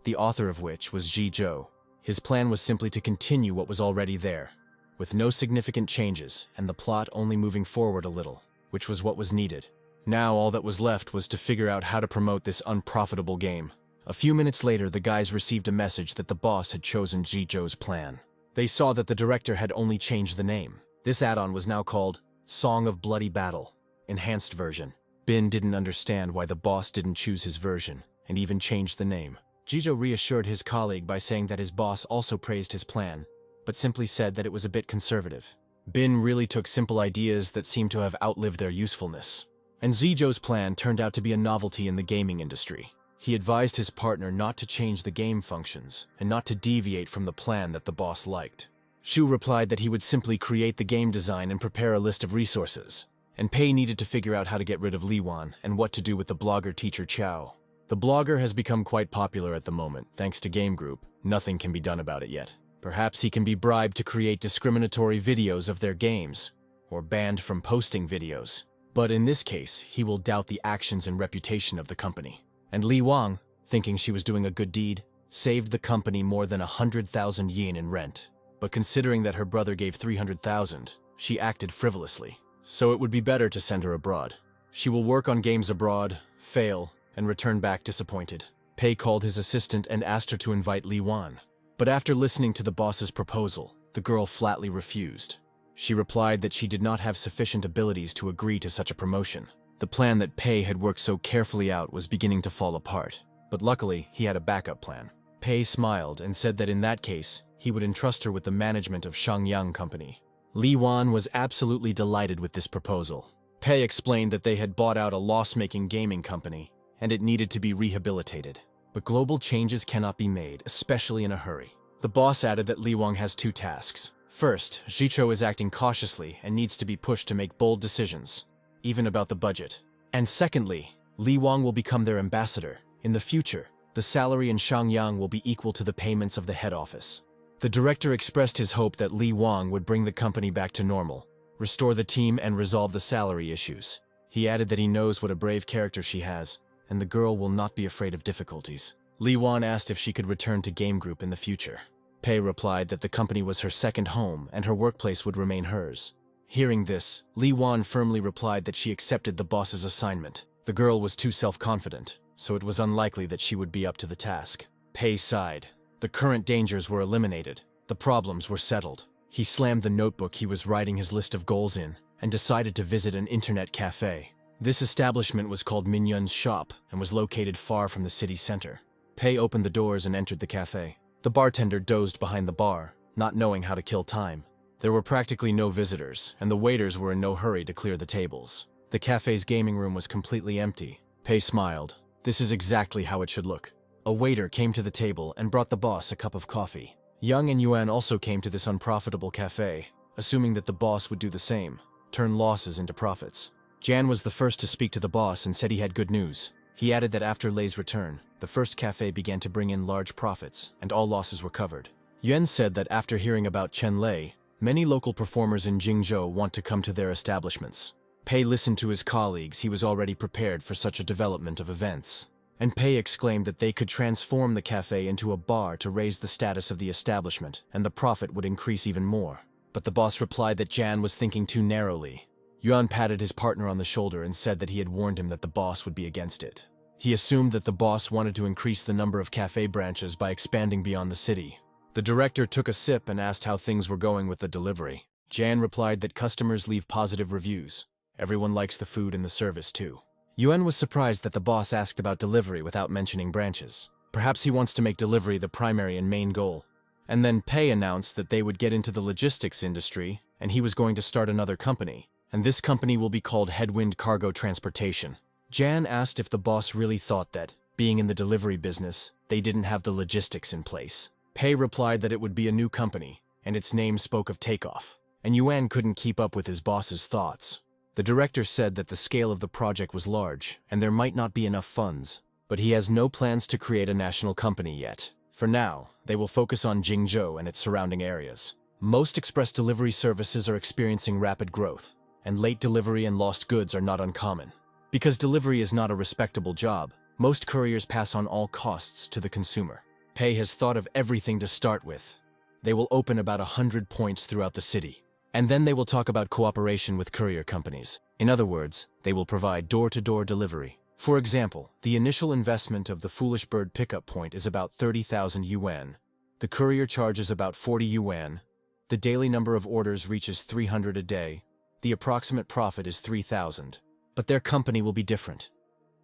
the author of which was Zizhou. His plan was simply to continue what was already there, with no significant changes and the plot only moving forward a little, which was what was needed. Now all that was left was to figure out how to promote this unprofitable game. A few minutes later, the guys received a message that the boss had chosen Zizhou's plan. They saw that the director had only changed the name. This add-on was now called Song of Bloody Battle, Enhanced Version. Bin didn't understand why the boss didn't choose his version, and even changed the name. Zizhou reassured his colleague by saying that his boss also praised his plan, but simply said that it was a bit conservative. Bin really took simple ideas that seemed to have outlived their usefulness. And Zizhou's plan turned out to be a novelty in the gaming industry. He advised his partner not to change the game functions, and not to deviate from the plan that the boss liked. Shu replied that he would simply create the game design and prepare a list of resources. And Pei needed to figure out how to get rid of Li Wan and what to do with the blogger teacher Chao. The blogger has become quite popular at the moment, thanks to Game Group. Nothing can be done about it yet. Perhaps he can be bribed to create discriminatory videos of their games, or banned from posting videos. But in this case, he will doubt the actions and reputation of the company. And Li Wang, thinking she was doing a good deed, saved the company more than 100,000 yen in rent. But considering that her brother gave 300,000, she acted frivolously. So it would be better to send her abroad. She will work on games abroad, fail, and return back disappointed. Pei called his assistant and asked her to invite Li Wan. But after listening to the boss's proposal, the girl flatly refused. She replied that she did not have sufficient abilities to agree to such a promotion. The plan that Pei had worked so carefully out was beginning to fall apart. But luckily, he had a backup plan. Pei smiled and said that in that case, he would entrust her with the management of Shangyang Company. Li Wan was absolutely delighted with this proposal. Pei explained that they had bought out a loss-making gaming company, and it needed to be rehabilitated. But global changes cannot be made, especially in a hurry. The boss added that Li Wang has two tasks. First, Zizhou is acting cautiously and needs to be pushed to make bold decisions, even about the budget. And secondly, Li Wang will become their ambassador. In the future, the salary in Shangyang will be equal to the payments of the head office. The director expressed his hope that Li Wang would bring the company back to normal, restore the team, and resolve the salary issues. He added that he knows what a brave character she has, and the girl will not be afraid of difficulties. Li Wan asked if she could return to Game Group in the future. Pei replied that the company was her second home and her workplace would remain hers. Hearing this, Li Wan firmly replied that she accepted the boss's assignment. The girl was too self-confident, so it was unlikely that she would be up to the task. Pei sighed. The current dangers were eliminated. The problems were settled. He slammed the notebook he was writing his list of goals in and decided to visit an internet cafe. This establishment was called Minyun's Shop and was located far from the city center. Pei opened the doors and entered the cafe. The bartender dozed behind the bar, not knowing how to kill time. There were practically no visitors, and the waiters were in no hurry to clear the tables. The cafe's gaming room was completely empty. Pei smiled. This is exactly how it should look. A waiter came to the table and brought the boss a cup of coffee. Yang and Yuan also came to this unprofitable cafe, assuming that the boss would do the same, turn losses into profits. Jan was the first to speak to the boss and said he had good news. He added that after Lei's return, the first cafe began to bring in large profits, and all losses were covered. Yuan said that after hearing about Chen Lei, many local performers in Jingzhou want to come to their establishments. Pei listened to his colleagues. He was already prepared for such a development of events. And Pei exclaimed that they could transform the cafe into a bar to raise the status of the establishment, and the profit would increase even more. But the boss replied that Jan was thinking too narrowly. Yuan patted his partner on the shoulder and said that he had warned him that the boss would be against it. He assumed that the boss wanted to increase the number of cafe branches by expanding beyond the city. The director took a sip and asked how things were going with the delivery. Jan replied that customers leave positive reviews. Everyone likes the food and the service too. Yuan was surprised that the boss asked about delivery without mentioning branches. Perhaps he wants to make delivery the primary and main goal. And then Pei announced that they would get into the logistics industry, and he was going to start another company. And this company will be called Headwind Cargo Transportation. Jan asked if the boss really thought that, being in the delivery business, they didn't have the logistics in place. Pei replied that it would be a new company, and its name spoke of takeoff. And Yuan couldn't keep up with his boss's thoughts. The director said that the scale of the project was large, and there might not be enough funds. But he has no plans to create a national company yet. For now, they will focus on Jingzhou and its surrounding areas. Most express delivery services are experiencing rapid growth, and late delivery and lost goods are not uncommon. Because delivery is not a respectable job, most couriers pass on all costs to the consumer. Pei has thought of everything to start with. They will open about 100 points throughout the city. And then they will talk about cooperation with courier companies. In other words, they will provide door-to-door delivery. For example, the initial investment of the Foolish Bird pickup point is about 30,000 yuan. The courier charges about 40 yuan. The daily number of orders reaches 300 a day. The approximate profit is 3,000. But their company will be different.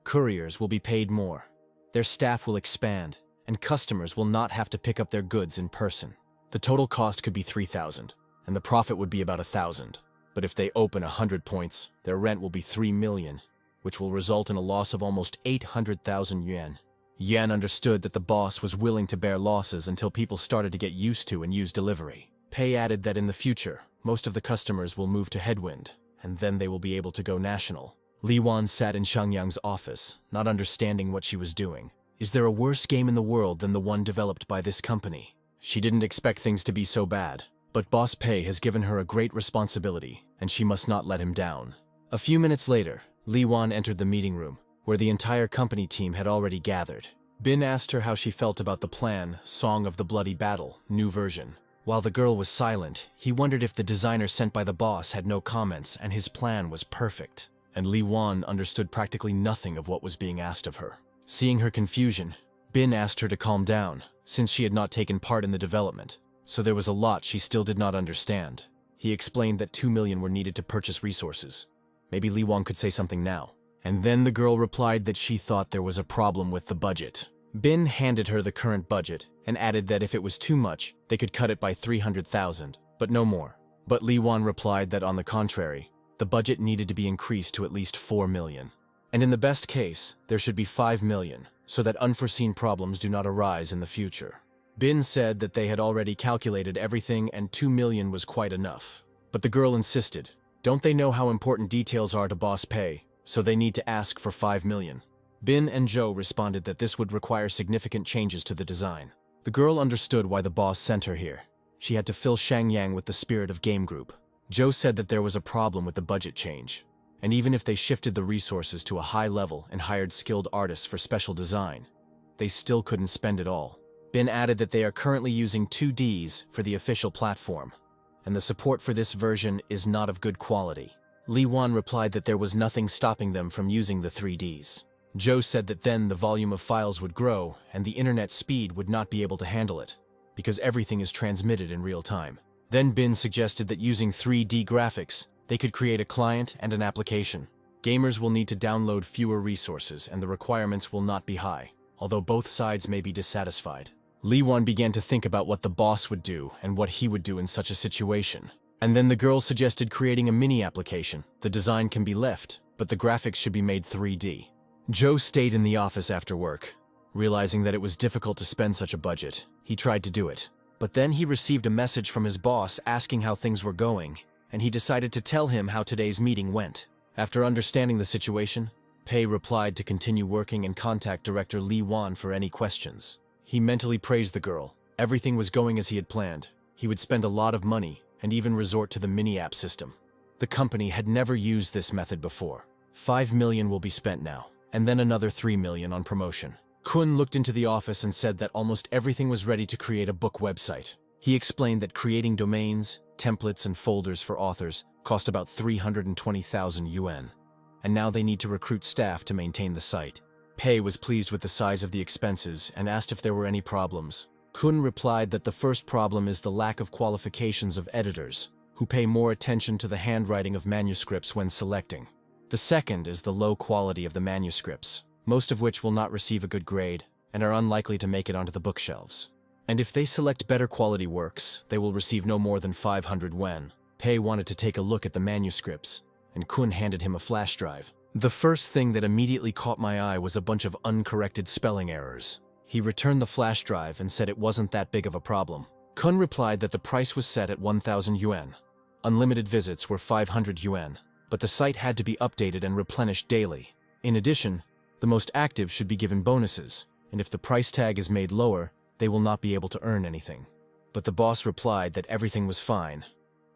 Couriers will be paid more. Their staff will expand, and customers will not have to pick up their goods in person. The total cost could be 3,000. And the profit would be about 1,000. But if they open 100 points, their rent will be 3 million, which will result in a loss of almost 800,000 yuan. Yan understood that the boss was willing to bear losses until people started to get used to and use delivery. Pei added that in the future, most of the customers will move to Headwind, and then they will be able to go national. Li Wan sat in Shangyang's office, not understanding what she was doing. Is there a worse game in the world than the one developed by this company? She didn't expect things to be so bad. But Boss Pei has given her a great responsibility, and she must not let him down. A few minutes later, Li Wan entered the meeting room, where the entire company team had already gathered. Bin asked her how she felt about the plan, Song of the Bloody Battle, new version. While the girl was silent, he wondered if the designer sent by the boss had no comments and his plan was perfect. And Li Wan understood practically nothing of what was being asked of her. Seeing her confusion, Bin asked her to calm down, since she had not taken part in the development. So there was a lot she still did not understand. He explained that 2 million were needed to purchase resources. Maybe Li Wang could say something now. And then the girl replied that she thought there was a problem with the budget. Bin handed her the current budget and added that if it was too much, they could cut it by 300,000, but no more. But Li Wan replied that on the contrary, the budget needed to be increased to at least 4 million. And in the best case, there should be 5 million, so that unforeseen problems do not arise in the future. Bin said that they had already calculated everything and 2 million was quite enough. But the girl insisted. Don't they know how important details are to Boss Pei, so they need to ask for 5 million? Bin and Zhou responded that this would require significant changes to the design. The girl understood why the boss sent her here. She had to fill Shangyang with the spirit of Game Group. Zhou said that there was a problem with the budget change, and even if they shifted the resources to a high level and hired skilled artists for special design, they still couldn't spend it all. Bin added that they are currently using 2Ds for the official platform, and the support for this version is not of good quality. Li Wan replied that there was nothing stopping them from using the 3Ds. Zhou said that then the volume of files would grow and the internet speed would not be able to handle it, because everything is transmitted in real time. Then Bin suggested that using 3D graphics, they could create a client and an application. Gamers will need to download fewer resources and the requirements will not be high, although both sides may be dissatisfied. Li Wan began to think about what the boss would do and what he would do in such a situation. And then the girl suggested creating a mini application. The design can be left, but the graphics should be made 3D. Zhou stayed in the office after work. Realizing that it was difficult to spend such a budget, he tried to do it. But then he received a message from his boss asking how things were going, and he decided to tell him how today's meeting went. After understanding the situation, Pei replied to continue working and contact director Li Wan for any questions. He mentally praised the girl. Everything was going as he had planned. He would spend a lot of money and even resort to the mini-app system. The company had never used this method before. 5 million will be spent now, and then another 3 million on promotion. Kun looked into the office and said that almost everything was ready to create a book website. He explained that creating domains, templates, and folders for authors cost about 320,000 yuan, and now they need to recruit staff to maintain the site. Pei was pleased with the size of the expenses and asked if there were any problems. Kun replied that the first problem is the lack of qualifications of editors, who pay more attention to the handwriting of manuscripts when selecting. The second is the low quality of the manuscripts, most of which will not receive a good grade and are unlikely to make it onto the bookshelves. And if they select better quality works, they will receive no more than 500 yuan. Pei wanted to take a look at the manuscripts, and Kun handed him a flash drive. The first thing that immediately caught my eye was a bunch of uncorrected spelling errors. He returned the flash drive and said it wasn't that big of a problem. Kun replied that the price was set at 1,000 yuan. Unlimited visits were 500 yuan, but the site had to be updated and replenished daily. In addition, the most active should be given bonuses, and if the price tag is made lower, they will not be able to earn anything. But the boss replied that everything was fine.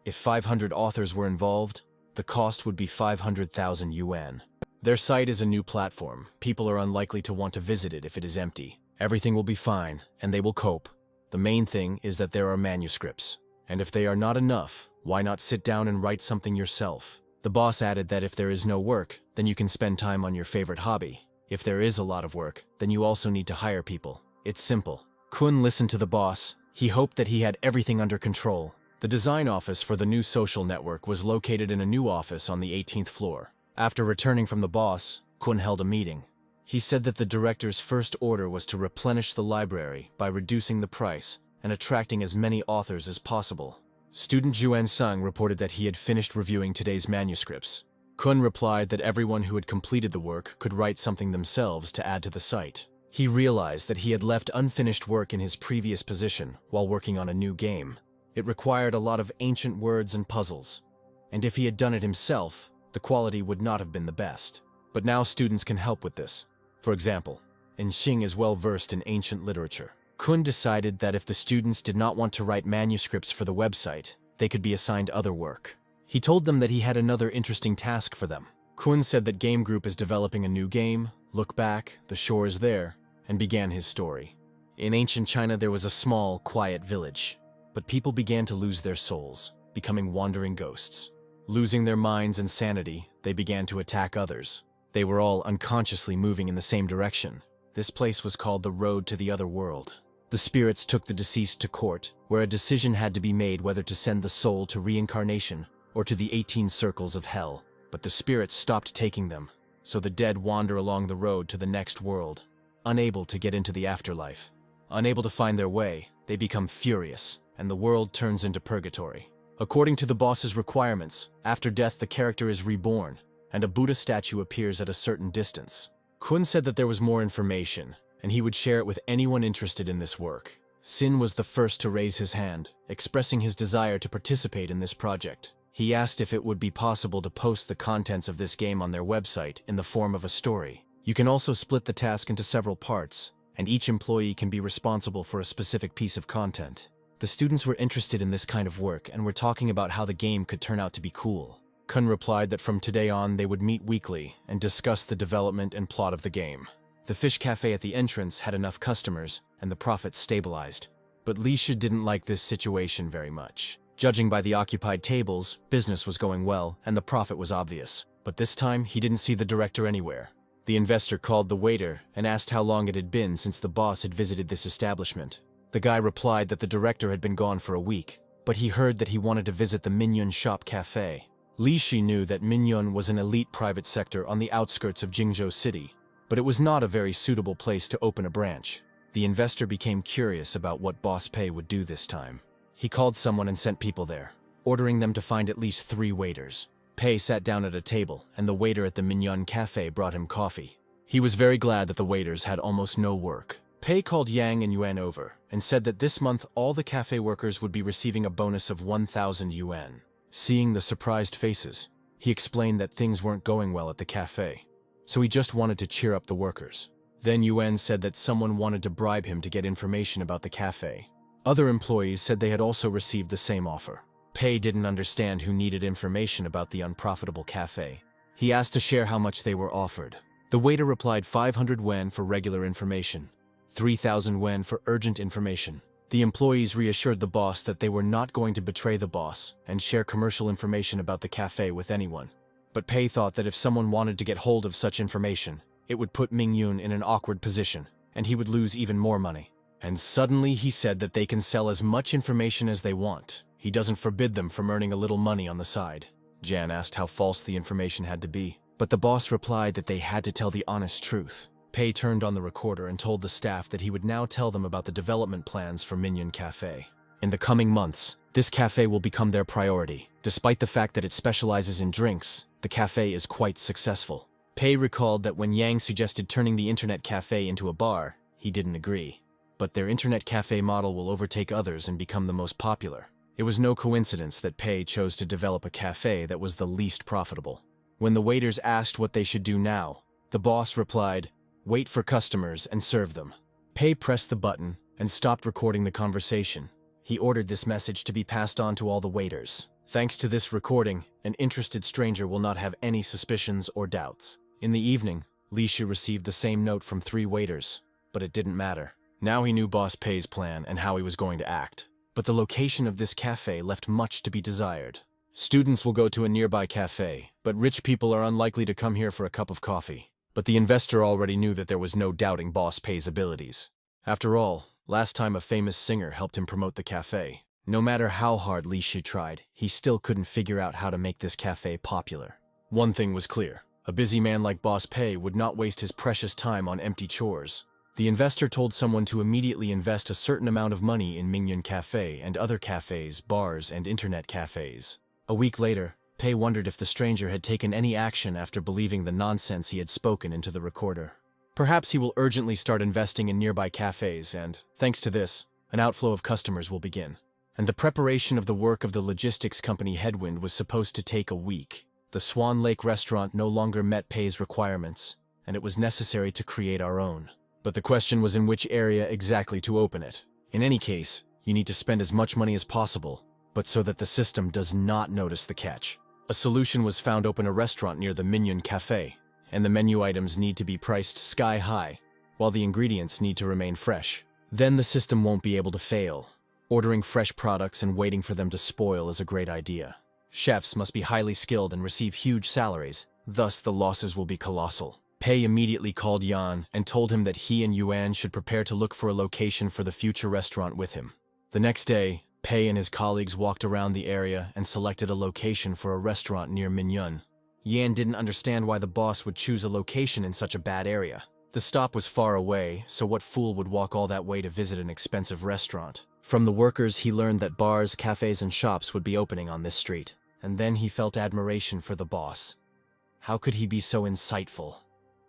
If 500 authors were involved, the cost would be 500,000 yuan. Their site is a new platform. People are unlikely to want to visit it if it is empty. Everything will be fine, and they will cope. The main thing is that there are manuscripts. And if they are not enough, why not sit down and write something yourself? The boss added that if there is no work, then you can spend time on your favorite hobby. If there is a lot of work, then you also need to hire people. It's simple. Kun listened to the boss. He hoped that he had everything under control. The design office for the new social network was located in a new office on the 18th floor. After returning from the boss, Kun held a meeting. He said that the director's first order was to replenish the library by reducing the price and attracting as many authors as possible. Student Juan Sung reported that he had finished reviewing today's manuscripts. Kun replied that everyone who had completed the work could write something themselves to add to the site. He realized that he had left unfinished work in his previous position while working on a new game. It required a lot of ancient words and puzzles, and if he had done it himself, the quality would not have been the best. But now students can help with this. For example, Xing is well versed in ancient literature. Kun decided that if the students did not want to write manuscripts for the website, they could be assigned other work. He told them that he had another interesting task for them. Kun said that Game Group is developing a new game, Look Back, The Shore is There, and began his story. In ancient China there was a small, quiet village, but people began to lose their souls, becoming wandering ghosts. Losing their minds and sanity, they began to attack others. They were all unconsciously moving in the same direction. This place was called the Road to the Other World. The spirits took the deceased to court, where a decision had to be made whether to send the soul to reincarnation or to the 18 circles of hell. But the spirits stopped taking them, so the dead wander along the road to the next world, unable to get into the afterlife. Unable to find their way, they become furious, and the world turns into purgatory. According to the boss's requirements, after death the character is reborn, and a Buddha statue appears at a certain distance. Kun said that there was more information, and he would share it with anyone interested in this work. Sin was the first to raise his hand, expressing his desire to participate in this project. He asked if it would be possible to post the contents of this game on their website in the form of a story. You can also split the task into several parts, and each employee can be responsible for a specific piece of content. The students were interested in this kind of work and were talking about how the game could turn out to be cool. Kun replied that from today on they would meet weekly and discuss the development and plot of the game. The fish cafe at the entrance had enough customers, and the profits stabilized. But Li Shi didn't like this situation very much. Judging by the occupied tables, business was going well, and the profit was obvious. But this time, he didn't see the director anywhere. The investor called the waiter and asked how long it had been since the boss had visited this establishment. The guy replied that the director had been gone for a week, but he heard that he wanted to visit the Minyan Shop Cafe. Li Shi knew that Minyan was an elite private sector on the outskirts of Jingzhou City, but it was not a very suitable place to open a branch. The investor became curious about what Boss Pei would do this time. He called someone and sent people there, ordering them to find at least 3 waiters. Pei sat down at a table, and the waiter at the Minyan Cafe brought him coffee. He was very glad that the waiters had almost no work. Pei called Yang and Yuan over, and said that this month all the cafe workers would be receiving a bonus of 1,000 yuan. Seeing the surprised faces, he explained that things weren't going well at the cafe, so he just wanted to cheer up the workers. Then Yuan said that someone wanted to bribe him to get information about the cafe. Other employees said they had also received the same offer. Pei didn't understand who needed information about the unprofitable cafe. He asked to share how much they were offered. The waiter replied 500 yuan for regular information, 3,000 yuan for urgent information. The employees reassured the boss that they were not going to betray the boss and share commercial information about the cafe with anyone. But Pei thought that if someone wanted to get hold of such information, it would put Mingyun in an awkward position, and he would lose even more money. And suddenly he said that they can sell as much information as they want. He doesn't forbid them from earning a little money on the side. Jan asked how false the information had to be, but the boss replied that they had to tell the honest truth. Pei turned on the recorder and told the staff that he would now tell them about the development plans for Minyan Cafe. In the coming months, this cafe will become their priority. Despite the fact that it specializes in drinks, the cafe is quite successful. Pei recalled that when Yang suggested turning the internet cafe into a bar, he didn't agree. But their internet cafe model will overtake others and become the most popular. It was no coincidence that Pei chose to develop a cafe that was the least profitable. When the waiters asked what they should do now, the boss replied, "Wait for customers and serve them." Pei pressed the button and stopped recording the conversation. He ordered this message to be passed on to all the waiters. Thanks to this recording, an interested stranger will not have any suspicions or doubts. In the evening, Li Shi received the same note from 3 waiters, but it didn't matter. Now he knew Boss Pei's plan and how he was going to act. But the location of this cafe left much to be desired. Students will go to a nearby cafe, but rich people are unlikely to come here for a cup of coffee. But the investor already knew that there was no doubting Boss Pei's abilities. After all, last time a famous singer helped him promote the cafe. No matter how hard Li Shi tried, he still couldn't figure out how to make this cafe popular. One thing was clear. A busy man like Boss Pei would not waste his precious time on empty chores. The investor told someone to immediately invest a certain amount of money in Mingyun Cafe and other cafes, bars, and internet cafes. A week later, Pei wondered if the stranger had taken any action after believing the nonsense he had spoken into the recorder. Perhaps he will urgently start investing in nearby cafes and, thanks to this, an outflow of customers will begin. And the preparation of the work of the logistics company Headwind was supposed to take a week. The Swan Lake restaurant no longer met Pei's requirements, and it was necessary to create our own. But the question was in which area exactly to open it. In any case, you need to spend as much money as possible, but so that the system does not notice the catch. A solution was found: open a restaurant near the Minyan Cafe, and the menu items need to be priced sky high, while the ingredients need to remain fresh. Then the system won't be able to fail. Ordering fresh products and waiting for them to spoil is a great idea. Chefs must be highly skilled and receive huge salaries, thus the losses will be colossal. Pei immediately called Yan and told him that he and Yuan should prepare to look for a location for the future restaurant with him. The next day, Pei and his colleagues walked around the area and selected a location for a restaurant near Minyan. Yan didn't understand why the boss would choose a location in such a bad area. The stop was far away, so what fool would walk all that way to visit an expensive restaurant? From the workers, he learned that bars, cafes, and shops would be opening on this street, and then he felt admiration for the boss. How could he be so insightful?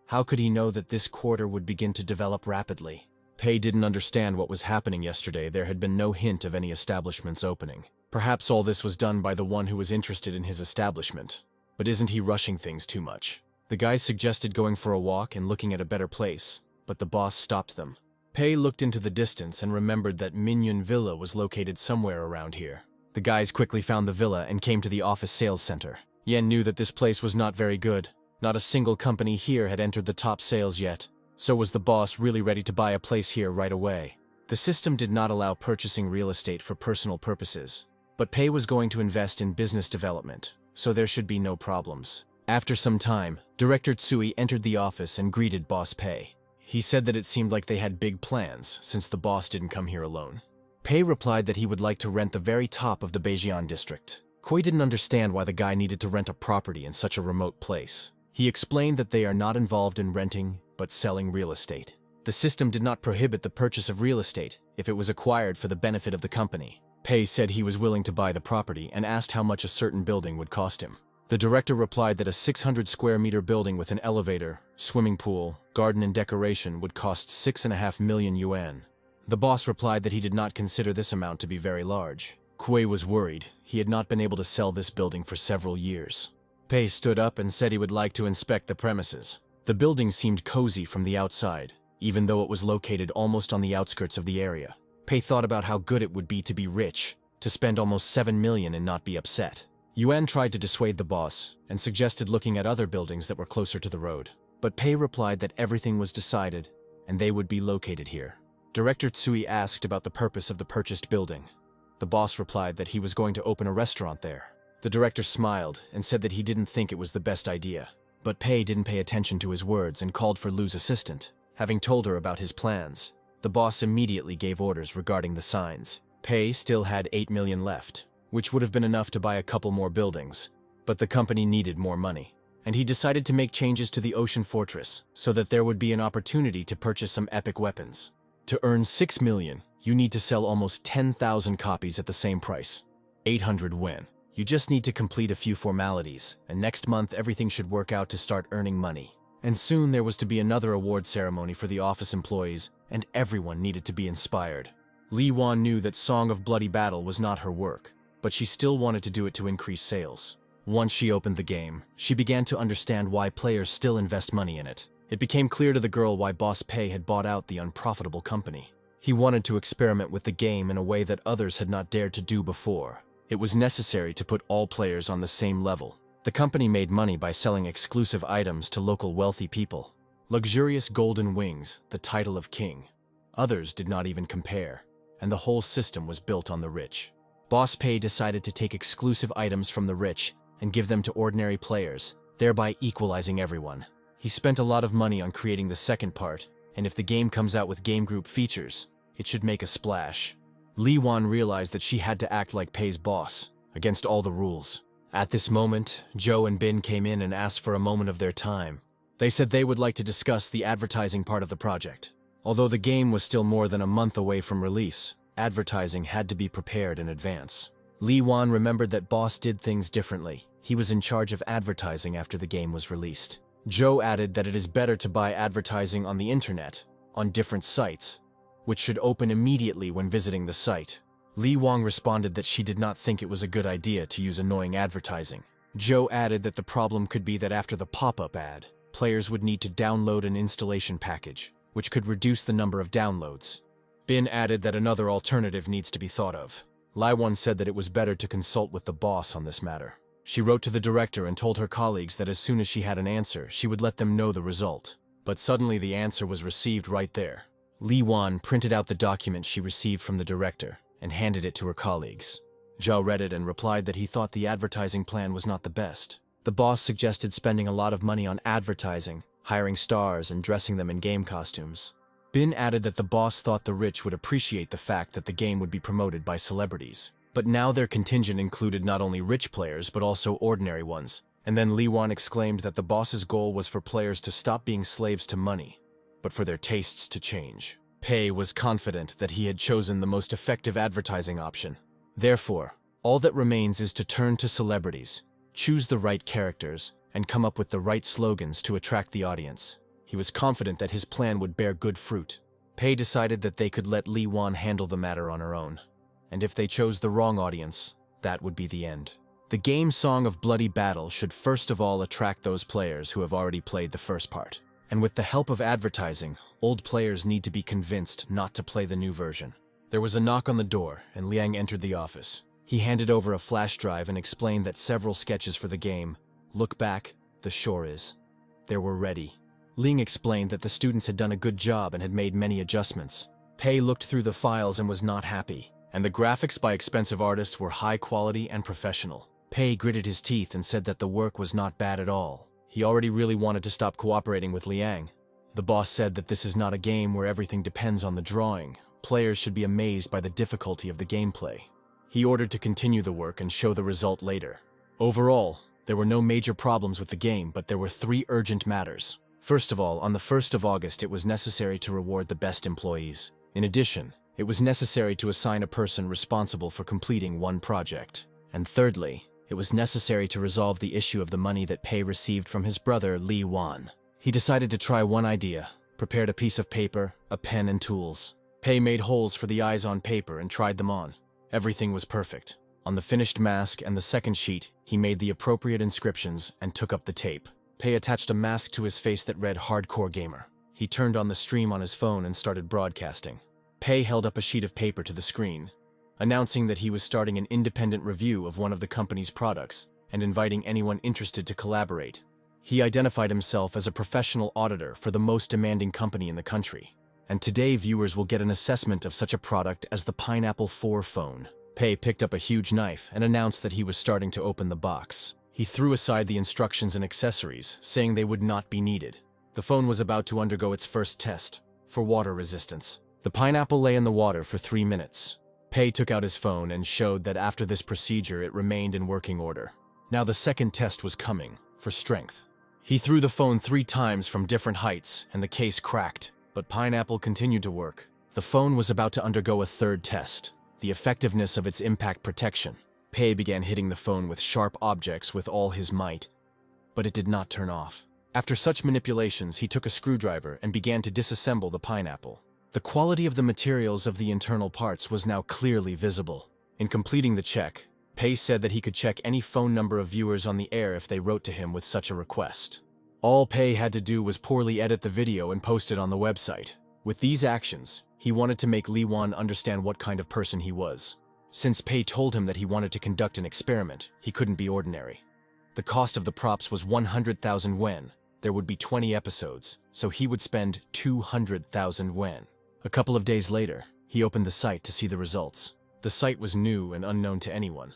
How could he know that this quarter would begin to develop rapidly? Pei didn't understand what was happening yesterday. There had been no hint of any establishments opening. Perhaps all this was done by the one who was interested in his establishment. But isn't he rushing things too much? The guys suggested going for a walk and looking at a better place, but the boss stopped them. Pei looked into the distance and remembered that Mingyun Villa was located somewhere around here. The guys quickly found the villa and came to the office sales center. Yen knew that this place was not very good. Not a single company here had entered the top sales yet. So was the boss really ready to buy a place here right away? The system did not allow purchasing real estate for personal purposes. But Pei was going to invest in business development, so there should be no problems. After some time, Director Tsui entered the office and greeted Boss Pei. He said that it seemed like they had big plans, since the boss didn't come here alone. Pei replied that he would like to rent the very top of the Beijian district. Koi didn't understand why the guy needed to rent a property in such a remote place. He explained that they are not involved in renting, but selling real estate. The system did not prohibit the purchase of real estate if it was acquired for the benefit of the company. Pei said he was willing to buy the property and asked how much a certain building would cost him. The director replied that a 600 square meter building with an elevator, swimming pool, garden and decoration would cost 6.5 million yuan. The boss replied that he did not consider this amount to be very large. Kuei was worried. He had not been able to sell this building for several years. Pei stood up and said he would like to inspect the premises. The building seemed cozy from the outside, even though it was located almost on the outskirts of the area. Pei thought about how good it would be to be rich, to spend almost 7 million and not be upset. Yuan tried to dissuade the boss and suggested looking at other buildings that were closer to the road. But Pei replied that everything was decided and they would be located here. Director Tsui asked about the purpose of the purchased building. The boss replied that he was going to open a restaurant there. The director smiled and said that he didn't think it was the best idea. But Pei didn't pay attention to his words and called for Lu's assistant. Having told her about his plans, the boss immediately gave orders regarding the signs. Pei still had 8 million left, which would have been enough to buy a couple more buildings. But the company needed more money, and he decided to make changes to the Ocean Fortress so that there would be an opportunity to purchase some epic weapons. To earn 6 million, you need to sell almost 10,000 copies at the same price. 800 win. You just need to complete a few formalities, and next month everything should work out to start earning money. And soon there was to be another award ceremony for the office employees, and everyone needed to be inspired. Li Wan knew that Song of Bloody Battle was not her work, but she still wanted to do it to increase sales. Once she opened the game, she began to understand why players still invest money in it. It became clear to the girl why Boss Pei had bought out the unprofitable company. He wanted to experiment with the game in a way that others had not dared to do before. It was necessary to put all players on the same level. The company made money by selling exclusive items to local wealthy people. Luxurious golden wings, the title of king. Others did not even compare, and the whole system was built on the rich. Boss Pei decided to take exclusive items from the rich and give them to ordinary players, thereby equalizing everyone. He spent a lot of money on creating the second part, and if the game comes out with game group features, it should make a splash. Li Wan realized that she had to act like Pei's boss, against all the rules. At this moment, Zhou and Bin came in and asked for a moment of their time. They said they would like to discuss the advertising part of the project. Although the game was still more than a month away from release, advertising had to be prepared in advance. Li Wan remembered that Boss did things differently. He was in charge of advertising after the game was released. Zhou added that it is better to buy advertising on the internet, on different sites, which should open immediately when visiting the site. Li Wang responded that she did not think it was a good idea to use annoying advertising. Zhou added that the problem could be that after the pop-up ad, players would need to download an installation package, which could reduce the number of downloads. Bin added that another alternative needs to be thought of. Lai Wan said that it was better to consult with the boss on this matter. She wrote to the director and told her colleagues that as soon as she had an answer, she would let them know the result. But suddenly the answer was received right there. Li Wan printed out the document she received from the director and handed it to her colleagues. Zhao read it and replied that he thought the advertising plan was not the best. The boss suggested spending a lot of money on advertising, hiring stars and dressing them in game costumes. Bin added that the boss thought the rich would appreciate the fact that the game would be promoted by celebrities. But now their contingent included not only rich players but also ordinary ones. And then Li Wan exclaimed that the boss's goal was for players to stop being slaves to money, but for their tastes to change. Pei was confident that he had chosen the most effective advertising option. Therefore, all that remains is to turn to celebrities, choose the right characters, and come up with the right slogans to attract the audience. He was confident that his plan would bear good fruit. Pei decided that they could let Li Wan handle the matter on her own. And if they chose the wrong audience, that would be the end. The game Song of Bloody Battle should first of all attract those players who have already played the first part. And with the help of advertising, old players need to be convinced not to play the new version. There was a knock on the door, and Liang entered the office. He handed over a flash drive and explained that several sketches for the game, Look Back, The Shore Is, there were ready. Ling explained that the students had done a good job and had made many adjustments. Pei looked through the files and was not happy, and the graphics by expensive artists were high quality and professional. Pei gritted his teeth and said that the work was not bad at all. He already really wanted to stop cooperating with Liang. The boss said that this is not a game where everything depends on the drawing. Players should be amazed by the difficulty of the gameplay. He ordered to continue the work and show the result later. Overall, there were no major problems with the game, but there were 3 urgent matters. First of all, on the 1st of August, it was necessary to reward the best employees. In addition, it was necessary to assign a person responsible for completing one project. And thirdly, it was necessary to resolve the issue of the money that Pei received from his brother Li Wan. He decided to try one idea, prepared a piece of paper, a pen and tools. Pei made holes for the eyes on paper and tried them on. Everything was perfect. On the finished mask and the second sheet, he made the appropriate inscriptions and took up the tape. Pei attached a mask to his face that read Hardcore Gamer. He turned on the stream on his phone and started broadcasting. Pei held up a sheet of paper to the screen, announcing that he was starting an independent review of one of the company's products and inviting anyone interested to collaborate. He identified himself as a professional auditor for the most demanding company in the country. And today viewers will get an assessment of such a product as the Pineapple 4 phone. Pei picked up a huge knife and announced that he was starting to open the box. He threw aside the instructions and accessories, saying they would not be needed. The phone was about to undergo its first test, for water resistance. The pineapple lay in the water for 3 minutes. Pei took out his phone and showed that after this procedure it remained in working order. Now the second test was coming, for strength. He threw the phone 3 times from different heights and the case cracked, but Pineapple continued to work. The phone was about to undergo a third test, the effectiveness of its impact protection. Pei began hitting the phone with sharp objects with all his might, but it did not turn off. After such manipulations, he took a screwdriver and began to disassemble the pineapple. The quality of the materials of the internal parts was now clearly visible. In completing the check, Pei said that he could check any phone number of viewers on the air if they wrote to him with such a request. All Pei had to do was poorly edit the video and post it on the website. With these actions, he wanted to make Li Wan understand what kind of person he was. Since Pei told him that he wanted to conduct an experiment, he couldn't be ordinary. The cost of the props was 100,000 wen. There would be 20 episodes, so he would spend 200,000 wen. A couple of days later, he opened the site to see the results. The site was new and unknown to anyone,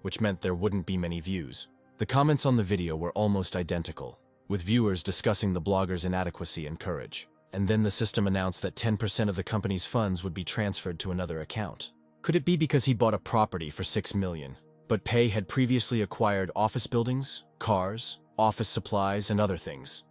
which meant there wouldn't be many views. The comments on the video were almost identical, with viewers discussing the blogger's inadequacy and courage. And then the system announced that 10% of the company's funds would be transferred to another account. Could it be because he bought a property for 6 million? But Pei had previously acquired office buildings, cars, office supplies, and other things.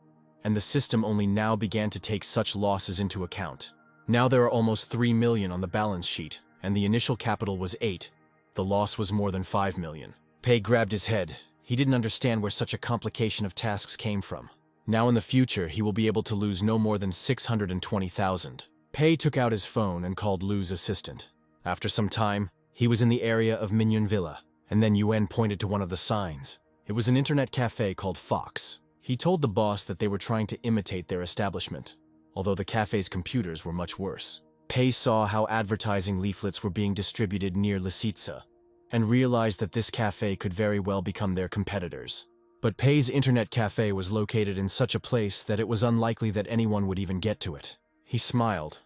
And the system only now began to take such losses into account. Now there are almost 3 million on the balance sheet, and the initial capital was 8. The loss was more than 5 million. Pei grabbed his head. He didn't understand where such a complication of tasks came from. Now in the future, he will be able to lose no more than 620,000. Pei took out his phone and called Lu's assistant. After some time, he was in the area of Minion Villa, and then Yuan pointed to one of the signs. It was an internet cafe called Fox. He told the boss that they were trying to imitate their establishment, although the cafe's computers were much worse. Pei saw how advertising leaflets were being distributed near Lisitsa, and realized that this cafe could very well become their competitors. But Pei's internet cafe was located in such a place that it was unlikely that anyone would even get to it. He smiled.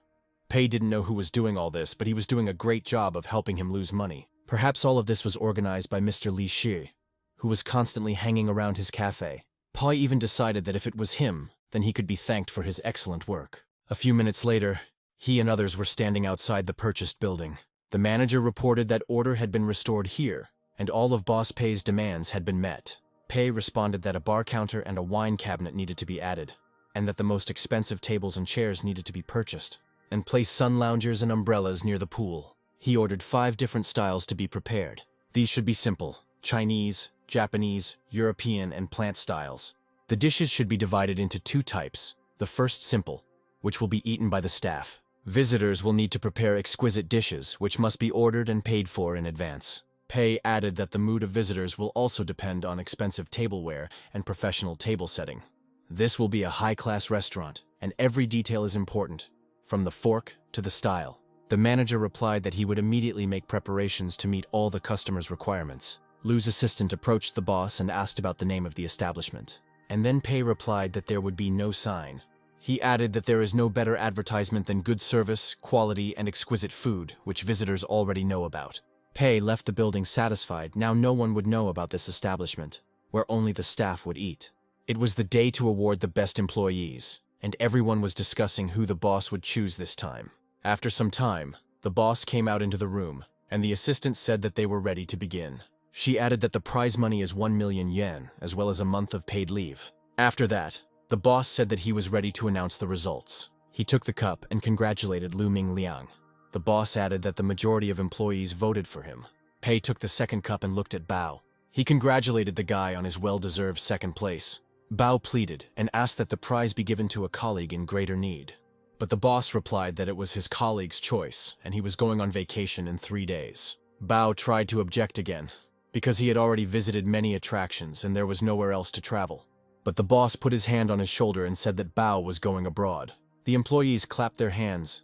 Pei didn't know who was doing all this, but he was doing a great job of helping him lose money. Perhaps all of this was organized by Mr. Li Shi, who was constantly hanging around his cafe. Pei even decided that if it was him, then he could be thanked for his excellent work. A few minutes later, he and others were standing outside the purchased building. The manager reported that order had been restored here, and all of Boss Pei's demands had been met. Pei responded that a bar counter and a wine cabinet needed to be added, and that the most expensive tables and chairs needed to be purchased, and place sun loungers and umbrellas near the pool. He ordered 5 different styles to be prepared. These should be simple: Chinese, Japanese, European, and plant styles. The dishes should be divided into 2 types. The first simple, which will be eaten by the staff. Visitors will need to prepare exquisite dishes, which must be ordered and paid for in advance. Pei added that the mood of visitors will also depend on expensive tableware and professional table setting. This will be a high-class restaurant, and every detail is important, from the fork to the style. The manager replied that he would immediately make preparations to meet all the customers' requirements. Lu's assistant approached the boss and asked about the name of the establishment. And then Pei replied that there would be no sign. He added that there is no better advertisement than good service, quality, and exquisite food, which visitors already know about. Pei left the building satisfied. Now no one would know about this establishment, where only the staff would eat. It was the day to award the best employees, and everyone was discussing who the boss would choose this time. After some time, the boss came out into the room, and the assistant said that they were ready to begin. She added that the prize money is 1 million yen, as well as a month of paid leave. After that, the boss said that he was ready to announce the results. He took the cup and congratulated Lu Mingliang. The boss added that the majority of employees voted for him. Pei took the second cup and looked at Bao. He congratulated the guy on his well-deserved second place. Bao pleaded and asked that the prize be given to a colleague in greater need. But the boss replied that it was his colleague's choice, and he was going on vacation in 3 days. Bao tried to object again, because he had already visited many attractions and there was nowhere else to travel. But the boss put his hand on his shoulder and said that Bao was going abroad. The employees clapped their hands,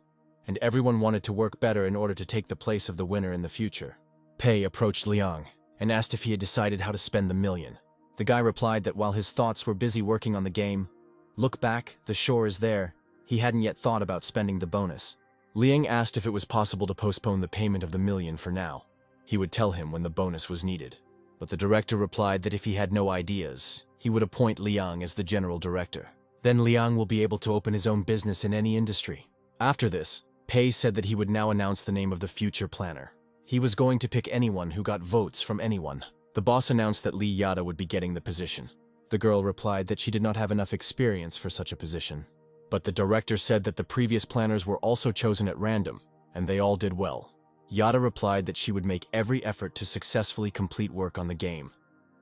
and everyone wanted to work better in order to take the place of the winner in the future. Pei approached Liang and asked if he had decided how to spend the million. The guy replied that while his thoughts were busy working on the game, look back, the shore is there, he hadn't yet thought about spending the bonus. Liang asked if it was possible to postpone the payment of the million for now. He would tell him when the bonus was needed. But the director replied that if he had no ideas, he would appoint Liang as the general director. Then Liang will be able to open his own business in any industry. After this, Pei said that he would now announce the name of the future planner. He was going to pick anyone who got votes from anyone. The boss announced that Li Yada would be getting the position. The girl replied that she did not have enough experience for such a position. But the director said that the previous planners were also chosen at random, and they all did well. Yada replied that she would make every effort to successfully complete work on the game.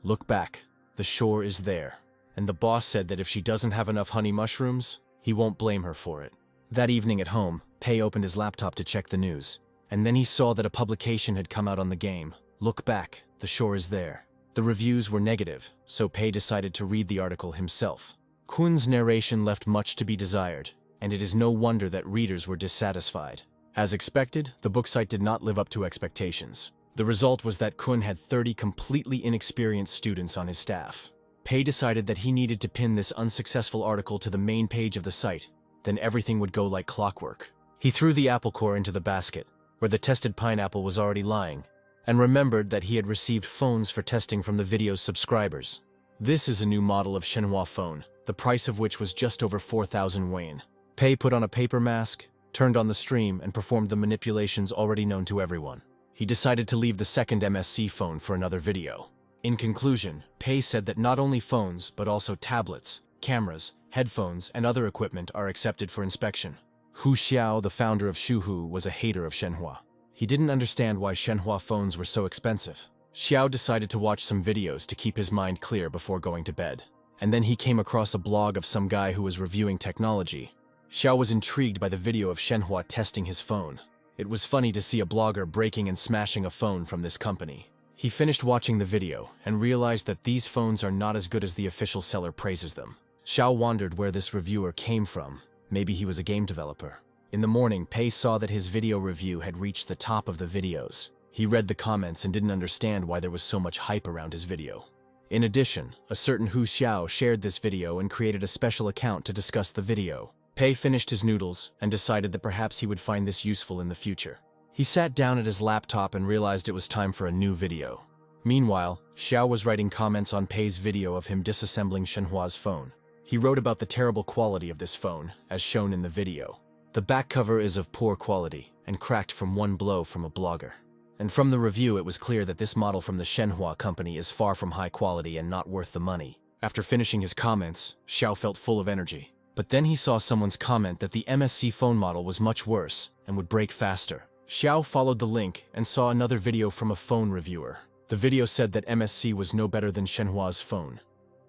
Look back, the shore is there. And the boss said that if she doesn't have enough honey mushrooms, he won't blame her for it. That evening at home, Pei opened his laptop to check the news. And then he saw that a publication had come out on the game. Look back, the shore is there. The reviews were negative, so Pei decided to read the article himself. Kun's narration left much to be desired, and it is no wonder that readers were dissatisfied. As expected, the book site did not live up to expectations. The result was that Kun had 30 completely inexperienced students on his staff. Pei decided that he needed to pin this unsuccessful article to the main page of the site, then everything would go like clockwork. He threw the apple core into the basket, where the tested pineapple was already lying, and remembered that he had received phones for testing from the video's subscribers. This is a new model of Shenhua phone, the price of which was just over 4,000 yuan. Pei put on a paper mask, turned on the stream, and performed the manipulations already known to everyone. He decided to leave the second MSC phone for another video. In conclusion, Pei said that not only phones, but also tablets, cameras, headphones, and other equipment are accepted for inspection. Hu Xiao, the founder of Shuhu, was a hater of Shenhua. He didn't understand why Shenhua phones were so expensive. Xiao decided to watch some videos to keep his mind clear before going to bed. And then he came across a blog of some guy who was reviewing technology. Xiao was intrigued by the video of Shenhua testing his phone. It was funny to see a blogger breaking and smashing a phone from this company. He finished watching the video and realized that these phones are not as good as the official seller praises them. Xiao wondered where this reviewer came from. Maybe he was a game developer. In the morning, Pei saw that his video review had reached the top of the videos. He read the comments and didn't understand why there was so much hype around his video. In addition, a certain Hu Xiao shared this video and created a special account to discuss the video. Pei finished his noodles and decided that perhaps he would find this useful in the future. He sat down at his laptop and realized it was time for a new video. Meanwhile, Xiao was writing comments on Pei's video of him disassembling Shenhua's phone. He wrote about the terrible quality of this phone, as shown in the video. The back cover is of poor quality and cracked from one blow from a blogger. And from the review, it was clear that this model from the Shenhua company is far from high quality and not worth the money. After finishing his comments, Xiao felt full of energy. But then he saw someone's comment that the MSC phone model was much worse and would break faster. Xiao followed the link and saw another video from a phone reviewer. The video said that MSC was no better than Shenhua's phone,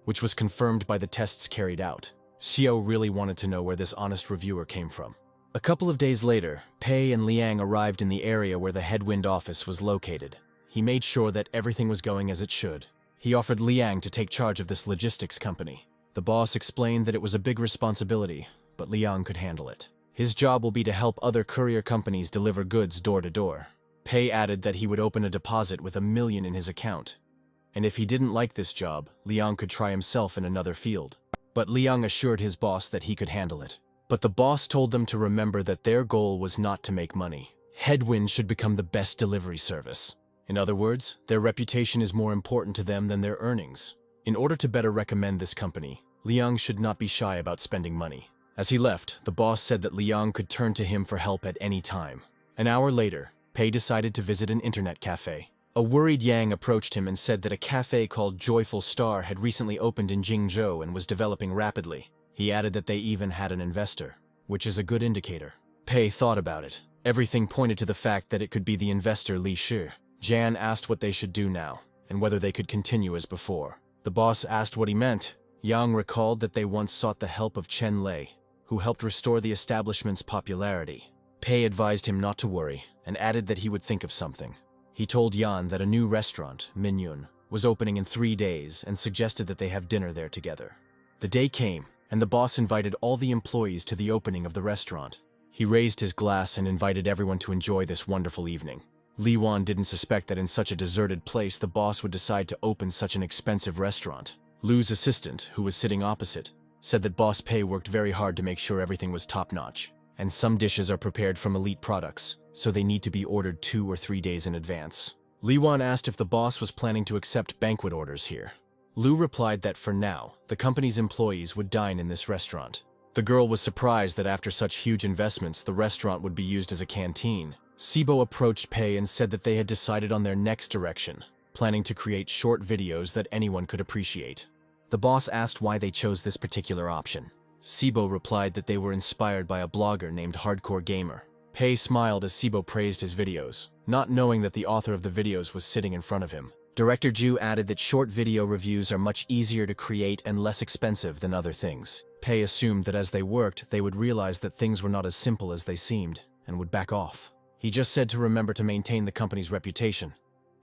which was confirmed by the tests carried out. Xiao really wanted to know where this honest reviewer came from. A couple of days later, Pei and Liang arrived in the area where the Headwind office was located. he made sure that everything was going as it should. He offered Liang to take charge of this logistics company. The boss explained that it was a big responsibility, but Liang could handle it. His job will be to help other courier companies deliver goods door to door. Pei added that he would open a deposit with $1 million in his account. And if he didn't like this job, Liang could try himself in another field. But Liang assured his boss that he could handle it. But the boss told them to remember that their goal was not to make money. Headwind should become the best delivery service. In other words, their reputation is more important to them than their earnings. In order to better recommend this company, Liang should not be shy about spending money. As he left, the boss said that Liang could turn to him for help at any time. An hour later, Pei decided to visit an internet cafe. A worried Yang approached him and said that a cafe called Joyful Star had recently opened in Jingzhou and was developing rapidly. He added that they even had an investor, which is a good indicator. Pei thought about it. Everything pointed to the fact that it could be the investor Li Shi. Jan asked what they should do now, and whether they could continue as before. The boss asked what he meant. Yang recalled that they once sought the help of Chen Lei, who helped restore the establishment's popularity. Pei advised him not to worry, and added that he would think of something. He told Yan that a new restaurant, Minyun, was opening in 3 days and suggested that they have dinner there together. The day came, and the boss invited all the employees to the opening of the restaurant. He raised his glass and invited everyone to enjoy this wonderful evening. Li Wan didn't suspect that in such a deserted place the boss would decide to open such an expensive restaurant. Lu's assistant, who was sitting opposite, said that Boss Pei worked very hard to make sure everything was top-notch, and some dishes are prepared from elite products, so they need to be ordered 2 or 3 days in advance. Li Wan asked if the boss was planning to accept banquet orders here. Lu replied that for now, the company's employees would dine in this restaurant. The girl was surprised that after such huge investments, the restaurant would be used as a canteen. Sibo approached Pei and said that they had decided on their next direction, planning to create short videos that anyone could appreciate. The boss asked why they chose this particular option. Sibo replied that they were inspired by a blogger named Hardcore Gamer. Pei smiled as Sibo praised his videos, not knowing that the author of the videos was sitting in front of him. Director Ju added that short video reviews are much easier to create and less expensive than other things. Pei assumed that as they worked, they would realize that things were not as simple as they seemed, and would back off. He just said to remember to maintain the company's reputation,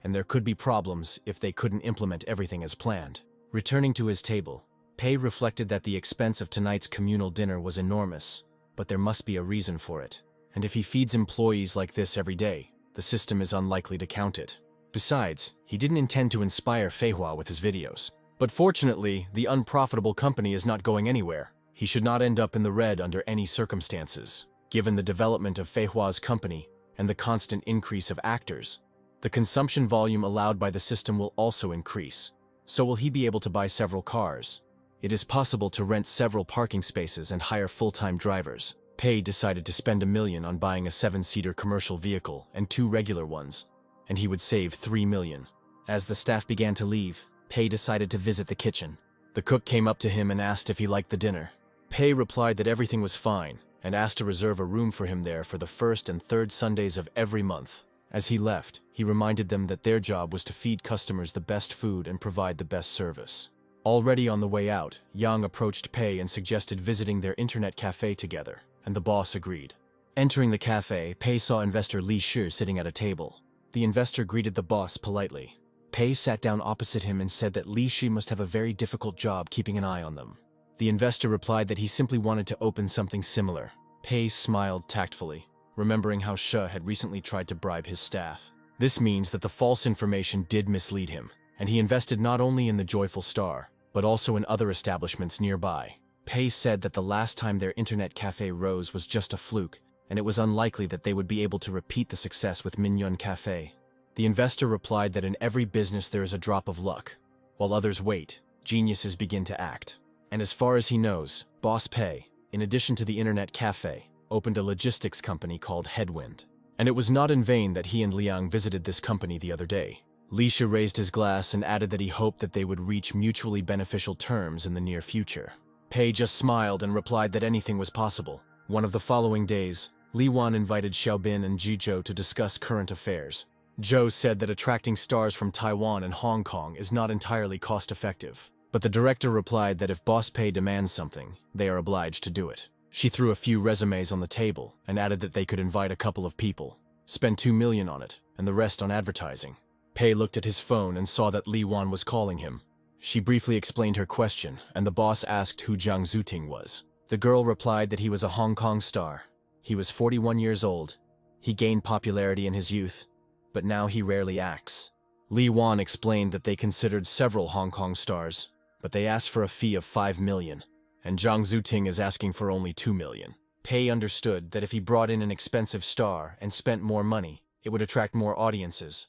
and there could be problems if they couldn't implement everything as planned. Returning to his table, Pei reflected that the expense of tonight's communal dinner was enormous, but there must be a reason for it. And if he feeds employees like this every day, the system is unlikely to count it. Besides, he didn't intend to inspire Feihua with his videos. But fortunately, the unprofitable company is not going anywhere. He should not end up in the red under any circumstances. Given the development of Feihua's company and the constant increase of actors, the consumption volume allowed by the system will also increase. So will he be able to buy several cars? It is possible to rent several parking spaces and hire full-time drivers. Pei decided to spend $1 million on buying a 7-seater commercial vehicle and 2 regular ones, and he would save $3 million. As the staff began to leave, Pei decided to visit the kitchen. The cook came up to him and asked if he liked the dinner. Pei replied that everything was fine and asked to reserve a room for him there for the first and third Sundays of every month. As he left, he reminded them that their job was to feed customers the best food and provide the best service. Already on the way out, Yang approached Pei and suggested visiting their internet cafe together, and the boss agreed. Entering the cafe, Pei saw investor Li Shi sitting at a table. The investor greeted the boss politely. Pei sat down opposite him and said that Li Shi must have a very difficult job keeping an eye on them. The investor replied that he simply wanted to open something similar. Pei smiled tactfully, remembering how Shi had recently tried to bribe his staff. This means that the false information did mislead him, and he invested not only in the Joyful Star, but also in other establishments nearby. Pei said that the last time their internet cafe rose was just a fluke, and it was unlikely that they would be able to repeat the success with Minyun Cafe. The investor replied that in every business there is a drop of luck. While others wait, geniuses begin to act. And as far as he knows, Boss Pei, in addition to the internet cafe, opened a logistics company called Headwind. And it was not in vain that he and Liang visited this company the other day. Li Shi raised his glass and added that he hoped that they would reach mutually beneficial terms in the near future. Pei just smiled and replied that anything was possible. One of the following days, Li Wan invited Xiaobin and Jizhou to discuss current affairs. Zhou said that attracting stars from Taiwan and Hong Kong is not entirely cost-effective. But the director replied that if Boss Pei demands something, they are obliged to do it. She threw a few resumes on the table and added that they could invite a couple of people, spend $2 million on it, and the rest on advertising. Pei looked at his phone and saw that Li Wan was calling him. She briefly explained her question, and the boss asked who Zhang Zuting was. The girl replied that he was a Hong Kong star. He was 41 years old. He gained popularity in his youth, but now he rarely acts. Li Wan explained that they considered several Hong Kong stars, but they asked for a fee of 5 million, and Zhang Zuting is asking for only 2 million. Pei understood that if he brought in an expensive star and spent more money, it would attract more audiences,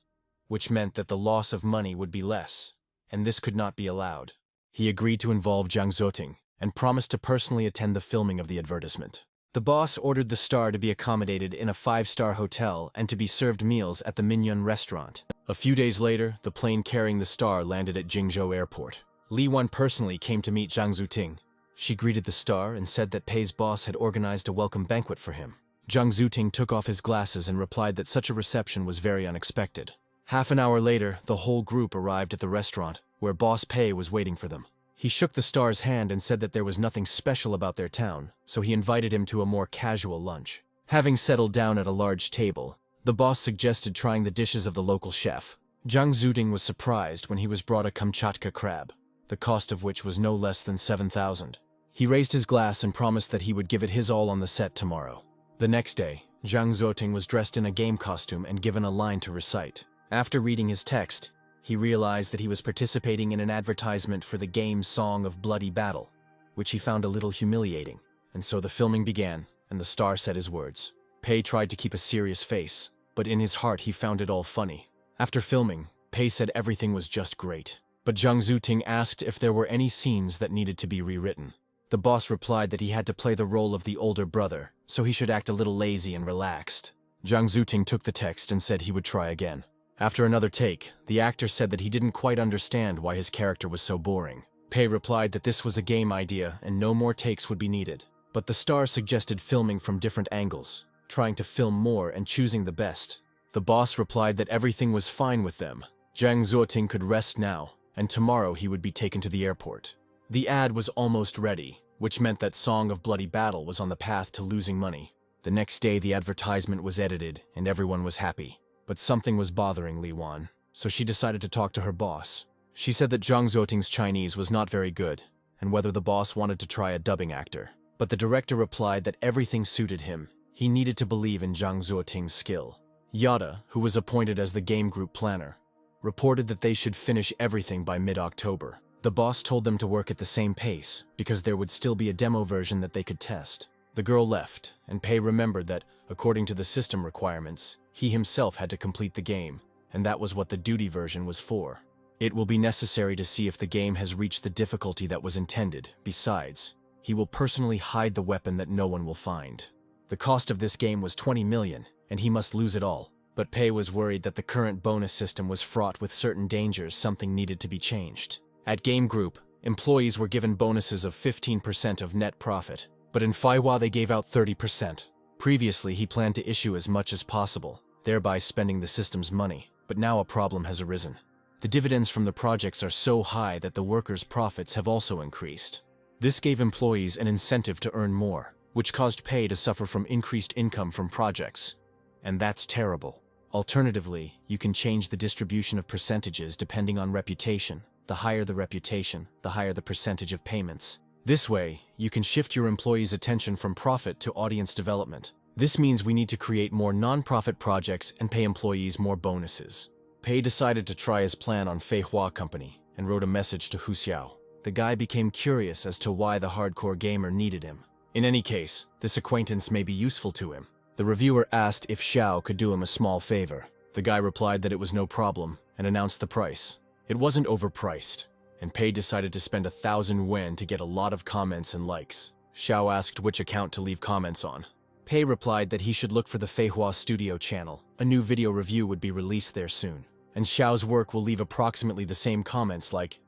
which meant that the loss of money would be less, and this could not be allowed. He agreed to involve Zhang Zuting and promised to personally attend the filming of the advertisement. The boss ordered the star to be accommodated in a 5-star hotel and to be served meals at the Mingyun restaurant. A few days later, the plane carrying the star landed at Jingzhou Airport. Li Wan personally came to meet Zhang Zuting. She greeted the star and said that Pei's boss had organized a welcome banquet for him. Zhang Zuting took off his glasses and replied that such a reception was very unexpected. Half an hour later, the whole group arrived at the restaurant, where Boss Pei was waiting for them. He shook the star's hand and said that there was nothing special about their town, so he invited him to a more casual lunch. Having settled down at a large table, the boss suggested trying the dishes of the local chef. Zhang Zuting was surprised when he was brought a Kamchatka crab, the cost of which was no less than 7,000. He raised his glass and promised that he would give it his all on the set tomorrow. The next day, Zhang Zuting was dressed in a game costume and given a line to recite. After reading his text, he realized that he was participating in an advertisement for the game Song of Bloody Battle, which he found a little humiliating. And so the filming began, and the star said his words. Pei tried to keep a serious face, but in his heart he found it all funny. After filming, Pei said everything was just great. But Zhang Zuting asked if there were any scenes that needed to be rewritten. The boss replied that he had to play the role of the older brother, so he should act a little lazy and relaxed. Zhang Zuting took the text and said he would try again. After another take, the actor said that he didn't quite understand why his character was so boring. Pei replied that this was a game idea and no more takes would be needed. But the star suggested filming from different angles, trying to film more and choosing the best. The boss replied that everything was fine with them. Zhang Zuting could rest now, and tomorrow he would be taken to the airport. The ad was almost ready, which meant that Song of Bloody Battle was on the path to losing money. The next day the advertisement was edited and everyone was happy. But something was bothering Li Wan, so she decided to talk to her boss. She said that Zhang Zuting's Chinese was not very good, and whether the boss wanted to try a dubbing actor. But the director replied that everything suited him. He needed to believe in Zhang Zuting's skill. Yada, who was appointed as the game group planner, reported that they should finish everything by mid-October. The boss told them to work at the same pace, because there would still be a demo version that they could test. The girl left, and Pei remembered that, according to the system requirements, he himself had to complete the game, and that was what the duty version was for. It will be necessary to see if the game has reached the difficulty that was intended. Besides, he will personally hide the weapon that no one will find. The cost of this game was 20 million, and he must lose it all. But Pei was worried that the current bonus system was fraught with certain dangers. Something needed to be changed. At Game Group, employees were given bonuses of 15% of net profit, but in Faiwa they gave out 30%. Previously, he planned to issue as much as possible, thereby spending the system's money. But now a problem has arisen. The dividends from the projects are so high that the workers' profits have also increased. This gave employees an incentive to earn more, which caused Pei to suffer from increased income from projects. And that's terrible. Alternatively, you can change the distribution of percentages depending on reputation. The higher the reputation, the higher the percentage of payments. This way, you can shift your employees' attention from profit to audience development. This means we need to create more non-profit projects and pay employees more bonuses. Pei decided to try his plan on Fei Hua Company and wrote a message to Hu Xiao. The guy became curious as to why the hardcore gamer needed him. In any case, this acquaintance may be useful to him. The reviewer asked if Xiao could do him a small favor. The guy replied that it was no problem and announced the price. It wasn't overpriced, and Pei decided to spend 1,000 yuan to get a lot of comments and likes. Xiao asked which account to leave comments on. Pei replied that he should look for the Fei Hua Studio channel. A new video review would be released there soon. And Xiao's work will leave approximately the same comments like,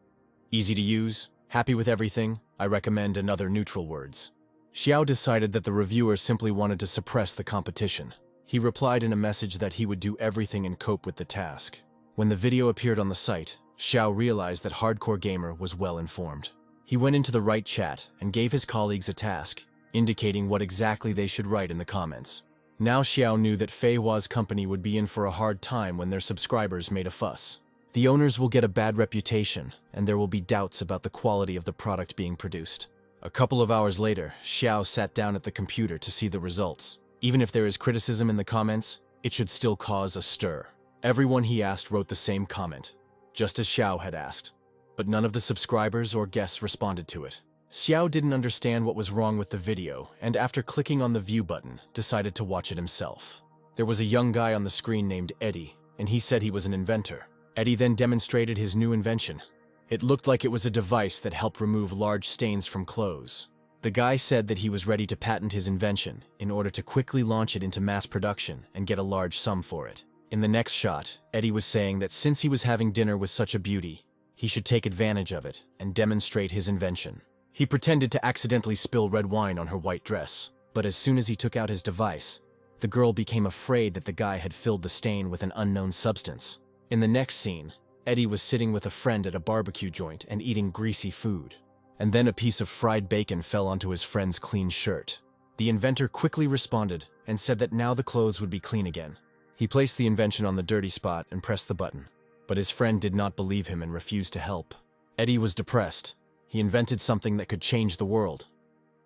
easy to use, happy with everything, I recommend, and other neutral words. Xiao decided that the reviewer simply wanted to suppress the competition. He replied in a message that he would do everything and cope with the task. When the video appeared on the site, Xiao realized that Hardcore Gamer was well informed. He went into the right chat and gave his colleagues a task, indicating what exactly they should write in the comments. Now Xiao knew that Fei Hua's company would be in for a hard time when their subscribers made a fuss. The owners will get a bad reputation, and there will be doubts about the quality of the product being produced. A couple of hours later, Xiao sat down at the computer to see the results. Even if there is criticism in the comments, it should still cause a stir. Everyone he asked wrote the same comment, just as Xiao had asked. But none of the subscribers or guests responded to it. Xiao didn't understand what was wrong with the video, and after clicking on the view button, decided to watch it himself. There was a young guy on the screen named Eddie, and he said he was an inventor. Eddie then demonstrated his new invention. It looked like it was a device that helped remove large stains from clothes. The guy said that he was ready to patent his invention in order to quickly launch it into mass production and get a large sum for it. In the next shot, Eddie was saying that since he was having dinner with such a beauty, he should take advantage of it and demonstrate his invention. He pretended to accidentally spill red wine on her white dress, but as soon as he took out his device, the girl became afraid that the guy had filled the stain with an unknown substance. In the next scene, Eddie was sitting with a friend at a barbecue joint and eating greasy food. And then a piece of fried bacon fell onto his friend's clean shirt. The inventor quickly responded and said that now the clothes would be clean again. He placed the invention on the dirty spot and pressed the button. But his friend did not believe him and refused to help. Eddie was depressed. He invented something that could change the world.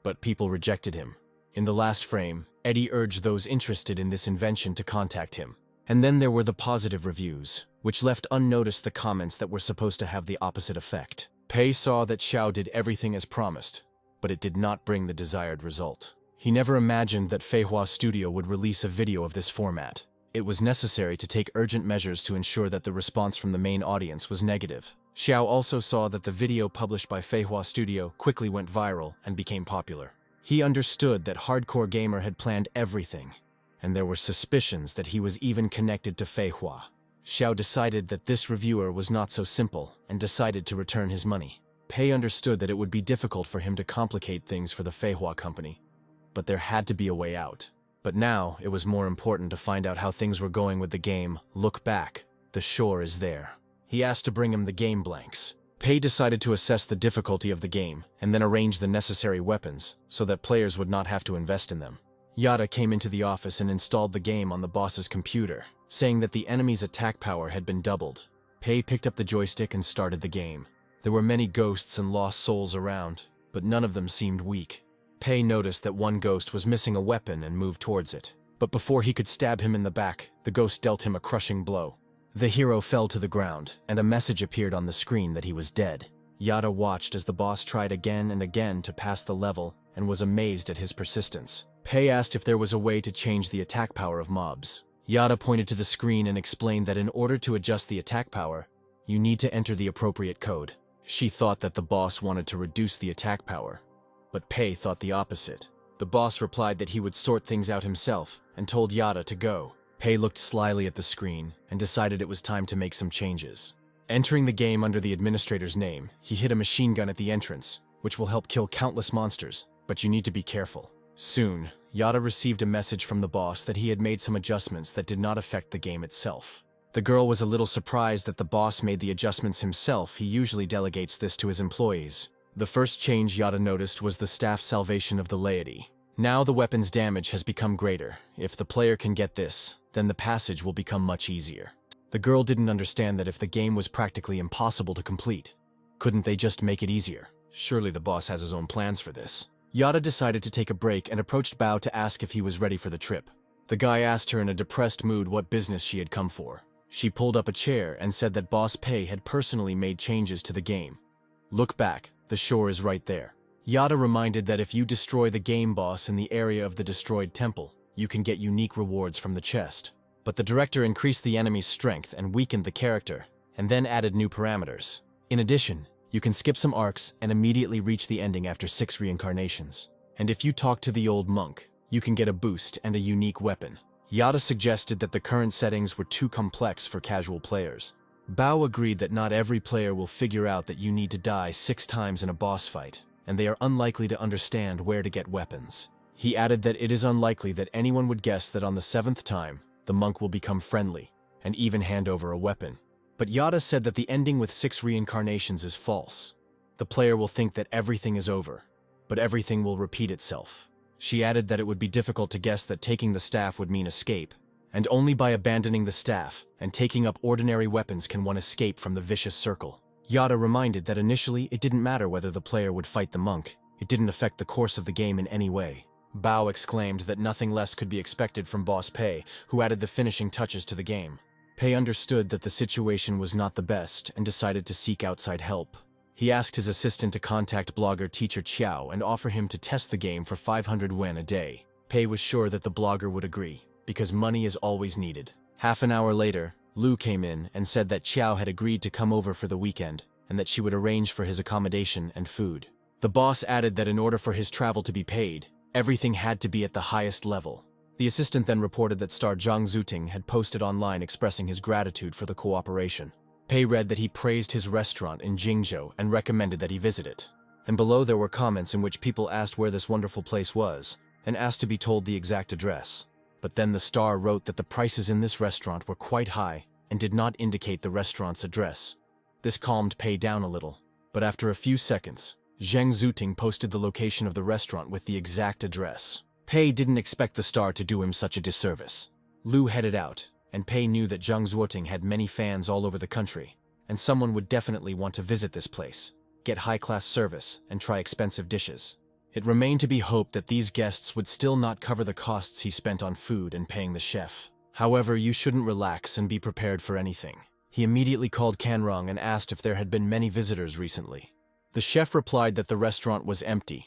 But people rejected him. In the last frame, Eddie urged those interested in this invention to contact him. And then there were the positive reviews, which left unnoticed the comments that were supposed to have the opposite effect. Pei saw that Xiao did everything as promised, but it did not bring the desired result. He never imagined that Fei Hua Studio would release a video of this format. It was necessary to take urgent measures to ensure that the response from the main audience was negative. Xiao also saw that the video published by Fei Hua Studio quickly went viral and became popular. He understood that Hardcore Gamer had planned everything, and there were suspicions that he was even connected to Fei Hua. Xiao decided that this reviewer was not so simple and decided to return his money. Pei understood that it would be difficult for him to complicate things for the Fei Hua company, but there had to be a way out. But now it was more important to find out how things were going with the game. Look back, the shore is there. He asked to bring him the game blanks. Pei decided to assess the difficulty of the game and then arrange the necessary weapons so that players would not have to invest in them. Yada came into the office and installed the game on the boss's computer, saying that the enemy's attack power had been doubled. Pei picked up the joystick and started the game. There were many ghosts and lost souls around, but none of them seemed weak. Pei noticed that one ghost was missing a weapon and moved towards it. But before he could stab him in the back, the ghost dealt him a crushing blow. The hero fell to the ground, and a message appeared on the screen that he was dead. Yada watched as the boss tried again and again to pass the level and was amazed at his persistence. Pei asked if there was a way to change the attack power of mobs. Yada pointed to the screen and explained that in order to adjust the attack power, you need to enter the appropriate code. She thought that the boss wanted to reduce the attack power, but Pei thought the opposite. The boss replied that he would sort things out himself and told Yada to go. Pei looked slyly at the screen and decided it was time to make some changes. Entering the game under the administrator's name, he hid a machine gun at the entrance, which will help kill countless monsters, but you need to be careful. Soon, Yada received a message from the boss that he had made some adjustments that did not affect the game itself. The girl was a little surprised that the boss made the adjustments himself. He usually delegates this to his employees. The first change Yada noticed was the staff salvation of the laity. Now the weapon's damage has become greater. If the player can get this, then the passage will become much easier. The girl didn't understand that if the game was practically impossible to complete, couldn't they just make it easier? Surely the boss has his own plans for this. Yada decided to take a break and approached Bao to ask if he was ready for the trip. The guy asked her in a depressed mood what business she had come for. She pulled up a chair and said that Boss Pei had personally made changes to the game. Look back, the shore is right there. Yada reminded that if you destroy the game boss in the area of the destroyed temple, you can get unique rewards from the chest. But the director increased the enemy's strength and weakened the character, and then added new parameters. In addition, you can skip some arcs and immediately reach the ending after 6 reincarnations. And if you talk to the old monk, you can get a boost and a unique weapon. Yada suggested that the current settings were too complex for casual players. Bao agreed that not every player will figure out that you need to die 6 times in a boss fight, and they are unlikely to understand where to get weapons. He added that it is unlikely that anyone would guess that on the 7th time, the monk will become friendly, and even hand over a weapon. But Yada said that the ending with 6 reincarnations is false. The player will think that everything is over, but everything will repeat itself. She added that it would be difficult to guess that taking the staff would mean escape, and only by abandoning the staff and taking up ordinary weapons can one escape from the vicious circle. Yada reminded that initially it didn't matter whether the player would fight the monk. It didn't affect the course of the game in any way. Bao exclaimed that nothing less could be expected from Boss Pei, who added the finishing touches to the game. Pei understood that the situation was not the best and decided to seek outside help. He asked his assistant to contact blogger teacher Qiao and offer him to test the game for 500 yen a day. Pei was sure that the blogger would agree, because money is always needed. Half an hour later, Lu came in and said that Qiao had agreed to come over for the weekend and that she would arrange for his accommodation and food. The boss added that in order for his travel to be paid, everything had to be at the highest level. The assistant then reported that star Zhang Zuting had posted online expressing his gratitude for the cooperation. Pei read that he praised his restaurant in Jingzhou and recommended that he visit it. And below there were comments in which people asked where this wonderful place was and asked to be told the exact address. But then the star wrote that the prices in this restaurant were quite high and did not indicate the restaurant's address. This calmed Pei down a little, but after a few seconds, Zhang Zuting posted the location of the restaurant with the exact address. Pei didn't expect the star to do him such a disservice. Lu headed out, and Pei knew that Zhang Zuting had many fans all over the country, and someone would definitely want to visit this place, get high-class service, and try expensive dishes. It remained to be hoped that these guests would still not cover the costs he spent on food and paying the chef. However, you shouldn't relax and be prepared for anything. He immediately called Canrong and asked if there had been many visitors recently. The chef replied that the restaurant was empty,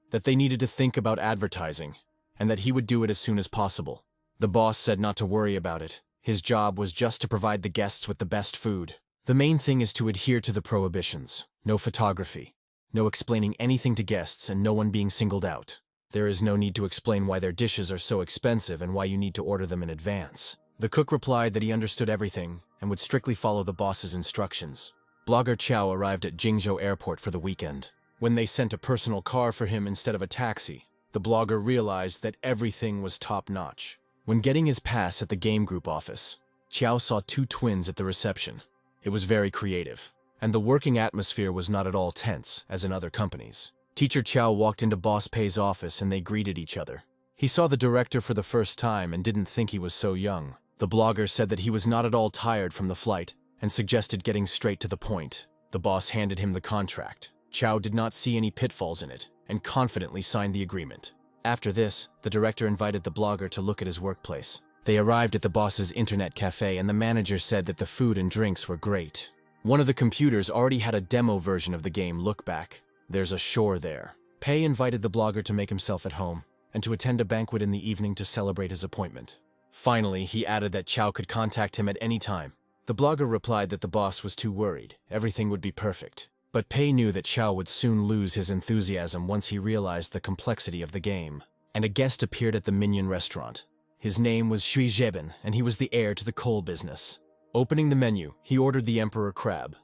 that they needed to think about advertising, and that he would do it as soon as possible. The boss said not to worry about it. His job was just to provide the guests with the best food. The main thing is to adhere to the prohibitions. No photography, no explaining anything to guests, and no one being singled out. There is no need to explain why their dishes are so expensive and why you need to order them in advance. The cook replied that he understood everything and would strictly follow the boss's instructions. Blogger Qiao arrived at Jingzhou Airport for the weekend. When they sent a personal car for him instead of a taxi, the blogger realized that everything was top-notch. When getting his pass at the game group office, Qiao saw two twins at the reception. It was very creative, and the working atmosphere was not at all tense, as in other companies. Teacher Qiao walked into Boss Pei's office and they greeted each other. He saw the director for the first time and didn't think he was so young. The blogger said that he was not at all tired from the flight and suggested getting straight to the point. The boss handed him the contract. Qiao did not see any pitfalls in it and confidently signed the agreement. After this, the director invited the blogger to look at his workplace. They arrived at the boss's internet cafe and the manager said that the food and drinks were great. One of the computers already had a demo version of the game Look Back. There's a shore there. Pei invited the blogger to make himself at home and to attend a banquet in the evening to celebrate his appointment. Finally, he added that Qiao could contact him at any time. The blogger replied that the boss was too worried. Everything would be perfect. But Pei knew that Qiao would soon lose his enthusiasm once he realized the complexity of the game. And a guest appeared at the Minion restaurant. His name was Shui Zheben, and he was the heir to the coal business. Opening the menu, he ordered the emperor crab,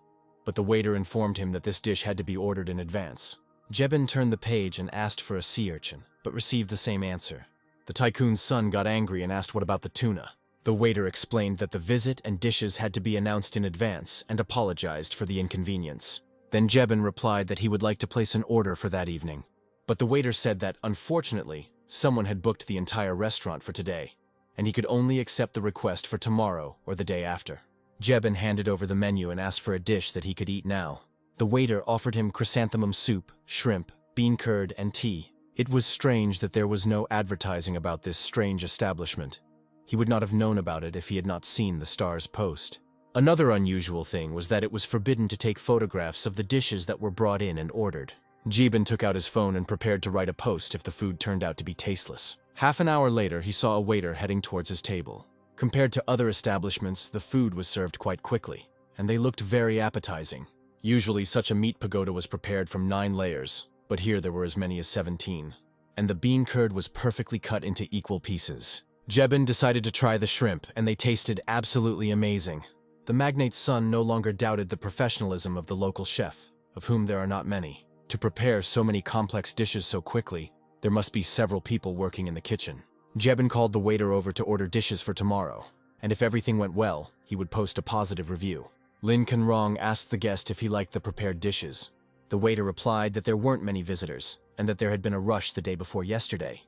but the waiter informed him that this dish had to be ordered in advance. Zheben turned the page and asked for a sea urchin, but received the same answer. The tycoon's son got angry and asked what about the tuna. The waiter explained that the visit and dishes had to be announced in advance and apologized for the inconvenience. Then Zheben replied that he would like to place an order for that evening. But the waiter said that, unfortunately, someone had booked the entire restaurant for today, and he could only accept the request for tomorrow or the day after. Zheben handed over the menu and asked for a dish that he could eat now. The waiter offered him chrysanthemum soup, shrimp, bean curd, and tea. It was strange that there was no advertising about this strange establishment. He would not have known about it if he had not seen the star's post. Another unusual thing was that it was forbidden to take photographs of the dishes that were brought in and ordered. Zheben took out his phone and prepared to write a post if the food turned out to be tasteless. Half an hour later, he saw a waiter heading towards his table. Compared to other establishments, the food was served quite quickly, and they looked very appetizing. Usually, such a meat pagoda was prepared from 9 layers, but here there were as many as 17. And the bean curd was perfectly cut into equal pieces. Zheben decided to try the shrimp, and they tasted absolutely amazing. The magnate's son no longer doubted the professionalism of the local chef, of whom there are not many. To prepare so many complex dishes so quickly, there must be several people working in the kitchen. Zheben called the waiter over to order dishes for tomorrow, and if everything went well, he would post a positive review. Lin Canrong asked the guest if he liked the prepared dishes. The waiter replied that there weren't many visitors, and that there had been a rush the day before yesterday.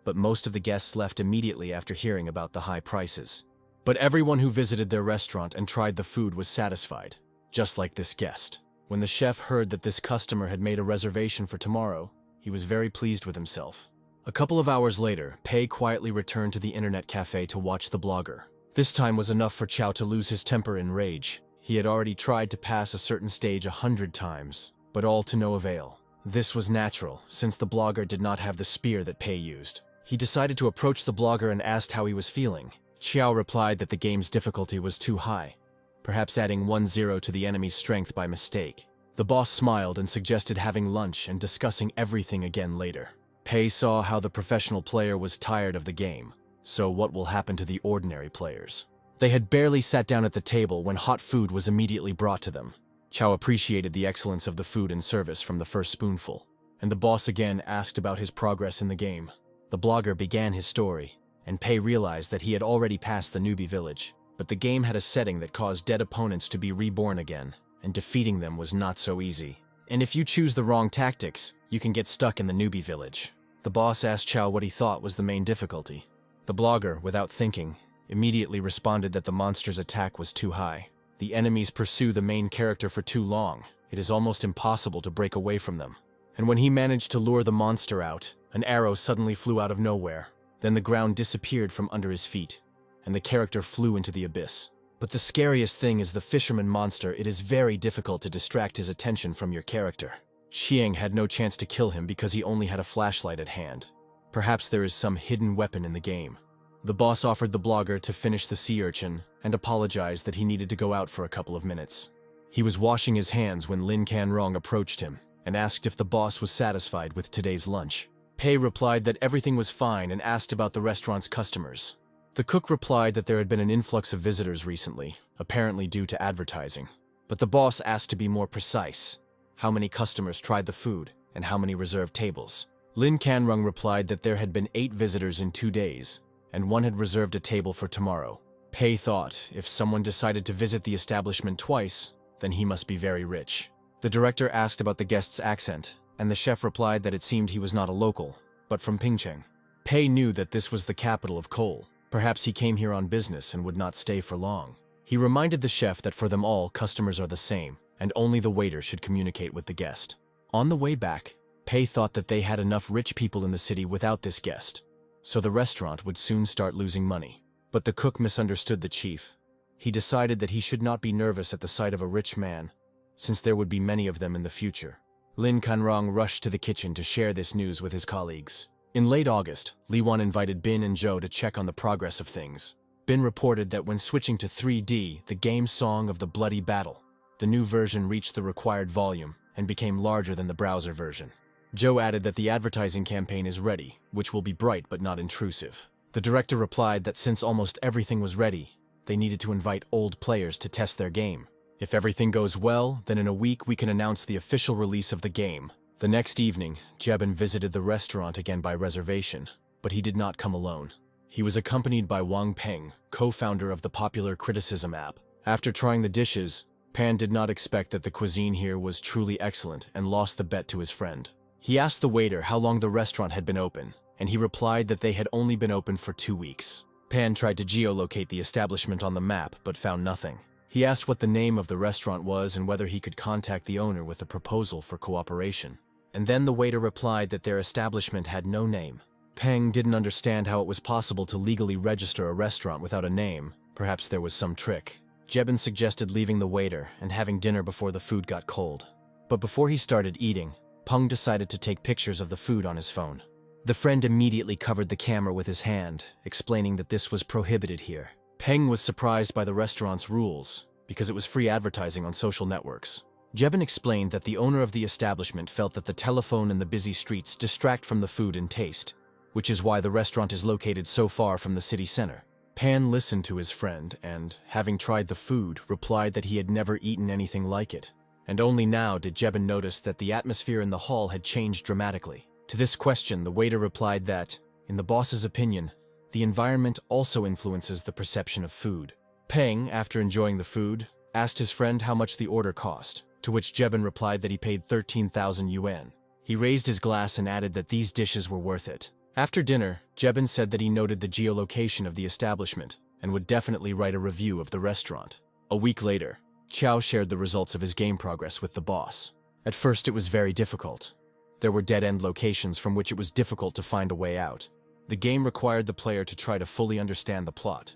But most of the guests left immediately after hearing about the high prices. But everyone who visited their restaurant and tried the food was satisfied, just like this guest. When the chef heard that this customer had made a reservation for tomorrow, he was very pleased with himself. A couple of hours later, Pei quietly returned to the internet cafe to watch the blogger. This time was enough for Chow to lose his temper in rage. He had already tried to pass a certain stage 100 times, but all to no avail. This was natural, since the blogger did not have the spear that Pei used. He decided to approach the blogger and asked how he was feeling. Xiao replied that the game's difficulty was too high, perhaps adding 1-0 to the enemy's strength by mistake. The boss smiled and suggested having lunch and discussing everything again later. Pei saw how the professional player was tired of the game, so what will happen to the ordinary players? They had barely sat down at the table when hot food was immediately brought to them. Chow appreciated the excellence of the food and service from the first spoonful, and the boss again asked about his progress in the game. The blogger began his story, and Pei realized that he had already passed the newbie village, but the game had a setting that caused dead opponents to be reborn again, and defeating them was not so easy. And if you choose the wrong tactics, you can get stuck in the newbie village. The boss asked Chow what he thought was the main difficulty. The blogger, without thinking, immediately responded that the monster's attack was too high. The enemies pursue the main character for too long. It is almost impossible to break away from them. And when he managed to lure the monster out, an arrow suddenly flew out of nowhere. Then the ground disappeared from under his feet, and the character flew into the abyss. But the scariest thing is the fisherman monster. It is very difficult to distract his attention from your character. Xiang had no chance to kill him because he only had a flashlight at hand. Perhaps there is some hidden weapon in the game. The boss offered the blogger to finish the sea urchin and apologized that he needed to go out for a couple of minutes. He was washing his hands when Lin Canrong approached him and asked if the boss was satisfied with today's lunch. Pei replied that everything was fine and asked about the restaurant's customers. The cook replied that there had been an influx of visitors recently, apparently due to advertising. But the boss asked to be more precise. How many customers tried the food, and how many reserved tables? Lin Canrong replied that there had been 8 visitors in 2 days, and one had reserved a table for tomorrow. Pei thought if someone decided to visit the establishment twice, then he must be very rich. The director asked about the guest's accent, and the chef replied that it seemed he was not a local, but from Pingcheng. Pei knew that this was the capital of coal. Perhaps he came here on business and would not stay for long. He reminded the chef that for them all, customers are the same, and only the waiter should communicate with the guest. On the way back, Pei thought that they had enough rich people in the city without this guest, so the restaurant would soon start losing money. But the cook misunderstood the chief. He decided that he should not be nervous at the sight of a rich man, since there would be many of them in the future. Lin Canrong rushed to the kitchen to share this news with his colleagues. In late August, Li Wan invited Bin and Zhou to check on the progress of things. Bin reported that when switching to 3D, the game Song of the Bloody Battle, the new version reached the required volume and became larger than the browser version. Zhou added that the advertising campaign is ready, which will be bright but not intrusive. The director replied that since almost everything was ready, they needed to invite old players to test their game. If everything goes well, then in a week we can announce the official release of the game. The next evening, Jebin visited the restaurant again by reservation, but he did not come alone. He was accompanied by Wang Peng, co-founder of the popular criticism app. After trying the dishes, Pan did not expect that the cuisine here was truly excellent and lost the bet to his friend. He asked the waiter how long the restaurant had been open, and he replied that they had only been open for 2 weeks. Pan tried to geolocate the establishment on the map, but found nothing. He asked what the name of the restaurant was and whether he could contact the owner with a proposal for cooperation. And then the waiter replied that their establishment had no name. Peng didn't understand how it was possible to legally register a restaurant without a name. Perhaps there was some trick. Jebin suggested leaving the waiter and having dinner before the food got cold. But before he started eating, Peng decided to take pictures of the food on his phone. The friend immediately covered the camera with his hand, explaining that this was prohibited here. Peng was surprised by the restaurant's rules, because it was free advertising on social networks. Jebin explained that the owner of the establishment felt that the telephone and the busy streets distract from the food and taste, which is why the restaurant is located so far from the city center. Pan listened to his friend and, having tried the food, replied that he had never eaten anything like it. And only now did Jebin notice that the atmosphere in the hall had changed dramatically. To this question, the waiter replied that, in the boss's opinion, the environment also influences the perception of food. Peng, after enjoying the food, asked his friend how much the order cost, to which Jebin replied that he paid 13,000 yuan. He raised his glass and added that these dishes were worth it. After dinner, Jebin said that he noted the geolocation of the establishment and would definitely write a review of the restaurant. A week later, Chow shared the results of his game progress with the boss. At first, it was very difficult. There were dead-end locations from which it was difficult to find a way out. The game required the player to try to fully understand the plot,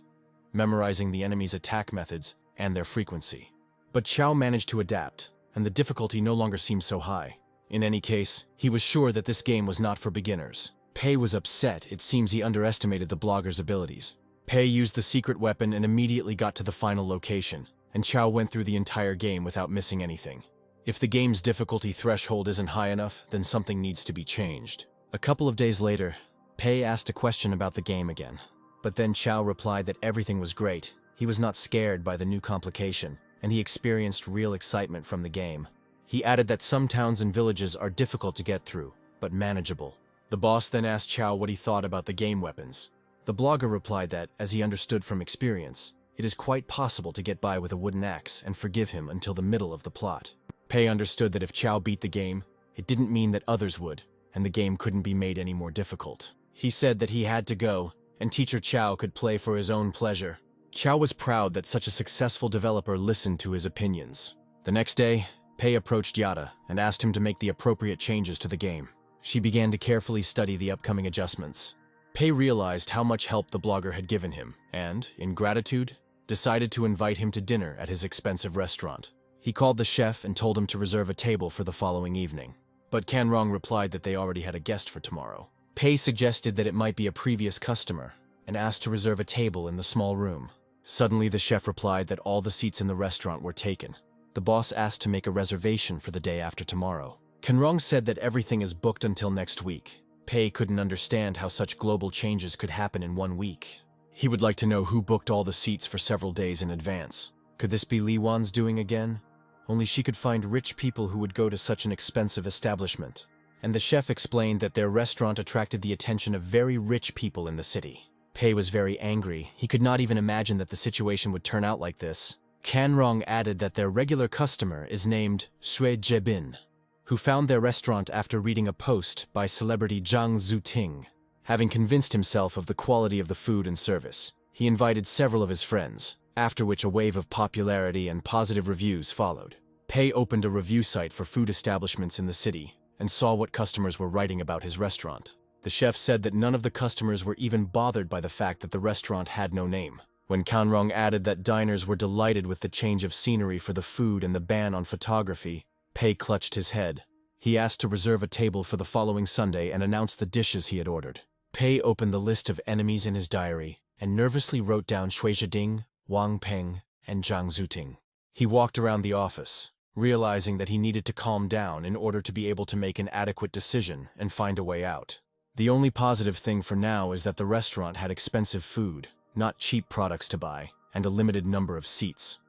memorizing the enemy's attack methods and their frequency. But Chow managed to adapt, and the difficulty no longer seemed so high. In any case, he was sure that this game was not for beginners. Pei was upset. It seems he underestimated the blogger's abilities. Pei used the secret weapon and immediately got to the final location, and Chow went through the entire game without missing anything. If the game's difficulty threshold isn't high enough, then something needs to be changed. A couple of days later, Pei asked a question about the game again. But then Chow replied that everything was great. He was not scared by the new complication, and he experienced real excitement from the game. He added that some towns and villages are difficult to get through, but manageable. The boss then asked Chow what he thought about the game weapons. The blogger replied that, as he understood from experience, it is quite possible to get by with a wooden axe and forgive him until the middle of the plot. Pei understood that if Chow beat the game, it didn't mean that others would, and the game couldn't be made any more difficult. He said that he had to go, and teacher Chow could play for his own pleasure. Chow was proud that such a successful developer listened to his opinions. The next day, Pei approached Yada and asked him to make the appropriate changes to the game. She began to carefully study the upcoming adjustments. Pei realized how much help the blogger had given him, and, in gratitude, decided to invite him to dinner at his expensive restaurant. He called the chef and told him to reserve a table for the following evening. But Canrong replied that they already had a guest for tomorrow. Pei suggested that it might be a previous customer and asked to reserve a table in the small room. Suddenly, the chef replied that all the seats in the restaurant were taken. The boss asked to make a reservation for the day after tomorrow. Canrong said that everything is booked until next week. Pei couldn't understand how such global changes could happen in 1 week. He would like to know who booked all the seats for several days in advance. Could this be Li Wan's doing again? Only she could find rich people who would go to such an expensive establishment. And the chef explained that their restaurant attracted the attention of very rich people in the city. Pei was very angry. He could not even imagine that the situation would turn out like this. Canrong added that their regular customer is named Sui Jebin, who found their restaurant after reading a post by celebrity Zhang Zuting. Having convinced himself of the quality of the food and service, he invited several of his friends, after which a wave of popularity and positive reviews followed. Pei opened a review site for food establishments in the city and saw what customers were writing about his restaurant. The chef said that none of the customers were even bothered by the fact that the restaurant had no name. When Canrong added that diners were delighted with the change of scenery for the food and the ban on photography, Pei clutched his head. He asked to reserve a table for the following Sunday and announced the dishes he had ordered. Pei opened the list of enemies in his diary and nervously wrote down Shui Zhiding, Wang Peng, and Zhang Zuting. He walked around the office, realizing that he needed to calm down in order to be able to make an adequate decision and find a way out. The only positive thing for now is that the restaurant had expensive food, not cheap products to buy, and a limited number of seats.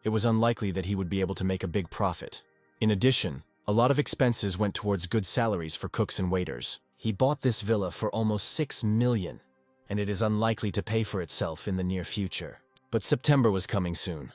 It was unlikely that he would be able to make a big profit. In addition, a lot of expenses went towards good salaries for cooks and waiters. He bought this villa for almost 6 million, and it is unlikely to pay for itself in the near future. But September was coming soon,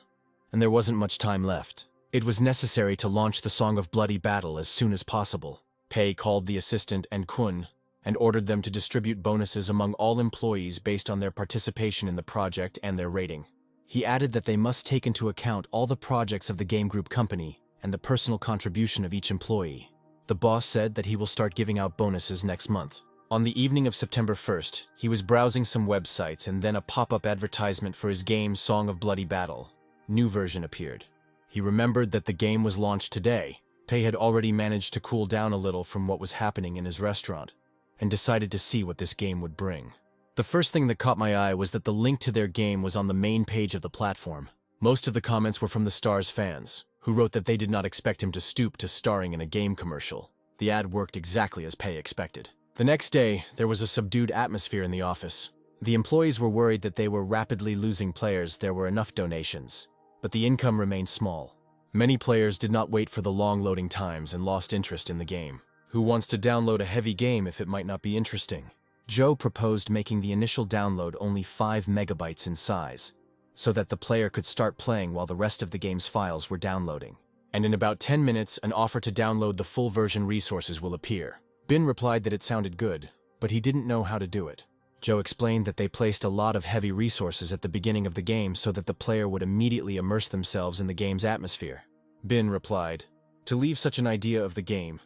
and there wasn't much time left. It was necessary to launch the Song of Bloody Battle as soon as possible. Pei called the assistant and Kun and ordered them to distribute bonuses among all employees based on their participation in the project and their rating. He added that they must take into account all the projects of the Game Group company and the personal contribution of each employee. The boss said that he will start giving out bonuses next month. On the evening of September 1st, he was browsing some websites and then a pop-up advertisement for his game Song of Bloody Battle. New version appeared. He remembered that the game was launched today. Pei had already managed to cool down a little from what was happening in his restaurant, and decided to see what this game would bring. The first thing that caught my eye was that the link to their game was on the main page of the platform. Most of the comments were from the star's fans, who wrote that they did not expect him to stoop to starring in a game commercial. The ad worked exactly as Pei expected. The next day, there was a subdued atmosphere in the office. The employees were worried that they were rapidly losing players. There were enough donations, but the income remained small. Many players did not wait for the long loading times and lost interest in the game. Who wants to download a heavy game if it might not be interesting? Joe proposed making the initial download only 5 megabytes in size, so that the player could start playing while the rest of the game's files were downloading. and in about 10 minutes an offer to download the full version resources will appear. Bin replied that it sounded good, but he didn't know how to do it. Joe explained that they placed a lot of heavy resources at the beginning of the game so that the player would immediately immerse themselves in the game's atmosphere. Bin replied, "To leave such an idea of the game,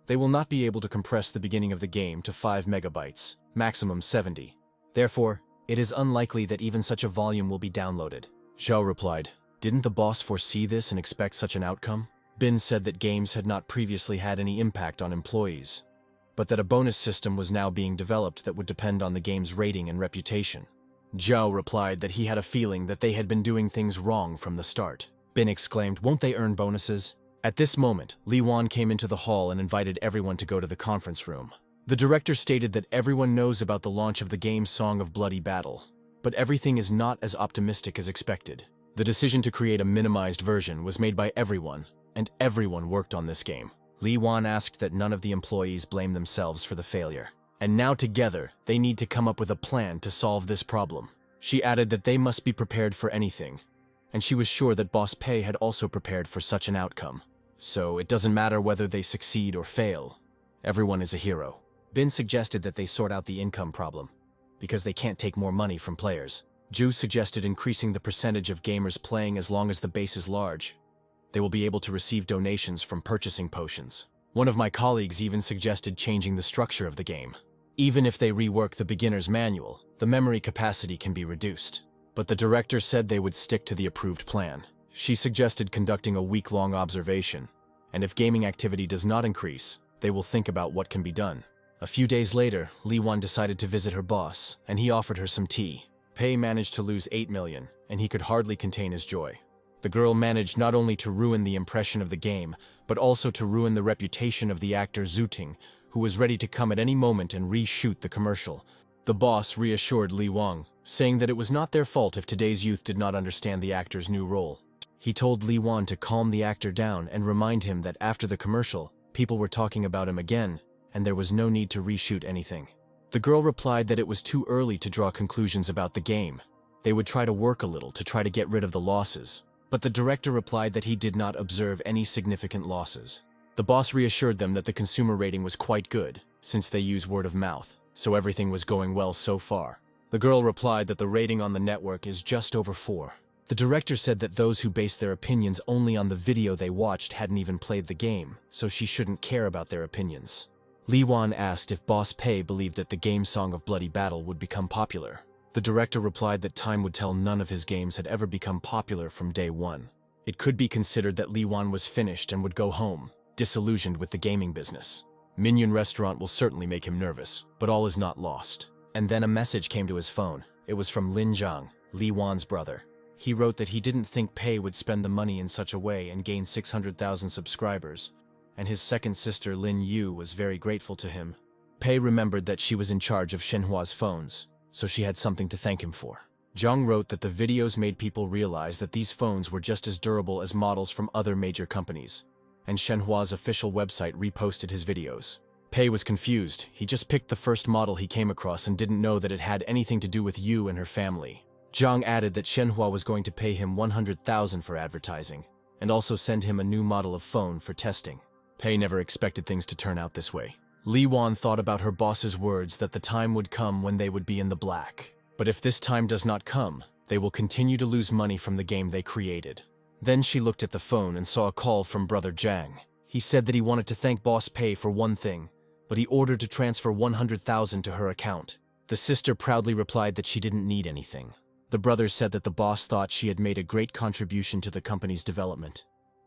they will not be able to compress the beginning of the game to 5 megabytes, maximum 70. Therefore, it is unlikely that even such a volume will be downloaded." Zhao replied, "Didn't the boss foresee this and expect such an outcome?" Bin said that games had not previously had any impact on employees, but that a bonus system was now being developed that would depend on the game's rating and reputation. Zhao replied that he had a feeling that they had been doing things wrong from the start. Bin exclaimed, "Won't they earn bonuses?" At this moment, Li Wan came into the hall and invited everyone to go to the conference room. The director stated that everyone knows about the launch of the game's Song of Bloody Battle, but everything is not as optimistic as expected. The decision to create a minimized version was made by everyone, and everyone worked on this game. Li Wan asked that none of the employees blame themselves for the failure. And now together, they need to come up with a plan to solve this problem. She added that they must be prepared for anything, and she was sure that Boss Pei had also prepared for such an outcome. So it doesn't matter whether they succeed or fail. Everyone is a hero. Bin suggested that they sort out the income problem, because they can't take more money from players. Ju suggested increasing the percentage of gamers playing as long as the base is large. They will be able to receive donations from purchasing potions. One of my colleagues even suggested changing the structure of the game. Even if they rework the beginner's manual, the memory capacity can be reduced. But the director said they would stick to the approved plan. She suggested conducting a week-long observation, and if gaming activity does not increase, they will think about what can be done. A few days later, Li Wan decided to visit her boss, and he offered her some tea. Pei managed to lose 8 million, and he could hardly contain his joy. The girl managed not only to ruin the impression of the game, but also to ruin the reputation of the actor Zhuting, who was ready to come at any moment and reshoot the commercial. The boss reassured Li Wang, saying that it was not their fault if today's youth did not understand the actor's new role. He told Li Wan to calm the actor down and remind him that after the commercial, people were talking about him again, and there was no need to reshoot anything. The girl replied that it was too early to draw conclusions about the game. They would try to work a little to try to get rid of the losses. But the director replied that he did not observe any significant losses. The boss reassured them that the consumer rating was quite good, since they use word of mouth, so everything was going well so far. The girl replied that the rating on the network is just over 4. The director said that those who based their opinions only on the video they watched hadn't even played the game, so she shouldn't care about their opinions. Li Wan asked if Boss Pei believed that the game Song of Bloody Battle would become popular. The director replied that time would tell. None of his games had ever become popular from day one. It could be considered that Li Wan was finished and would go home, disillusioned with the gaming business. Minion Restaurant will certainly make him nervous, but all is not lost. And then a message came to his phone. It was from Lin Zhang, Li Wan's brother. He wrote that he didn't think Pei would spend the money in such a way and gain 600,000 subscribers, and his second sister Lin Yu was very grateful to him. Pei remembered that she was in charge of Shenhua's phones, so she had something to thank him for. Zhang wrote that the videos made people realize that these phones were just as durable as models from other major companies, and Shenhua's official website reposted his videos. Pei was confused. He just picked the first model he came across and didn't know that it had anything to do with Yu and her family. Zhang added that Shenhua was going to pay him 100,000 for advertising, and also send him a new model of phone for testing. Pei never expected things to turn out this way. Li Wan thought about her boss's words that the time would come when they would be in the black. But if this time does not come, they will continue to lose money from the game they created. Then she looked at the phone and saw a call from Brother Zhang. He said that he wanted to thank Boss Pei for one thing, but he ordered to transfer 100,000 to her account. The sister proudly replied that she didn't need anything. The brother said that the boss thought she had made a great contribution to the company's development,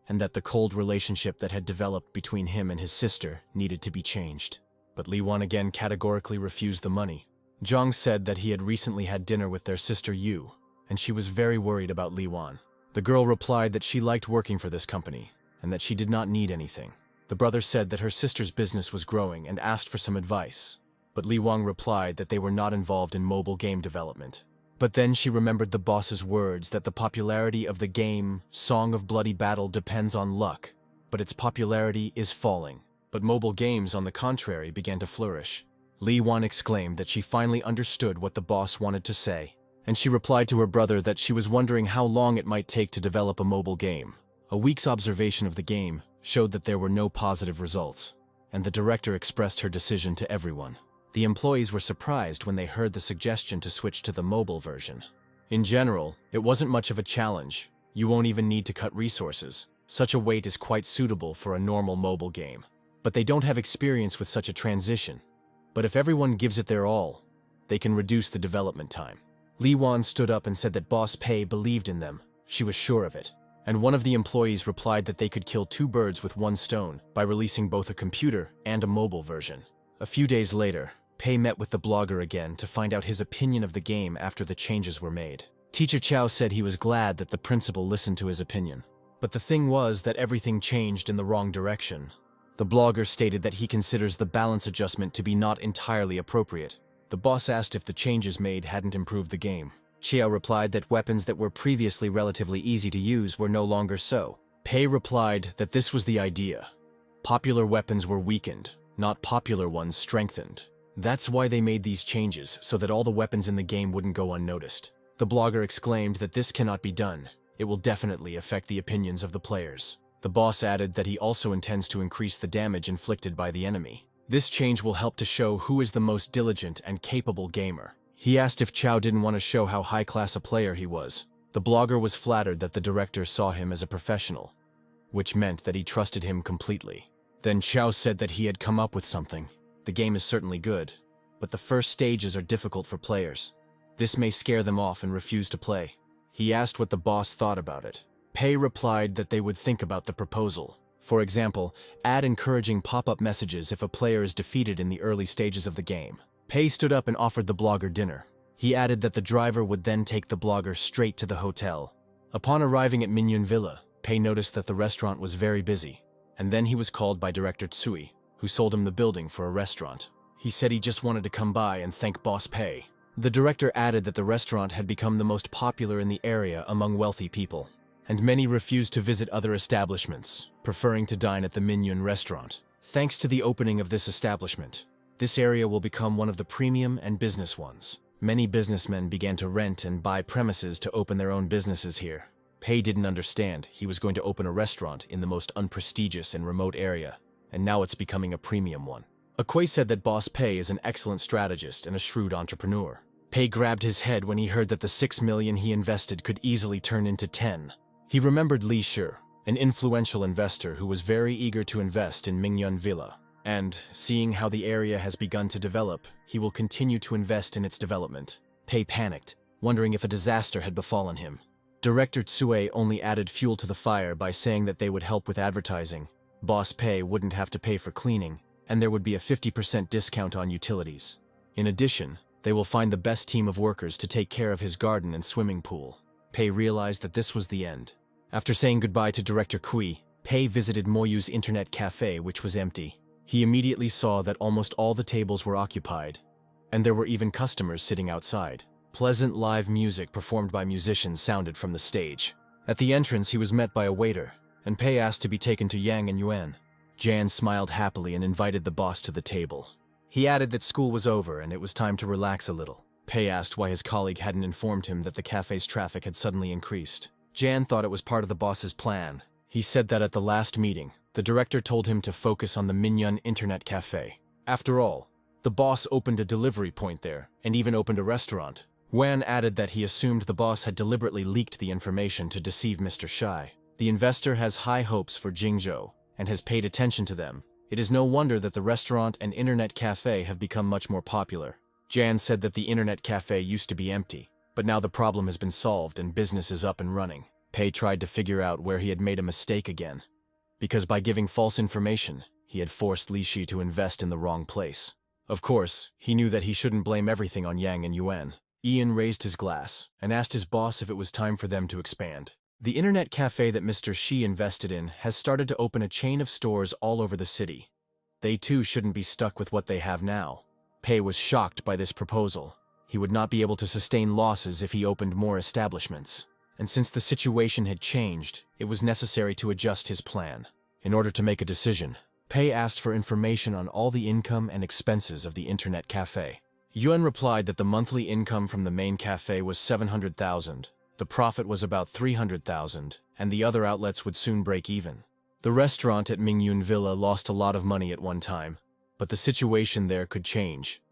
and that the cold relationship that had developed between him and his sister needed to be changed. But Li Wan again categorically refused the money. Zhang said that he had recently had dinner with their sister Yu, and she was very worried about Li Wan. The girl replied that she liked working for this company, and that she did not need anything. The brother said that her sister's business was growing and asked for some advice, but Li Wang replied that they were not involved in mobile game development. But then she remembered the boss's words that the popularity of the game Song of Bloody Battle depends on luck, but its popularity is falling. But mobile games, on the contrary, began to flourish. Li Wan exclaimed that she finally understood what the boss wanted to say, and she replied to her brother that she was wondering how long it might take to develop a mobile game. A week's observation of the game showed that there were no positive results, and the director expressed her decision to everyone. The employees were surprised when they heard the suggestion to switch to the mobile version. In general, it wasn't much of a challenge. You won't even need to cut resources. Such a wait is quite suitable for a normal mobile game. But they don't have experience with such a transition. But if everyone gives it their all, they can reduce the development time. Li Wan stood up and said that Boss Pei believed in them. She was sure of it. And one of the employees replied that they could kill two birds with one stone by releasing both a computer and a mobile version. A few days later, Pei met with the blogger again to find out his opinion of the game after the changes were made. Teacher Chow said he was glad that the principal listened to his opinion. But the thing was that everything changed in the wrong direction. The blogger stated that he considers the balance adjustment to be not entirely appropriate. The boss asked if the changes made hadn't improved the game. Chiao replied that weapons that were previously relatively easy to use were no longer so. Pei replied that this was the idea. Popular weapons were weakened, not popular ones strengthened. That's why they made these changes, so that all the weapons in the game wouldn't go unnoticed. The blogger exclaimed that this cannot be done. It will definitely affect the opinions of the players. The boss added that he also intends to increase the damage inflicted by the enemy. This change will help to show who is the most diligent and capable gamer. He asked if Chow didn't want to show how high-class a player he was. The blogger was flattered that the director saw him as a professional, which meant that he trusted him completely. Then Chow said that he had come up with something. The game is certainly good, but the first stages are difficult for players. This may scare them off and refuse to play. He asked what the boss thought about it. Pei replied that they would think about the proposal. For example, add encouraging pop-up messages if a player is defeated in the early stages of the game. Pei stood up and offered the blogger dinner. He added that the driver would then take the blogger straight to the hotel. Upon arriving at Mingyun Villa, Pei noticed that the restaurant was very busy, and then he was called by Director Tsui, who sold him the building for a restaurant. He said he just wanted to come by and thank Boss Pei. The director added that the restaurant had become the most popular in the area among wealthy people, and many refused to visit other establishments, preferring to dine at the Mingyun restaurant. Thanks to the opening of this establishment, this area will become one of the premium and business ones. Many businessmen began to rent and buy premises to open their own businesses here. Pei didn't understand he was going to open a restaurant in the most unprestigious and remote area, and now it's becoming a premium one. Akui said that Boss Pei is an excellent strategist and a shrewd entrepreneur. Pei grabbed his head when he heard that the 6 million he invested could easily turn into 10. He remembered Li Shi, an influential investor who was very eager to invest in Mingyun Villa. And, seeing how the area has begun to develop, he will continue to invest in its development. Pei panicked, wondering if a disaster had befallen him. Director Tsue only added fuel to the fire by saying that they would help with advertising. Boss Pei wouldn't have to pay for cleaning, and there would be a 50% discount on utilities. In addition, they will find the best team of workers to take care of his garden and swimming pool. Pei realized that this was the end. After saying goodbye to Director Kui, Pei visited Moyu's internet cafe, which was empty. He immediately saw that almost all the tables were occupied, and there were even customers sitting outside. Pleasant live music performed by musicians sounded from the stage. At the entrance, he was met by a waiter, and Pei asked to be taken to Yang and Yuan. Jan smiled happily and invited the boss to the table. He added that school was over and it was time to relax a little. Pei asked why his colleague hadn't informed him that the cafe's traffic had suddenly increased. Jan thought it was part of the boss's plan. He said that at the last meeting, the director told him to focus on the Mingyun Internet Cafe. After all, the boss opened a delivery point there, and even opened a restaurant. Wan added that he assumed the boss had deliberately leaked the information to deceive Mr. Shai. The investor has high hopes for Jingzhou, and has paid attention to them. It is no wonder that the restaurant and internet cafe have become much more popular. Jan said that the internet cafe used to be empty, but now the problem has been solved and business is up and running. Pei tried to figure out where he had made a mistake again, because by giving false information, he had forced Li Shi to invest in the wrong place. Of course, he knew that he shouldn't blame everything on Yang and Yuan. Ian raised his glass and asked his boss if it was time for them to expand. The internet cafe that Mr. Shi invested in has started to open a chain of stores all over the city. They too shouldn't be stuck with what they have now. Pei was shocked by this proposal. He would not be able to sustain losses if he opened more establishments. And since the situation had changed, it was necessary to adjust his plan. In order to make a decision, Pei asked for information on all the income and expenses of the internet cafe. Yuan replied that the monthly income from the main cafe was 700,000, The profit was about 300,000, and the other outlets would soon break even. The restaurant at Mingyun Villa lost a lot of money at one time, but the situation there could change,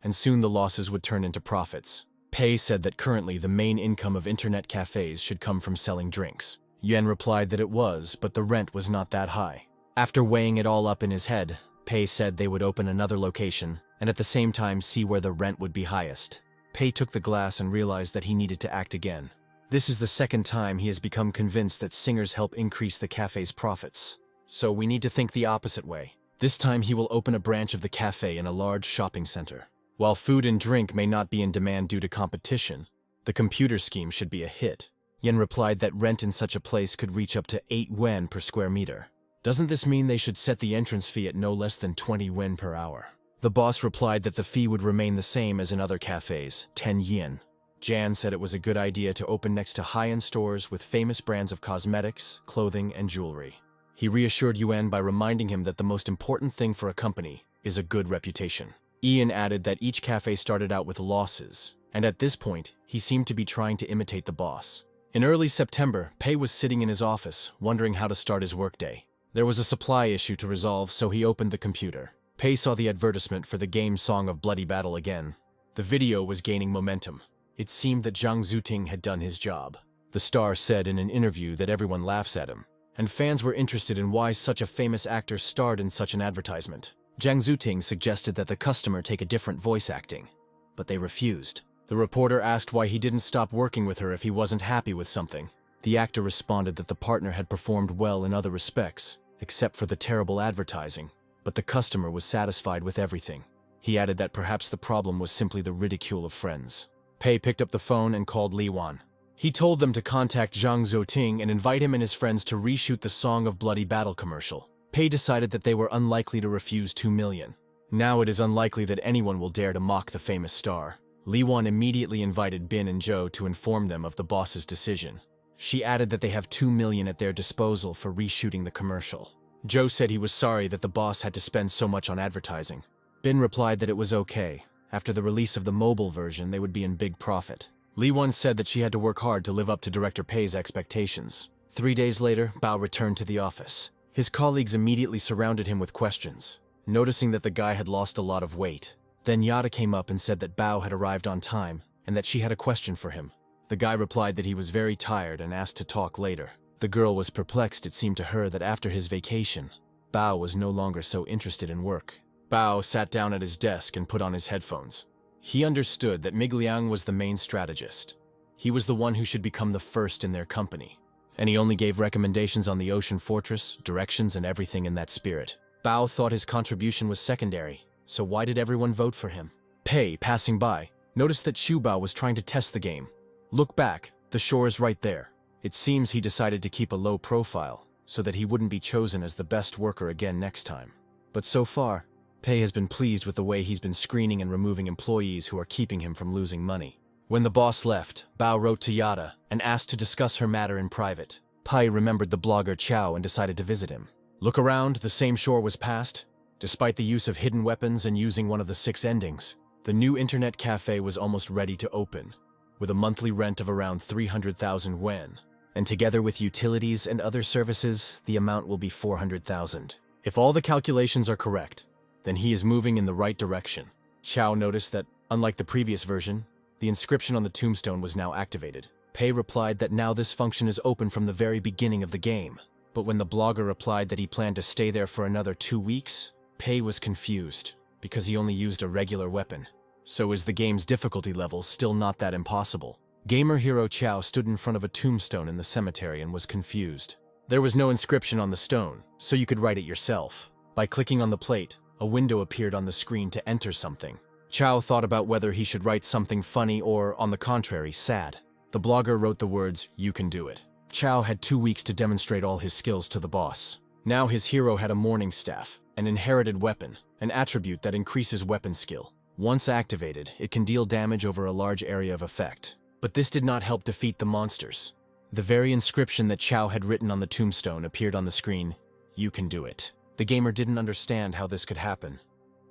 and soon the losses would turn into profits. Pei said that currently the main income of internet cafes should come from selling drinks. Yuan replied that it was, but the rent was not that high. After weighing it all up in his head, Pei said they would open another location and at the same time see where the rent would be highest. Pei took the glass and realized that he needed to act again. This is the second time he has become convinced that singers help increase the cafe's profits. So we need to think the opposite way. This time he will open a branch of the cafe in a large shopping center. While food and drink may not be in demand due to competition, the computer scheme should be a hit. Yen replied that rent in such a place could reach up to 8 yuan per square meter. Doesn't this mean they should set the entrance fee at no less than 20 yuan per hour? The boss replied that the fee would remain the same as in other cafes, 10 yen. Jan said it was a good idea to open next to high-end stores with famous brands of cosmetics, clothing, and jewelry. He reassured Yuan by reminding him that the most important thing for a company is a good reputation. Ian added that each cafe started out with losses, and at this point, he seemed to be trying to imitate the boss. In early September, Pei was sitting in his office, wondering how to start his workday. There was a supply issue to resolve, so he opened the computer. Pei saw the advertisement for the game Song of Bloody Battle again. The video was gaining momentum. It seemed that Zhang Zuting had done his job. The star said in an interview that everyone laughs at him, and fans were interested in why such a famous actor starred in such an advertisement. Zhang Zuting suggested that the customer take a different voice acting, but they refused. The reporter asked why he didn't stop working with her if he wasn't happy with something. The actor responded that the partner had performed well in other respects, except for the terrible advertising, but the customer was satisfied with everything. He added that perhaps the problem was simply the ridicule of friends. Pei picked up the phone and called Li Wan. He told them to contact Zhang Zuting and invite him and his friends to reshoot the Song of Bloody Battle commercial. Pei decided that they were unlikely to refuse 2 million. Now it is unlikely that anyone will dare to mock the famous star. Li Wan immediately invited Bin and Zhou to inform them of the boss's decision. She added that they have 2 million at their disposal for reshooting the commercial. Zhou said he was sorry that the boss had to spend so much on advertising. Bin replied that it was okay. After the release of the mobile version, they would be in big profit. Li Wan said that she had to work hard to live up to Director Pei's expectations. 3 days later, Bao returned to the office. His colleagues immediately surrounded him with questions, noticing that the guy had lost a lot of weight. Then Yada came up and said that Bao had arrived on time and that she had a question for him. The guy replied that he was very tired and asked to talk later. The girl was perplexed. It seemed to her that after his vacation, Bao was no longer so interested in work. Bao sat down at his desk and put on his headphones. He understood that Migliang was the main strategist. He was the one who should become the first in their company. And he only gave recommendations on the ocean fortress, directions, and everything in that spirit. Bao thought his contribution was secondary, so why did everyone vote for him? Pei, passing by, noticed that Xu Bao was trying to test the game. Look back, the shore is right there. It seems he decided to keep a low profile, so that he wouldn't be chosen as the best worker again next time. But so far, Pei has been pleased with the way he's been screening and removing employees who are keeping him from losing money. When the boss left, Bao wrote to Yada and asked to discuss her matter in private. Pei remembered the blogger Chao and decided to visit him. Look around, the same shore was passed. Despite the use of hidden weapons and using one of the 6 endings, the new internet cafe was almost ready to open, with a monthly rent of around 300,000 yuan. And together with utilities and other services, the amount will be 400,000. If all the calculations are correct, then he is moving in the right direction. Chao noticed that, unlike the previous version, the inscription on the tombstone was now activated. Pei replied that now this function is open from the very beginning of the game. But when the blogger replied that he planned to stay there for another 2 weeks, Pei was confused, because he only used a regular weapon. So is the game's difficulty level still not that impossible? Gamer hero Chao stood in front of a tombstone in the cemetery and was confused. There was no inscription on the stone, so you could write it yourself. By clicking on the plate, a window appeared on the screen to enter something. Chao thought about whether he should write something funny or, on the contrary, sad. The blogger wrote the words, "You can do it." Chao had 2 weeks to demonstrate all his skills to the boss. Now his hero had a morning staff, an inherited weapon, an attribute that increases weapon skill. Once activated, it can deal damage over a large area of effect. But this did not help defeat the monsters. The very inscription that Chao had written on the tombstone appeared on the screen, "You can do it." The gamer didn't understand how this could happen.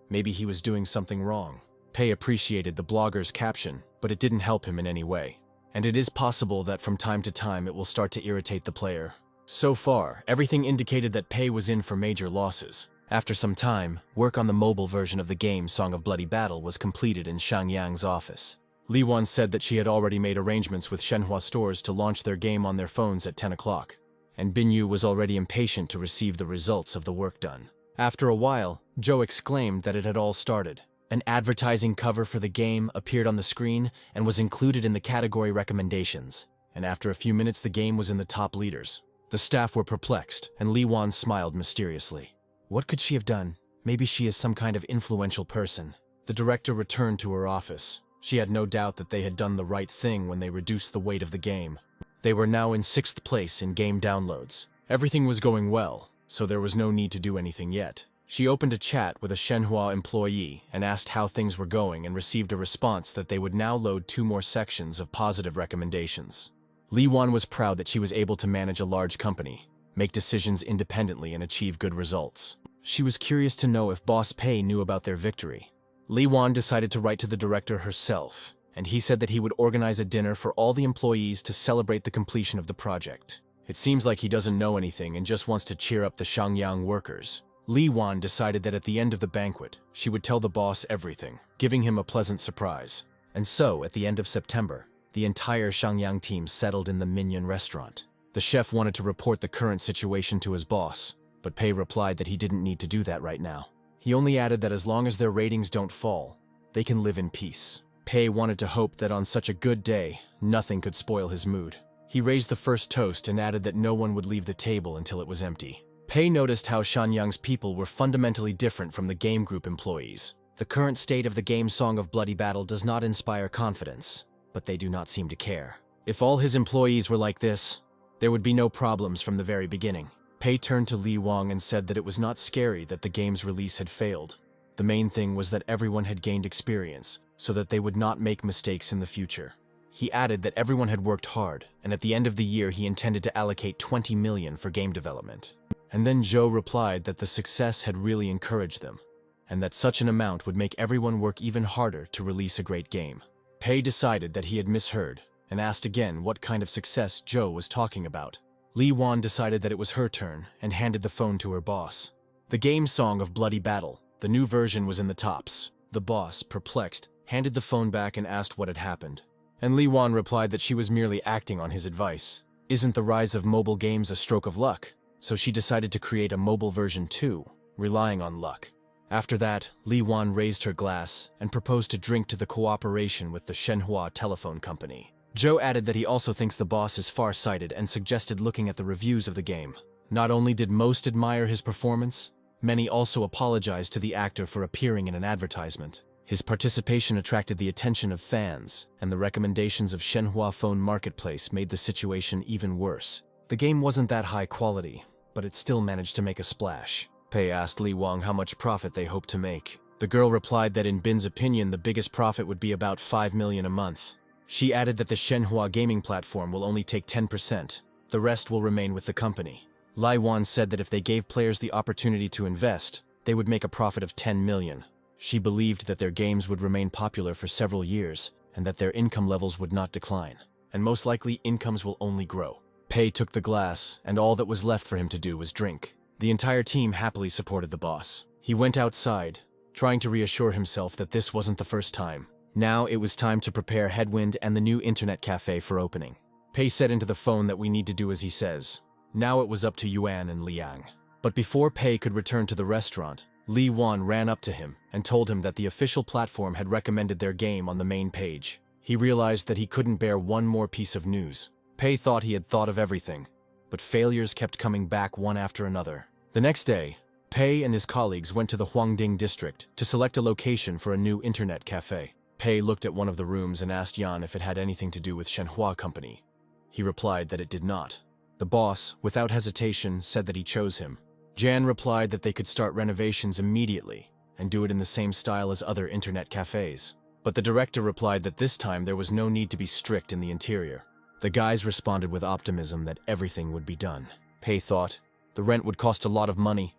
Maybe he was doing something wrong. Pei appreciated the blogger's caption, but it didn't help him in any way. and it is possible that from time to time it will start to irritate the player. So far, everything indicated that Pei was in for major losses. After some time, work on the mobile version of the game Song of Bloody Battle was completed in Shangyang's office. Li Wan said that she had already made arrangements with Shenhua stores to launch their game on their phones at 10 o'clock, and Binyu was already impatient to receive the results of the work done. After a while, Zhou exclaimed that it had all started. An advertising cover for the game appeared on the screen and was included in the category recommendations, and after a few minutes the game was in the top leaders. The staff were perplexed, and Li Wan smiled mysteriously. What could she have done? Maybe she is some kind of influential person. The director returned to her office. She had no doubt that they had done the right thing when they reduced the weight of the game. They were now in 6th place in game downloads. Everything was going well, so there was no need to do anything yet. She opened a chat with a Shenhua employee and asked how things were going and received a response that they would now load 2 more sections of positive recommendations. Li Wan was proud that she was able to manage a large company, make decisions independently and achieve good results. She was curious to know if Boss Pei knew about their victory. Li Wan decided to write to the director herself, and he said that he would organize a dinner for all the employees to celebrate the completion of the project. It seems like he doesn't know anything and just wants to cheer up the Shangyang workers. Li Wan decided that at the end of the banquet, she would tell the boss everything, giving him a pleasant surprise. And so, at the end of September, the entire Shangyang team settled in the Minion restaurant. The chef wanted to report the current situation to his boss, but Pei replied that he didn't need to do that right now. He only added that as long as their ratings don't fall, they can live in peace. Pei wanted to hope that on such a good day, nothing could spoil his mood. He raised the first toast and added that no one would leave the table until it was empty. Pei noticed how Shanyang's people were fundamentally different from the game group employees. The current state of the game Song of Bloody Battle does not inspire confidence, but they do not seem to care. If all his employees were like this, there would be no problems from the very beginning. Pei turned to Li Wang and said that it was not scary that the game's release had failed. The main thing was that everyone had gained experience, so that they would not make mistakes in the future. He added that everyone had worked hard, and at the end of the year he intended to allocate 20 million for game development. And then Zhou replied that the success had really encouraged them, and that such an amount would make everyone work even harder to release a great game. Pei decided that he had misheard, and asked again what kind of success Zhou was talking about. Li Wan decided that it was her turn, and handed the phone to her boss. The game Song of Bloody Battle, the new version, was in the tops. The boss, perplexed, handed the phone back and asked what had happened. And Li Wan replied that she was merely acting on his advice. Isn't the rise of mobile games a stroke of luck? So she decided to create a mobile version too, relying on luck. After that, Li Wan raised her glass and proposed to drink to the cooperation with the Shenhua telephone company. Zhou added that he also thinks the boss is far-sighted and suggested looking at the reviews of the game. Not only did most admire his performance, many also apologized to the actor for appearing in an advertisement. His participation attracted the attention of fans, and the recommendations of Shenhua Phone Marketplace made the situation even worse. The game wasn't that high quality, but it still managed to make a splash. Pei asked Li Wang how much profit they hoped to make. The girl replied that in Bin's opinion the biggest profit would be about 5 million a month. She added that the Shenhua gaming platform will only take 10%. The rest will remain with the company. Li Wan said that if they gave players the opportunity to invest, they would make a profit of 10 million. She believed that their games would remain popular for several years, and that their income levels would not decline. And most likely, incomes will only grow. Pei took the glass, and all that was left for him to do was drink. The entire team happily supported the boss. He went outside, trying to reassure himself that this wasn't the first time. Now it was time to prepare Headwind and the new internet cafe for opening. Pei said into the phone that we need to do as he says. Now it was up to Yuan and Liang. But before Pei could return to the restaurant, Li Wan ran up to him and told him that the official platform had recommended their game on the main page. He realized that he couldn't bear one more piece of news. Pei thought he had thought of everything, but failures kept coming back one after another. The next day, Pei and his colleagues went to the Huangding district to select a location for a new internet cafe. Pei looked at one of the rooms and asked Yan if it had anything to do with Shenhua Company. He replied that it did not. The boss, without hesitation, said that he chose him. Jan replied that they could start renovations immediately and do it in the same style as other internet cafes. But the director replied that this time there was no need to be strict in the interior. The guys responded with optimism that everything would be done. Pei thought, the rent would cost a lot of money.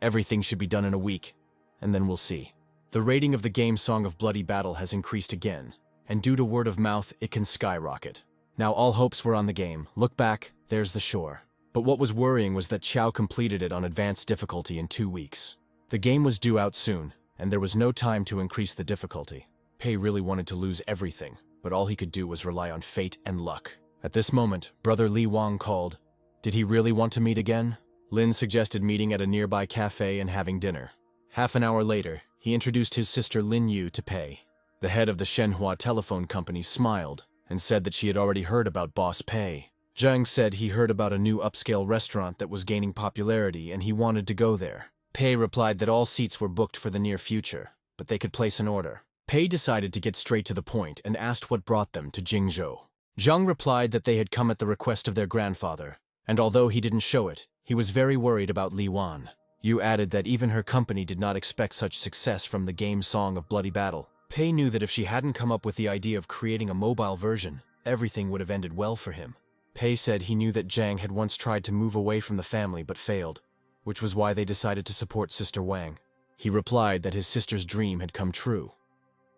Everything should be done in a week, and then we'll see. The rating of the game Song of Bloody Battle has increased again, and due to word of mouth, it can skyrocket. Now all hopes were on the game. Look back, there's the shore. But what was worrying was that Chow completed it on advanced difficulty in 2 weeks. The game was due out soon, and there was no time to increase the difficulty. Pei really wanted to lose everything, but all he could do was rely on fate and luck. At this moment, brother Li Wang called. Did he really want to meet again? Lin suggested meeting at a nearby cafe and having dinner. Half an hour later, he introduced his sister Lin Yu to Pei. The head of the Shenhua telephone company smiled and said that she had already heard about Boss Pei. Zhang said he heard about a new upscale restaurant that was gaining popularity and he wanted to go there. Pei replied that all seats were booked for the near future, but they could place an order. Pei decided to get straight to the point and asked what brought them to Jingzhou. Zhang replied that they had come at the request of their grandfather, and although he didn't show it, he was very worried about Li Wan. Yu added that even her company did not expect such success from the game Song of Bloody Battle. Pei knew that if she hadn't come up with the idea of creating a mobile version, everything would have ended well for him. Pei said he knew that Zhang had once tried to move away from the family but failed, which was why they decided to support Sister Wang. He replied that his sister's dream had come true,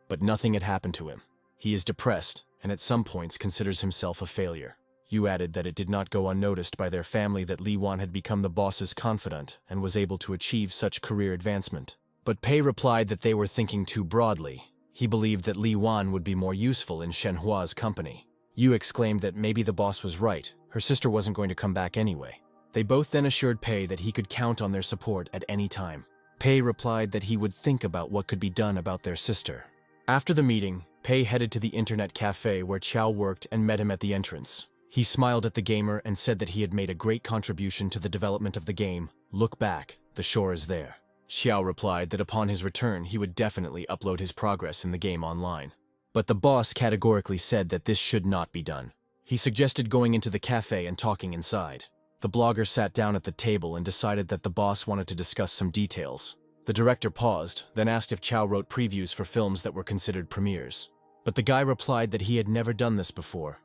but nothing had happened to him. He is depressed and at some points considers himself a failure. Yu added that it did not go unnoticed by their family that Li Wan had become the boss's confidant and was able to achieve such career advancement. But Pei replied that they were thinking too broadly. He believed that Li Wan would be more useful in Shenhua's company. Yu exclaimed that maybe the boss was right, her sister wasn't going to come back anyway. They both then assured Pei that he could count on their support at any time. Pei replied that he would think about what could be done about their sister. After the meeting, Pei headed to the internet cafe where Chow worked and met him at the entrance. He smiled at the gamer and said that he had made a great contribution to the development of the game. Look back, the shore is there. Xiao replied that upon his return he would definitely upload his progress in the game online. But the boss categorically said that this should not be done. He suggested going into the cafe and talking inside. The blogger sat down at the table and decided that the boss wanted to discuss some details. The director paused, then asked if Chow wrote previews for films that were considered premieres. But the guy replied that he had never done this before,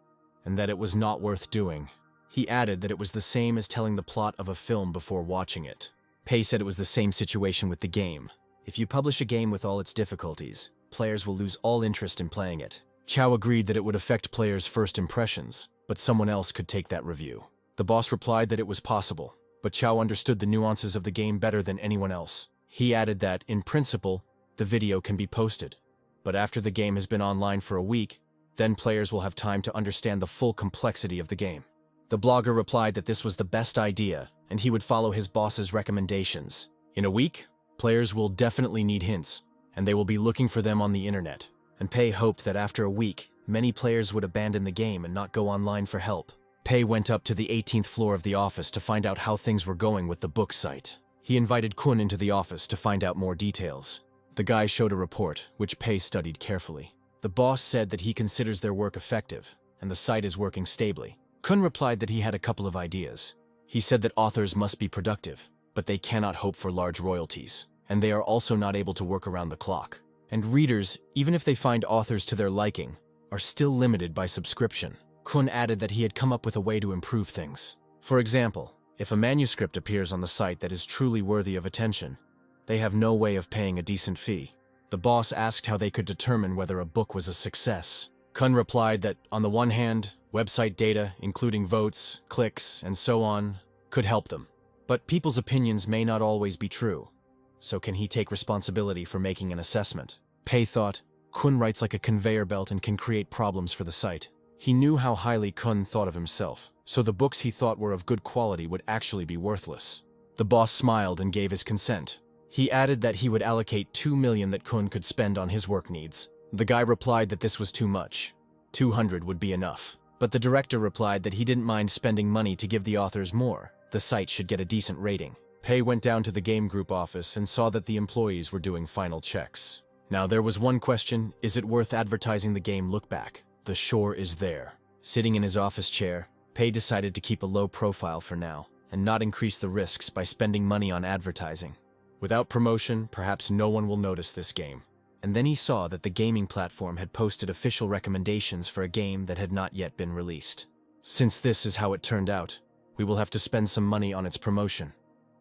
and that it was not worth doing. He added that it was the same as telling the plot of a film before watching it. Pei said it was the same situation with the game. If you publish a game with all its difficulties, players will lose all interest in playing it. Chow agreed that it would affect players' first impressions, but someone else could take that review. The boss replied that it was possible, but Chow understood the nuances of the game better than anyone else. He added that, in principle, the video can be posted, but after the game has been online for a week, then players will have time to understand the full complexity of the game. The blogger replied that this was the best idea, and he would follow his boss's recommendations. In a week, players will definitely need hints, and they will be looking for them on the internet. And Pei hoped that after a week, many players would abandon the game and not go online for help. Pei went up to the 18th floor of the office to find out how things were going with the book site. He invited Kun into the office to find out more details. The guy showed a report, which Pei studied carefully. The boss said that he considers their work effective, and the site is working stably. Kun replied that he had a couple of ideas. He said that authors must be productive, but they cannot hope for large royalties, and they are also not able to work around the clock. And readers, even if they find authors to their liking, are still limited by subscription. Kun added that he had come up with a way to improve things. For example, if a manuscript appears on the site that is truly worthy of attention, they have no way of paying a decent fee. The boss asked how they could determine whether a book was a success. Kun replied that, on the one hand, website data, including votes, clicks, and so on, could help them. But people's opinions may not always be true. So can he take responsibility for making an assessment? Pei thought, Kun writes like a conveyor belt and can create problems for the site. He knew how highly Kun thought of himself, so the books he thought were of good quality would actually be worthless. The boss smiled and gave his consent. He added that he would allocate 2 million that Kun could spend on his work needs. The guy replied that this was too much. 200 would be enough. But the director replied that he didn't mind spending money to give the authors more. The site should get a decent rating. Pei went down to the game group office and saw that the employees were doing final checks. Now there was one question: is it worth advertising the game Look Back? The shore is there. Sitting in his office chair, Pei decided to keep a low profile for now, and not increase the risks by spending money on advertising. Without promotion, perhaps no one will notice this game. And then he saw that the gaming platform had posted official recommendations for a game that had not yet been released. Since this is how it turned out, we will have to spend some money on its promotion.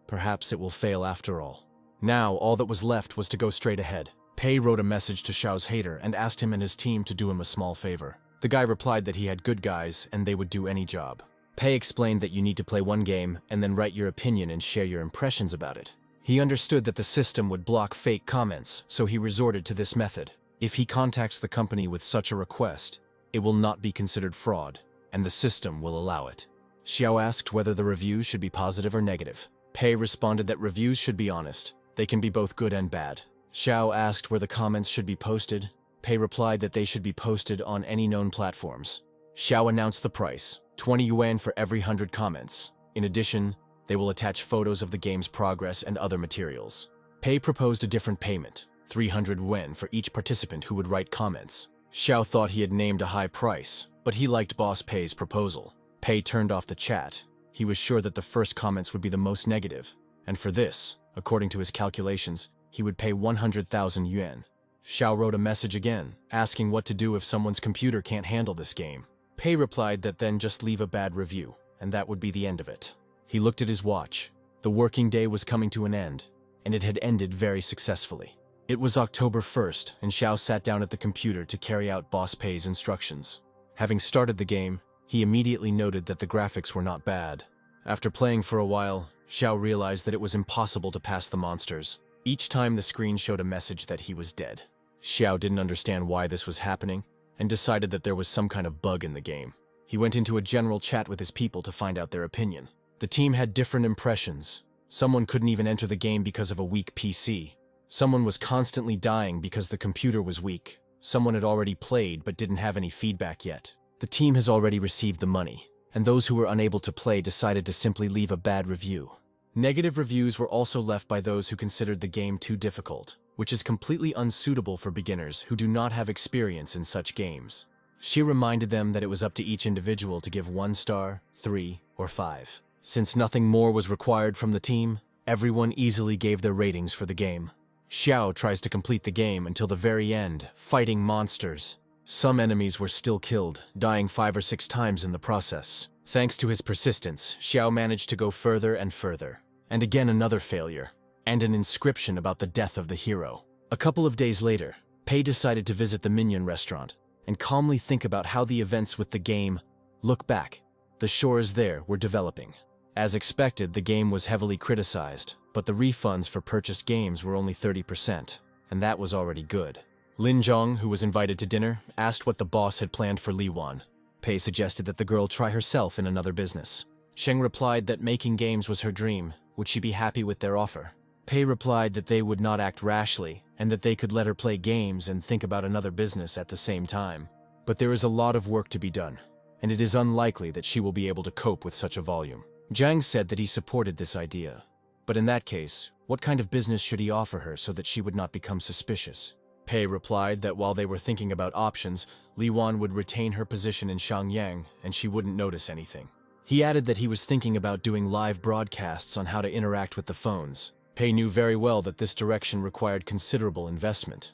Perhaps it will fail after all. Now, all that was left was to go straight ahead. Pei wrote a message to Xiao's hater and asked him and his team to do him a small favor. The guy replied that he had good guys and they would do any job. Pei explained that you need to play one game and then write your opinion and share your impressions about it. He understood that the system would block fake comments, so he resorted to this method. If he contacts the company with such a request, it will not be considered fraud, and the system will allow it. Xiao asked whether the reviews should be positive or negative. Pei responded that reviews should be honest. They can be both good and bad. Xiao asked where the comments should be posted. Pei replied that they should be posted on any known platforms. Xiao announced the price, 20 yuan for every 100 comments. In addition, they will attach photos of the game's progress and other materials. Pei proposed a different payment, 300 yuan for each participant who would write comments. Xiao thought he had named a high price, but he liked Boss Pei's proposal. Pei turned off the chat. He was sure that the first comments would be the most negative, and for this, according to his calculations, he would pay 100,000 yuan. Xiao wrote a message again, asking what to do if someone's computer can't handle this game. Pei replied that then just leave a bad review, and that would be the end of it. He looked at his watch. The working day was coming to an end, and it had ended very successfully. It was October 1st, and Xiao sat down at the computer to carry out Boss Pei's instructions. Having started the game, he immediately noted that the graphics were not bad. After playing for a while, Xiao realized that it was impossible to pass the monsters. Each time the screen showed a message that he was dead. Xiao didn't understand why this was happening, and decided that there was some kind of bug in the game. He went into a general chat with his people to find out their opinion. The team had different impressions. Someone couldn't even enter the game because of a weak PC. Someone was constantly dying because the computer was weak. Someone had already played but didn't have any feedback yet. The team has already received the money, and those who were unable to play decided to simply leave a bad review. Negative reviews were also left by those who considered the game too difficult, which is completely unsuitable for beginners who do not have experience in such games. She reminded them that it was up to each individual to give 1 star, 3, or 5. Since nothing more was required from the team, everyone easily gave their ratings for the game. Xiao tries to complete the game until the very end, fighting monsters. Some enemies were still killed, dying 5 or 6 times in the process. Thanks to his persistence, Xiao managed to go further and further. And again another failure, and an inscription about the death of the hero. A couple of days later, Pei decided to visit the Minion restaurant and calmly think about how the events with the game look back. The shores there were developing. As expected, the game was heavily criticized, but the refunds for purchased games were only 30%, and that was already good. Lin Zhong, who was invited to dinner, asked what the boss had planned for Li Wan. Pei suggested that the girl try herself in another business. Sheng replied that making games was her dream. Would she be happy with their offer? Pei replied that they would not act rashly, and that they could let her play games and think about another business at the same time. But there is a lot of work to be done, and it is unlikely that she will be able to cope with such a volume. Zhang said that he supported this idea. But in that case, what kind of business should he offer her so that she would not become suspicious? Pei replied that while they were thinking about options, Li Wan would retain her position in Shangyang and she wouldn't notice anything. He added that he was thinking about doing live broadcasts on how to interact with the phones. Pei knew very well that this direction required considerable investment.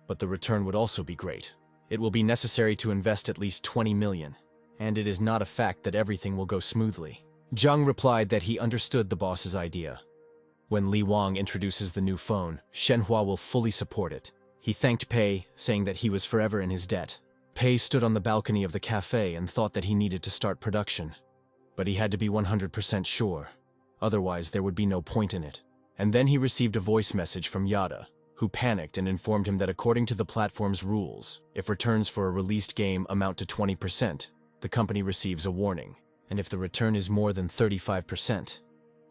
But the return would also be great. It will be necessary to invest at least 20 million, and it is not a fact that everything will go smoothly. Zhang replied that he understood the boss's idea. When Li Wang introduces the new phone, Shenhua will fully support it. He thanked Pei, saying that he was forever in his debt. Pei stood on the balcony of the cafe and thought that he needed to start production. But he had to be 100% sure. Otherwise, there would be no point in it. And then he received a voice message from Yada, who panicked and informed him that according to the platform's rules, if returns for a released game amount to 20%, the company receives a warning. And if the return is more than 35%,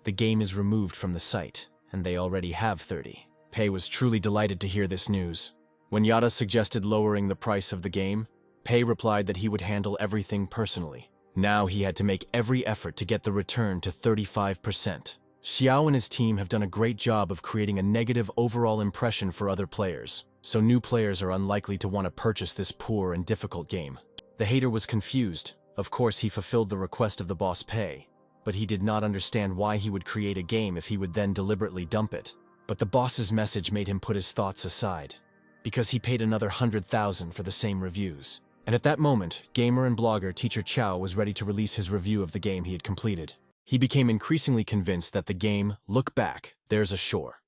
the game is removed from the site, and they already have 30. Pei was truly delighted to hear this news. When Yada suggested lowering the price of the game, Pei replied that he would handle everything personally. Now he had to make every effort to get the return to 35%. Xiao and his team have done a great job of creating a negative overall impression for other players, so new players are unlikely to want to purchase this poor and difficult game. The hater was confused. Of course, he fulfilled the request of the boss Pei, but he did not understand why he would create a game if he would then deliberately dump it. But the boss's message made him put his thoughts aside, because he paid another 100,000 for the same reviews. And at that moment, gamer and blogger Teacher Chow was ready to release his review of the game he had completed. He became increasingly convinced that the game, Look Back, There's a Shore.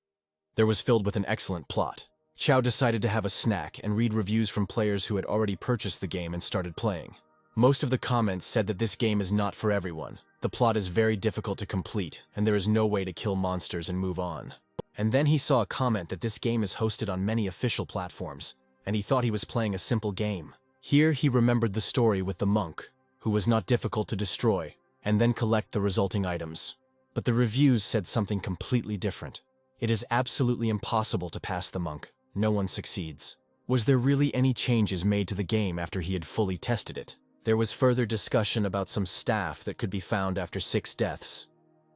There was filled with an excellent plot. Chow decided to have a snack and read reviews from players who had already purchased the game and started playing. Most of the comments said that this game is not for everyone. The plot is very difficult to complete, and there is no way to kill monsters and move on. And then he saw a comment that this game is hosted on many official platforms, and he thought he was playing a simple game. Here he remembered the story with the monk, who was not difficult to destroy, and then collect the resulting items. But the reviews said something completely different. It is absolutely impossible to pass the monk. No one succeeds. Was there really any changes made to the game after he had fully tested it? There was further discussion about some staff that could be found after 6 deaths,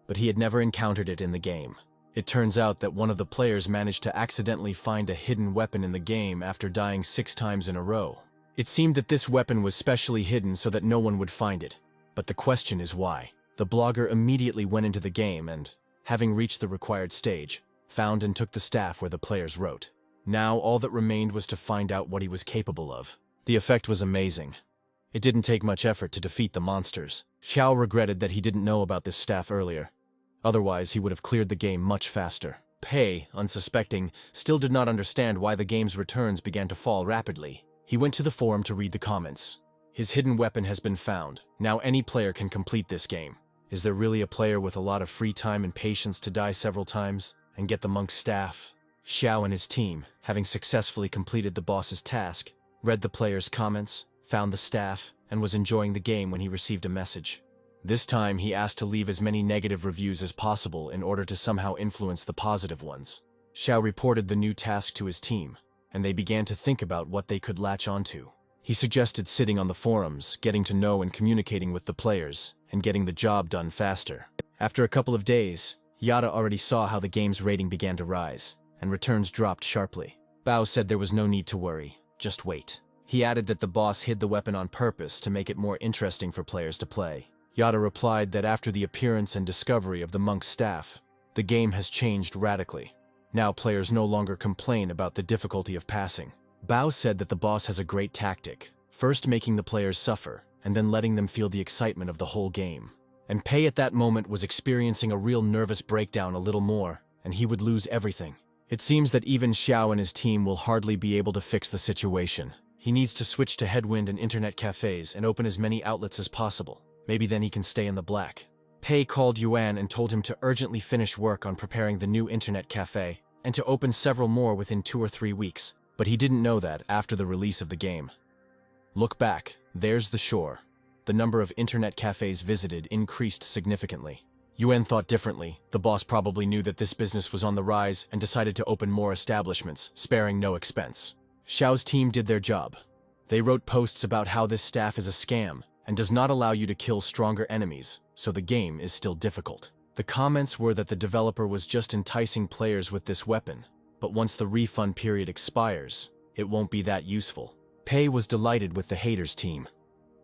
but he had never encountered it in the game. It turns out that one of the players managed to accidentally find a hidden weapon in the game after dying 6 times in a row. It seemed that this weapon was specially hidden so that no one would find it, but the question is why. The blogger immediately went into the game and, having reached the required stage, found and took the staff where the players wrote. Now all that remained was to find out what he was capable of. The effect was amazing. It didn't take much effort to defeat the monsters. Xiao regretted that he didn't know about this staff earlier. Otherwise, he would have cleared the game much faster. Pei, unsuspecting, still did not understand why the game's returns began to fall rapidly. He went to the forum to read the comments. His hidden weapon has been found. Now any player can complete this game. Is there really a player with a lot of free time and patience to die several times and get the monk's staff? Xiao and his team, having successfully completed the boss's task, read the players' comments, found the staff, and was enjoying the game when he received a message. This time he asked to leave as many negative reviews as possible in order to somehow influence the positive ones. Xiao reported the new task to his team, and they began to think about what they could latch onto. He suggested sitting on the forums, getting to know and communicating with the players, and getting the job done faster. After a couple of days, Yada already saw how the game's rating began to rise, and returns dropped sharply. Bao said there was no need to worry, just wait. He added that the boss hid the weapon on purpose to make it more interesting for players to play. Yada replied that after the appearance and discovery of the monk's staff, the game has changed radically. Now players no longer complain about the difficulty of passing. Bao said that the boss has a great tactic, first making the players suffer, and then letting them feel the excitement of the whole game. And Pei at that moment was experiencing a real nervous breakdown a little more, and he would lose everything. It seems that even Xiao and his team will hardly be able to fix the situation. He needs to switch to Headwind and internet cafes and open as many outlets as possible. Maybe then he can stay in the black. Pei called Yuan and told him to urgently finish work on preparing the new internet cafe, and to open several more within 2 or 3 weeks. But he didn't know that after the release of the game. Look back, there's the shore. The number of internet cafes visited increased significantly. Yuan thought differently. The boss probably knew that this business was on the rise and decided to open more establishments, sparing no expense. Xiao's team did their job. They wrote posts about how this staff is a scam and does not allow you to kill stronger enemies, so the game is still difficult. The comments were that the developer was just enticing players with this weapon, but once the refund period expires, it won't be that useful. Pei was delighted with the haters team.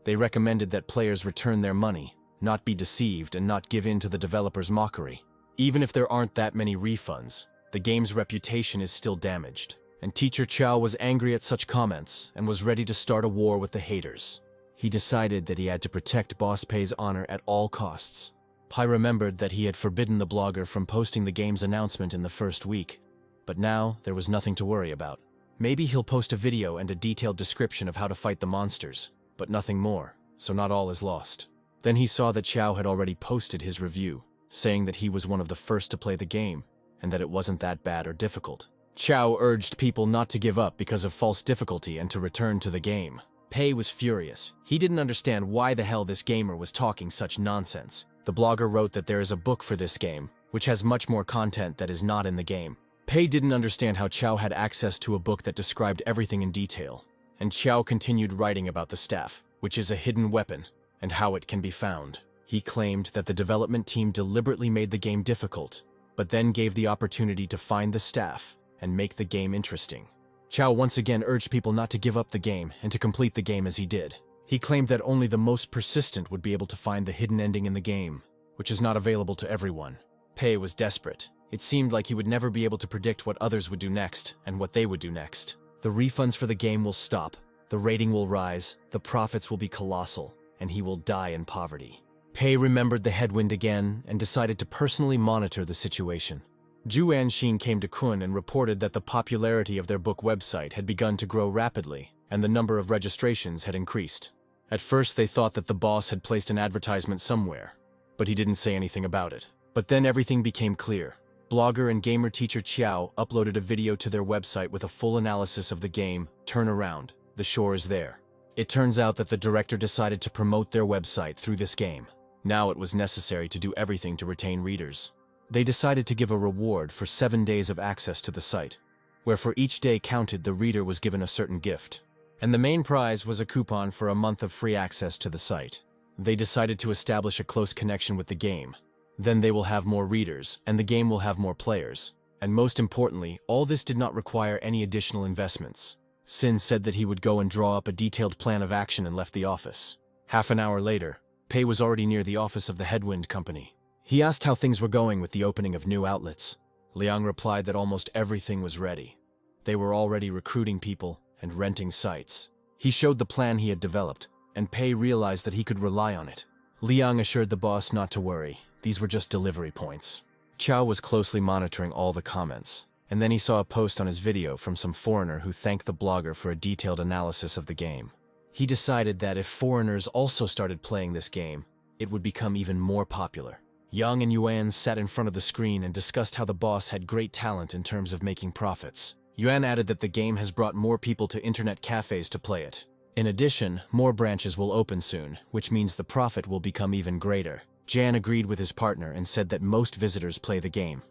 They recommended that players return their money, not be deceived and not give in to the developer's mockery. Even if there aren't that many refunds, the game's reputation is still damaged. And Teacher Chow was angry at such comments and was ready to start a war with the haters. He decided that he had to protect Boss Pei's honor at all costs. Pai remembered that he had forbidden the blogger from posting the game's announcement in the first week, but now there was nothing to worry about. Maybe he'll post a video and a detailed description of how to fight the monsters, but nothing more, so not all is lost. Then he saw that Chow had already posted his review, saying that he was one of the first to play the game, and that it wasn't that bad or difficult. Chow urged people not to give up because of false difficulty and to return to the game. Pei was furious. He didn't understand why the hell this gamer was talking such nonsense. The blogger wrote that there is a book for this game, which has much more content that is not in the game. Pei didn't understand how Chow had access to a book that described everything in detail, and Chow continued writing about the staff, which is a hidden weapon, and how it can be found. He claimed that the development team deliberately made the game difficult, but then gave the opportunity to find the staff and make the game interesting. Chow once again urged people not to give up the game and to complete the game as he did. He claimed that only the most persistent would be able to find the hidden ending in the game, which is not available to everyone. Pei was desperate. It seemed like he would never be able to predict what others would do next and what they would do next. The refunds for the game will stop, the rating will rise, the profits will be colossal, and he will die in poverty. Pei remembered the headwind again and decided to personally monitor the situation. Ju Anxin came to Kun and reported that the popularity of their book website had begun to grow rapidly, and the number of registrations had increased. At first they thought that the boss had placed an advertisement somewhere, but he didn't say anything about it. But then everything became clear. Blogger and gamer teacher Qiao uploaded a video to their website with a full analysis of the game, Turn Around, The Shore is There. It turns out that the director decided to promote their website through this game. Now it was necessary to do everything to retain readers. They decided to give a reward for 7 days of access to the site, where for each day counted the reader was given a certain gift. And the main prize was a coupon for a month of free access to the site. They decided to establish a close connection with the game. Then they will have more readers, and the game will have more players. And most importantly, all this did not require any additional investments. Sin said that he would go and draw up a detailed plan of action and left the office. Half an hour later, Pei was already near the office of the Headwind Company. He asked how things were going with the opening of new outlets. Liang replied that almost everything was ready. They were already recruiting people and renting sites. He showed the plan he had developed, and Pei realized that he could rely on it. Liang assured the boss not to worry. These were just delivery points. Qiao was closely monitoring all the comments, and then he saw a post on his video from some foreigner who thanked the blogger for a detailed analysis of the game. He decided that if foreigners also started playing this game, it would become even more popular. Yang and Yuan sat in front of the screen and discussed how the boss had great talent in terms of making profits. Yuan added that the game has brought more people to internet cafes to play it. In addition, more branches will open soon, which means the profit will become even greater. Jan agreed with his partner and said that most visitors play the game.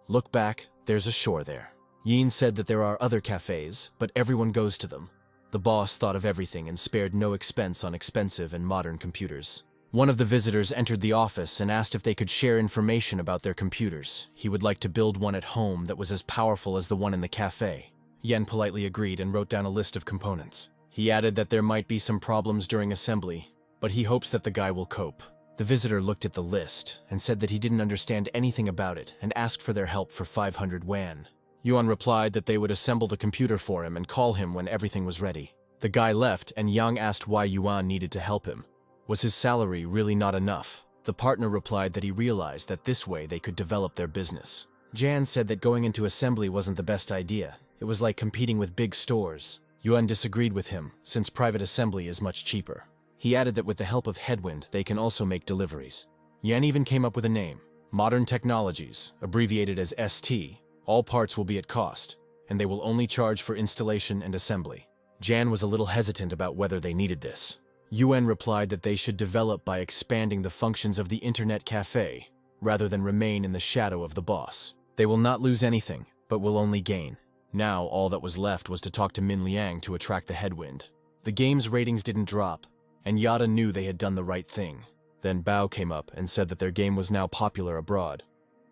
Look back, there's a shore there. Yin said that there are other cafes, but everyone goes to them. The boss thought of everything and spared no expense on expensive and modern computers. One of the visitors entered the office and asked if they could share information about their computers. He would like to build one at home that was as powerful as the one in the cafe. Yen politely agreed and wrote down a list of components. He added that there might be some problems during assembly, but he hopes that the guy will cope. The visitor looked at the list and said that he didn't understand anything about it and asked for their help for 500 yuan. Yuan replied that they would assemble the computer for him and call him when everything was ready. The guy left and Yang asked why Yuan needed to help him. Was his salary really not enough? The partner replied that he realized that this way they could develop their business. Jan said that going into assembly wasn't the best idea. It was like competing with big stores. Yuan disagreed with him, since private assembly is much cheaper. He added that with the help of Headwind, they can also make deliveries. Yan even came up with a name, Modern Technologies, abbreviated as ST. All parts will be at cost, and they will only charge for installation and assembly. Jan was a little hesitant about whether they needed this. Yuan replied that they should develop by expanding the functions of the internet cafe, rather than remain in the shadow of the boss. They will not lose anything, but will only gain. Now all that was left was to talk to Min Liang to attract the Headwind. The game's ratings didn't drop, and Yada knew they had done the right thing. Then Bao came up and said that their game was now popular abroad,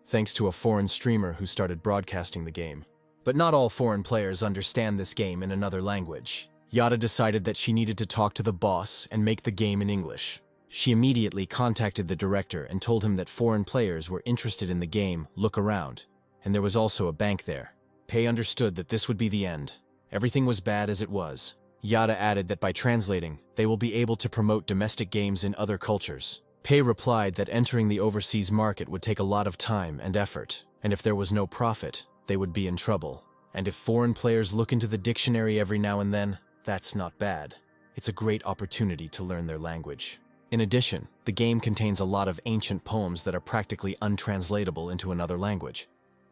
thanks to a foreign streamer who started broadcasting the game. But not all foreign players understand this game in another language. Yada decided that she needed to talk to the boss and make the game in English. She immediately contacted the director and told him that foreign players were interested in the game, look around, and there was also a bank there. Pei understood that this would be the end. Everything was bad as it was. Yada added that by translating, they will be able to promote domestic games in other cultures. Pei replied that entering the overseas market would take a lot of time and effort, and if there was no profit, they would be in trouble. And if foreign players look into the dictionary every now and then, that's not bad. It's a great opportunity to learn their language. In addition, the game contains a lot of ancient poems that are practically untranslatable into another language.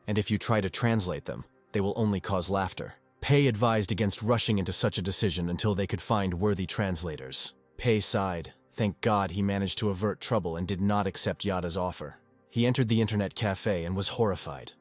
And if you try to translate them, they will only cause laughter. Pei advised against rushing into such a decision until they could find worthy translators. Pei sighed. Thank God he managed to avert trouble and did not accept Yada's offer. He entered the internet cafe and was horrified.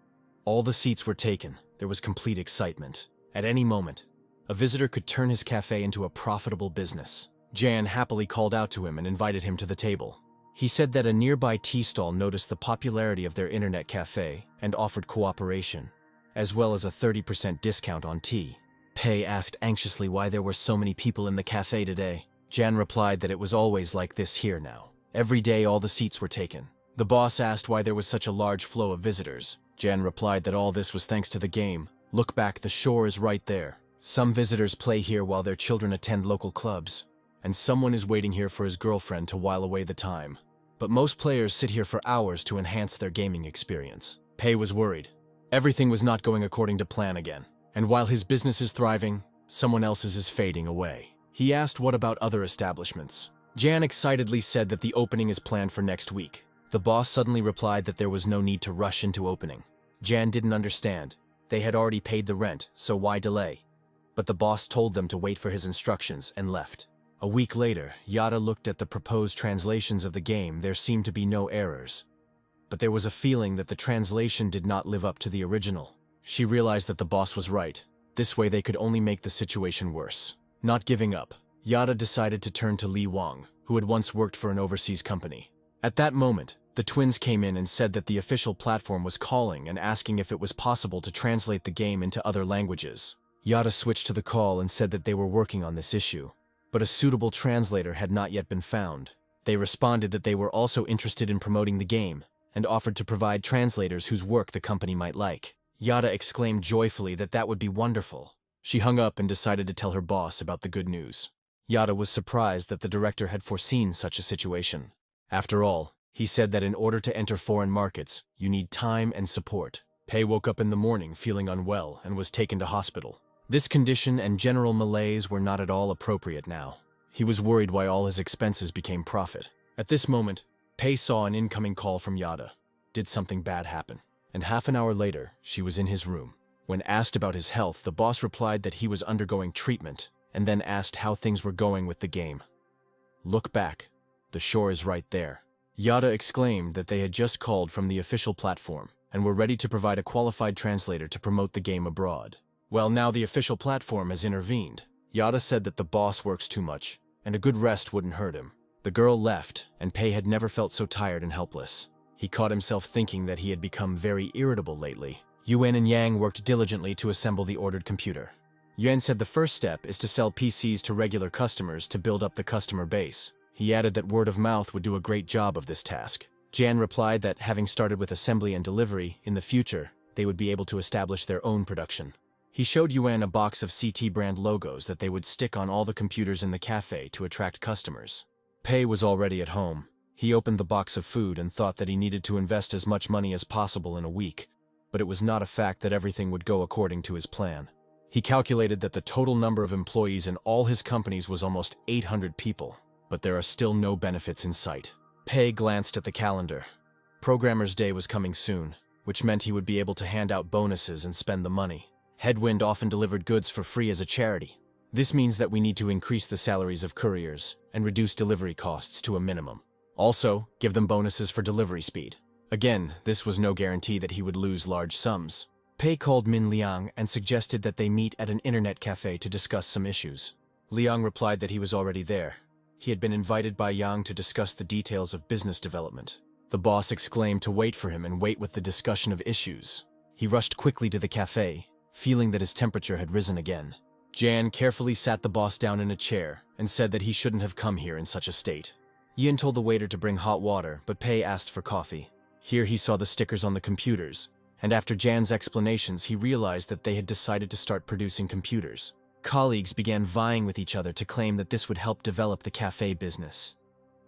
All the seats were taken. There was complete excitement. At any moment, a visitor could turn his cafe into a profitable business. Jan happily called out to him and invited him to the table. He said that a nearby tea stall noticed the popularity of their internet cafe and offered cooperation, as well as a 30% discount on tea. Pei asked anxiously why there were so many people in the cafe today. Jan replied that it was always like this here now. Every day all the seats were taken. The boss asked why there was such a large flow of visitors. Jan replied that all this was thanks to the game. Look back, the shore is right there. Some visitors play here while their children attend local clubs, and someone is waiting here for his girlfriend to while away the time. But most players sit here for hours to enhance their gaming experience. Pei was worried. Everything was not going according to plan again. And while his business is thriving, someone else's is fading away. He asked what about other establishments. Jan excitedly said that the opening is planned for next week. The boss suddenly replied that there was no need to rush into opening. Jan didn't understand. They had already paid the rent, so why delay? But the boss told them to wait for his instructions and left. A week later, Yada looked at the proposed translations of the game. There seemed to be no errors. But there was a feeling that the translation did not live up to the original. She realized that the boss was right. This way they could only make the situation worse. Not giving up, Yada decided to turn to Li Wang, who had once worked for an overseas company. At that moment, the twins came in and said that the official platform was calling and asking if it was possible to translate the game into other languages. Yada switched to the call and said that they were working on this issue, but a suitable translator had not yet been found. They responded that they were also interested in promoting the game and offered to provide translators whose work the company might like. Yada exclaimed joyfully that that would be wonderful. She hung up and decided to tell her boss about the good news. Yada was surprised that the director had foreseen such a situation. After all, he said that in order to enter foreign markets, you need time and support. Pei woke up in the morning feeling unwell and was taken to hospital. This condition and general malaise were not at all appropriate now. He was worried why all his expenses became profit. At this moment, Pei saw an incoming call from Yada. Did something bad happen? And half an hour later, she was in his room. When asked about his health, the boss replied that he was undergoing treatment, and then asked how things were going with the game. Look back. The shore is right there. Yada exclaimed that they had just called from the official platform, and were ready to provide a qualified translator to promote the game abroad. Well, now the official platform has intervened. Yada said that the boss works too much, and a good rest wouldn't hurt him. The girl left, and Pei had never felt so tired and helpless. He caught himself thinking that he had become very irritable lately. Yuan and Yang worked diligently to assemble the ordered computer. Yuan said the first step is to sell PCs to regular customers to build up the customer base. He added that word of mouth would do a great job of this task. Jan replied that having started with assembly and delivery, in the future, they would be able to establish their own production. He showed Yuan a box of CT brand logos that they would stick on all the computers in the cafe to attract customers. Pei was already at home. He opened the box of food and thought that he needed to invest as much money as possible in a week, but it was not a fact that everything would go according to his plan. He calculated that the total number of employees in all his companies was almost 800 people, but there are still no benefits in sight. Pei glanced at the calendar. Programmer's Day was coming soon, which meant he would be able to hand out bonuses and spend the money. Headwind often delivered goods for free as a charity. This means that we need to increase the salaries of couriers and reduce delivery costs to a minimum. Also, give them bonuses for delivery speed. Again, this was no guarantee that he would lose large sums. Pei called Min Liang and suggested that they meet at an internet cafe to discuss some issues. Liang replied that he was already there. He had been invited by Yang to discuss the details of business development. The boss exclaimed to wait for him and wait with the discussion of issues. He rushed quickly to the cafe, feeling that his temperature had risen again. Jan carefully sat the boss down in a chair and said that he shouldn't have come here in such a state. Yin told the waiter to bring hot water, but Pei asked for coffee. Here he saw the stickers on the computers, and after Jan's explanations he realized that they had decided to start producing computers. Colleagues began vying with each other to claim that this would help develop the cafe business,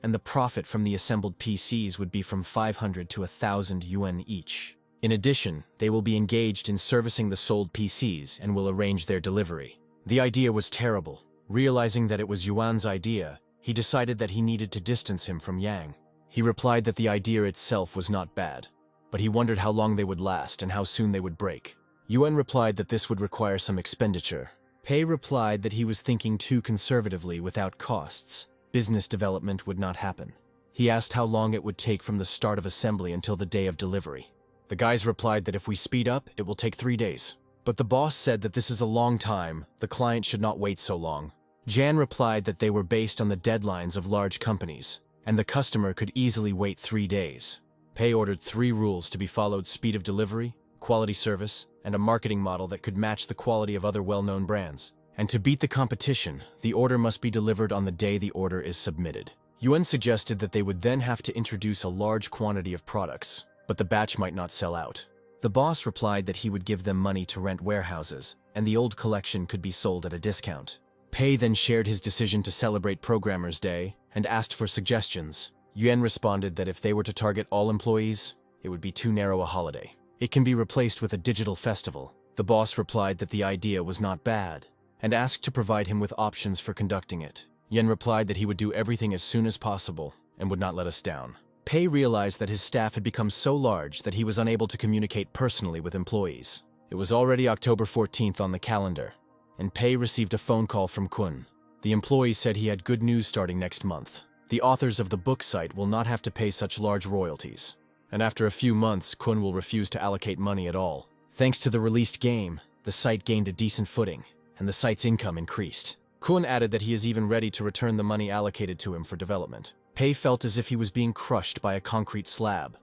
and the profit from the assembled PCs would be from 500 to 1,000 yuan each. In addition, they will be engaged in servicing the sold PCs and will arrange their delivery. The idea was terrible. Realizing that it was Yuan's idea, he decided that he needed to distance him from Yang. He replied that the idea itself was not bad, but he wondered how long they would last and how soon they would break. Yuan replied that this would require some expenditure. Pei replied that he was thinking too conservatively without costs. Business development would not happen. He asked how long it would take from the start of assembly until the day of delivery. The guys replied that if we speed up, it will take 3 days. But the boss said that this is a long time, the client should not wait so long. Jan replied that they were based on the deadlines of large companies, and the customer could easily wait 3 days. Pei ordered 3 rules to be followed: speed of delivery, quality service, and a marketing model that could match the quality of other well-known brands. And to beat the competition, the order must be delivered on the day the order is submitted. Yuan suggested that they would then have to introduce a large quantity of products, but the batch might not sell out. The boss replied that he would give them money to rent warehouses, and the old collection could be sold at a discount. Pei then shared his decision to celebrate Programmer's Day and asked for suggestions. Yuan responded that if they were to target all employees, it would be too narrow a holiday. It can be replaced with a digital festival. The boss replied that the idea was not bad, and asked to provide him with options for conducting it. Yen replied that he would do everything as soon as possible and would not let us down. Pei realized that his staff had become so large that he was unable to communicate personally with employees. It was already October 14th on the calendar, and Pei received a phone call from Kun. The employee said he had good news starting next month. The authors of the book site will not have to pay such large royalties, and after a few months, Kun will refuse to allocate money at all. Thanks to the released game, the site gained a decent footing, and the site's income increased. Kun added that he is even ready to return the money allocated to him for development. Pei felt as if he was being crushed by a concrete slab,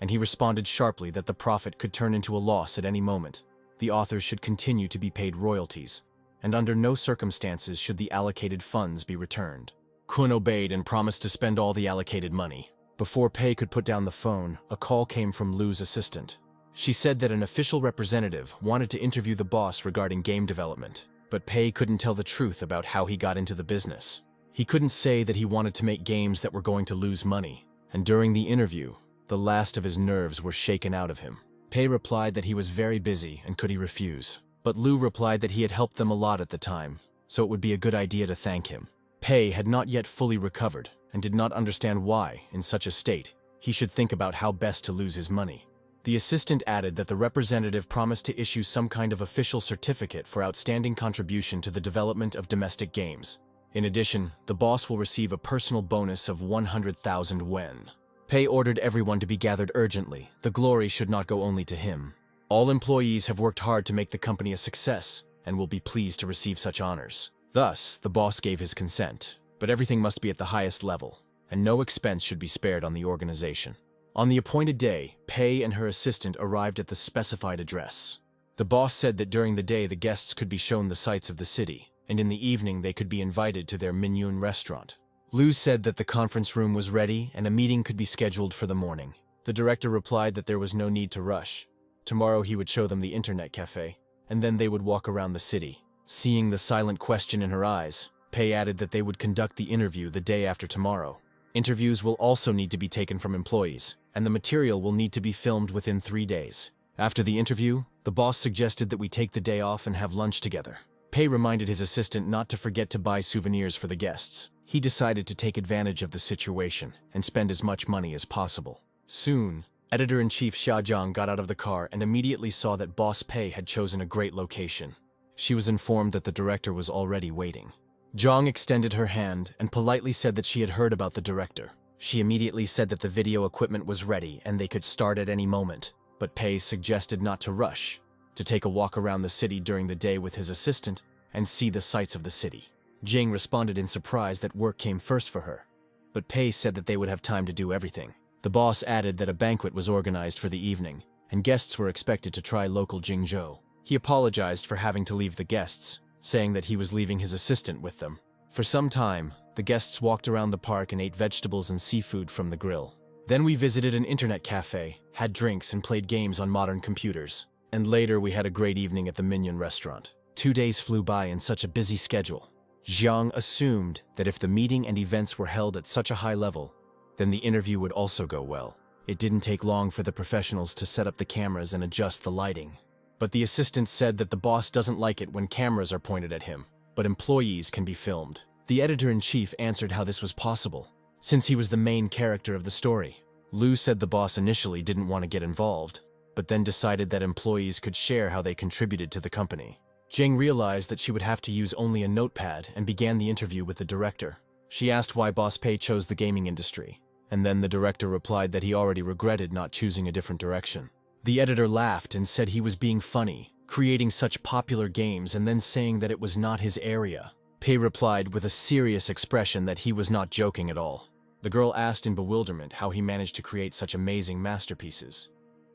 and he responded sharply that the profit could turn into a loss at any moment. The authors should continue to be paid royalties, and under no circumstances should the allocated funds be returned. Kun obeyed and promised to spend all the allocated money. Before Pei could put down the phone, a call came from Lu's assistant. She said that an official representative wanted to interview the boss regarding game development, but Pei couldn't tell the truth about how he got into the business. He couldn't say that he wanted to make games that were going to lose money, and during the interview, the last of his nerves were shaken out of him. Pei replied that he was very busy and could he refuse. But Lu replied that he had helped them a lot at the time, so it would be a good idea to thank him. Pei had not yet fully recovered and did not understand why, in such a state, he should think about how best to lose his money. The assistant added that the representative promised to issue some kind of official certificate for outstanding contribution to the development of domestic games. In addition, the boss will receive a personal bonus of 100,000 wen. Pei ordered everyone to be gathered urgently. The glory should not go only to him. All employees have worked hard to make the company a success and will be pleased to receive such honors. Thus, the boss gave his consent, but everything must be at the highest level, and no expense should be spared on the organization. On the appointed day, Pei and her assistant arrived at the specified address. The boss said that during the day the guests could be shown the sights of the city, and in the evening they could be invited to their Minyun restaurant. Lu said that the conference room was ready and a meeting could be scheduled for the morning. The director replied that there was no need to rush. Tomorrow he would show them the internet cafe, and then they would walk around the city. Seeing the silent question in her eyes, Pei added that they would conduct the interview the day after tomorrow. Interviews will also need to be taken from employees, and the material will need to be filmed within 3 days. After the interview, the boss suggested that we take the day off and have lunch together. Pei reminded his assistant not to forget to buy souvenirs for the guests. He decided to take advantage of the situation and spend as much money as possible. Soon, Editor-in-Chief Xia Zhang got out of the car and immediately saw that Boss Pei had chosen a great location. She was informed that the director was already waiting. Zhang extended her hand and politely said that she had heard about the director. She immediately said that the video equipment was ready and they could start at any moment, but Pei suggested not to rush, to take a walk around the city during the day with his assistant and see the sights of the city. Jing responded in surprise that work came first for her, but Pei said that they would have time to do everything. The boss added that a banquet was organized for the evening, and guests were expected to try local Jingzhou. He apologized for having to leave the guests, saying that he was leaving his assistant with them. For some time, the guests walked around the park and ate vegetables and seafood from the grill. Then we visited an internet cafe, had drinks and played games on modern computers. And later we had a great evening at the Minyun restaurant. 2 days flew by in such a busy schedule. Zhang assumed that if the meeting and events were held at such a high level, then the interview would also go well. It didn't take long for the professionals to set up the cameras and adjust the lighting. But the assistant said that the boss doesn't like it when cameras are pointed at him, but employees can be filmed. The editor-in-chief answered how this was possible, since he was the main character of the story. Lu said the boss initially didn't want to get involved, but then decided that employees could share how they contributed to the company. Jing realized that she would have to use only a notepad and began the interview with the director. She asked why Boss Pei chose the gaming industry, and then the director replied that he already regretted not choosing a different direction. The editor laughed and said he was being funny, creating such popular games and then saying that it was not his area. Pei replied with a serious expression that he was not joking at all. The girl asked in bewilderment how he managed to create such amazing masterpieces,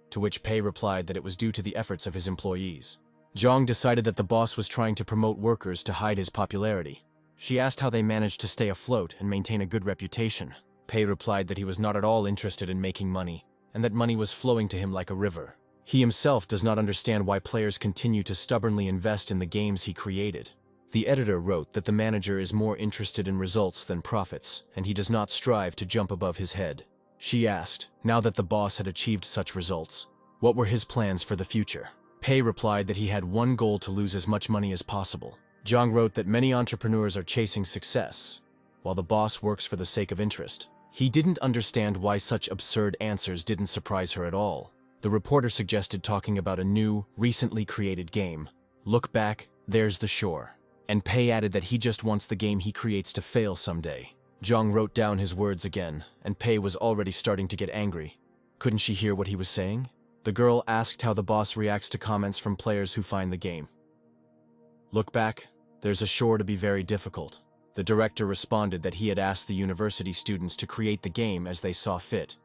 to which Pei replied that it was due to the efforts of his employees. Zhang decided that the boss was trying to promote workers to hide his popularity. She asked how they managed to stay afloat and maintain a good reputation. Pei replied that he was not at all interested in making money, and that money was flowing to him like a river. He himself does not understand why players continue to stubbornly invest in the games he created. The editor wrote that the manager is more interested in results than profits, and he does not strive to jump above his head. She asked, now that the boss had achieved such results, What were his plans for the future? Pei replied that he had one goal: to lose as much money as possible. Zhang wrote that many entrepreneurs are chasing success, while the boss works for the sake of interest. He didn't understand why such absurd answers didn't surprise her at all. The reporter suggested talking about a new, recently created game. Look back, there's the shore. And Pei added that he just wants the game he creates to fail someday. Zhang wrote down his words again, and Pei was already starting to get angry. Couldn't she hear what he was saying? The girl asked how the boss reacts to comments from players who find the game. Look back, there's a shore to be very difficult. The director responded that he had asked the university students to create the game as they saw fit,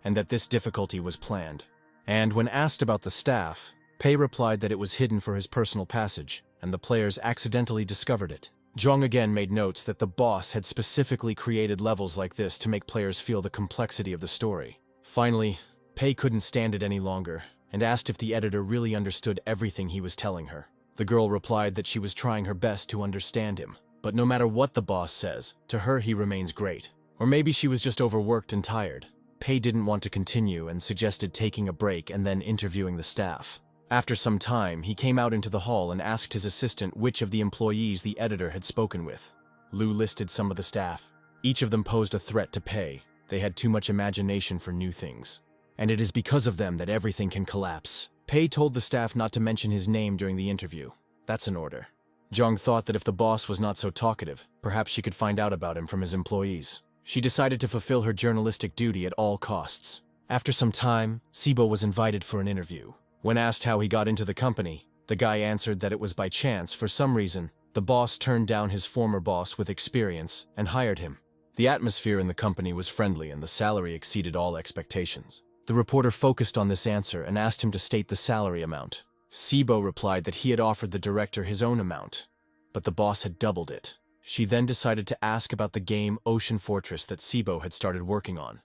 and that this difficulty was planned. And when asked about the staff, Pei replied that it was hidden for his personal passage, and the players accidentally discovered it. Zhang again made notes that the boss had specifically created levels like this to make players feel the complexity of the story. Finally, Pei couldn't stand it any longer, and asked if the editor really understood everything he was telling her. The girl replied that she was trying her best to understand him, but no matter what the boss says, to her he remains great. Or maybe she was just overworked and tired. Pei didn't want to continue and suggested taking a break and then interviewing the staff. After some time, he came out into the hall and asked his assistant which of the employees the editor had spoken with. Lu listed some of the staff. Each of them posed a threat to Pei. They had too much imagination for new things. And it is because of them that everything can collapse. Pei told the staff not to mention his name during the interview. That's an order. Zhang thought that if the boss was not so talkative, perhaps she could find out about him from his employees. She decided to fulfill her journalistic duty at all costs. After some time, Sibo was invited for an interview. When asked how he got into the company, the guy answered that it was by chance. For some reason, the boss turned down his former boss with experience and hired him. The atmosphere in the company was friendly and the salary exceeded all expectations. The reporter focused on this answer and asked him to state the salary amount. Sibo replied that he had offered the director his own amount, but the boss had doubled it. She then decided to ask about the game Ocean Fortress that Sibo had started working on,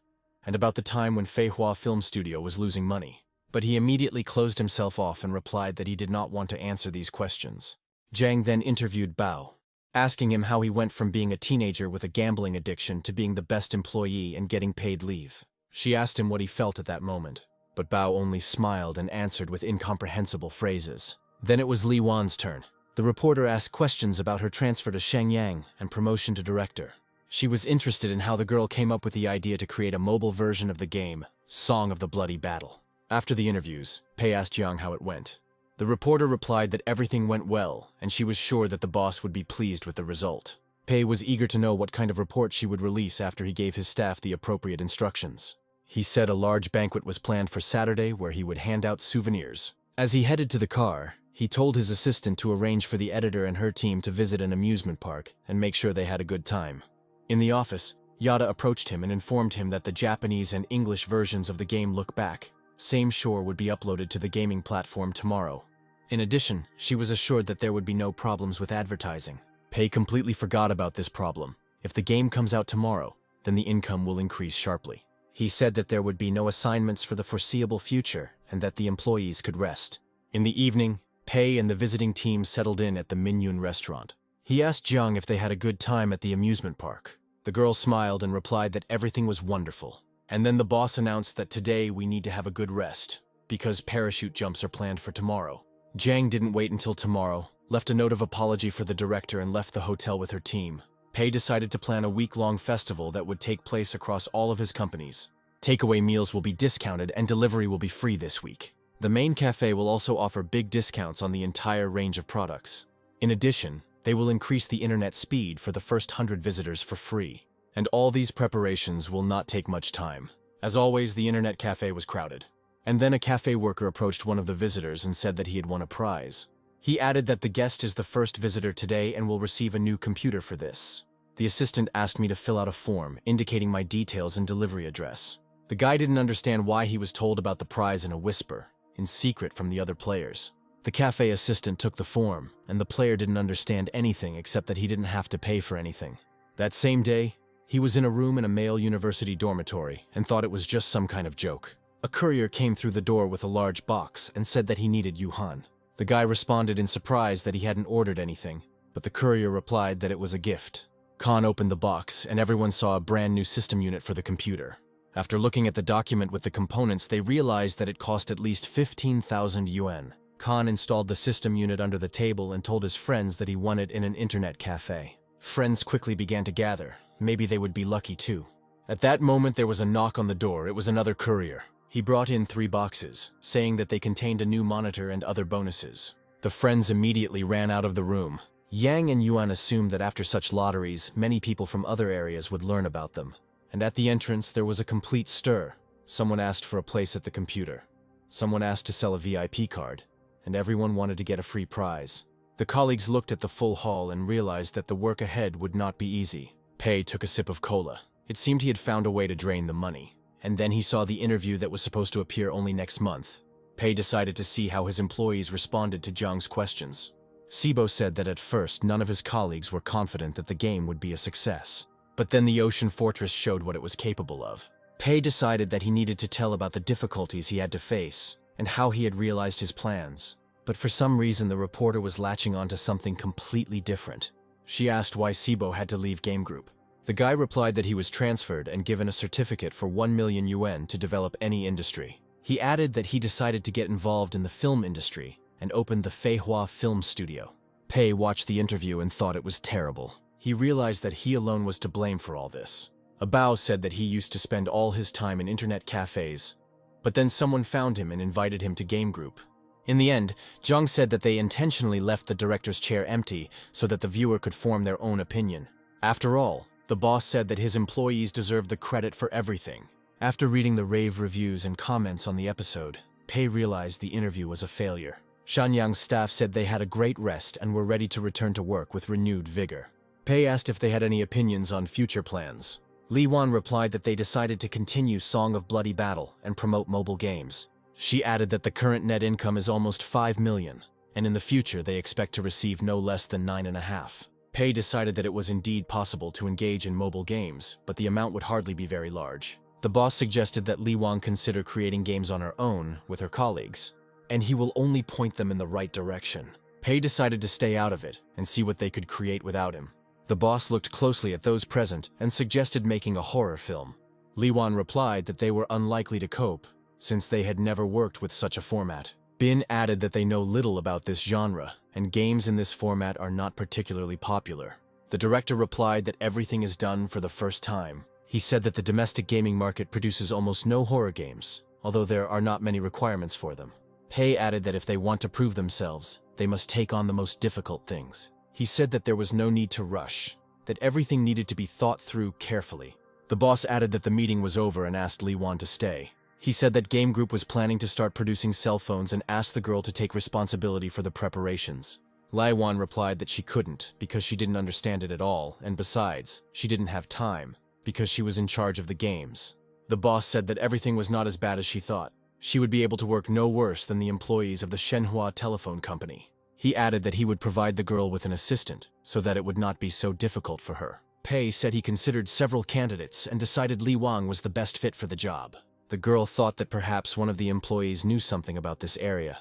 and about the time when Feihua Film Studio was losing money. But he immediately closed himself off and replied that he did not want to answer these questions. Zhang then interviewed Bao, asking him how he went from being a teenager with a gambling addiction to being the best employee and getting paid leave. She asked him what he felt at that moment, but Bao only smiled and answered with incomprehensible phrases. Then it was Li Wan's turn. The reporter asked questions about her transfer to Shenyang and promotion to director. She was interested in how the girl came up with the idea to create a mobile version of the game, Song of the Bloody Battle. After the interviews, Pei asked Zhang how it went. The reporter replied that everything went well, and she was sure that the boss would be pleased with the result. Pei was eager to know what kind of report she would release after he gave his staff the appropriate instructions. He said a large banquet was planned for Saturday where he would hand out souvenirs. As he headed to the car, he told his assistant to arrange for the editor and her team to visit an amusement park and make sure they had a good time. In the office, Yada approached him and informed him that the Japanese and English versions of the game Look Back, Same Shore would be uploaded to the gaming platform tomorrow. In addition, she was assured that there would be no problems with advertising. Pei completely forgot about this problem. If the game comes out tomorrow, then the income will increase sharply. He said that there would be no assignments for the foreseeable future and that the employees could rest. In the evening, Pei and the visiting team settled in at the Minyun restaurant. He asked Zhang if they had a good time at the amusement park. The girl smiled and replied that everything was wonderful. And then the boss announced that today we need to have a good rest, because parachute jumps are planned for tomorrow. Zhang didn't wait until tomorrow, left a note of apology for the director and left the hotel with her team. Pei decided to plan a week-long festival that would take place across all of his companies. Takeaway meals will be discounted and delivery will be free this week. The main cafe will also offer big discounts on the entire range of products. In addition, they will increase the internet speed for the first 100 visitors for free. And all these preparations will not take much time. As always, the internet cafe was crowded. And then a cafe worker approached one of the visitors and said that he had won a prize. He added that the guest is the first visitor today and will receive a new computer for this. The assistant asked me to fill out a form indicating my details and delivery address. The guy didn't understand why he was told about the prize in a whisper, in secret from the other players. The cafe assistant took the form, and the player didn't understand anything except that he didn't have to pay for anything. That same day, he was in a room in a male university dormitory and thought it was just some kind of joke. A courier came through the door with a large box and said that he needed yuan. The guy responded in surprise that he hadn't ordered anything, but the courier replied that it was a gift. Khan opened the box and everyone saw a brand new system unit for the computer. After looking at the document with the components, they realized that it cost at least 15,000 yuan. Khan installed the system unit under the table and told his friends that he won it in an internet cafe. Friends quickly began to gather. Maybe they would be lucky too. At that moment, there was a knock on the door. It was another courier. He brought in 3 boxes, saying that they contained a new monitor and other bonuses. The friends immediately ran out of the room. Yang and Yuan assumed that after such lotteries, many people from other areas would learn about them. And at the entrance, there was a complete stir. Someone asked for a place at the computer. Someone asked to sell a VIP card. And everyone wanted to get a free prize. The colleagues looked at the full hall and realized that the work ahead would not be easy. Pei took a sip of cola. It seemed he had found a way to drain the money. And then he saw the interview that was supposed to appear only next month. Pei decided to see how his employees responded to Zhang's questions. Sibo said that at first none of his colleagues were confident that the game would be a success. But then the Ocean Fortress showed what it was capable of. Pei decided that he needed to tell about the difficulties he had to face and how he had realized his plans. But for some reason, the reporter was latching onto something completely different. She asked why Sibo had to leave Game Group. The guy replied that he was transferred and given a certificate for 1 million yuan to develop any industry. He added that he decided to get involved in the film industry and opened the Feihua Film Studio. Pei watched the interview and thought it was terrible. He realized that he alone was to blame for all this. A Bao said that he used to spend all his time in internet cafes, but then someone found him and invited him to Game Group. In the end, Zhang said that they intentionally left the director's chair empty so that the viewer could form their own opinion. After all, the boss said that his employees deserved the credit for everything. After reading the rave reviews and comments on the episode, Pei realized the interview was a failure. Shanyang's staff said they had a great rest and were ready to return to work with renewed vigor. Pei asked if they had any opinions on future plans. Li Wan replied that they decided to continue Song of Bloody Battle and promote mobile games. She added that the current net income is almost 5 million, and in the future they expect to receive no less than 9.5. Pei decided that it was indeed possible to engage in mobile games, but the amount would hardly be very large. The boss suggested that Li Wan consider creating games on her own with her colleagues, and he will only point them in the right direction. Pei decided to stay out of it and see what they could create without him. The boss looked closely at those present and suggested making a horror film. Li Wan replied that they were unlikely to cope, since they had never worked with such a format. Bin added that they know little about this genre, and games in this format are not particularly popular. The director replied that everything is done for the first time. He said that the domestic gaming market produces almost no horror games, although there are not many requirements for them. Pei added that if they want to prove themselves, they must take on the most difficult things. He said that there was no need to rush, that everything needed to be thought through carefully. The boss added that the meeting was over and asked Li Wan to stay. He said that Game Group was planning to start producing cell phones and asked the girl to take responsibility for the preparations. Lai Wan replied that she couldn't because she didn't understand it at all, and besides, she didn't have time because she was in charge of the games. The boss said that everything was not as bad as she thought. She would be able to work no worse than the employees of the Shenhua telephone company. He added that he would provide the girl with an assistant so that it would not be so difficult for her. Pei said he considered several candidates and decided Li Wang was the best fit for the job. The girl thought that perhaps one of the employees knew something about this area,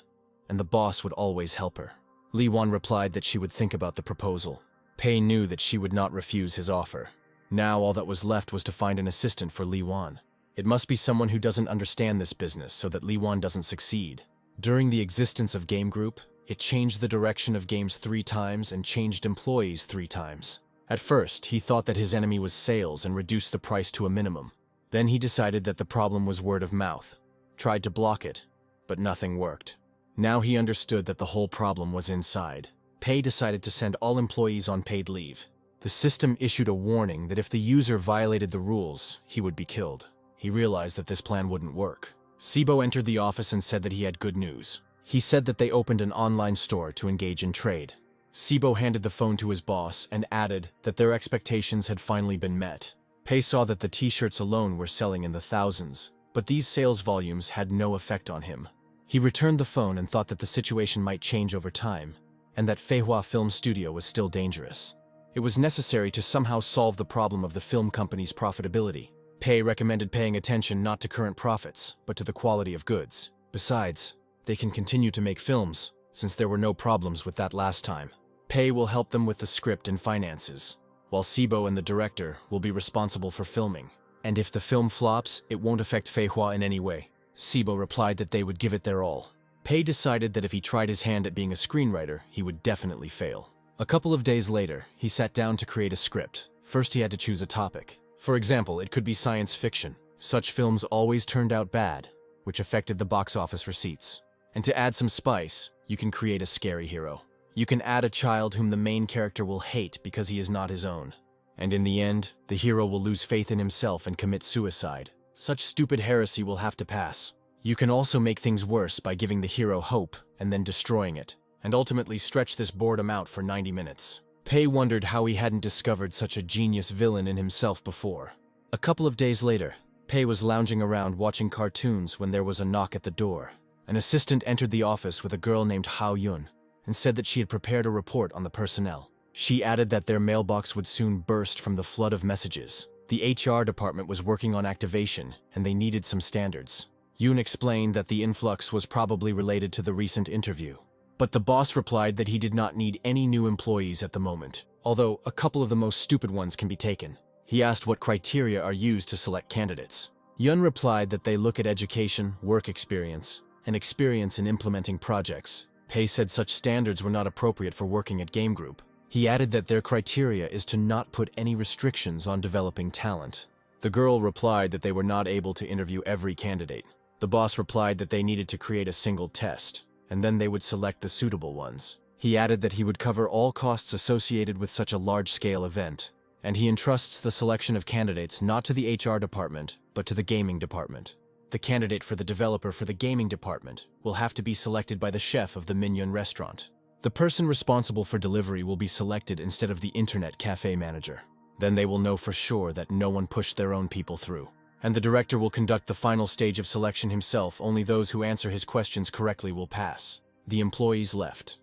and the boss would always help her. Li Wan replied that she would think about the proposal. Pei knew that she would not refuse his offer. Now all that was left was to find an assistant for Li Wan. It must be someone who doesn't understand this business so that Li Wan doesn't succeed. During the existence of Game Group, it changed the direction of games 3 times and changed employees 3 times. At first, he thought that his enemy was sales and reduced the price to a minimum. Then he decided that the problem was word of mouth, tried to block it, but nothing worked. Now he understood that the whole problem was inside. Pei decided to send all employees on paid leave. The system issued a warning that if the user violated the rules, he would be killed. He realized that this plan wouldn't work. Sibo entered the office and said that he had good news. He said that they opened an online store to engage in trade. Sibo handed the phone to his boss and added that their expectations had finally been met. Pei saw that the t-shirts alone were selling in the thousands, but these sales volumes had no effect on him. He returned the phone and thought that the situation might change over time, and that Feihua Film Studio was still dangerous. It was necessary to somehow solve the problem of the film company's profitability. Pei recommended paying attention not to current profits, but to the quality of goods. Besides, they can continue to make films, since there were no problems with that last time. Pei will help them with the script and finances, while Sibo and the director will be responsible for filming. And if the film flops, it won't affect Fei Hua in any way. Sibo replied that they would give it their all. Pei decided that if he tried his hand at being a screenwriter, he would definitely fail. A couple of days later, he sat down to create a script. First, he had to choose a topic. For example, it could be science fiction. Such films always turned out bad, which affected the box office receipts. And to add some spice, you can create a scary hero. You can add a child whom the main character will hate because he is not his own. And in the end, the hero will lose faith in himself and commit suicide. Such stupid heresy will have to pass. You can also make things worse by giving the hero hope and then destroying it, and ultimately stretch this boredom out for 90 minutes. Pei wondered how he hadn't discovered such a genius villain in himself before. A couple of days later, Pei was lounging around watching cartoons when there was a knock at the door. An assistant entered the office with a girl named Hao Yun and said that she had prepared a report on the personnel. She added that their mailbox would soon burst from the flood of messages. The HR department was working on activation, and they needed some standards. Yun explained that the influx was probably related to the recent interview. But the boss replied that he did not need any new employees at the moment, although a couple of the most stupid ones can be taken. He asked what criteria are used to select candidates. Yun replied that they look at education, work experience, and experience in implementing projects. Pei said such standards were not appropriate for working at Game Group. He added that their criteria is to not put any restrictions on developing talent. The girl replied that they were not able to interview every candidate. The boss replied that they needed to create a single test, and then they would select the suitable ones. He added that he would cover all costs associated with such a large-scale event, and he entrusts the selection of candidates not to the HR department, but to the gaming department. The candidate for the developer for the gaming department will have to be selected by the chef of the Minyan restaurant. The person responsible for delivery will be selected instead of the internet cafe manager. Then they will know for sure that no one pushed their own people through. And the director will conduct the final stage of selection himself. Only those who answer his questions correctly will pass. The employees left,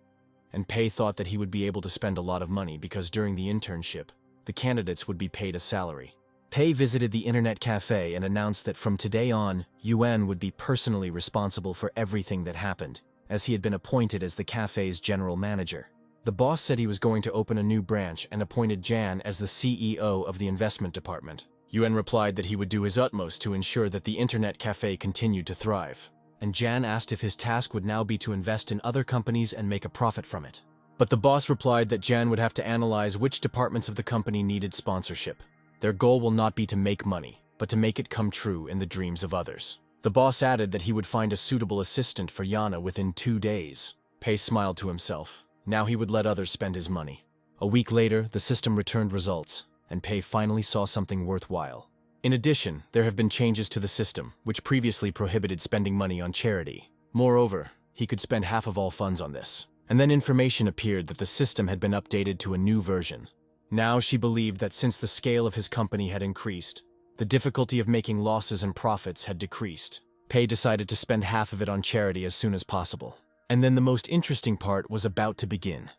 and Pei thought that he would be able to spend a lot of money because during the internship, the candidates would be paid a salary. Pei visited the internet cafe and announced that from today on, Yuan would be personally responsible for everything that happened, as he had been appointed as the cafe's general manager. The boss said he was going to open a new branch and appointed Jan as the CEO of the investment department. Yuan replied that he would do his utmost to ensure that the internet cafe continued to thrive. And Jan asked if his task would now be to invest in other companies and make a profit from it. But the boss replied that Jan would have to analyze which departments of the company needed sponsorship. Their goal will not be to make money, but to make it come true in the dreams of others. The boss added that he would find a suitable assistant for Yana within 2 days. Pei smiled to himself. Now he would let others spend his money. A week later, the system returned results, and Pei finally saw something worthwhile. In addition, there have been changes to the system, which previously prohibited spending money on charity. Moreover, he could spend half of all funds on this. And then information appeared that the system had been updated to a new version. Now she believed that since the scale of his company had increased, the difficulty of making losses and profits had decreased. Pei decided to spend half of it on charity as soon as possible. And then the most interesting part was about to begin.